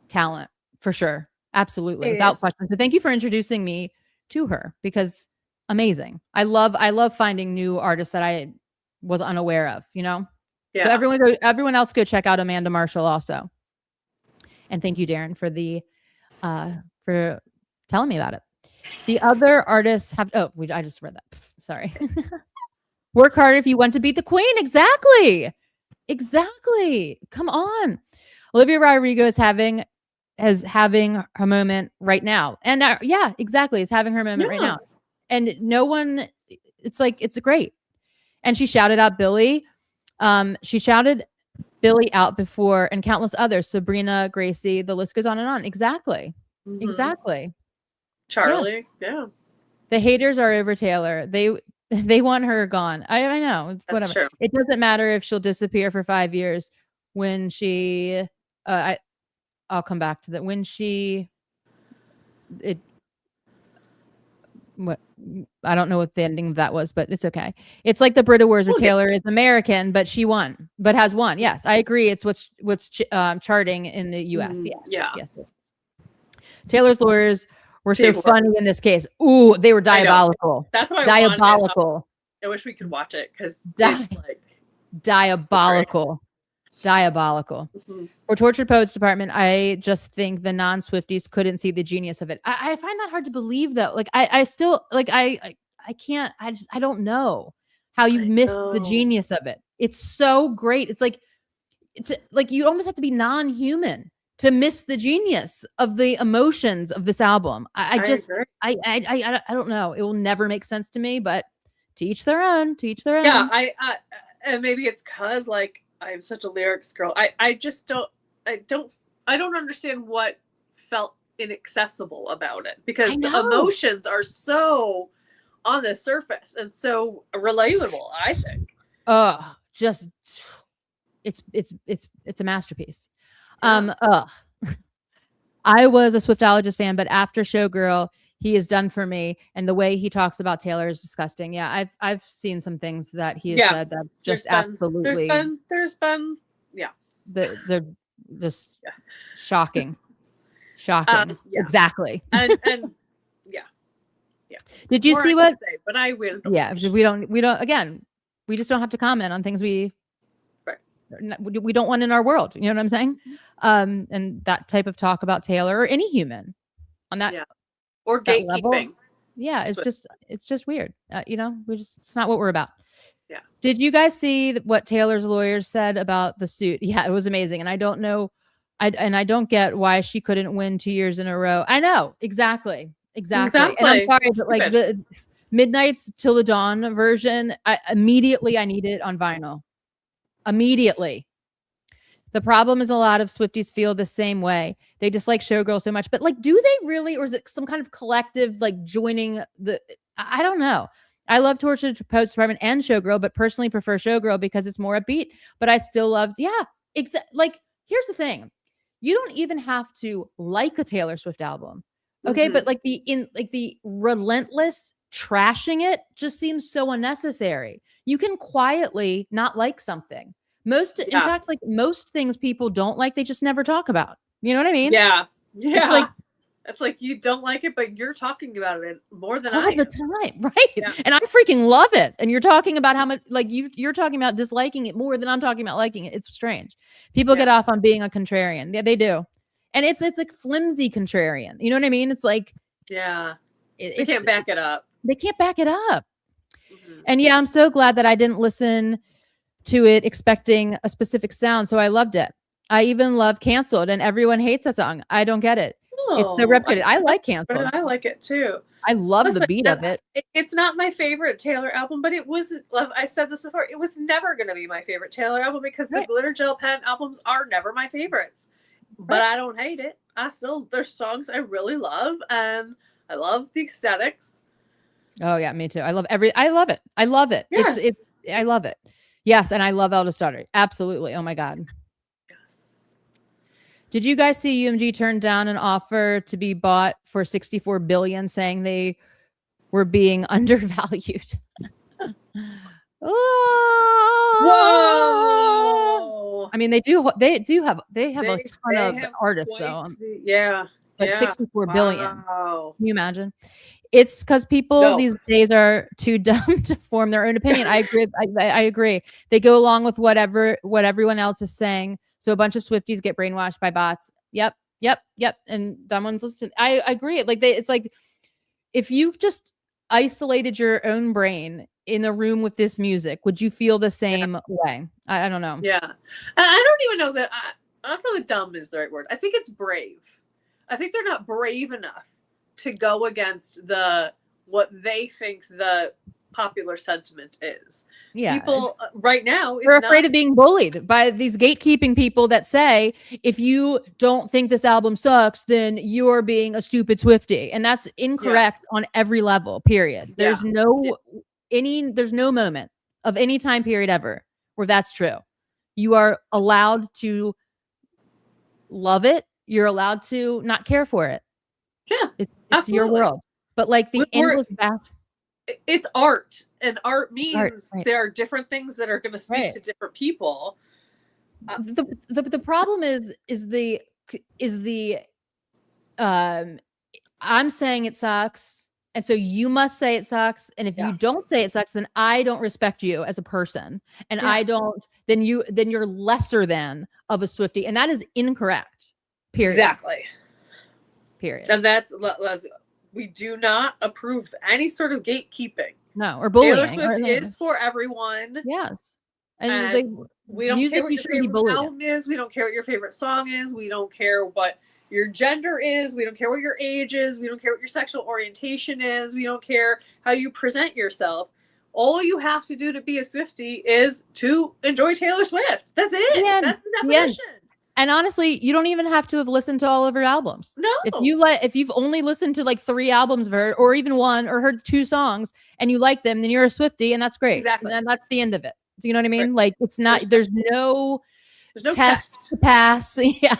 talent for sure. Absolutely. Without question. So thank you for introducing me to her, because amazing. I love finding new artists that I was unaware of, you know? Yeah. So everyone else go check out Amanda Marshall also. And thank you, Darren, for for telling me about it. The other artists have I just read that. Sorry. Work hard if you want to beat the queen. Exactly. Come on. Olivia Rodrigo is having her moment right now. And yeah, exactly. Is having her moment right now. And no one, it's great. And she shouted out Billy. She shouted Billy out before, and countless others. Sabrina, Gracie, the list goes on and on. Exactly. Mm-hmm. Exactly. Charlie. Yeah. The haters are over Taylor. They want her gone. I know. Whatever. That's true. It doesn't matter if she'll disappear for 5 years when she I'll come back to that. When I don't know what the ending of that was, but it's okay. It's like the Brit Awards where Taylor is American, but has won. Yes, I agree. It's what's charting in the US. Yes. Taylor's lawyers were so funny in this case. Ooh, they were diabolical. That's why diabolical. I wish we could watch it because it's like diabolical. Mm-hmm. For Tortured Poets Department, I just think the non-Swifties couldn't see the genius of it. I find that hard to believe, though. Like I still like I can't. I don't know how you missed the genius of it. It's so great. It's like it's like you almost have to be non-human to miss the genius of the emotions of this album. I just agree. I don't know. It will never make sense to me, but to each their own. To each their Yeah, own. and maybe it's because like I'm such a lyrics girl. I just I don't understand what felt inaccessible about it, because I the know. emotions are so on the surface and so relatable, I think. Just it's a masterpiece. Yeah. I was a Swiftologist fan, but after Showgirl, he is done for me. And the way he talks about Taylor is disgusting. Yeah, I've seen some things that he has Yeah. said that just absolutely There's been yeah. they're just Yeah. shocking. Shocking. Yeah. Exactly. And yeah. Yeah. Did you More see I what? can say, but I will. Yeah, we don't again, we just don't have to comment on things we don't want in our world. You know what I'm saying? And that type of talk about Taylor or any human on that or that gatekeeping. level. Yeah, it's just weird. You know, it's not what we're about. Yeah. Did you guys see what Taylor's lawyers said about the suit? Yeah, it was amazing. And I don't know, I don't get why she couldn't win 2 years in a row. I know exactly. And I'm sorry, but like the Midnights Till the Dawn version, I need it on vinyl. Immediately. The problem is a lot of Swifties feel the same way. They dislike Showgirl so much, but like, do they really, or is it some kind of collective like joining the? I don't know. I love Torture Post Department and Showgirl, but personally prefer Showgirl because it's more upbeat. But I still loved, like, here's the thing: you don't even have to like a Taylor Swift album, okay? But like the relentless trashing it just seems so unnecessary. You can quietly not like something. In fact, like most things people don't like, they just never talk about. You know what I mean? Yeah. It's like you don't like it, but you're talking about it more than all I the time, right? Yeah. And I freaking love it. And you're talking about how much, like you're talking about disliking it more than I'm talking about liking it. It's strange. People get off on being a contrarian. Yeah, they do. And it's like flimsy contrarian. You know what I mean? It's like, they can't back it up. They can't back it up. And yeah, I'm so glad that I didn't listen to it expecting a specific sound. So I loved it. I even love Canceled, and everyone hates that song. I don't get it. It's so repetitive. I like Canceled. I like it too. I love the beat of it. It's not my favorite Taylor album, but it was, I said this before, it was never going to be my favorite Taylor album because the Glitter Gel Pen albums are never my favorites. But I don't hate it. There's songs I really love, and I love the aesthetics. Oh yeah, me too. I love it. I love it. Yeah. I love it. Yes, and I love Eldest Daughter. Absolutely. Oh my God. Yes. Did you guys see UMG turn down an offer to be bought for $64 billion, saying they were being undervalued? Whoa! I mean, they have a ton of artists though. Yeah. Like 64 billion. Can you imagine? It's because people these days are too dumb to form their own opinion. I agree. I agree. They go along with what everyone else is saying. So a bunch of Swifties get brainwashed by bots. Yep. And dumb ones listen. I agree. Like it's like if you just isolated your own brain in a room with this music, would you feel the same way? I don't know. Yeah. I don't even know that. I don't know that dumb is the right word. I think it's brave. I think they're not brave enough to go against what they think the popular sentiment is. Yeah. People right now they're afraid of being bullied by these gatekeeping people that say, if you don't think this album sucks, then you're being a stupid Swiftie. And that's incorrect on every level, period. There's no moment of any time period ever where that's true. You are allowed to love it. You're allowed to not care for it. Yeah, it's your world. But like the endless it's art, and art means there are different things that are going to speak to different people. The problem is the I'm saying it sucks, and so you must say it sucks, and if you don't say it sucks, then I don't respect you as a person, and I don't, then you're lesser than of a Swiftie, and that is incorrect. Period. Exactly. Period. And we do not approve any sort of gatekeeping. No, or bullying. Taylor Swift is for everyone. Yes. And like, we don't music, care what you your shouldn't be favorite bullied. album is. We don't care what your favorite song is. We don't care what your gender is. We don't care what your age is. We don't care what your sexual orientation is. We don't care how you present yourself. All you have to do to be a Swiftie is to enjoy Taylor Swift. That's it. Yeah, That's the yeah. definition. And honestly, you don't even have to have listened to all of her albums. No. If you've only listened to like 3 albums of her, or even 1, or heard 2 songs, and you like them, then you're a Swiftie, and that's great. Exactly. And that's the end of it. Do you know what I mean? Right. Like, it's not. There's no test to pass. Yeah.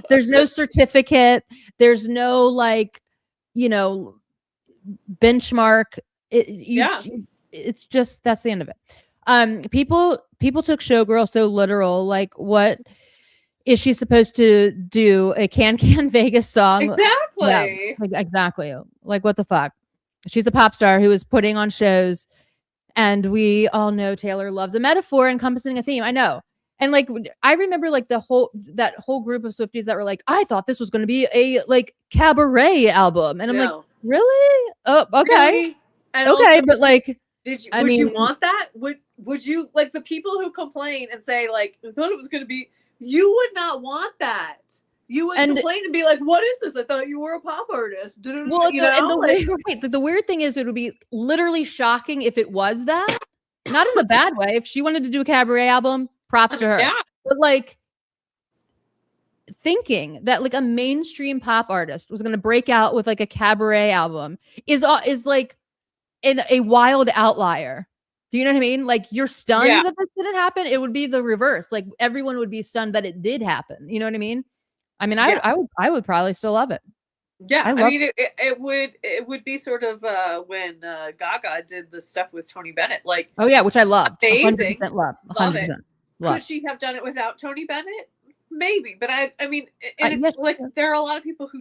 There's no certificate. There's no like, benchmark. It's just, that's the end of it. People took Showgirl so literal. Like, what is she supposed to do? A Can Vegas song? Exactly. Yeah, exactly. Like, what the fuck? She's a pop star who is putting on shows, and we all know Taylor loves a metaphor encompassing a theme. I know. And like, I remember like that whole group of Swifties that were like, I thought this was going to be a like cabaret album. And I'm like, really? Oh, okay. Really? And okay. Also, but like, would you want that? Would you, like, the people who complain and say like, I thought it was going to be, you would not want that. You would complain and be like, what is this? I thought you were a pop artist. Well, the weird thing is, it would be literally shocking if it was that. Not in a bad way. If she wanted to do a cabaret album, props to her. Yeah. But like, thinking that like a mainstream pop artist was going to break out with like a cabaret album is like a wild outlier. Do you know what I mean? Like, you're stunned that this didn't happen. It would be the reverse. Like, everyone would be stunned that it did happen. You know what I mean? I mean, I would probably still love it. Yeah, I mean, it would be sort of when Gaga did the stuff with Tony Bennett, like, oh yeah, which I love, amazing, 100% love it. Love. Could she have done it without Tony Bennett? Maybe, but I mean, and it's like there are a lot of people who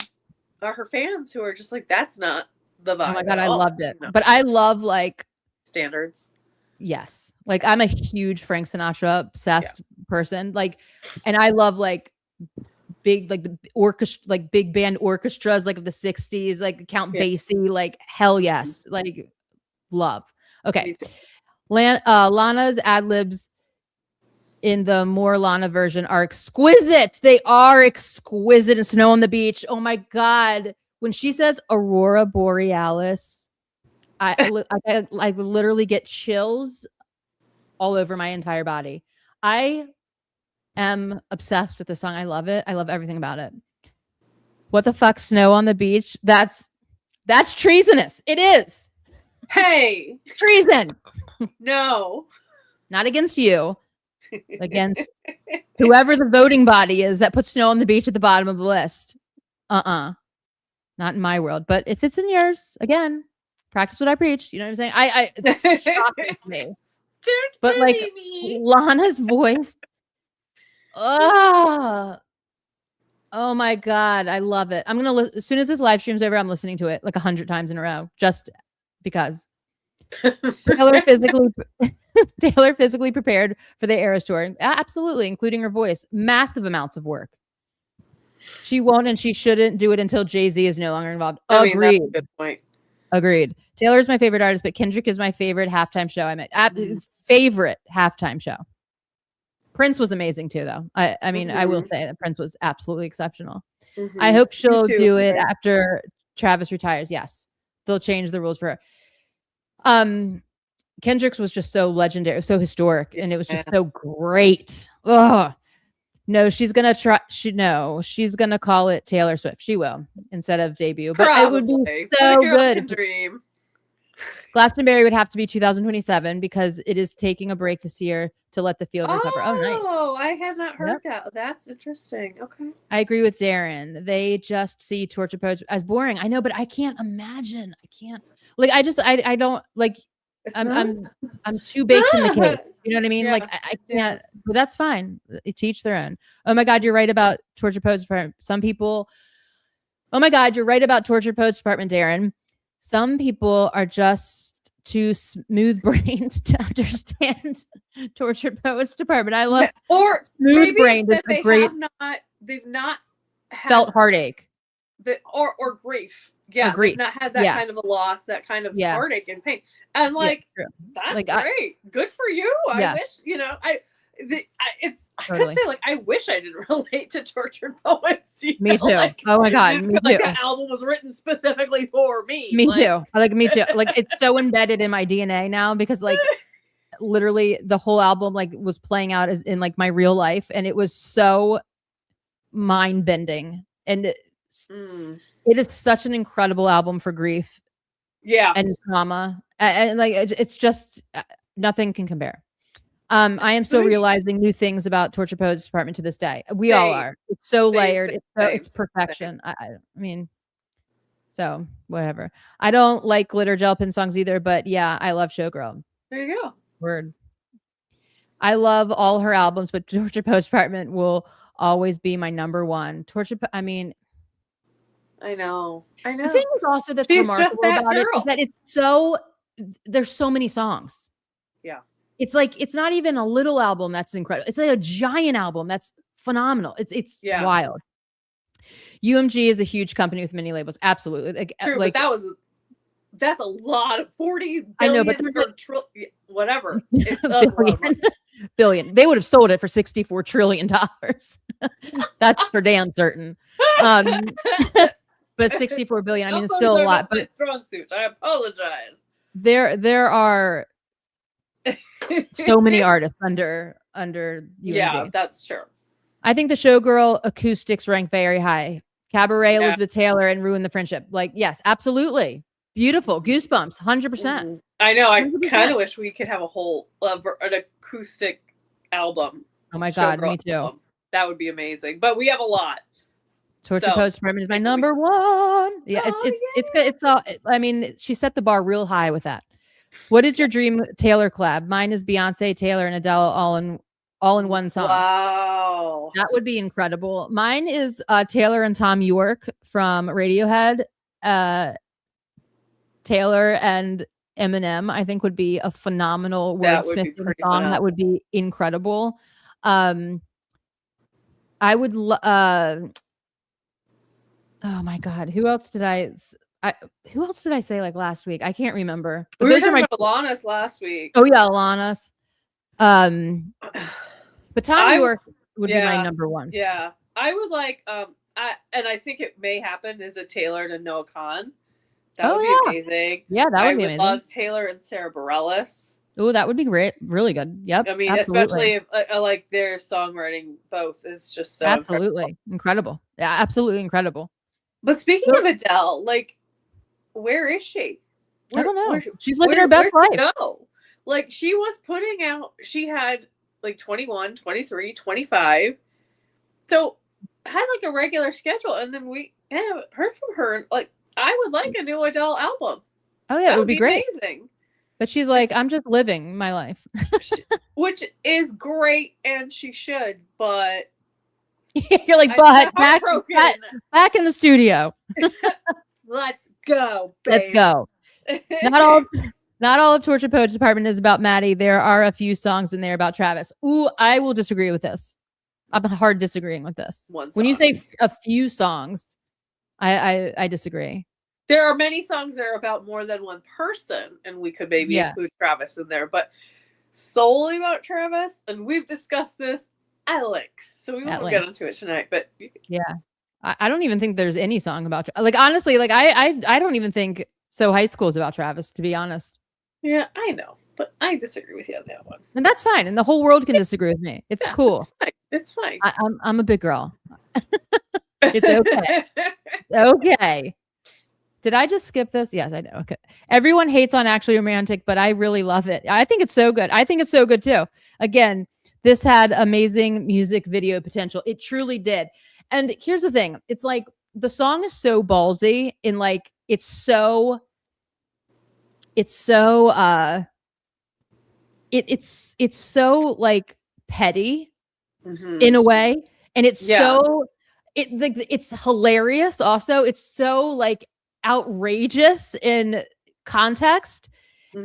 are her fans who are just like, that's not the vibe. Oh my god, I loved it, but I love like standards. Yes, like I'm a huge Frank Sinatra obsessed person, like, and I love like big, like the orchestra, like big band orchestras, like of the 60s, like Count Basie, like hell yes, like love. Okay. Lana's ad-libs in the more Lana version are exquisite. They are exquisite in Snow on the Beach. Oh my god, when she says Aurora Borealis, I literally get chills all over my entire body. I am obsessed with the song. I love it. I love everything about it. What the fuck, Snow on the Beach? That's treasonous. It is. Hey, treason. No, not against you, against whoever the voting body is that puts Snow on the Beach at the bottom of the list. Not in my world, but if it's in yours, again, practice what I preach. You know what I'm saying? It's shocking to me. But like Lana's voice. Oh my god, I love it. I'm gonna as soon as this live stream's over, I'm listening to it like 100 times in a row, just because. Taylor physically prepared for the Eras tour. Absolutely, including her voice. Massive amounts of work. She won't and she shouldn't do it until Jay-Z is no longer involved. Agreed. That's a good point. Agreed. Taylor's my favorite artist, but Kendrick is my favorite halftime show. Favorite halftime show. Prince was amazing too, though. I mean, I will say that Prince was absolutely exceptional. I hope she'll do it after Travis retires. Yes, they'll change the rules for her. Kendrick's was just so legendary, so historic, and it was just so great. Ugh. No, she's gonna try. She's gonna call it Taylor Swift. She will instead of debut, but it would be so good. Dream. Glastonbury would have to be 2027 because it is taking a break this year to let the field recover. Oh, nice. Oh, I have not heard that. That's interesting. Okay. I agree with Darren. They just see Torture Poets as boring. I know, but I can't imagine. I can't. Like, I don't like. I'm too baked in the cake. You know what I mean? Yeah, like I can't. But that's fine. To each their own. Oh my God, you're right about Torture Poets Department. Some people. Oh my God, you're right about Torture Poets Department, Darren. Some people are just too smooth-brained to understand Torture Poets Department. I love smooth-brained. Is a great. They've not felt heartache or grief. Yeah, they've grief. not had that kind of a loss, that kind of Yeah. heartache and pain. And like, that's Like, great. Good for you. I wish, you know, I could say like, I wish I didn't relate to tortured poets. Me too. Like, oh my God. Me like too. that album was written specifically for me. Me like, too. Like, me too. Like, it's so embedded in my DNA now because like literally the whole album like was playing out as in like my real life, and it was so mind bending. And it is such an incredible album for grief. Yeah. And trauma. And like it's just nothing can compare. I am still realizing new things about Torture Poets Department to this day. We all are. It's so layered. It's perfection. I mean, so whatever. I don't like Glitter Gel Pin songs either, but yeah, I love Showgirl. There you go. Word. I love all her albums, but Torture Poets Department will always be my number one. I mean, I know. the thing is also that's She's remarkable just that about girl. it is that it's so there's so many songs. Yeah. It's like it's not even a little album that's incredible. It's like a giant album that's phenomenal. It's wild. UMG is a huge company with many labels. Absolutely. Like, true, like, but that's a lot of 40 billion. I know, but there's whatever. Billion. They would have sold it for $64 trillion. That's for damn certain. But 64 billion, I mean, it's still a lot. But strong suit. I apologize. There are so many artists under UMG. Yeah, that's true. I think the Showgirl acoustics rank very high. Cabaret, Elizabeth Taylor, and Ruin the Friendship. Like, yes, absolutely. Beautiful. Goosebumps, 100%. I know. I kind of wish we could have a whole an acoustic album. Oh my God, Showgirl me too. album. That would be amazing. But we have a lot. Torture Poets Department is my number one. Yeah, it's all. I mean, she set the bar real high with that. What is your dream Taylor collab? Mine is Beyonce, Taylor, and Adele all in one song. Wow, that would be incredible. Mine is Taylor and Tom York from Radiohead. Taylor and Eminem, I think, would be a phenomenal wordsmithing song. That would be incredible. I would. Oh my God, who else did I say like last week? I can't remember. We were talking about Alanis last week. Oh yeah, Alanis. But Tom York would be my number one. Yeah, I would like. I think it may happen is a Taylor to Noah Khan. That would be amazing. Yeah, that would be amazing. I would love Taylor and Sarah Bareilles. Oh, that would be great. Really good. Yep. I mean, especially if I like their songwriting. Both is just so incredible. Yeah, absolutely incredible. But speaking of Adele, like, where is she? I don't know. She's living her best life. No, like she was putting out. She had like 21, 23, 25. So had like a regular schedule, and then we haven't heard from her. Like, I would like a new Adele album. Oh yeah, it would be great. Amazing. But she's like, I'm just living my life, which is great, and she should. But you're like, but back in the studio. Let's go. Let's go. Not all of Torture Poets Department is about Maddie. There are a few songs in there about Travis. Ooh, I will disagree with this. I'm hard disagreeing with this. When you say a few songs, I disagree. There are many songs that are about more than one person, and we could maybe include Travis in there, but solely about Travis, and we've discussed this at length, so we won't get into it tonight. But I don't even think there's any song about, like, honestly, like I don't even think So High School is about Travis, to be honest. Yeah, I know, but I disagree with you on that one, and that's fine. And the whole world can disagree with me. It's cool. It's fine. I'm a big girl. It's okay. Okay. Did I just skip this? Yes, I know. Okay. Everyone hates on Actually Romantic, but I really love it. I think it's so good. I think it's so good too. Again, this had amazing music video potential. It truly did. And here's the thing. It's like the song is so ballsy in like it's so like petty in a way. And it's it's hilarious also. It's so like outrageous in context,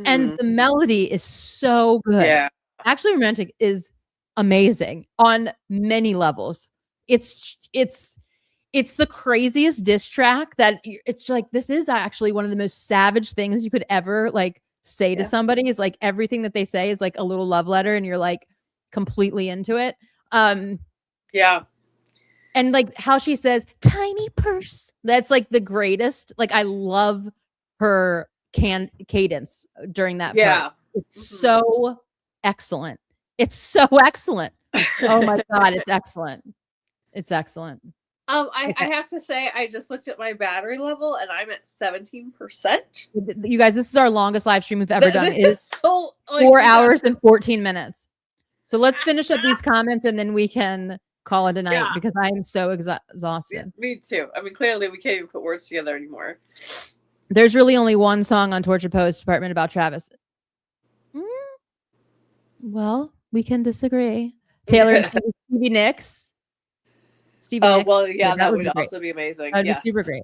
and the melody is so good. Actually Romantic is amazing on many levels. It's It's the craziest diss track that it's like, this is actually one of the most savage things you could ever like say to somebody, is like everything that they say is like a little love letter and you're like completely into it. Yeah. And like how she says tiny purse, that's like the greatest. Like I love her cadence during that part. It's so excellent. It's so excellent. Oh my God, it's excellent. It's excellent. I have to say, I just looked at my battery level and I'm at 17%. You guys, this is our longest live stream we've ever done. It is so, like, 4 hours and 14 minutes. So let's finish up these comments and then we can call it a night because I am so exhausted. Yeah, me too. I mean, clearly we can't even put words together anymore. There's really only one song on Torture Post Department about Travis. Well, we can disagree. Taylor and Stevie Nicks. Oh, well, yeah, that would also be amazing. That would be super great.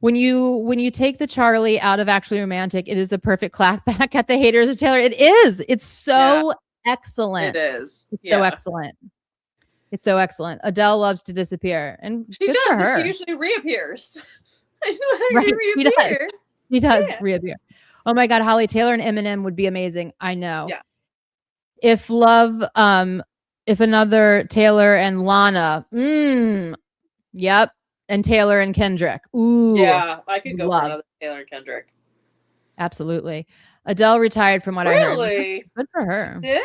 When you take the Charlie out of Actually Romantic, it is a perfect clapback at the haters of Taylor. It is. It's so excellent. It is. It's so excellent. It's so excellent. Adele loves to disappear, and she does. But she usually reappears. I just want her to reappear. She does reappear. Oh my God, Holly, Taylor and Eminem would be amazing. I know. Yeah. If another Taylor and Lana, yep, and Taylor and Kendrick. Ooh, yeah, I could go for another Taylor and Kendrick. Absolutely. Adele retired from what I heard. Really? Good for her. Did?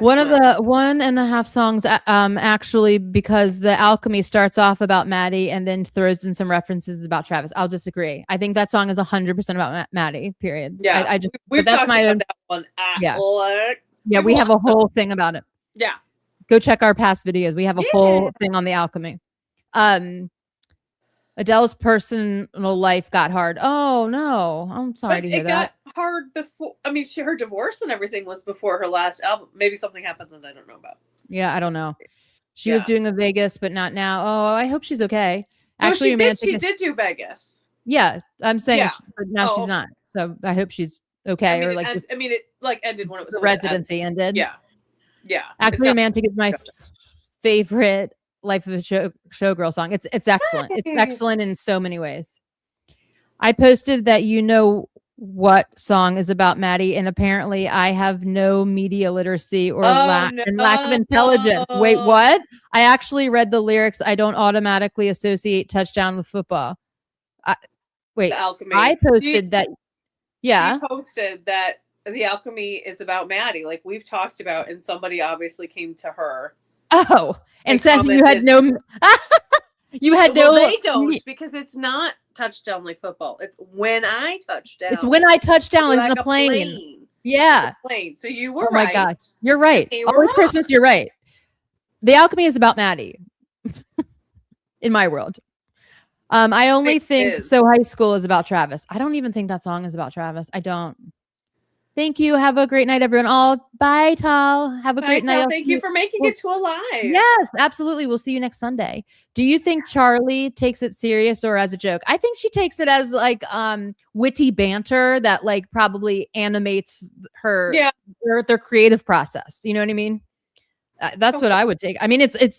One of the 1.5 songs, actually, because the Alchemy starts off about Maddie and then throws in some references about Travis. I'll disagree. I think that song is 100% about Maddie. Period. Yeah, I just we've that's talked my about own. That one. Yeah, we have a whole thing about it. Yeah, go check our past videos. We have a whole thing on the Alchemy. Adele's personal life got hard. Oh no, I'm sorry to hear that. It got hard before. I mean, her divorce and everything was before her last album. Maybe something happened that I don't know about. Yeah, I don't know. She was doing a Vegas, but not now. Oh, I hope she's okay. Actually, she did do Vegas. Yeah, I'm saying, but now she's not. So I hope she's okay. It ended when it was the residency ended. Yeah. Actually, Romantic is my favorite Life of a Showgirl song. It's excellent. It's excellent in so many ways. I posted that what song is about Maddie, and apparently I have no media literacy or lack of intelligence. Wait, what? I actually read the lyrics. I don't automatically associate touchdown with football. Wait, I posted that. Yeah, she posted that the Alchemy is about Maddie, like we've talked about, and somebody obviously came to her. Oh, and said you had no. You had no. They don't, because it's not touchdown like football. It's when I touch down. It's when I touch down. It's in a plane. Yeah, plane. So you were right. Oh my God, you're right. Always Christmas. You're right. The Alchemy is about Maddie. In my world, I only think So High School is about Travis. I don't even think that song is about Travis. I don't. Thank you. Have a great night, everyone. Bye, Tal. Have a great night. Thank you for making it to a live. Yes, absolutely. We'll see you next Sunday. Do you think Charlie takes it serious or as a joke? I think she takes it as like witty banter that like probably animates her their creative process. You know what I mean? That's what I would take. I mean, it's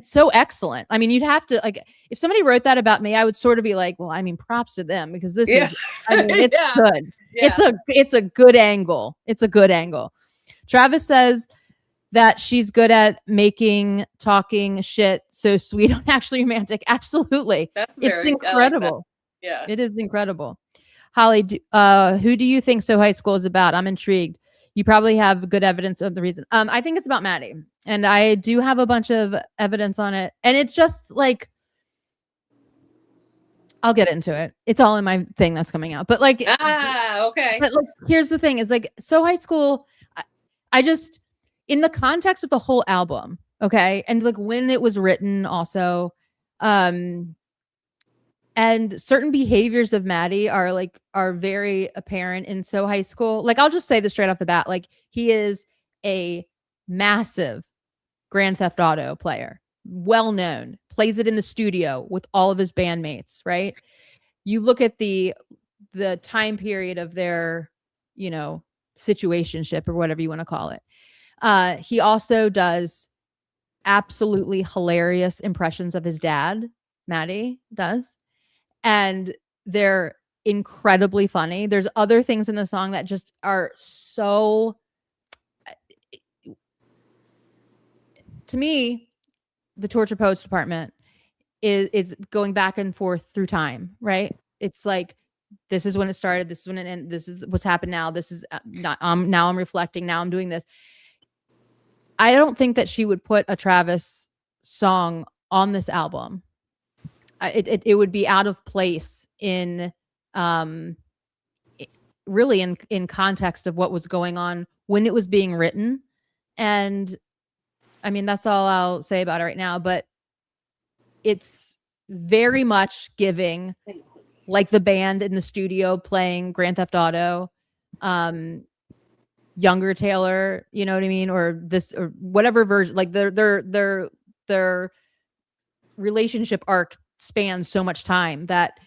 so excellent. I mean, you'd have to like, if somebody wrote that about me, I would sort of be like, well, I mean, props to them, because this is, I mean, it's good. Yeah. It's a good angle. It's a good angle. Travis says that she's good at talking shit so sweet on Actually Romantic. Absolutely. It's incredible. Yeah. It is incredible. Holly, who do you think So High School is about? I'm intrigued. You probably have good evidence of the reason. I think it's about Maddie, and I do have a bunch of evidence on it. And it's just like, I'll get into it. It's all in my thing that's coming out. But like, okay. But like, here's the thing: is like, So High School. I just, in the context of the whole album, okay, and like when it was written, also, and certain behaviors of Maddie are very apparent in So High School. Like, I'll just say this straight off the bat: like, he is a massive Grand Theft Auto player, well known, plays it in the studio with all of his bandmates, right? You look at the time period of their, situationship or whatever you want to call it. He also does absolutely hilarious impressions of his dad. Maddie does. And they're incredibly funny. There's other things in the song that just are so, to me, the Torture Poets Department is going back and forth through time, right? It's like, this is when it started, this is when it ended, this is what's happened now, this is not, now I'm reflecting, now I'm doing this. I don't think that she would put a Travis song on this album. It would be out of place in really in context of what was going on when it was being written. And I mean, that's all I'll say about it right now, but it's very much giving like the band in the studio playing Grand Theft Auto, younger Taylor, you know what I mean? Or this, or whatever version, like their relationship arc spans so much time that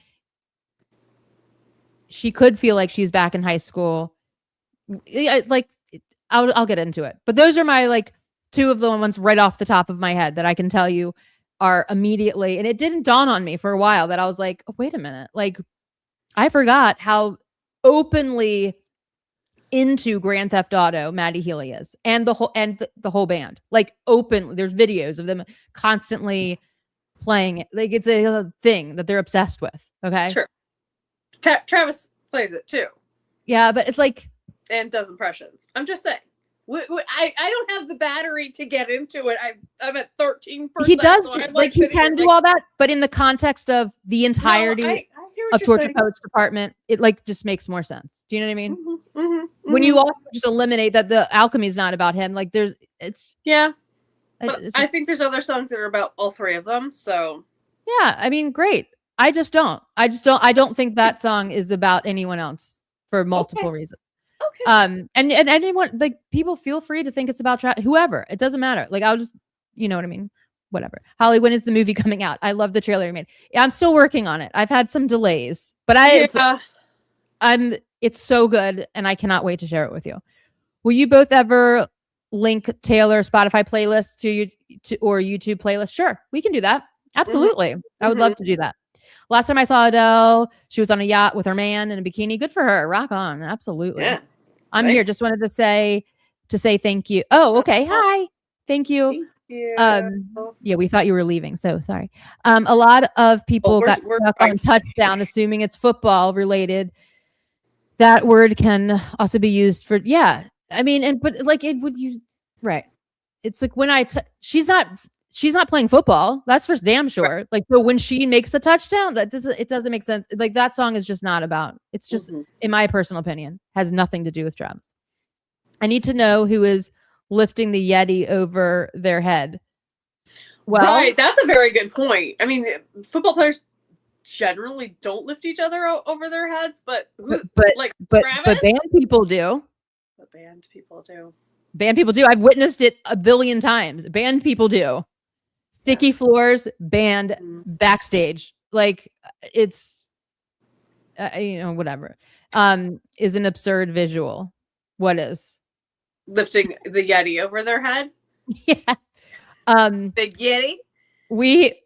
she could feel like she's back in high school. Like, I'll get into it, but those are my like two of the ones right off the top of my head that I can tell you are immediately. And it didn't dawn on me for a while that I was like, oh, wait a minute, like I forgot how openly into Grand Theft Auto Maddie Healy is, and the whole band, like open. There's videos of them constantly playing it, like it's a thing that they're obsessed with. Okay, Sure. Travis plays it too. Yeah, but it's like, and does impressions. I'm just saying. I don't have the battery to get into it. I'm at 13%. He does, so like he can do all that, but in the context of the entirety of Torture Poets Department, it like just makes more sense. Do you know what I mean? Mm-hmm, mm-hmm, when you also just eliminate that the alchemy is not about him, like it's but just, I think there's other songs that are about all three of them. So yeah, I mean, great. I don't think that song is about anyone else for multiple reasons. Okay. And anyone, like, people feel free to think it's about whoever. It doesn't matter. Like, I'll just, you know what I mean? Whatever. Holly, when is the movie coming out? I love the trailer you made. Yeah, I'm still working on it. I've had some delays, but it's so good, and I cannot wait to share it with you. Will you both ever link Taylor Spotify playlist or YouTube playlist? Sure, we can do that. Absolutely. Mm-hmm. I would love to do that. Last time I saw Adele, she was on a yacht with her man in a bikini. Good for her. Rock on. Absolutely. Yeah. I'm here. Just wanted to say thank you. Oh, okay. Hi. Thank you. Yeah, we thought you were leaving, so sorry. A lot of people got stuck on touchdown, assuming it's football related. That word can also be used for, yeah. I mean, but like it would you right. It's like when she's not playing football. That's for damn sure. Right. Like, so when she makes a touchdown, it doesn't make sense. Like, that song is just not about. It's just, in my personal opinion, has nothing to do with Travis. I need to know who is lifting the Yeti over their head. Well, right, that's a very good point. I mean, football players generally don't lift each other over their heads, but band people do. But band people do. Band people do. I've witnessed it a billion times. Band people do. Sticky floors, band, backstage. Like, it's, whatever. Is an absurd visual. What is? Lifting the Yeti over their head? Yeah. Big Yeti? We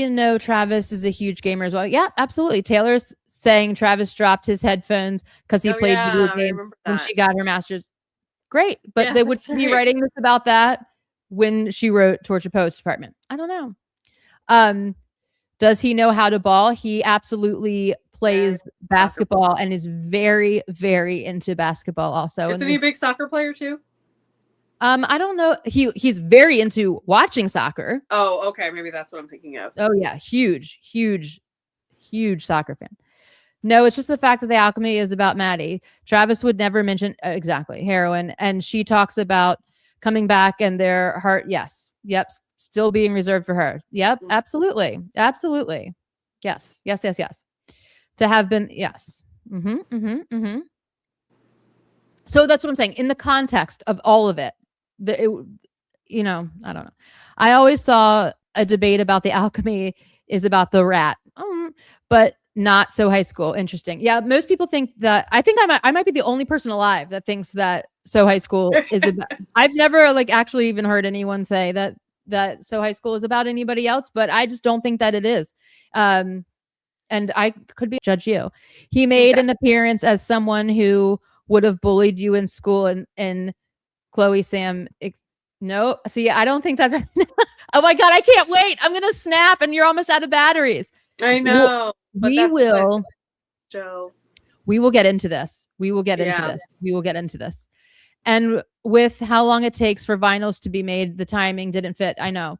know Travis is a huge gamer as well. Yeah, absolutely. Taylor's saying Travis dropped his headphones because he played video games when she got her master's. Great. But they would be writing this about that when she wrote Torture Poets Department. I don't know. Does he know how to ball? He absolutely plays basketball and is very, very into basketball also. Isn't he a big soccer player too? I don't know. He's very into watching soccer. Oh, okay. Maybe that's what I'm thinking of. Oh yeah. Huge soccer fan. No, it's just the fact that the alchemy is about Maddie. Travis would never mention exactly heroin. And she talks about coming back and their heart. Yes. Yep. Still being reserved for her. Yep. Absolutely. Absolutely. Yes. To have been. Yes. So that's what I'm saying. In the context of all of it, I don't know. I always saw a debate about the alchemy is about the rat. But not so high school. Interesting. Yeah, most people think that. I think I might be the only person alive that thinks that So High School is about. I've never like actually even heard anyone say that So High School is about anybody else, but I just don't think that it is. And I could be judge you. He made an appearance as someone who would have bullied you in school, and Chloe Sam. No, see, I don't think that. Oh my God, I can't wait. I'm gonna snap, and you're almost out of batteries. I know. We will, Joe. We will get into this. We will get into this. We will get into this. And with how long it takes for vinyls to be made, the timing didn't fit. I know.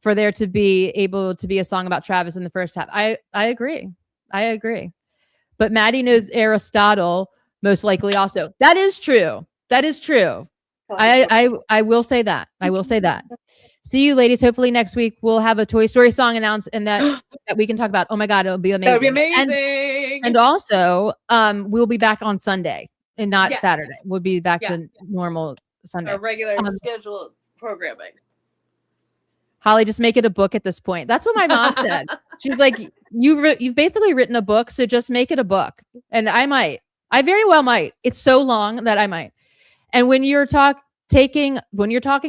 For there to be able to be a song about Travis in the first half. I agree. I agree. But Maddie knows Aristotle most likely also. That is true. That is true. I will say that. I will say that. See you, ladies. Hopefully next week we'll have a Toy Story song announced and that we can talk about. Oh my God, it'll be amazing. That would be amazing. And also, we'll be back on Sunday and not Saturday. We'll be back to normal Sunday. Our regular scheduled programming. Holly, just make it a book at this point. That's what my mom said. She's like, you've basically written a book, so just make it a book. And I very well might. It's so long that I might. And when you're talking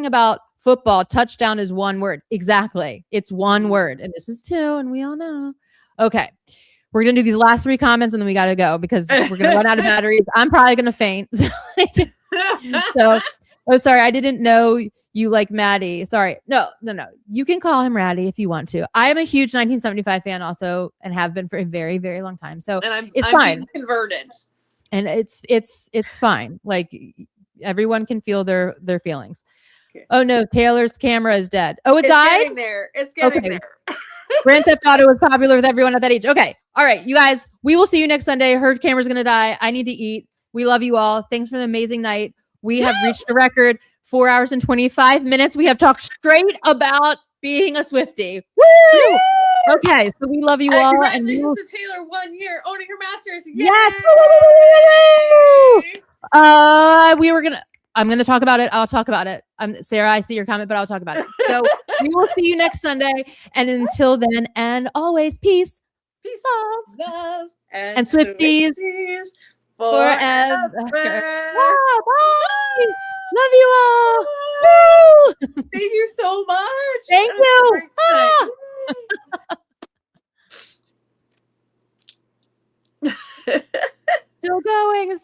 about football, touchdown is one word. Exactly. It's one word. And this is two, and we all know. Okay. We're going to do these last 3 comments, and then we got to go because we're going to run out of batteries. I'm probably going to faint. Sorry. I didn't know you like Maddie. Sorry. No. You can call him Ratty if you want to. I am a huge 1975 fan also and have been for a very, very long time. So it's fine. Being converted. And it's fine. Like everyone can feel their feelings. Okay. Oh no, Taylor's camera is dead. Oh, it's died? Getting there. It's getting there. Grand Theft Auto was popular with everyone at that age. Okay. All right, you guys, we will see you next Sunday. Her camera's going to die. I need to eat. We love you all. Thanks for the amazing night. We have reached a record 4 hours and 25 minutes. We have talked straight about being a Swiftie. Woo! Yay! Okay, so we love you all. Congratulations to Taylor, 1 year owning her masters. Yay! Yes. I'm gonna talk about it. I'll talk about it. Sarah, I see your comment, but I'll talk about it. So we will see you next Sunday. And until then, and always peace, love, and Swifties forever. Bye. Love you all. Woo! Thank you so much. Thank you. Still going.